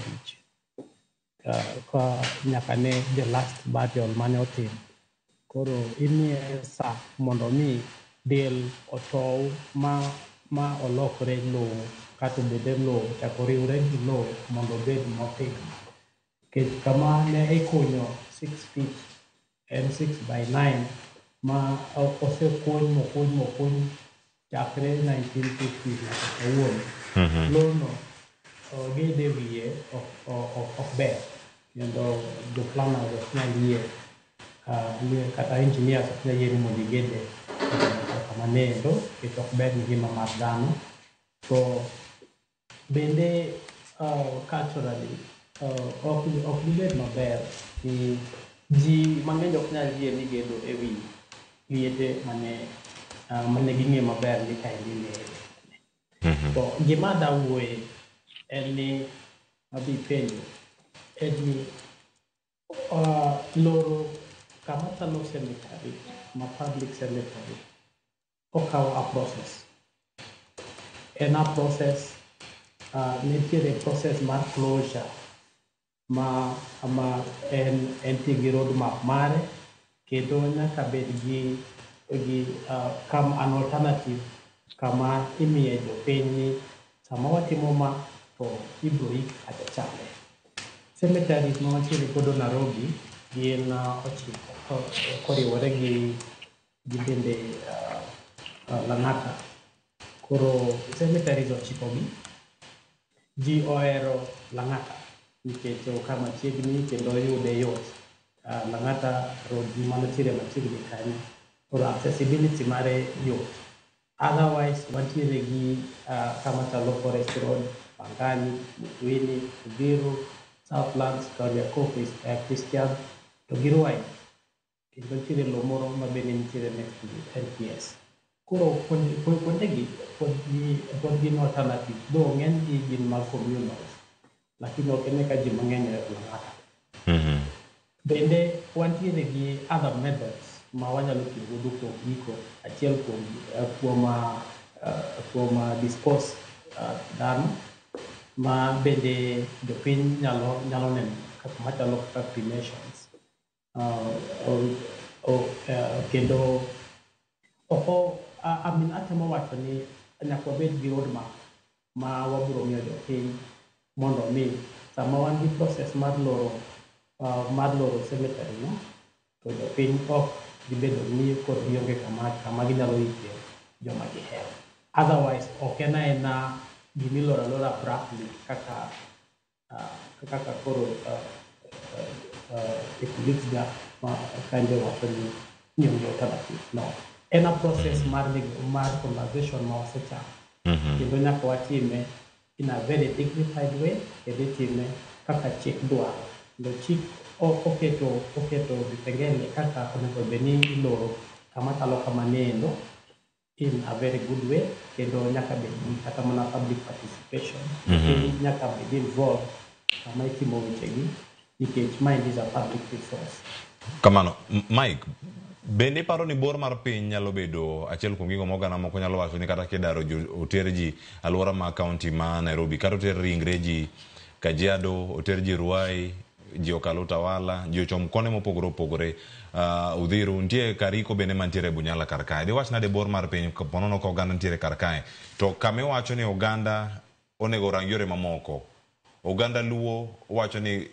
ka nyaka ne the last burial mane otim. Koro imiye sa mondo mi del otow ma olokre lowo kata obede lowo chako riwre gi lowo mondo obed mopik. Kech kama ne ikunyo 6 feet and 6x9 ma osekuny chakre 1950 nyaka kawuono. Lowono gede wiye ok ber kendo jo-planners ok nyal yie kata engineers ok nyal yie ni mondo igede kama nendo nikech ok ber ngima mar dhano. To bende culturally ok gibed maber ni ji mang'eny ok nyal yie ni gedo e wi liete mane ging'e maber ni kaendi nere. To gima dawuoye en ni adhi penjo en ni loro kama chalo cemetery ma public cemetery okawo a process. En a process nitiere process mar closure ma en tie gi road map mare kendo nyaka bed gi an alternative kama imiye jopiny ni sama watimo ma to ibro ik kata chale. Cemeteries ma wantiere godo Nairobi gin 9 koriwore gi bende Lang'ata. Koro cemeteries 9 gi ji ohero Lang'ata nikech okama chiegni kendo yude yot. Lang'ata road manitiere machiegni kanyo koro accessibility mare yot. Otherwise wantiere gi kama chalo Forest Road, Pangani, Mukwini, Uthiru, Southlands, Kariakoo, Christian to gi Ruai. Kendo nitiere lowo moro ma bende nitiere next to NPS. Koro kuondegi pod gin alternative though ng'eny gi gin mag communals lakini ok ene ka ji mang'eny ohero Lang'ata. Bende wantiere gi other methods ma wanyalo tiyo godo kuom iko. Achiel kuom dispose dhano ma bende jopiny nyalo neno machalo kaka cremations. Kendo atemo wacho ni nyaka wabed gi road map ma wabiro miyo jopiny mondo mi sama wan gi process mar loro cemetery no to jopiny ok gibedo ni kod gionge kama ginyalo ike joma gihero. Otherwise ok en aena gimiloro alora abruptly kaka koro equilibrium kande wacho ni nyonge alternative no. En a process mar conversation ma wasechako kendo nyaka watime in a very dignified way kendo itime kaka chik dwaro. Kendo chik oketo vipengele kaka onego bed ni iloro kama chalo kama nendo in a very good way kendo nyaka bed ni kata mana public participation nyaka bed involved kama itimo wechegi nikech mind is a public resource. Kamano, Mike, bende paro ni bor mar piny nyalo bedo achiel kuom gigo mogana moko nyalo wacho ni kata kidaro oter ji alwora ma kaunti ma Nairobi kata oter ringre ji Kajiado, oter ji Ruai, ji okalo Utawala, ji ochom kone mopogore opogore, Uthiru, nitie Kariko bende mantiere Bunyala kar kae. Diwach nade bor mar piny ponono ka oganda nitiere kar kae. To kame wacho ni oganda onego rang yore mamoko. Oganda Luo wacho ni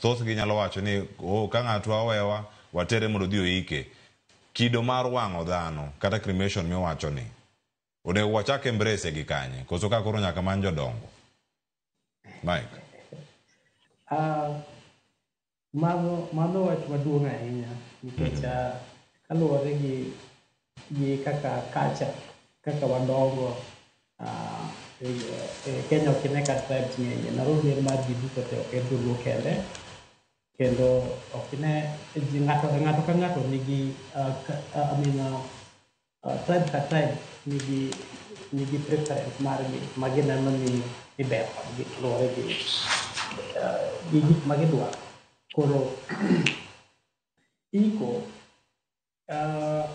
thothgi nyalo wacho ni ka ng'ato awewa watere mondo dhi oike. Kido mar wang'o dhano kata cremation miwacho ni onego wachak embrace gi kanye koso ka koro nyaka manjo dongo. Mike. Mano wach maduong' ahinya nikech kaluwore gi kaka culture kaka wadongo Kenya ok ine ka tribes ng'eny. Nairobi en mar ji duto te ok en dholuo kende kendo ok ine ng'ato ka ng'ato nigi tribe ka tribe nigi preference margi ma gineno ni iber kodgi luwore gi gik ma gidwaro. Koro iko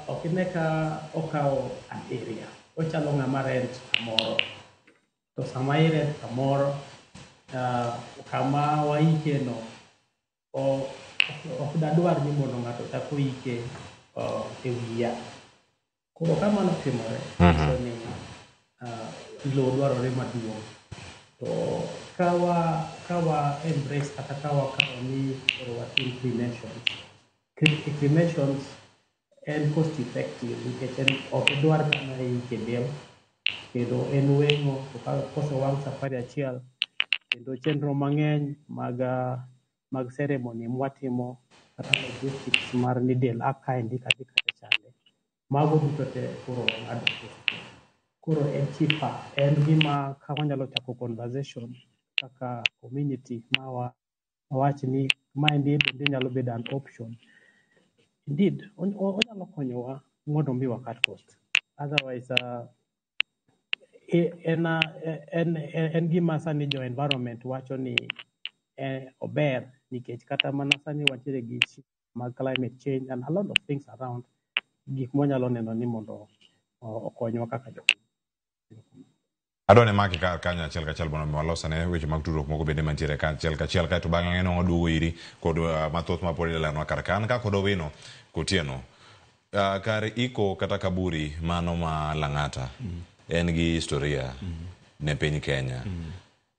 ok ine ka okawo an area ochalo ng'ama rent moro to sama ire kamoro kama waike no ok dadwar ni mondo ng'ato chako ike e wiya. Koro kamano timore so ni lowo dwarore maduong'. To kawa embrace kata kawa ni watim cremations en cost effective nikech ok dwar mana ike del kendo en weng'o to kosewang' safari achiel kendo chenro mang'eny mag ceremony mwatimo kata logistics mar ni del akaendi kata chande mago duto te koro ng'ado koro en cheaper. En gima ka wanyalo chako conversation kaka community mawach ni maendi bende nyalo bedo an option. Indeed, onyalo konyowa mondo mi wakat cost. Otherwise, en gima sani jo environment wacho ni ober nikech kata mana sani wantiere gi mag climate change and a lot of things around gik monyalo neno ni mondo okonywa kaka jo. Adone maki kanyo achiel kachiel mondo walosane weche mag tudruok moko bende mantiere kachiel kachiel kae to bang'e ng'eno waduogo iri kod mathoth mapod ilelanwa kar kan ka kod owino kotieno kar iko kata kaburi mano ma Lang'ata en gi historia ne piny Kenya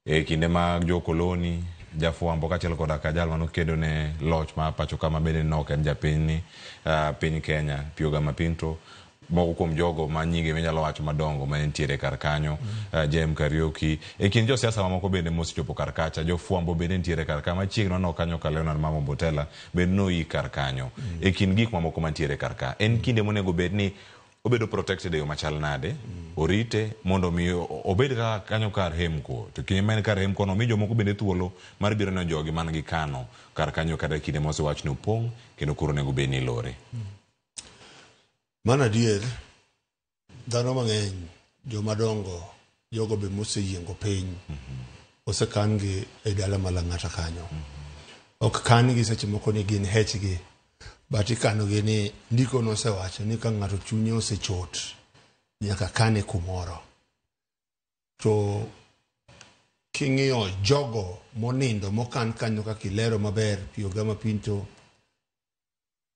e kinde mag jokoloni jafuambo kachiel koda ka jal manokedo ne loch ma pacho kama bende nok en japiny piny Kenya Pioga Mapinto. Moko kuom jogo ma nyinge minyalo wacho madongo ma entiere kar kanyo Jem Kariuki e kind josiasa mamoko bende mosechopo kar kacha jofuambo bende entiere kar ka machiegni no kanyo ka Leonard Mama Mbotela bende noi kar kanyo e kind gik mamoko mantiere kar ka en kinde monego bed ni obedo protected e yo machal nade orite mondo mi obed ka kanyo kar hemko to kinde men kar hemko no mi jomoko bende thuolo mar biro na jogi man gi kano kar kanyo kada kinde mosewach ni opong kendo koro nego bed ni lore. Mana dier dhano mang'eny jomadongo jogo be moseyiengo piny osekan gi e dala ma Lang'ata kanyo. Ok kan gi seche moko ni gin hechgi but ikano gi ni ndiko nosewacho ni ka ng'ato chunye osechot nyaka kane kumoro. To king'iyo jogo monindo mokan kanyo kaka ilero maber Pioga Mapinto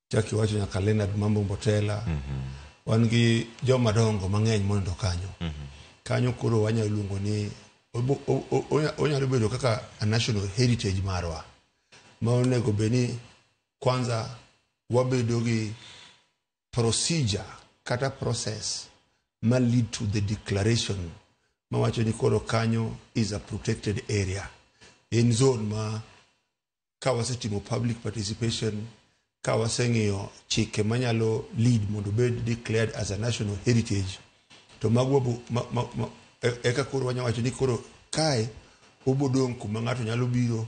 chaki wacho nyaka Leonard Mama Mbotela wan gi jomadongo mang'eny monindo kanyo. Kanyo koro wanyalo luongo ni onyalo bedo kaka a national heritage marwa ma onego beni kwanza wabedo gi procedure kata process ma lead to the declaration ma wacho ni koro kanyo is a protected area in zone ma kawasetimo public participation kawaseng'iyo chike manyalo lead mondo bed declared as a national heritage to magwa eka koro wanyalo wacho ni koro kae obodong' kuma ng'ato nyalo biro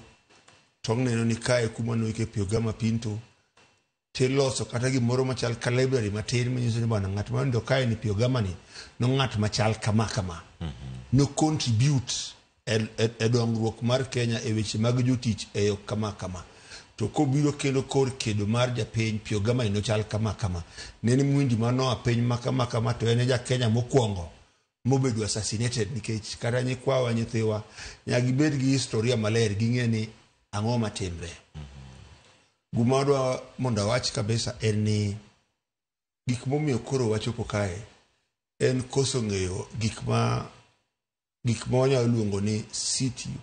tong' neno ni kae kuma noike Pioga Mapinto tiloso kata gimoro machal ka library matin manyiso ni bwana ng'at mando kae ni Pioga Mani no ng'at machal kama no contribute e dongruok mar Kenya e weche mag jotich e yo kama to kobiro kendo kor kedo mar japiny Pioga Mani no chal kama nene mwindi mano a piny kama to en ja Kenya mokwongo mobedo assassinated nikech kata nyikwawa nyithiwa nyagi bed gi historia maler ging'e ni ang'o matimre. Gumadwa mondo wach kabisa en ni gik momiyo koro wachopo kae en koso ng'eyo gik ma wanyalo luongo ni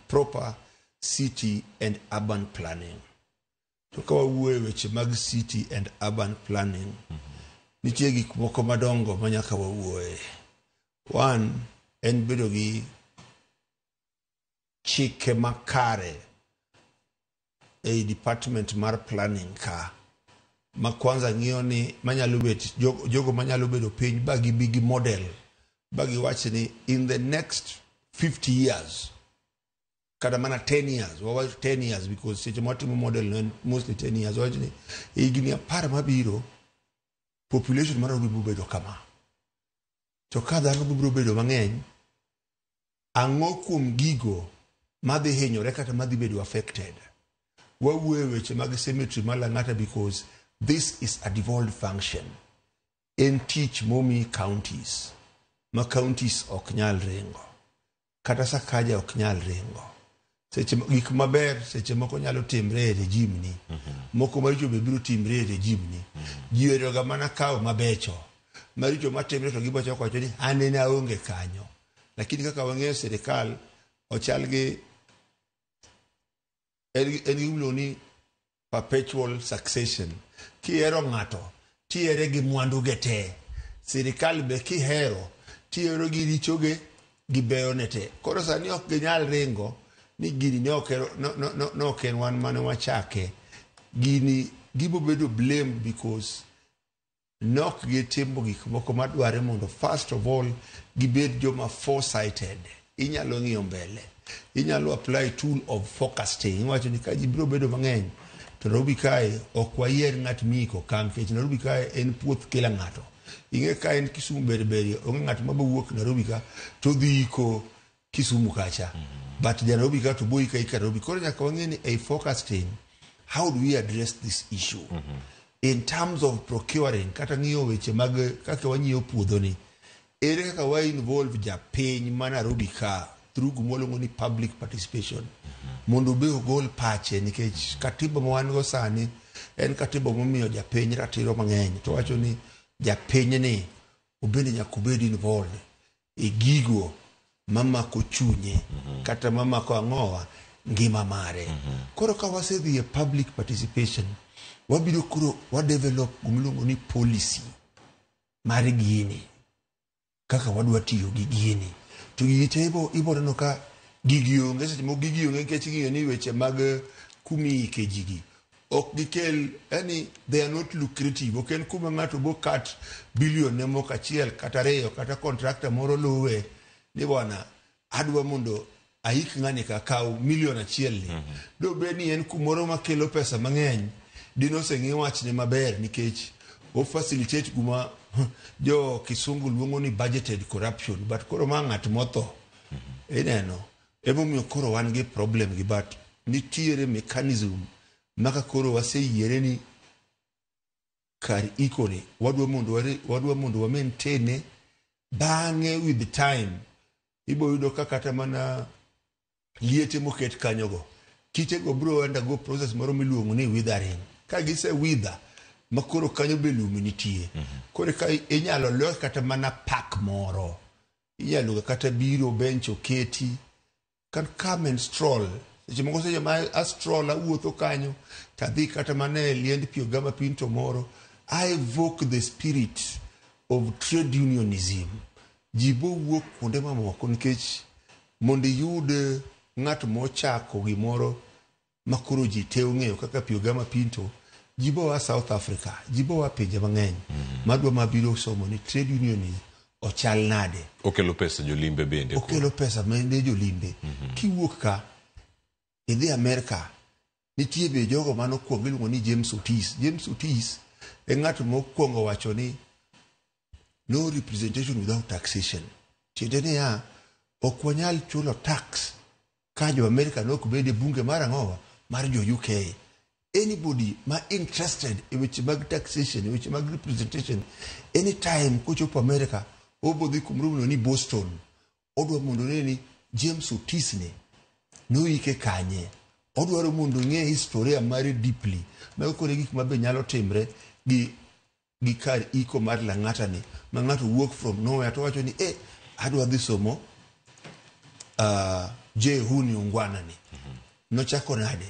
proper city and urban planning. To ka wawuoyo weche mag city and urban planning nitie gik moko madongo ma nyaka wawuoye. One en bedo gi chike makare e department mar planning ka ma kwanza ng'iyo ni manyalo bet jogo manyalo bedo piny bagi big model bagi wache ni in the next 50 years kada mana 10 years wawa 10 years because seche mwatimo model mostly 10 years wache ni higni 10 mabiro population mar biro bedo kama to ka dhano biro bedo mang'eny ang'o kuom gigo madhi hinyore kata madhi bedo affected. Wawuoyo weche mag cemetery mar Lang'ata because this is a devolved function in teach momi counties ma counties ok nyal ringo kata Sakaja ok nyal ringo. Seche gik maber seche moko nyalo timre e regime ni. Moko maricho be biro timre e regime ni. Ji eroga mana kawo mabecho. Maricho matimre to gibocho kwacho ni ane aonge kanyo. Lakini kaka wang'eyo serikal ochal gi en gimlo ni perpetual succession. Kiero ng'ato tiere gi mwandu gete. Serikal be kihero tiero gi richoge gi beyonete. Koro sani ok ginyal ringo ni gini ne ok en wan mane wachake. Gini gibo bedo blamed because nok gitimo gik moko madware mondo first of all gibed joma foresighted. Inyalo ng'iyo mbele. Inyalo apply tool of forecasting. Iwacho ni ka ji biro bedo mang'eny to Nairobi kae ok wayier ng'at miko kam kech Nairobi kae en puoth kila ng'ato. Ing'e ka en Kisumu berberi onge ng'at mabawuok Nairobi ka to dhi ko Kisumu kacha. But Nairobi ka to boy ka Nairobi. Koro nyaka wang'e ni a forecasting, how do we address this issue? In terms of procuring, kata ng'iyo weche mag kaka wanyiewo puodho ni. Ere kaka wa involve japiny ma Nairobi ka through gumolongo ni public participation. Mondo be ogol pache nikech katiba ma wan go sani en katiba momiyo japiny ratiro mang'eny. To wacho ni japiny ni obende nyaka obed involved e gigo mamako chunye kata mamako ang'owa ngima mare. Koro ka wasedhi e public participation wabiro kuro wadevelop gumilongo ni policy mar gini kaka wadwa tiyo gi gini to gite ibo neno ka gigi onge seche moko gigi onge nikech ing'iyo ni weche mag kumi ke jigi ok gikel yani they are not lucrative. Ok en kuma ng'ato bo kat billion ne moko achiel kata ariyo kata contractor moro luwe ni bwana adwa mondo aik ng'ani ka kaw million achiel ni do be ni en kumoro makelo pesa mang'eny dino seng'i wachne maber nikech o facilitate guma jo kisungu luongo ni budgeted corruption. But koro ma ng'at motho ineno emomiyo koro wan gi problem gi but nitiere mechanism maka koro waseyiere ni kar ikone wadwa mondo wa maintain bang'e with the time ibo yudo kata mana liete moket kanyogo kitego bro undergo process moro miluongo ni withering. Ka gise wither makoro kanyo be lumi nitie. Koro ka inyalo los kata mana park moro. Inyalo kata biro bench oketi can come and stroll. Seche moko seche ma a stroll awuotho kanyo tadhi kata mana liend Pio Gama Pinto moro. I evoke the spirit of trade unionism. Jibo wuok kuonde mamoko nikech mondo yud ng'at mochako gimoro makoro ji te ong'eyo kaka Pio Gama Pinto jibo wa South Africa, jibo wa pinje mang'eny madwa mabiro somo ni trade union ochal nade. Okelo pesa jolimbe bende. Okelo pesa mende jolimbe. Kiwuok ka idhi Amerika nitie be jogo mano kuongo iluongo ni James Otis. James Otis e ng'at mokwongo wacho ni no representation without taxation. Tiende ni ok wanyal chulo tax ka jo Amerika nok bede bunge mar ang'owa mar jo UK. Anybody ma interested in which mag taxation, which mag representation, anytime kuchopo America, obodhi kumruno ni Boston, odwa mondo ni James Otis ne no ike kanye. Odwaro mondo ng'e historia mare deeply. Ma kore gik mabe nyalo timre gi kar iko mar Lang'ata ni. Ma ng'ato walk from nowhere to wacho ni adwa dhi somo Huni Ongwana ni. Nochako nade.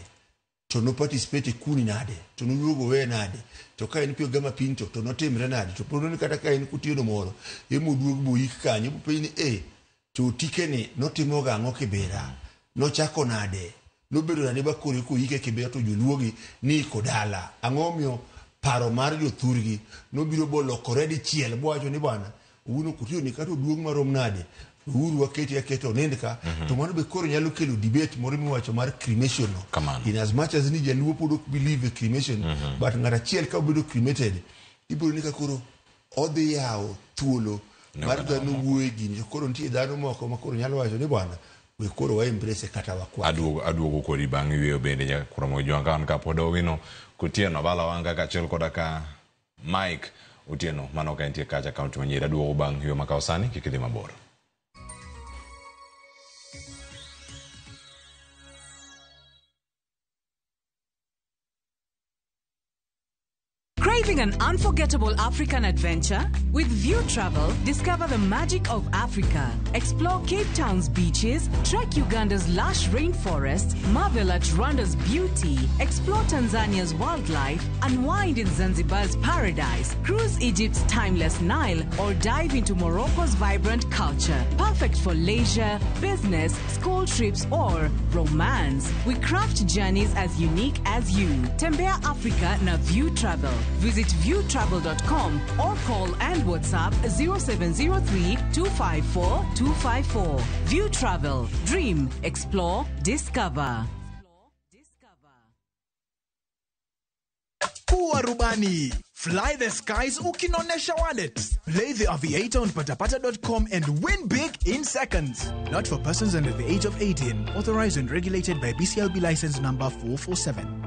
To no participate kuni nade. To no luogo we nade. To ka en Pio Gama Pinto to no timre nade. To pono ni kata ka en kutiyo moro. Emu duog bo yik kanyo. Emu pe ni to tike ni no timoga ang'o Kibera. No chako nade. No bedo nade ba kore ko yike Kibera to joluogi ni kodala. Ang'o miyo paro mar jo thurgi no biro bo lokore di chiel. Bo wacho ni bwana uno kutiyo ni kato duog marom nade. Uhuru waketi aketo nendka to mano be koro nyalo kelo debate moro miwacho mar cremation no. In as much as ni jaluo pod ok believe in cremation but ng'at achiel ka obedo cremated ibiro ni ka koro odhi yawo thuolo mar dhano wuoye gini to koro nitie dhano moko ma koro nyalo wacho ni bwana we koro wa embrace kata wakwa aduogo kodi bang' yweyo bende nyakoromo jwangan ka pod owino Kutieno bala wanga kachiel koda ka Mike Otieno mano ka entie kacha kaunti manyiri aduogo bang' yweyo makao sani kik idhi mabor. Craving an unforgettable African adventure? With View Travel, discover the magic of Africa. Explore Cape Town's beaches, trek Uganda's lush rainforests, marvel at Rwanda's beauty, explore Tanzania's wildlife, unwind in Zanzibar's paradise, cruise Egypt's timeless Nile, or dive into Morocco's vibrant culture. Perfect for leisure, business, school trips, or romance. We craft journeys as unique as you. Tembea Africa na View Travel. Visit viewtravel.com or call and WhatsApp 0703 254 254. View Travel. Dream, explore, discover. Kuwa rubani. Fly the skies ukinonesha wallet. Play the aviator on patapata.com and win big in seconds. Not for persons under the age of 18. Authorized and regulated by BCLB license number 447.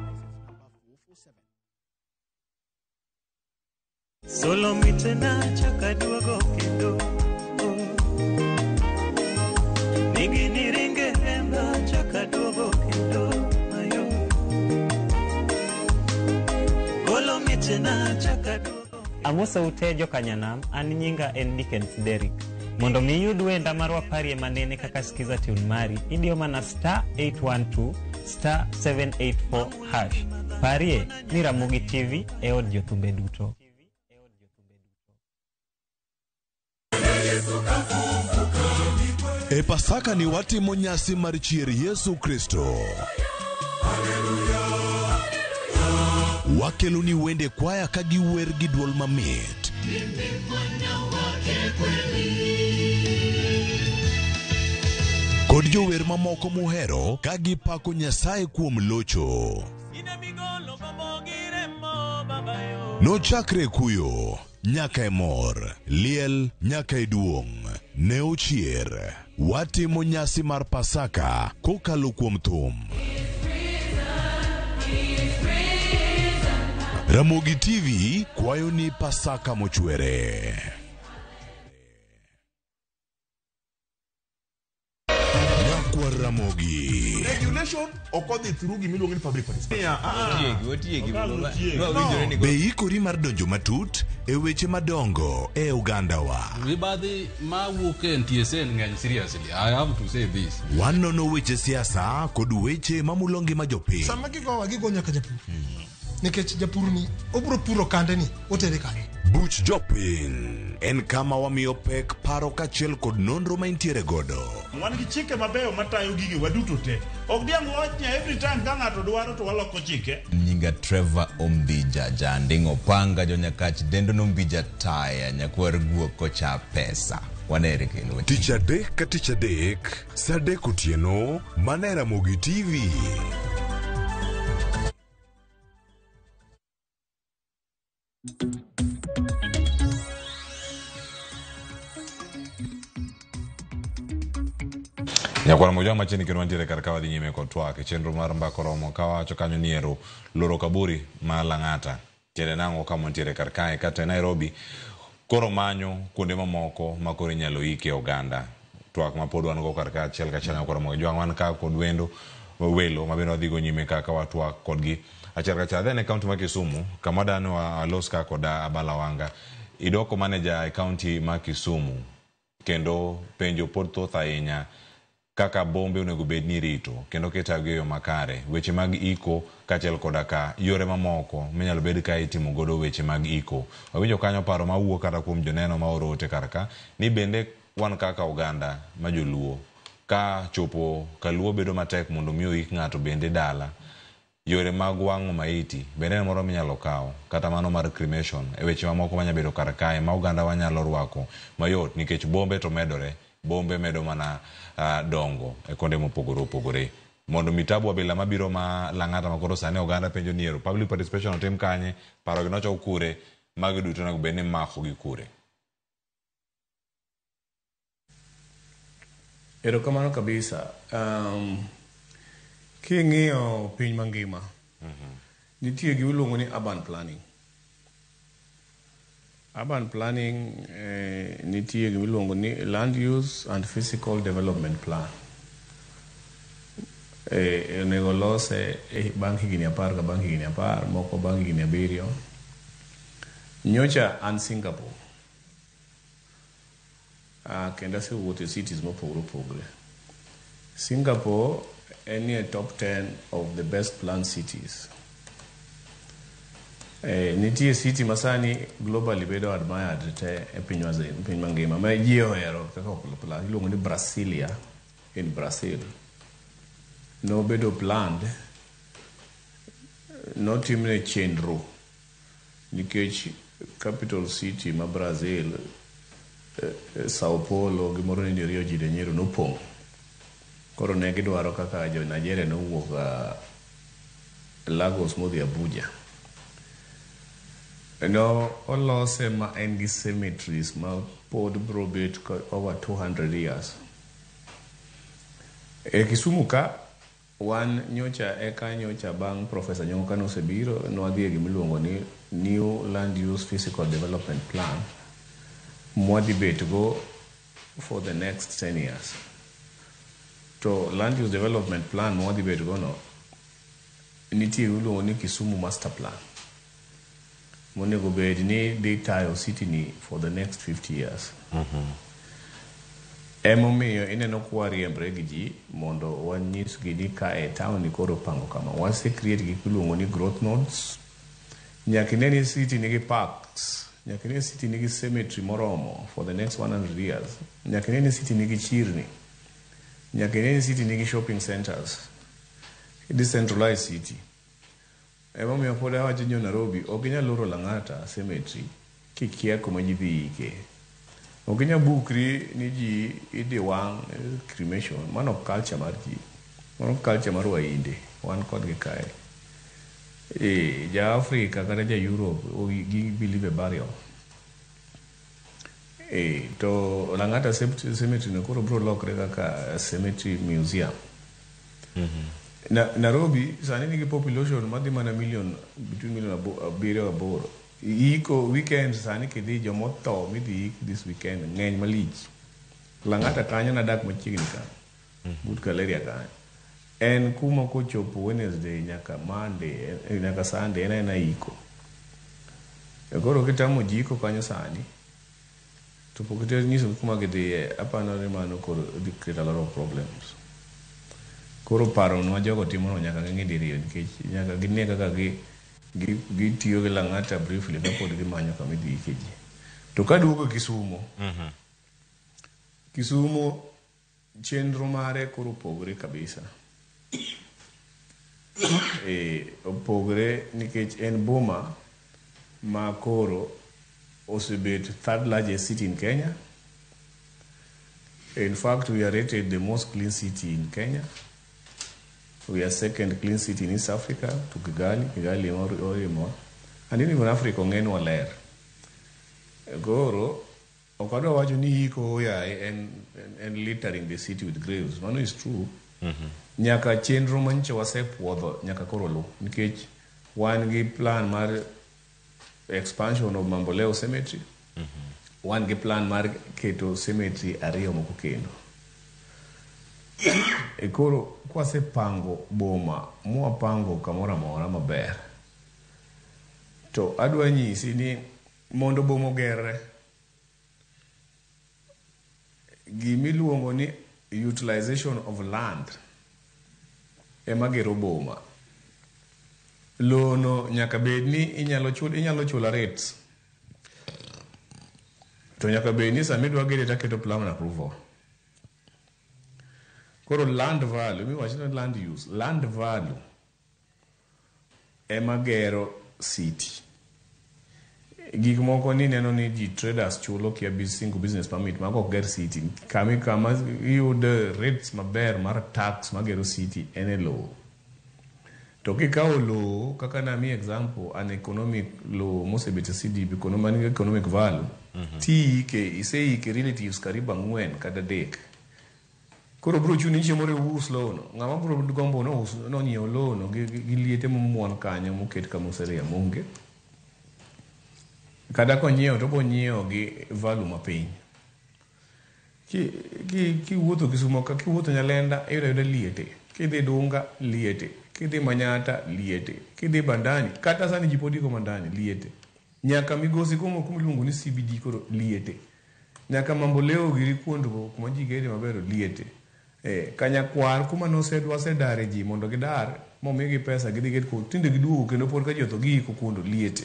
Solo mitena chakaduogo kendo Nigi niringe remba chakaduogo kendo Ayo Solo mitena chakaduogo Amosa utejo kanyanam, an nyinga en Dickens Derrick. Mondo mi yud wenda marwa parie manene kaka sikiza tune mari, idio mana *812 *784 hash. Parie ni Ramogi TV e od jotumbe duto. E Pasaka ni watimo nyasi mar chier Yesu Kristo. Wakelu ni wende kwaya ka giwer gi duol mamit. Kod jower mamoko muhero ka gipako Nyasaye kuom locho. Nochakre kuyo nyaka e mor, liel nyaka e duong', ne ochier. Watimo nyasi mar Pasaka kokalo kuom thum. Ramogi TV kwayo ni Pasaka mochwere. Nyakwa Ramogi. Regulation okodhi through gimiluongo ni public participation. Be ikori mar donjo matut e weche madongo e Uganda wa. Ribadhi ma wuke NTSN ng'eny seriously. I have to say this. Wanono weche siasa kod weche mamulongi majopiny. Sama gigowa gigo nyaka japur. Nikech japur ni obro puro kande ni otere kande. Buch jopiny en kama wamiyo pek paro kachiel kod nonro maintiere godo. Wan gi chike mabeyo matayo gige waduto te. Ok diang watch every time ka ng'ato dwaro to waloko chike. Nyinga Trevor Ombija jandingo panga jonyakach dendo nombija taya nyakwar guok kocha pesa. Wanere kendo. Tich adek ka tich adek, sadek otieno, mana Ramogi TV. Nyakwara moja machini kino wantiere karkawa di nyime kotwa ke chenro mar mbako romo kawa chokanyo niero loro kaburi ma Lang'ata tiende nango ka montiere karkae kata Nairobi koro manyo kuonde mamoko makoro inyalo ike oganda twak mapod wan go karka achiel kachiel Nyakwara moja wan ka kod welo mabende wadhigo nyime kaka watwak kodgi achiel kachiel then e kaunti ma Kisumu kama dano alos ka kod Abalawanga idoko manager e kaunti ma Kisumu kendo penjo pod thoth ahinya kaka bombe onego bed ni rito kendo ketago yo makare weche mag iko kachiel koda ka yore mamoko menyalo bed ka itimo godo weche mag iko wawinjo kanyo paro mawuok kata kuom joneno ma orote karka ni bende wan kaka Uganda ma joluo ka chopo kaluo bedo matek mondo miyo ik ng'ato bende dala yore mag wang'o maiti bende moro minyalo kawo kata mano mar cremation e weche mamoko manya bedo karkae ma Uganda wanyalo rwako mayot nikech bombe to medore bombe medo mana dongo e konde mopogore opogore mondo mitabu abila mabiro ma Lang'ata makoro sane Uganda penjo niero public participation otim kanye paro gi nocho kure magi duto na bene mako gi kure. Erokamano kabisa. King'iyo piny mangima nitie gi iluongo ni urban planning. Urban planning nitie gi iluongo ni land use and physical development plan. Onego lose bang' higni 10 ka bang' higni 10 moko bang' higni 7 Nyocha an Singapore. Kenda se wuotho cities mopogore opogore. Singapore any top 10 of the best planned cities. Nitie city masani globally bedo admired te e piny mangima ma ji ohero kaka opla iluongo ni Brasilia in Brazil. No bedo planned, no timne chenro nikech capital city ma Brazil, Sao Paulo gimoro ni Rio de Janeiro nopong'. Koro ne gidwaro kaka jo Nigeria nowuok Lagos modhi Abuja. No olose ma en gi cemeteries ma pod bro bet over 200 years. Kisumu ka wan nyocha eka nyocha bang' Professor Nyong'o Kano osebiro nwadhi e gimiluongo ni New Land Use Physical Development Plan mwadhi bet go for the next 10 years. To Land Use Development Plan mwadhi bet go no nitie iluongo ni Kisumu Master Plan. Monego bed ni dhi tayo city ni for the next 50 years. Emomiyo ineno kwa riembre gi ji mondo wanyisgi ni ka e town ni koro pango kama. Wase create gik miluongo ni growth nodes. Nyaka ineni city nigi parks. Nyaka ineni city nigi cemetery moromo for the next 100 years. Nyaka ineni city nigi chirni. Nyaka ineni city nigi shopping centers. Decentralized city. Emomiyo pod awacho jo Nairobi ok inyal loro Lang'ata cemetery kikia kuma ji dhi ike. Ok inyal bukri ni ji idhi wang' cremation. Mano culture mar ji. Mano culture mar wainde. Wan kodgi kae. Ja Africa kata ja Europe gi believe burial. To Lang'ata cemetery no koro bro lokre kaka cemetery museum. Nairobi sani nigi population madhi mana between million 7-8. Iko weekend sani kidhi jomotho midhi this weekend ng'eny malich. Lang'ata kanyo nadak machiegni ka. But Galeria kanyo. En kuma kochopo Wednesday nyaka Monday nyaka Sunday ena iko. Koro kitamo jiko kanyo sani. To pokete nyiso kuma gidhi apano ni mano koro dhi create a lot of problems. Koro paro nwa jogo timo nyaka ng'e diriyo nikech nyaka gine kaka gitiyo gi Lang'ata briefly kapod gimanyo kama idhi ike ji. To kaduogo Kisumu. Kisumu chenro mare koro opogore kabisa. Opogore nikech en boma ma koro osebet third largest city in Kenya. In fact, we are rated the most clean city in Kenya. We are second clean city in East Africa to Kigali or and even Africa ng'en waler. Goro okadwa wacho ni iko ya and littering the city with graves. Mano is true. Nyaka chenro manche wasepuodho nyaka koro lu nikech wan gi plan mar expansion of Mamboleo Cemetery. Wan gi plan mar keto cemetery ariyo moko kendo. Koro kwase pango boma mwapango kamora mora maber. To adwa nyisi ni mondo boma gerre gimiluongo ni utilization of land ema gero boma. Lono nyaka bed ni inyalo chula rates. To nyaka bed ni samidwa gere taketo plan approval. Koro land value, mi wachina land use. Land value ema gero city. Gik moko ni neno ni ji traders chulo kia single business permit mago ger city. Kama iyudo rates maber mar tax magero city ene low. To kikawo low kaka na mi example an economic low mosebete CDB economic value. Ti ike relatives karibu 4 kata 3. Koro bro chuni nche more us lono. Ngama bro gombo no nyiew lono gi liete momwon kanyo moket kama oseria monge. Kada ko nyiew to bo nyiew gi value mapiny. Ki wuotho Kisumo ka ki wuotho Nyalenda yuda liete. Kidhi Dunga liete. Kidhi Manyata liete. Kidhi Bandani kata sani jipodi ko Mandani liete. nyaka migosi komo kumiluongo ni CBD koro liete, nyaka Mamboleo giri kuondgo kuma ji gede maber liete, Kanyakwar kuma nosedwa sedare ji mondo gidar momigi pesa gidhi ged ko tinde giduogo kendo pod ka jotho giiko kuondo liete.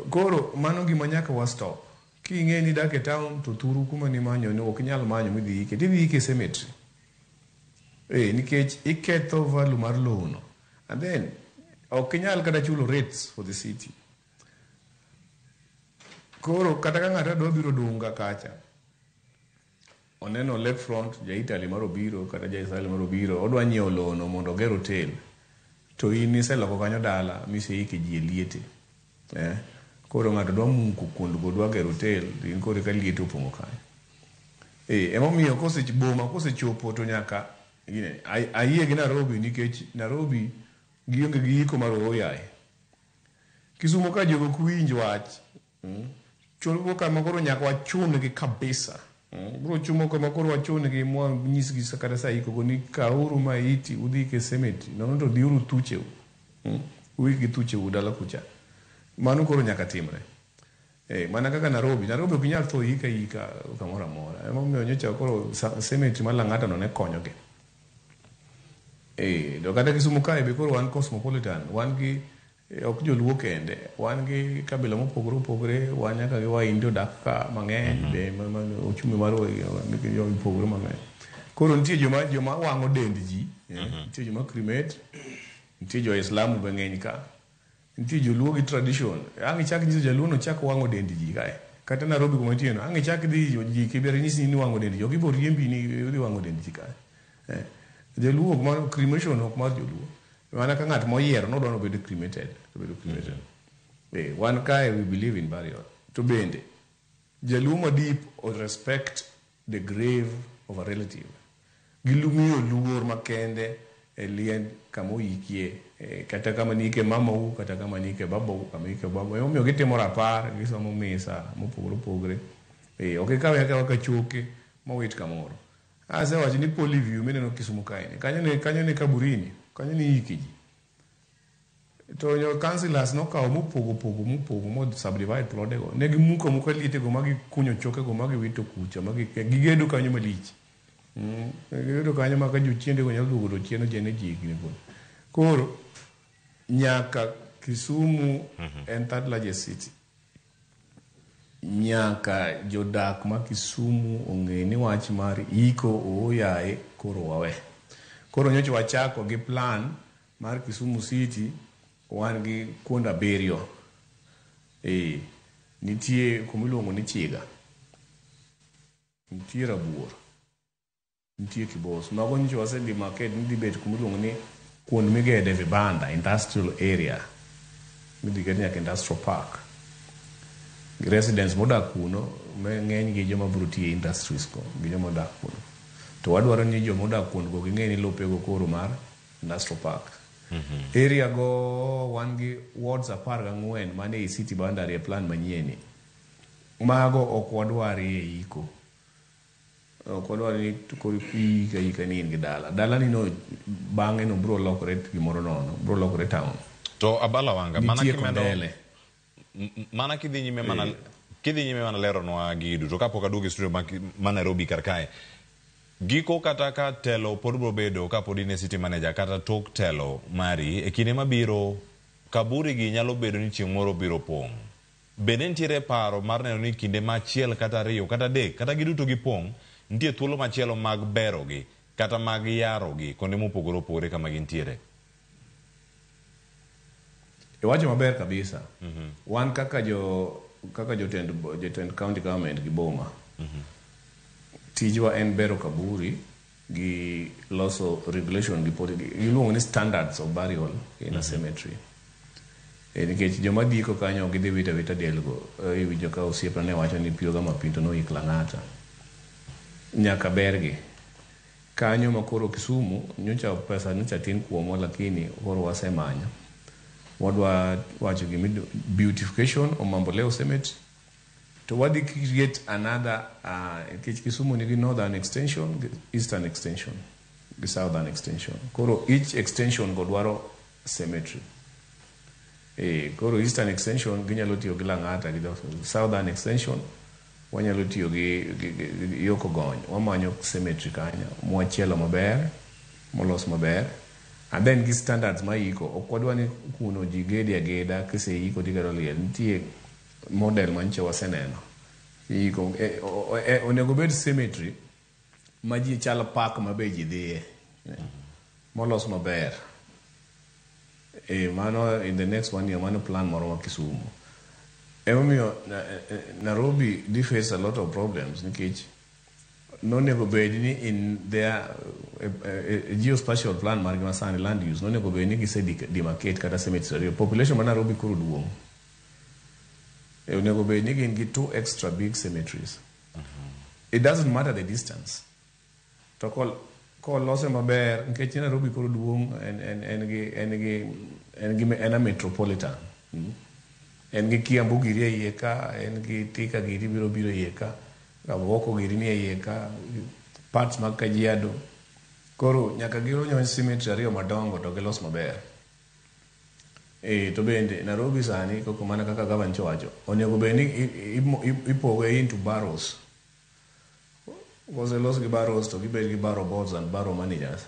Koro mano gima nyaka wa stop. King'e ni dak e town to thuru kuma ni manyo ni ok nyal manyo midhi ike, tidhi ike cemetery. Nikech iketho value mar lowo no. And then ok nyal kata chulo rates for the city. Koro kata ka ng'ato dwa biro dunga kacha, oneno lakefront ja Italy mar obiro kata ja Israel mar obiro, odwa nyiewo lowo no mondo oger hotel, to in iseloko kanyo dala miseike ji e liete. Koro ng'ato dwa muko kuondgo dwa gero hotel, in koro ka liete opong'o kanyo. Emomiyo boma kosechopo to nyaka ayie gi Nairobi, nikech Nairobi gionge gi iko mar oyaye. Kisumo ka jogo kuwinj wach, chulgo kama koro nyaka wachungi kabisa. Bro chumo kama koro wachungi mwa nyisgi kata sa iko ni kauru maiti udhi ke cemetery, nono to diuru thucheu. Wigi thucheu dala kucha. Mano koro nyaka timre. Mana kaka Nairobi ok nyal tho ika kamoro amora. Emomiyo nyocha koro cemetery mar Lang'ata no ne konyogi. Do kata Kisumu kae be koro wan cosmopolitan, wan gi ok joluo kende, wan gi kabila mopogore opogore, wan nyaka gi Waindio dak ka mang'eny, be ochumi mar opogore mang'eny. Koro nitie joma wang'o dend ji, nitie joma cremate, nitie jo Islam be ng'eny ka, nitie joluo gi tradition. Ang' ichak nyiso jaluo no chak wang'o dend ji kae. Kata Nairobi kuma tieno, ang' ichak dhi ji kibere nyisi ni wang'o dend ji, ok ibo riembi ni udhi wang'o dend ji kae. Jaluo ok mar cremation ok mar joluo. Mana ka ng'at moyiero nodwa nobedo cremated. Wan kae we believe in burial. To bende, jaluo ma deep or respect the grave of a relative. Gilumiyo luor makende e liend kama oikie, kata kama nike mamau, kata kama nike babau, kama nike babau. Omiyo gitimo rapar, gisomo misa, mopogore opogore. Ok ikawe ka choke, mawit kamoro. Asewacho ni Polyview mineno Kisumu kae ni. Kanyo ne kaburini, kanyo ni iki ji. To your councillors nokawo mopogo mo subdivide plodego. Ne gimuko lietego ma gikunyo chokego ma giwito kucha, ma gigedo kanyo malich. Gigedo kanyo ma ka jochiendego nyalo duogo to chieno jene ji higni pod. Koro nyaka Kisumu en third largest city. Nyaka jodak ma Kisumu ong'e ni wach mar iko oyaye koro wawe. Koro nyocha wachako gi plan mar Kisumu City, wan gi kuonda burial. Nitie kumiluongo ni Chiga, nitie Rabuor, nitie Kibos. Mago nyocha wasedemarcate ni dibet kumiluongo ni kuond migede vibanda, industrial area, midhi gede nyaka industrial park. Residents modak kuno ng'eny gi joma biro tiyo industries ko, gi joma odak kuno. To wadwaro ni joma odak kuno go ging'e ni lopego koro mar industrial park. Area go wan gi wards 14 mane e city boundary e plan manyieni. Mago ok wadwari e iko. Ok wadwari ni koro ika ni in gi dala. Dala ni no bang'e no biro lokore gimoro nono, biro lokore town. To Abala Wanga, mana kidhi nyime mana lero nwa gidu to kapok aduogo e studio ma Nairobi kar kae, giko kata ka telo pod biro bedo ka pod in e city manager kata tok telo mari e kinde mabiro, kaburi gi nyalo bedo ni chieng' moro biro pong'. Bende nitiere paro mar neno ni kinde machiel kata ariyo kata adek kata giduto gipong', nitie thuolo machielo mag bero gi kata mag yaro gi konde mopogore opogore kama gintiere? Iwacho maber kabisa. Wan kaka jotend county government gi boma, tijwa en bero kaburi gi loso regulation gi iluongo ni standards of burial in a cemetery. Nikech joma diko kanyo gidhi wita delgo, iwinjo ka osiepna ne wacho ni Pioga Mapinto noik Lang'ata. Nyaka bergi. Kanyo ma koro Kisumu, nyocha pesa nyocha tin kuomwa, lakini koro wasemanyo. Wadwa wacho gimi beautification of Mamboleo Cemetery. To wadi create another Kisumu nigi northern extension, eastern extension, the southern extension. Koro each extension go dwaro cemetery. Koro Eastern Extension ginyalo tiyo gi Lang'ata gi Southern Extension wanyalo tiyo gi Yokogony. Wamanyo cemetery kanyo mwachielo maber molos maber, and then gi standards maiko. Ok wadwa ni kuno ji gedi ageda kiseiko tigero liel. Nitie model manche waseneno iko onego bed cemetery ma ji chalo park mabe ji dhiye molos maber. Mano in the next 1 year mano plan moro ma Kisumu. Emomiyo Nairobi they face a lot of problems nikech nonego bed ni in their geospatial plan mar gima sani land use nonego bed ni gise demarcate kata cemetery. Population ma Nairobi koro duong'. Onego bed ni gin gi 2 extra big cemeteries. It doesn't matter the distance. To ko lose maber nikech Nairobi koro duong' en a metropolitan. En gi Kiambu giri e iye ka, en gi Thika giri biro iye ka, Kaboko giri ni e iye ka, parts mag Kajiado. Koro nyaka giro nyo cemetery ariyo madongo to gilos maber. To bende Nairobi sani koko mana kaka governor chowacho onego bed ni ipoge into boroughs. Kose los gi boroughs to gibed gi borough boards and borough managers.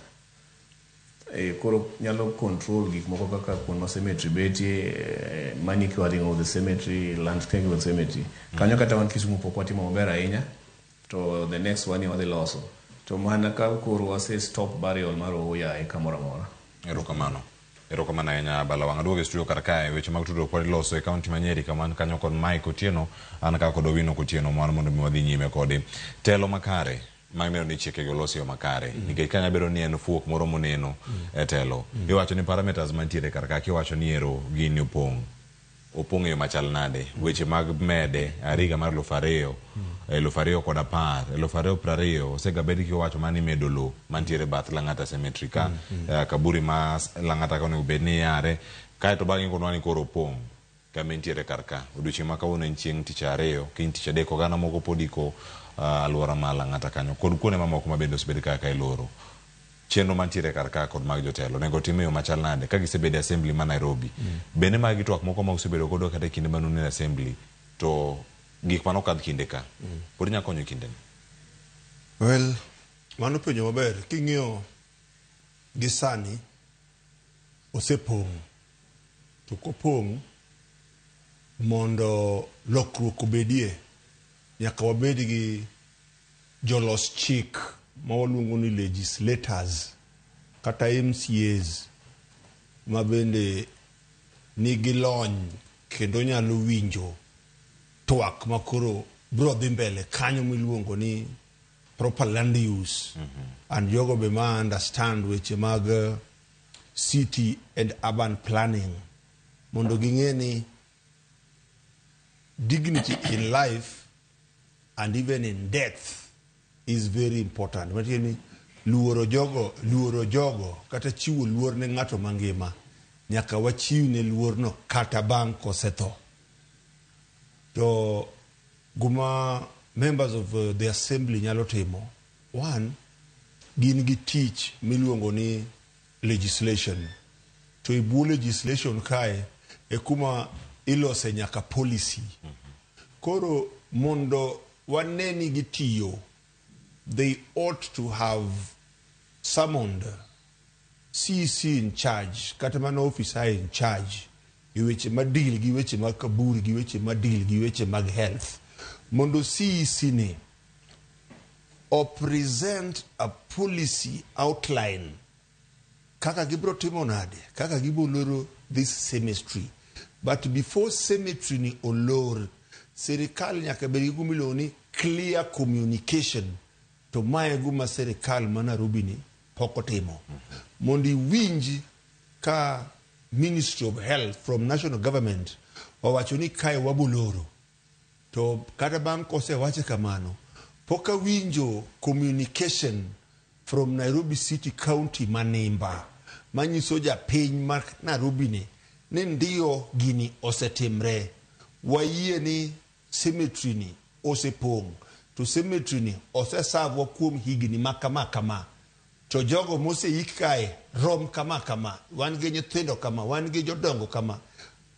Koro nyalo control gik moko kaka kuonde ma cemetery betie, money clearing of the cemetery, landscaping of the cemetery. Kanyo kata wan Kisumu pok watimo maber ahinya, to the next one wadhi loso. To mana ka koro wase stop burial mar Oya kamoro amora. Erokamano ahinya Balawang. Aduogo e studio kar kae weche mag tudruok pod iloso e kaunti ma Nyeri kaman kanyo kod Mike Otieno, an kaka kod Owino Otieno mar mondo mi wadhi nyime kode. Telo makare magmero ni chike golosi makare nikech kanya bedo ni en fuok moro moneno e telo. Iwacho ni parameters mantiere kar kae kiwacho ni ero gini opong' e machal nade, weche mag mede ariga mar 2000 2010 2020 osega bedi kiwacho mani medo lo mantiere bath Lang'ata cemetery ka kaburi ma Lang'ata kono bedni yare kae to bang'e kono ni koro opong' kama entiere kar ka. Odiochieng' ma kawuono en chieng' tich ariyo, kiny tich adek oganda moko podiko alwora ma Lang'ata kanyo kod kuonde mamoko mabende osebed kaka iloro. Chenro mantiere kar ka kod mag jotelo nego time yo machal nade ka gisebede assembly ma Nairobi. Bende magi twak moko ma osebedo godo kata kinde manune assembly to gik mano kadh kinde ka. Pod nya konyo kinde. Well, mano penjo maber. King'iyo gi sani osepong'. To kopong' mondo lokruok obedie nyaka wabed gi jolos chik ma waluongo ni legislators kata MCAs ma bende nigi lony kendo nyalo winjo twak makoro bro dhi mbele kanyo miluongo ni proper land use and jogo be ma understand weche mag city and urban planning mondo ging'e ni dignity in life and even in death is very important. Matieni luoro jogo kata chiwo luor ne ng'ato mangima nyaka wachiwne luorno kata bang' kosetho. To guma members of the assembly nyalo timo, one, gin gi tich miluongo ni legislation. To ibu legislation kae e kuma ilose nyaka policy. Koro mondo waneni gitiyo, they ought to have summoned CC in charge, katamana officer in charge, gi weche madil gi weche mag kaburi gi weche madil gi weche mag health. Mondo CC ni or present a policy outline kaka gibro timo nade, kaka gibro loro this cemetery. But before cemetery ni olor, serikal nyaka bedi gumilo ni clear communication to mae guma serikal ma Nairobi ni poko timo. Mondi winji ka Ministry of Health from national government wawacho ni kai wabuloro. To kata bang' kose wache kamano, poka winjo communication from Nairobi City County manimba manyiso ja piny mar Nairobi ni ndio gini osetimre. Wayie ni cemetery ni osepong'. To cemetery ni osesavwa kuom higni makama. To jogo mose ikae rom kama. Wan gi nyithindo kama, wan gi jodongo kama.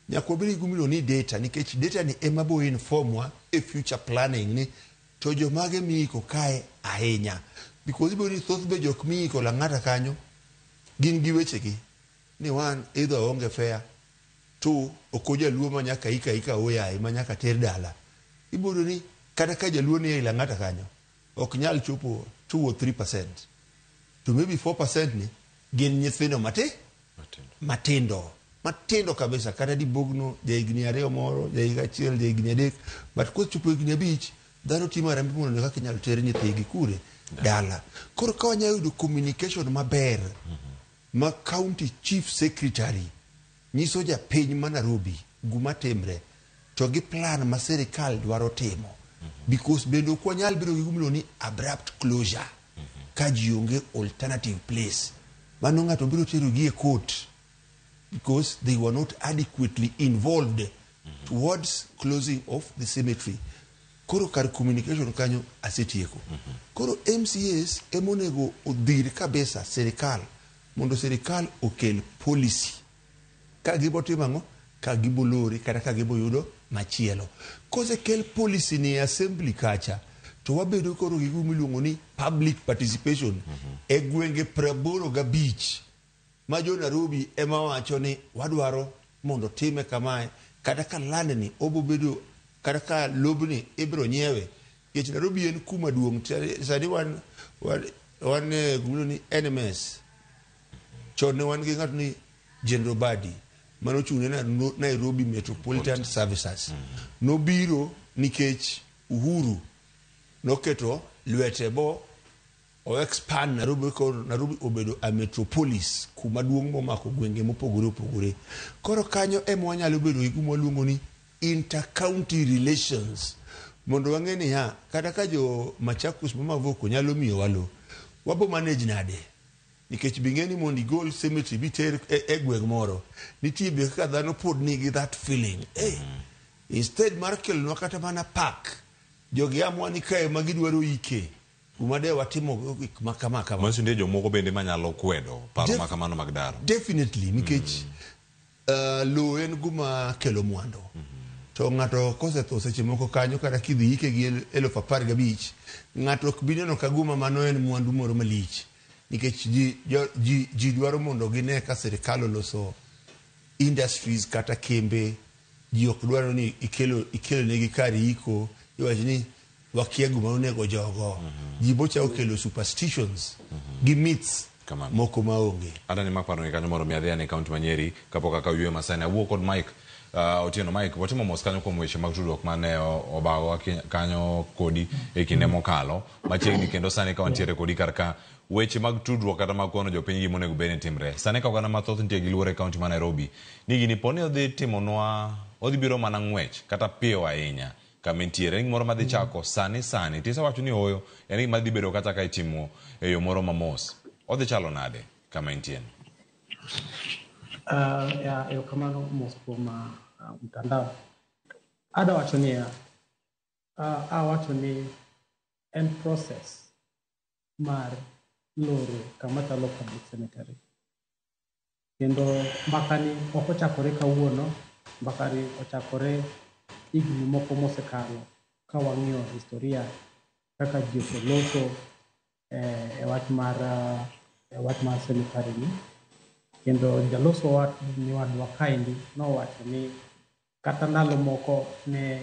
nyaka wabed gi gimilo ni data, nikech data ni ema bo informwa e future planning ni to jomage miiko kae ahinya, because ibo ni thoth be jok miiko Lang'ata kanyo gin gi wechegi ni one either onge fare, two ok jaluo ma nyaka ika oyaye ma nyaka ter dala. Ibo ni kata ka jaluo ni e Lang'ata kanyo ok nyal chopo 2 or 3%, to maybe 4% ni gin nyithindo matindo kabisa, kata di bogno jaigni 2 moro, jaiga 1, jaigni 3, but kochopo higni 5 dhano timo rambi mondo kaka inyalo ter nyithigi kure dala. Koro ka wanyalo yudo communication maber ma county chief secretary nyiso japiny ma Nairobi guma timre to gi plan ma sirikal dwaro timo, because bende ok wanyal bedo gi gimilo ni abrupt closure ka ji onge alternative place. Mano ng'ato biro tero gi e court because they were not adequately involved towards closing of the cemetery. Koro kar communication kanyo asetieko. Koro MCAs emonego odhir kabisa sirikal mondo sirikal okel policy ka gibo timo ka gibo lori kata ka gibo yudo machielo. Kosekel policy ni assembly kacha to wabedo koro gi gimiluongo ni public participation e gwenge 85 ma jo Nairobi ema wacho ni wadwaro mondo time kamae, kata ka land ni obo bedo kata ka lobni ibro nyiewe. Yech Nairobi en kuma duong' sani wan gimilo ni NMS chon ne wan gi ng'ato ni General Badi mano chune na Nairobi Metropolitan Services. Nobiro nikech Uhuru noketo lwete bo o expand Nairobi obedo a metropolis kuma duong' momako gwenge mopogore opogore. Koro kanyo ema wanyalo bedo gi gima waluongo ni inter-county relations mondo wang'e ni kata ka jo Machakos ma Mavoko nyalo miyo walo wabo manage nade, nikech bing'eni mondo igol cemetery biter e gweng' moro nitie be kaka dhano pod nigi that feeling instead mar kelonwa kata mana park jogi amwa ni kae ma gidwaro ike kuma de watimo gik makamaka. Maso ndio jomoko bende manyalo kwedo paro makamano mag daro. Definitely, nikech lo en guma kelo mwando. To ng'ato kosetho seche moko kanyo kata kidhi ike gi 15,000 ng'ato ok bineno ka guma mano en mwandu moro malich, nikech ji dwaro mondo gine ka sirikal oloso industries kata kembe. Ji ok dwaro ni ikelo negi kar iko iwacho ni wakia guma onego jogo. Ji bocha okelo superstitions gi myths moko maonge. Ada ni makparo ni kanyo moro miadhia ni kaunti Manyeri kapok aka yue Masani awuo kod Mike Otieno. Mike, watimo mos kanyo kuom weche mag tudruok mane obago kanyo kodi e kinde mokalo machiegni, kendo sani ka wantiere kodi karka weche mag tudruok kata mag kono jopiny gi monego bed ni timre. Sani ka oganda mathoth nitie gi luore kaunti ma Nairobi ni gini poni odhi timonwa odhi biro mana ng'wech kata piyo ahinya kama nitiere moro madhi chako sani tisa wacho ni oyo yani madhi bedo kata ka itimo e yo moro mamos odhi chalo nade kama nitiere. Ya kamano mos kuom mtandao ada wacho ni wacho ni en process mar loro kama chalo public cemetery, kendo mbakani ok ochakore kawuono, mbakani ochakore higni moko mosekalo ka wang'iyo historia kaka ji oseloso e wach mar cemetery ni. Kendo jaloso ni wadwa kaendi nowacho ni kata ndalo moko ne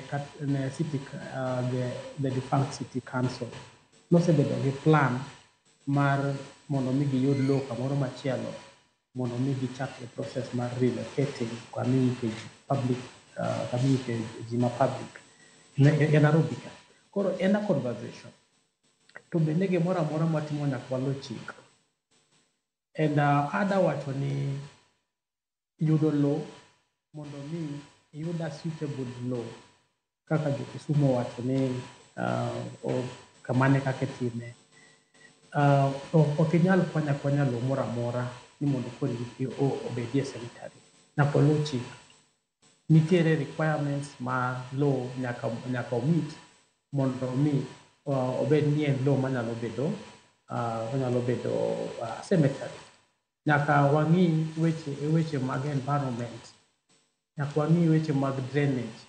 city the defunct city council nosebedo gi plan mar mondo mi giyud lowo kamoro machielo mondo mi gichak the process mar relocating community public jima public e Nairobi. Koro en a conversation to bende gimoro amora matimo nyaka walo chik. And ada wacho ni yudo low mondo mi yuda suitable low kaka jo Kisumu wacho ni kamane kake time ok inyal kwanya low moro amora ni mondo kodi obedie cemetery nyaka lo chik. Nitiere requirements ma low nyaka omit mondo mi obed ni en low manyalo bedo cemetery. Nyaka wang'i weche mag environment nyaka wang'i weche mag drainage.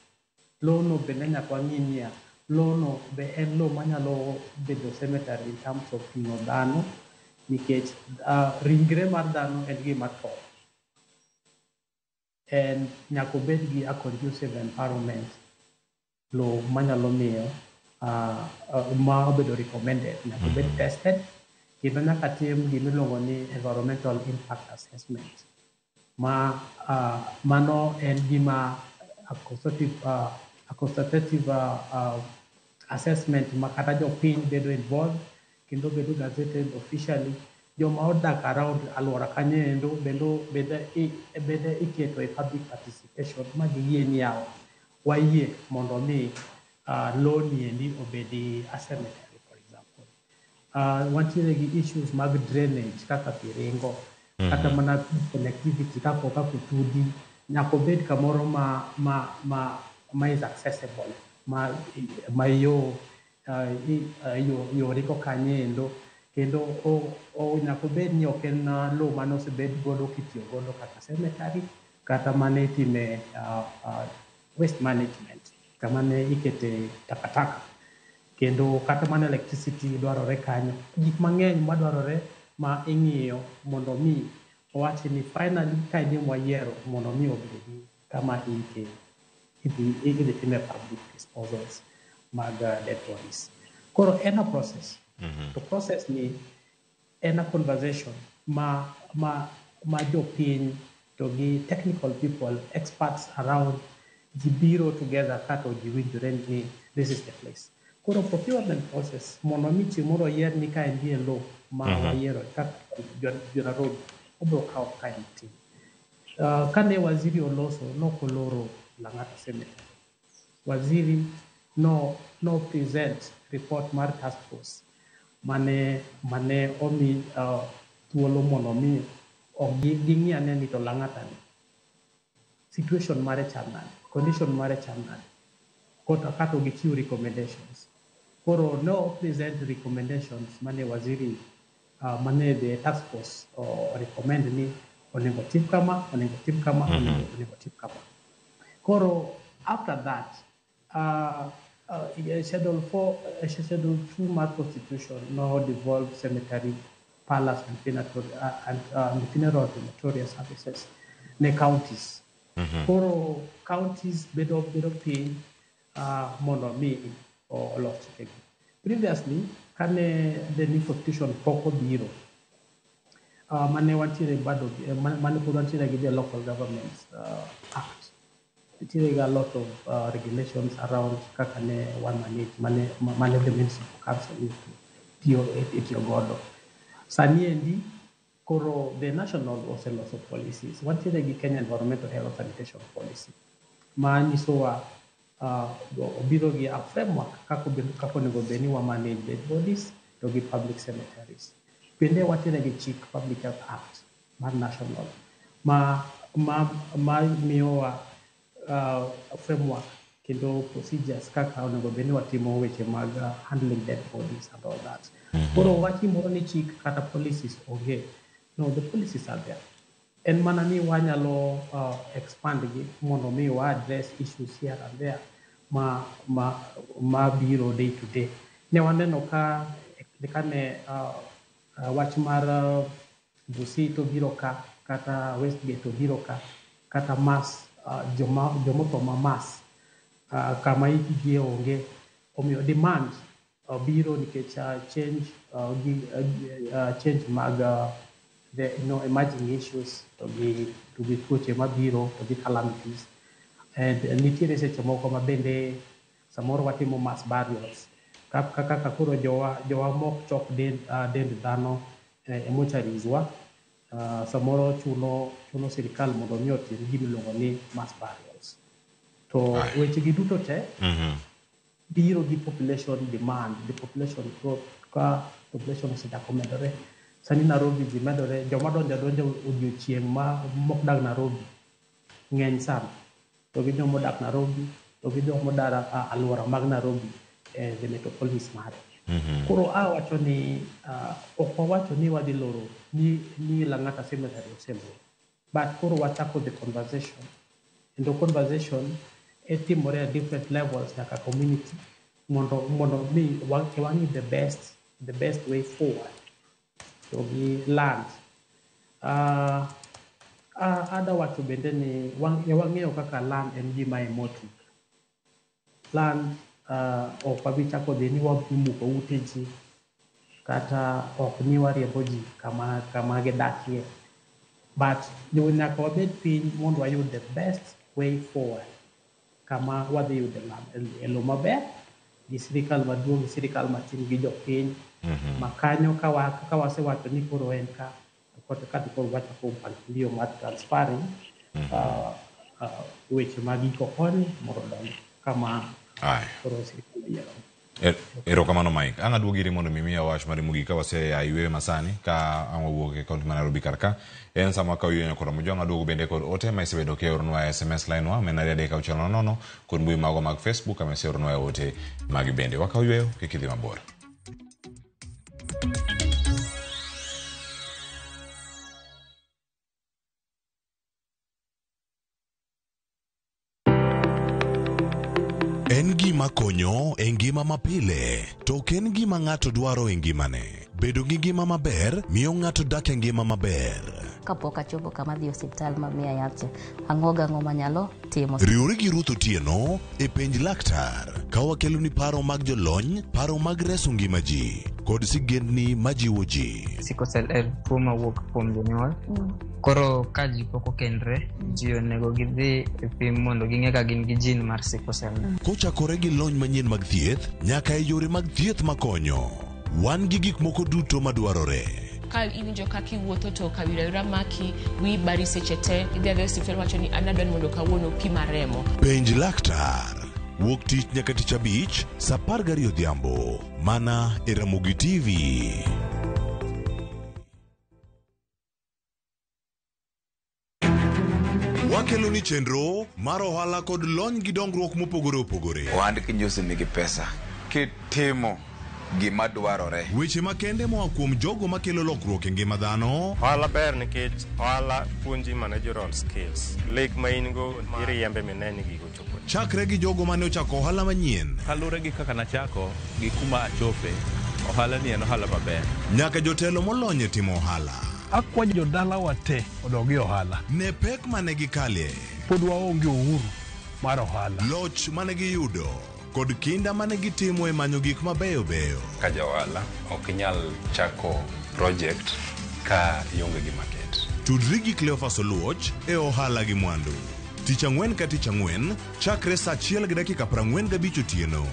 Low no bende nyaka wang'i niya, low no be en low manyalo bedo cemetery in terms of ting'o dhano, nikech ringre mar dhano en gima tho. And nyaka obed gi a conducive environment, low manyalo miyo ma obedo recommended, nyaka obed tested, kendo nyaka tim gimiluongo ni environmental impact assessment. Mano en gima a consultative assessment ma kata jopiny bedo involved, kendo bedo gazetted officially. Joma odak around alwora kanyo endo bende iketo e public participation ma giyie ni yawa wayie mondo mi low ni endi obedi a cemetery, for example. Wantiere gi issues mag drainage kaka Kiringo, kata mana connectivity kaka Kutudi, nyaka obed kamoro ma is accessible, ma yo ringo kanyo endo, kendo nyaka obed ni ok en low mane osebed godo kitiyo godo kaka cemetery, kata mane itime waste management, kama ne ikete takataka, kendo kata mana electricity dwarore kanyo. Gik mang'eny madwarore ma ing'iyo mondo mi owachi ni finally ka idhi mwayiero mondo mi obedi kama idhi time public disposals mag dead bodies. Koro en a process. To process ni en a conversation ma jopiny to gi technical people, experts around, jibiro together kato jiwinjore ni this is the place. Koro procurement process mondo mi chimoro yier ni ka en low ma wayiero kaka Nairobi obro kawo time matin. Kane waziri oloso nokoloro Lang'ata cemetery, waziri no present report mar task force mane omi thuolo mondo mi ging'i ane ni to Lang'ata ni situation mare chal nade, condition mare chal nade, kata gichiw recommendations. Koro no present recommendations mane waziri mane the task force recommend ni onego tim kama, onego tim kama, onego tim kama. Koro after that, Schedule 2 mar Constitution no devolve cemetery, palace and funeral and crematoria services ne counties. Koro counties bedo piny mondo mi olos chikegi. Previously, kane the new constitution pok obiro, mane wantiere bado mane pod wantiere gi the Local Governments Act, nitiere ga a lot of regulations around kaka ne one mane the municipal council itiyo godo. Sani endi koro the national oseloso policies. Wantiere gi Kenya Environmental Health Sanitation Policy ma nyisowa obiro gi a framework kako onego bed ni wa manage dead bodies to gi public cemeteries. Bende wantiere gi chik Public Health Act mar national ma miyowa framework kendo procedures kaka onego bed ni watimo weche mag handling dead bodies and all that. Koro wachimoro ni chik kata policies onge. No, the policies are there. En mana ni wanyalo expand gi mondo mi wa address issues here and there ma biro day to day. Ne waneno ka ne wach mar Busi to biro ka, kata Westgate to biro ka, kata mass jomoto ma mass kama ikigi onge, omiyo demand biro nikech change mag the emerging issues to gi tuoche mabiro to gi calamities. And nitiere seche moko ma bende samoro watimo mass burials kaka koro jowa mok chok dend dhano e mortuaries wa, samoro chuno sirikal mondo mi otim gimiluongo ni mass burials. To weche gi duto te biro gi population demand, the population growth, ka population osechako medore. Sani Nairobi ji medore, joma donjo odiochieng' mok dag Nairobi ng'eny sana, to gi joma odak Nairobi, to gi joma odak alwora mag Nairobi the metropolis mare. Koro wacho ni ok wawacho ni wadhi loro ni Lang'ata cemetery oseloro, but koro wachako the conversation the conversation etimore at different levels like a community mondo mi wangi the best way forward to be land ada watu bende ni wang'eyo kaka land en gima emotive land ok wabicha kodhi ni wamuko ute ji kata ok ni wariembo ji kama gidakie but nyaka wabed piny mondo wayud the best way forward kama wadhi yudo e lo maber gi sirikal maduong' gi sirikal matin gi jopiny makanyo ka wasewacho ni koro en ka koro wacha kuom mpangilio mar transparent weche mag iko koni mondo donjo kama koro sirikal yiero. Erokamano Mike. Ang aduogiri mondo mimiya wach mar mogik ka wase aywe masani ka ang wawuok e kaunti ma Nairobi karka. En sama ka uyeno koro mojo ang aduogo bende kod ote ma isebedo keornwa SMS line wa menari adeka uchano nono kod mbui mago mag Facebook ama iseornwa ote magi bende. Waka uyweyo kikidhi mabor. En gima konyo e ngima mapile, to ken gima ng'ato dwaro e ngimane. Bedo gi ngima maber miyo ng'ato dak e ngima maber. Kapok achopo kama dhi osiptal mamiya yath, ang'o manyalo timo. Riwri gi Ruth Otieno e penj laktar, ka wakelo ni paro mag jolony, paro mag reso ngima ji, kod sigendni majiwo ji. Sickle cell en tuo mawuok kuom jonyuol. Koro ka ji pok okendre, ji onego gidhi e pim mondo ging'e ka gin gi jin mar sickle cell. Kochakore gi lony manyien mag thieth, nyaka e yore mag thieth makonyo. Wan gi gik moko duto madwarore. Ka iwinjo kaka iwuotho to kawira maki wi bari seche te idhi adhi osiptal wacho ni anadwani mondo kawuono pima remo. Penj laktar. Wuok tich nyaka tich abich, saa 12 odhiambo, mana e Ramogi TV. Wakelo ni chenro mar ohala kod lony gi dongruok mopogore opogore. Ohand kinyosi nigi pesa kitimo gima dwarore. Weche makende moa kuom jogo makelo lokruok e ngima dhano. Ohala ber nikech ohala puonji managerial skills. Lek ma in go iriembe mineni gigo chopo. Chakre gi jogo mane ochako ohala manyien. Kalure gi kaka nachako gi kuma achope, ohala ni en ohala maber. Nyaka jotelo molony e timo ohala. Akwayo jodala wate odogi ohala. Ne pek mane gikalie. Pod waonge uhuru mar ohala. Loch mane giyudo kod kinda mane gitimo e manyo gik mabeyo beyo. Ka jaohala ok inyal chako project ka ionge gi market. Tudri gi Cleophas Oluoch e ohala gi mwandu. Tich ang'wen ka tich ang'wen, chakre saa 1:45 otieno.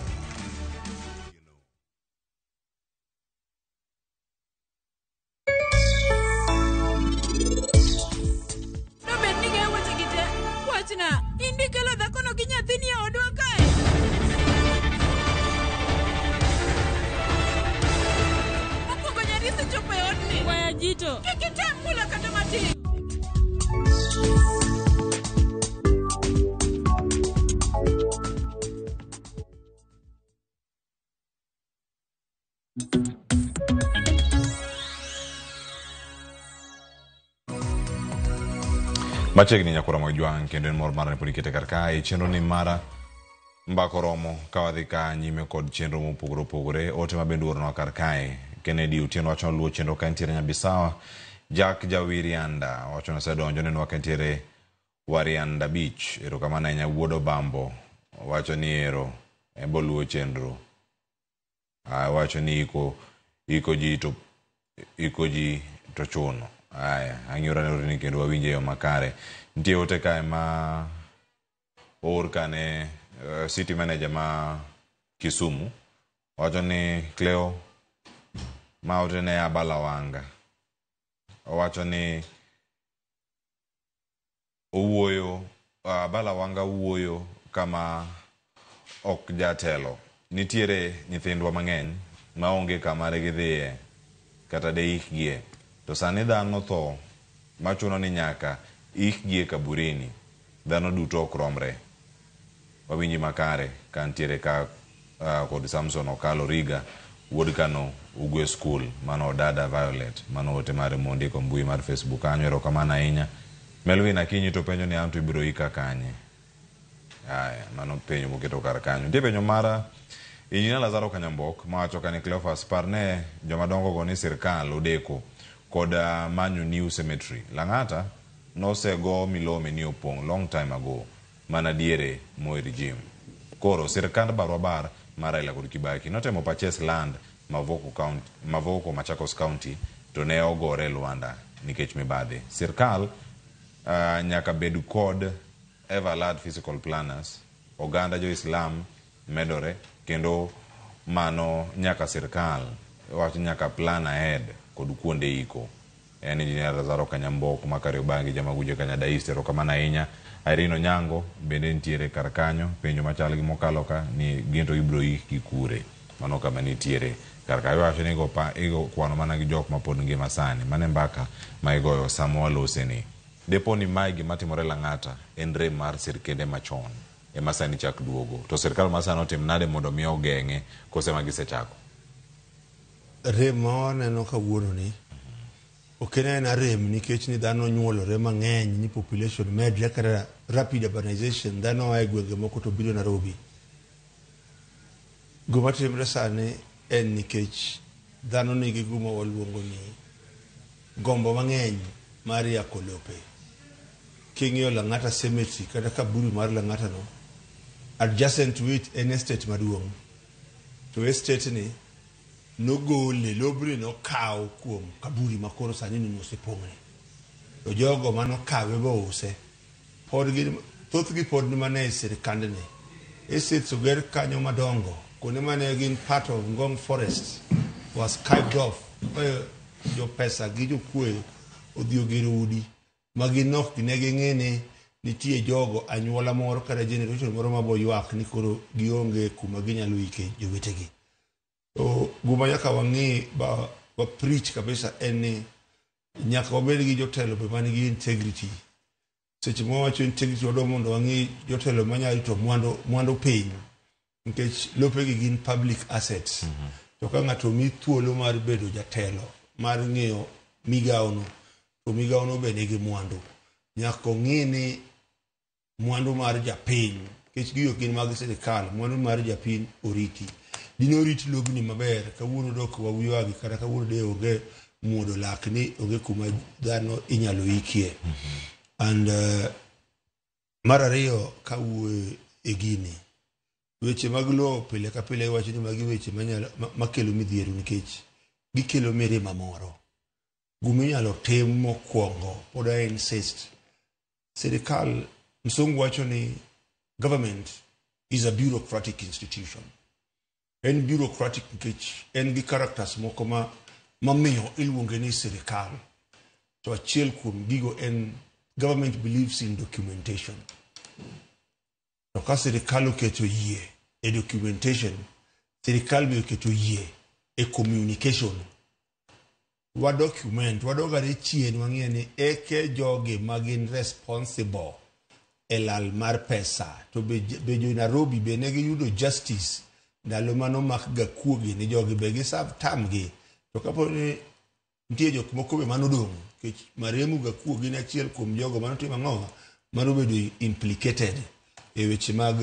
Machiegni nyakura mojwang kendo en mor mar ne podikete karka e chenro ni mara mbako romo ka wadhi ka nyime kod chenro mopogore opogore. Ote mabende uornwa karkae Kennedy Otieno wacho luo chenro ka ntiere Nyabisawa. Jack Jawirianda wacho na sedonjo neno ka ntiere Warianda Beach. Erokamano ahinya Wuodo Bambo wacho ni ero ebo luo chenro. Wacho ni iko ji to chuno. Aya, angiora ne kendo wawinje yo makare. Ntie ote kae ma orkane city manager ma Kisumu wacho ni Cleo ma ote ne Abala Wanga wacho ni owuoyo Abala Wanga wuoyo kama ok jatelo. Nitiere nyithindwa mang'eny ma onge kama gidhiye kata de ikgie. To sani dhano tho machuno ni nyaka ikgie kaburini. Dhano duto ok romre. Wawinji makare ka ntiere ka kod Samson Okalo Riga wuod Kano Ugwe School mano dada Violet mano ote mare mondiko mbui mar Facebook anyo. Erokamano ahinya. Melvin Akinyi to penjo ni anto ibiro ika kanye. Aya, mano penyo moketo kar kanyo. Nitie penyo mara Injinia Lazaro Kanyambok mawacho kani Cleophas parne jomadongo go ni sirkal odeko kod manyo new cemetery. Lang'ata nosego milome ni opong long time ago mana diere Moi regime. Koro sirkand Barwabar mara ila kod Kibaki notemo purchase land Mavoko Machakos County to ne ogore Luanda nikech mibadhi. Sirkal nyaka bedu kod Everlad physical planners, oganda jo Islam medore kendo mano nyaka sirkal wacho nyaka plan ahead kod kuonde iko. En Injinia Lazaro Kanyambok Kariobangi Jamaguje Kanyadaiste rokamana ahinya. Irene Onyango bende nitiere kar kanyo penjo machal gi mokalo ka ni gento ibro iki kure mano kama nitiere kar kayo wacho ni igo kwano mana gi jok mapod ngima sani mane mbaka ma igoyo Samuel Loseni. Depo ni mai gima timore Lang'ata en rem mar sirkende machon e masani chak duogo to sirkal masano tim nade mondo mi ogeng'e kose ma gisechako. Rem ma waneno kawuono ni okene na rem nikech ni dhano nyuolore mang'eny ni population medre kata rapid urbanization dhano ae gwenge moko to biro Nairobi. Guma timre sani en nikech dhano nigi guma waluongo ni gombo mang'eny mar yako lope. King'iyo Lang'ata cemetery kata kaburi mar Lang'ata no adjacent to it en estate maduong'. To estate ni nogole lobri no kaw kuom kaburi makoro sani ni osepong'e. To jogo mano kawe bo use. Pod gi thoth gi pod ni mane sirkand ni. Estate soger kanyo madongo. Kone mane gin part of Ngong Forest was skived off. Jo pesa gi jo kwe odhi ogero udi maginok ne ging'ene nitie jogo anyuola moro kata generation moro mabo ywak ni koro gionge kuma ginyalo ike jowetegi. To guma nyaka wang'i ba preach kabisa en ni nyaka wabed gi jotelo be manigi integrity. Seche mwawacho integrity wado mondo wang'i jotelo manyalo rito mwandu piny nikech lopegi gin public assets. To ka ng'ato mi thuolo mar bedo jatelo mar ng'iyo migaono to migaono be nigi mwandu nyaka ng'i ni mwandu mar japiny nikech gigo gin mag sirkal mwandu mar japiny oriti dino oriti lobni maber kawuono dok wawuogi kata kawuono de onge muodo lak ni onge kuma dhano inyalo ikie. And mar ariyo kawuoyo e gini weche mag lowo pile ka pile wacho ni magi weche makelo midhiero nikech gikelo mirima moro. Guminyalo tem mokwongo pod I insist sirkal msungu wacho ni government is a bureaucratic institution. En bureaucratic nikech en gi characters moko mamiyo iluonge ni sirkal. To achiel kuom gigo en government believes in documentation. To ka sirkal oketo yie e documentation, sirkal be oketo yie e communication. Wadogare chien wang'e ni eke joge magin responsible e lal mar pesa. To be jo Nairobi be ne giyudo justice ndalo mano mak gakuogi ni jogi be giserve term gi. To kapo ni nitie jok moko be manodong' kech maremu gakuogi ni achiel kuom jogo manotimo ang'o mano bedo implicated e weche mag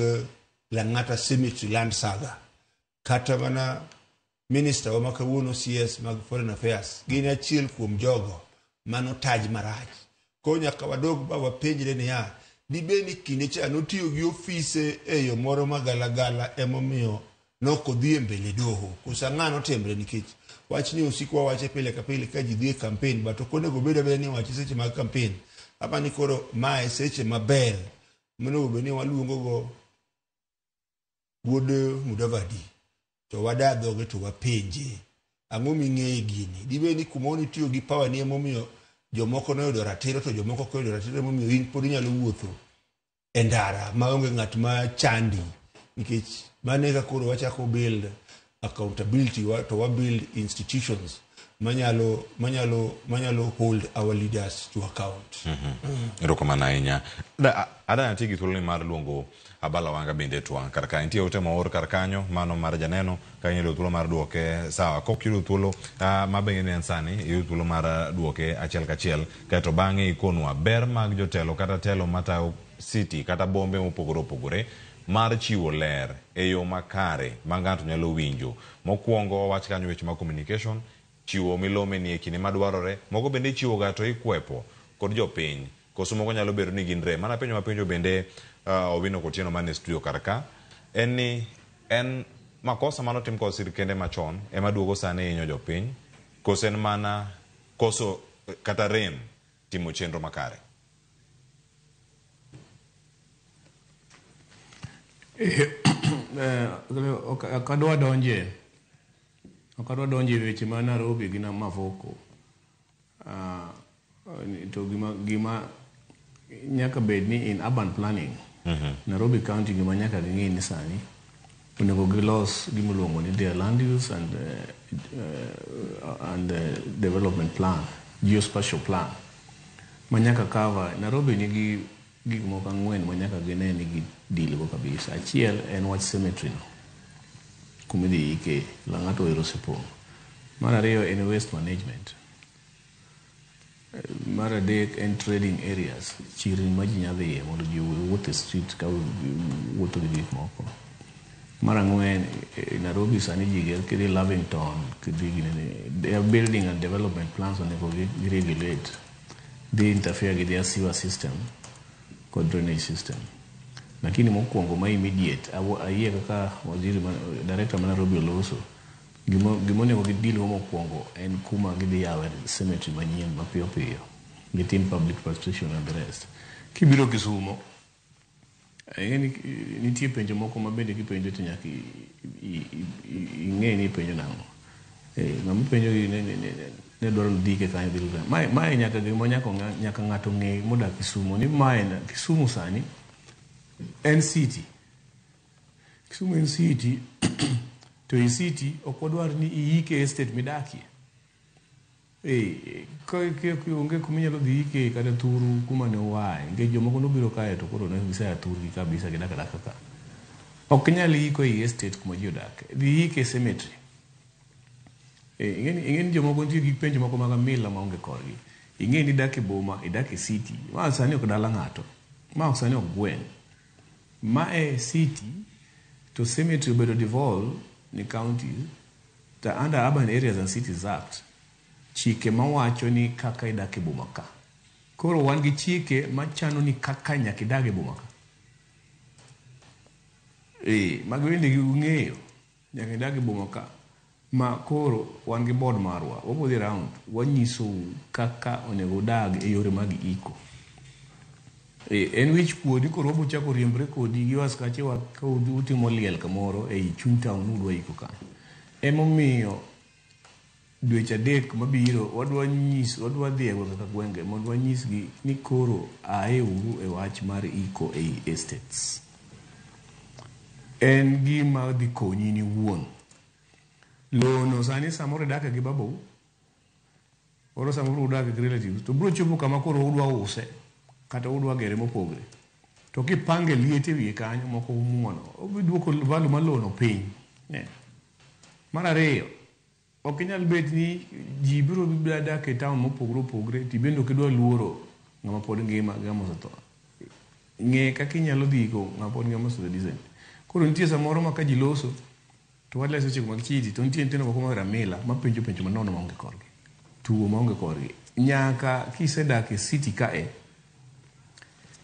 Lang'ata cemetery land saga. Kata mana minister wa makawuono CS mag foreign affairs gin achiel kuom jogo mano taj marach. Ko nyaka wadog ba wapenjre ni dibe ni kinde cha notiyo gi ofise e yo moro magalagala emomiyo nokodhi e mbele doho kusa ng'ano tembre nikech wach ni usiku wache pile ka pile ka ji dhi e campaign but okonego bedo be ni wach seche mag campaign hapa ni koro mae seche maber monego be ni waluongo go Wuod Mudavadi to wadadhoge to wapenje ang'o ming'e gini dibe ni kumoni tiyo gi power ni emomiyo jomoko noyudo ratiro to jomoko koyudo ratiro emomiyo in pod inyalo wuotho e ndara maonge ng'at ma chandi nikech mane ka koro wachako build accountability to wa build institutions manyalo hold our leaders to account. Erokamano ahinya. Ada natigi thuolo mar luongo Abala Wanga bende twa kar ka nitie ote maor kar kanyo mano mar janeno ka nyelo thuolo mar duoke sawa kok yudo thuolo mabenge en sani yudo thuolo mar duoke achiel kachiel kato bang'e ikonwa ber mag jotelo kata telo matayo city kata bombe mopogore opogore mar chiwo ler e yo makare ma ng'ato nyalo winjo. Mokwongo wach kanyo weche mag communication, chiwo milome ni e kinde madwarore, moko bende chiwo ga to ikwepo kod jopiny. Koso moko nyalo bedo ni gin re. Mana penjo mapenjo bende Owino Kotieno mane studio karka en ni en makosa manotim kod sirkende machon ema duogo sani hinyo jopiny, koso en mana koso kata rem timo chenro makare. Okadwa donje weche ma Nairobi gi Mavoko. To gima nyaka bed ni in urban planning Nairobi County gima nyaka ging'e ni sani onego gilos gimiluongo ni their land use and development plan, geospatial plan ma nyaka cover. Nairobi nigi gik moko 4 ma nyaka gine ni gidil go kabisa. Achiel en wach cemetery no kumidhi ike la ng'ato ero sepong'. Mar ariyo en waste management. Mar adek en trading areas, chirni ma ji nyadhiye mondo ji wuothe street ka wuotho gi gik moko. Mar ang'wen Nairobi sani ji kidhi Lavington, they are building and development plans onego gi-regulate, they interfere with their sewer system kod drainage system. Lakini mokwongo ma immediate ayie kaka waziri director ma Nairobi oloso gimonego gidil go mokwongo en kuma gidhi yawe cemetery manyien mapiyo piyo, gitim public participation and the rest. Kibiro Kisumo nitie penjo moko ma bende kipenjo to nyaka ing'e ni penjo nang'o. Ng'ama penjo ne dwaro dike kanyo dhi luga. Mae nyaka ng'ato ng'e modak Kisumo ni mae Kisumo sani en city. Kisumo en city to i city ok wadwar ni iike estate midakie. Onge kuma inyalo dhi ike kata thuru kuma ne owaye, nikech jomoko nobiro kae to koro ne gisea thurgi kabisa gidak adaka ka. Ok inyal iko i estate kuma ji odak, dhi ike cemetery. Ing'eni jomoko nitie gi penjo moko mag mila maonge korgi. Ing'e ni idak e boma, idak e city. Ma sani ok dala ng'ato, ma ok sani ok gweng', ma e city to cemetery obedo devolve ni counties to under Urban Areas and Cities Act chike mawacho ni kaka idak e boma ka. Koro wan gi chike machano ni kaka nyaka idak e boma ka. Magi bende ging'eyo nyaka idak e boma ka. Ma koro wan gi board marwa, wabodhi round, wanyisou kaka onego udag e yore mag iko. En wich kuodi koro wabo chako riembre kodi gi waskache wa ka utimo liel kamoro ei chuny town udwa iko ka. Emomiyo dweche 3 mabiro wadwa dhi e kaka gwenge mondo wanyisgi ni koro aeuru e wach mar iko ei estates. En gima dhi konyi ni wuon. Lono sani samoro idak gi babou, oro samoro udak gi relatives, to bro chopo kama koro udwa use kata udwa gere mopogre. To kipange liete wiye kanyo moko umuono, obiduoko value malono piny. Mar ariyo, ok inyal bet ni ji biro dak e town mopogre opogre tibende ok idwa luoro ng'ama pod ngima ng'ama osetho. Ng'e kaka inyalo dhi ko ng'ama pod ngima osetho design. Koro nitie samoro ma ka ji loso to wadla seche mag chidi to nitie ntino moko mag ramila mapenjo manono maonge korgi. Tugo maonge korgi. Nyaka kisedak e city kae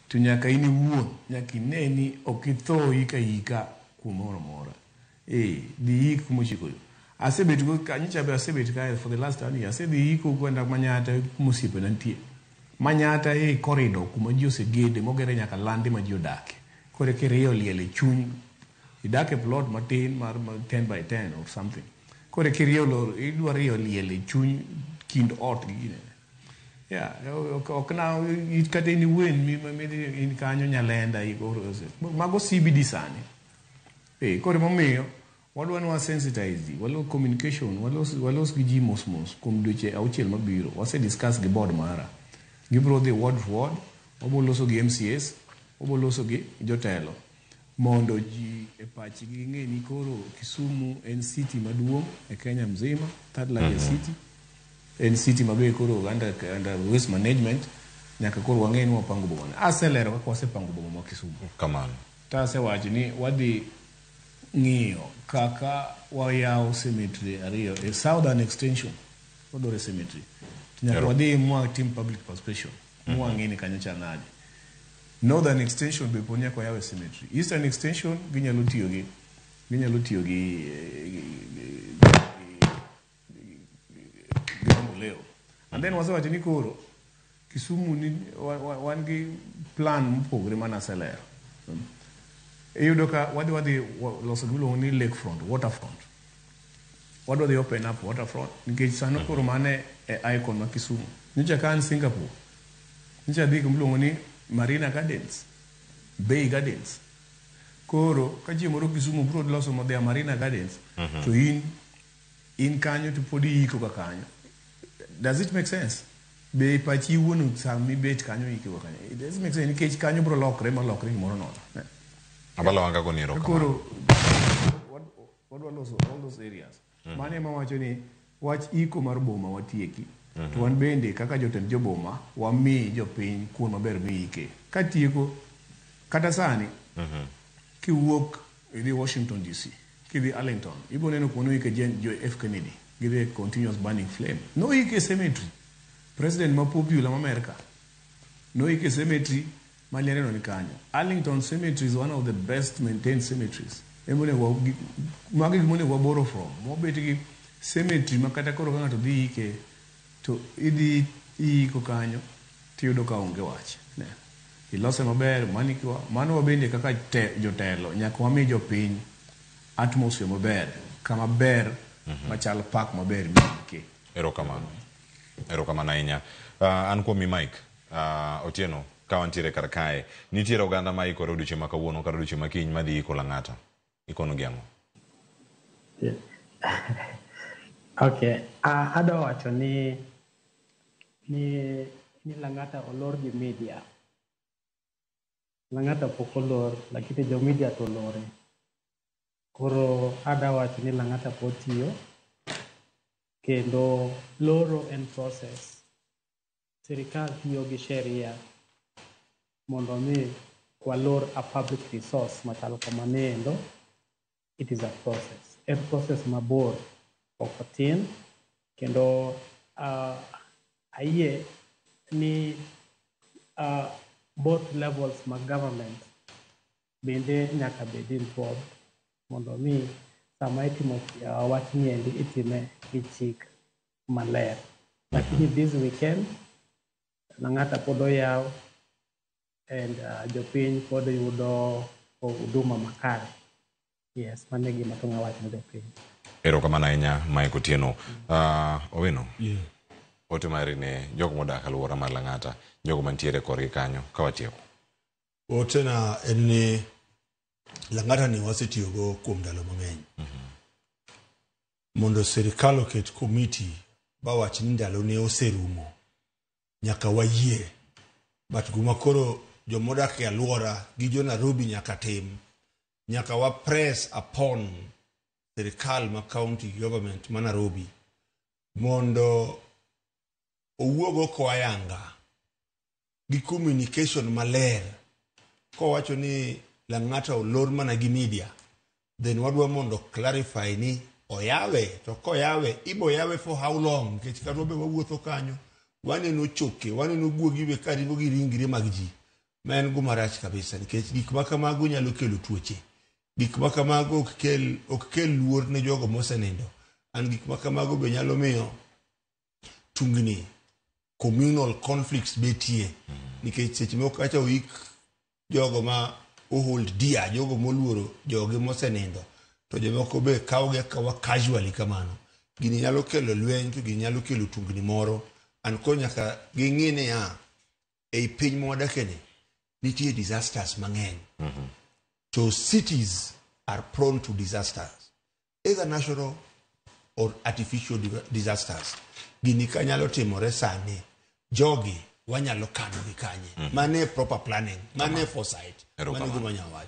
to nyaka in iwuon nyaka ine ni ok itho ika kumoro mora. Dhi ik kumochiko. Asebet go kanyicha be asebet kae for the last 1 year. Asedhi iko kwenda Manyata kumosiepe nantie. Manyata corridor kuma ji osegede mogere nyaka lande ma ji odake. Kore kiriyo liele chuny. Idake plot matin mar 10 by 10 or something. Kore kiriyo lor idwa riyo liele chuny kind ot gi gine. Ok na kata ni wen in kanyo Nyalenda igoro. Mago CBD sani. Kore momiyo wadwa ni sensitize, walo communication, walos gi ji mos kuom dweche 6 mabiro. Wase discuss gi board mara. Gibro dhi ward for ward, waboloso gi MCS, waboloso gi jotelo. Mondo ji e pachi ging'e ni koro Kisumu en city maduong' e Kenya mzima, third largest city. En city mabe koro under waste management. nyaka koro wang'e ni wapango boma. Aselero kaka wasepango boma ma Kisumu. Kamano. Tasewacho ni wadhi ng'iyo kaka wayawo cemetery ariyo e southern extension odore cemetery. Nyaka wadhi mwatim public participation. Mwang'e ni kanyo cha nade. Northern extension be po nyaka wayawe cemetery. Eastern extension ginyalo tiyo gi leo. And then wasewacho ni koro Kisumu ni wan gi plan mopogore mana selero. Iyudo ka wadhi loso giluongo ni lakefront, waterfront. Wadhi open up waterfront nikech sano koro mane e icon ma Kisumu. Nyicha kan Singapore. Nyicha dhi giluongo ni Marina Gardens, Bay Gardens. Koro ka chieng' moro Kisumu bro loso modhi a Marina Gardens to in kanyo to podi iko ka kanyo. Does it make sense? Be pachi wuonu sami bet kanyo iko kanyo. It doesn't make sense nikech kanyo bro lokre gimoro nono. Abalo wanga ko niro. Koro wadwa loso all those areas. Mane ma wacho ni wach iko mar boma watieki. To wan bende kaka jotend joboma wami jopiny kuon maber miike. Katieko kata sani kiwuok idhi Washington DC, kidhi Arlington, ibo neno kuno ike jo F Kennedy, give a continuous burning flame. No ike cemetery. President ma popular America. No ike cemetery Maliareno ni kanyo. Arlington Cemetery is one of the best maintained cemeteries. Emone magi gimone wa borrow from. Mobeti cemetery makata koro ng'ato dhi ike to idhi iko kanyo tiyudo ka onge wach. Ne. Ilose maber mano wabende kaka jotelo nyaka wami jopiny atmosphere maber kama ber machal park maber mike. Erokamano ahinya. An kuomi Mike Otieno ka wantiere kar kae nitiere oganda ma ikore odiochieng' ma kawuono kata odiochieng' ma kiny madhi iko Lang'ata. Ikono gi ang'o? Okay, adwa wacho ni Lang'ata olor gi media. Lang'ata pok olor, lakini jo media to olore. Koro adwa wacho ni Lang'ata pod tiyo kendo loro en process. Sirikal tiyo gi sheria mondo mi walor a public resource machalo kamanendo. It is a process. En process mabor ok tin kendo ayie ni both levels mag government bende nyaka bed involved mondo mi sama itimo wach ni endi itime gi chik maler. Lakini this weekend Lang'ata pod oyaw and jopiny pod yudo huduma makare. Yes, mane gima to ng'awach ne jopiny. Erokamano ahinya Mike Otieno. Owino. Yeah. Ote mari ne jogo modak alwora mar Lang'ata, jogo mantiere korgi kanyo ka watieko. Ote na en ni Lang'ata ni wasetiyogo kuom ndalo mang'eny. Mondo sirikal oket committee ba wach ni ndalo ne oserumo nyaka wayie. But guma koro jomodak e alwora gi jo Nairobi nyaka tim, nyaka wa press upon sirikal ma county government ma Nairobi mondo owuogo ko ayanga gi communication maler ko wacho ni Lang'ata olor mana gi media, then wadwa mondo clarify ni oyawe to ko yawe ibo yawe for how long, kech karobe wawuotho kanyo waneno choke waneno guogi be karibo gi ringre mag ji. Men gumarach kabisa nikech gik makamago nyalo kelo tuoche. Gik makamago ok kel luor ne jogo mosenindo. An gik makamago be nyalo miyo tungni communal conflicts betie. Nikech seche moko acha oik jogo ma hold dear, jogo moluoro jogo mosenindo. To jomoko be kawge kawa casually kamano. Gini nyalo kelo lweny to gini nyalo kelo tungni moro. An ko nyaka ging'ine ya ei piny mwadakeni nitie disasters mang'eny. So cities are prone to disasters, either natural or artificial disasters. Gini kanyalo timore sani, jogi wanyalo kano gi kanye. Mane proper planning, mane foresight.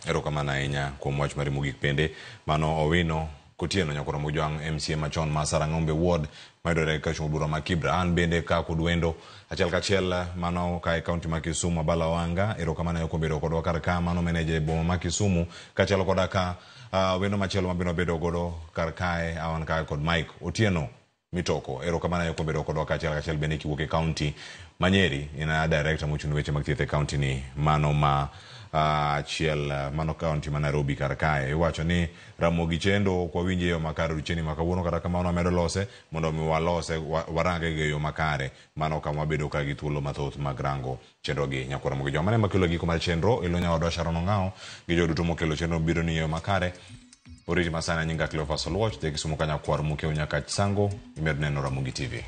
Erokamano ahinya kuom wach mari mogik pende mano Owino Kotieno nyakoro mojwang MCA machon Masara Ng'ombe Ward maidore ka chungudura makibra an bende ka kudwendo achiel kachiel mano ka kaunti ma Kisumu Abala Wanga erokamano yo kobedo kodwa kar ka mano meneje boma ma Kisumu kachiel koda ka wendo machielo mabino bedo godo kar kae awan ka kod Mike Otieno Mitoko erokamano yo kobedo kodwa kachiel bende kiwuok e kaunti Manyeri ina director mochung weche mag thieth e kaunti ni mano ma achiel mano kaunti ma Nairobi kar kae iwacho ni Ramogi Chendo kwa winje yo makare rucheni makawuono kata kamano amedo lose mondo mi walose warange ge yo makare mano kama bedo ka gi thuolo mathoth mag rango chenro gi nyakwa Ramogi joma ne makelo giko mar chenro ilo nyawa Sharon Ong'ao gi joduto mokelo chenro biro ni yo makare oriti masana nyinga Cleophas Oluoch de Kisumu kanya kwar mukeo nyaka Sango imedo neno Ramogi TV.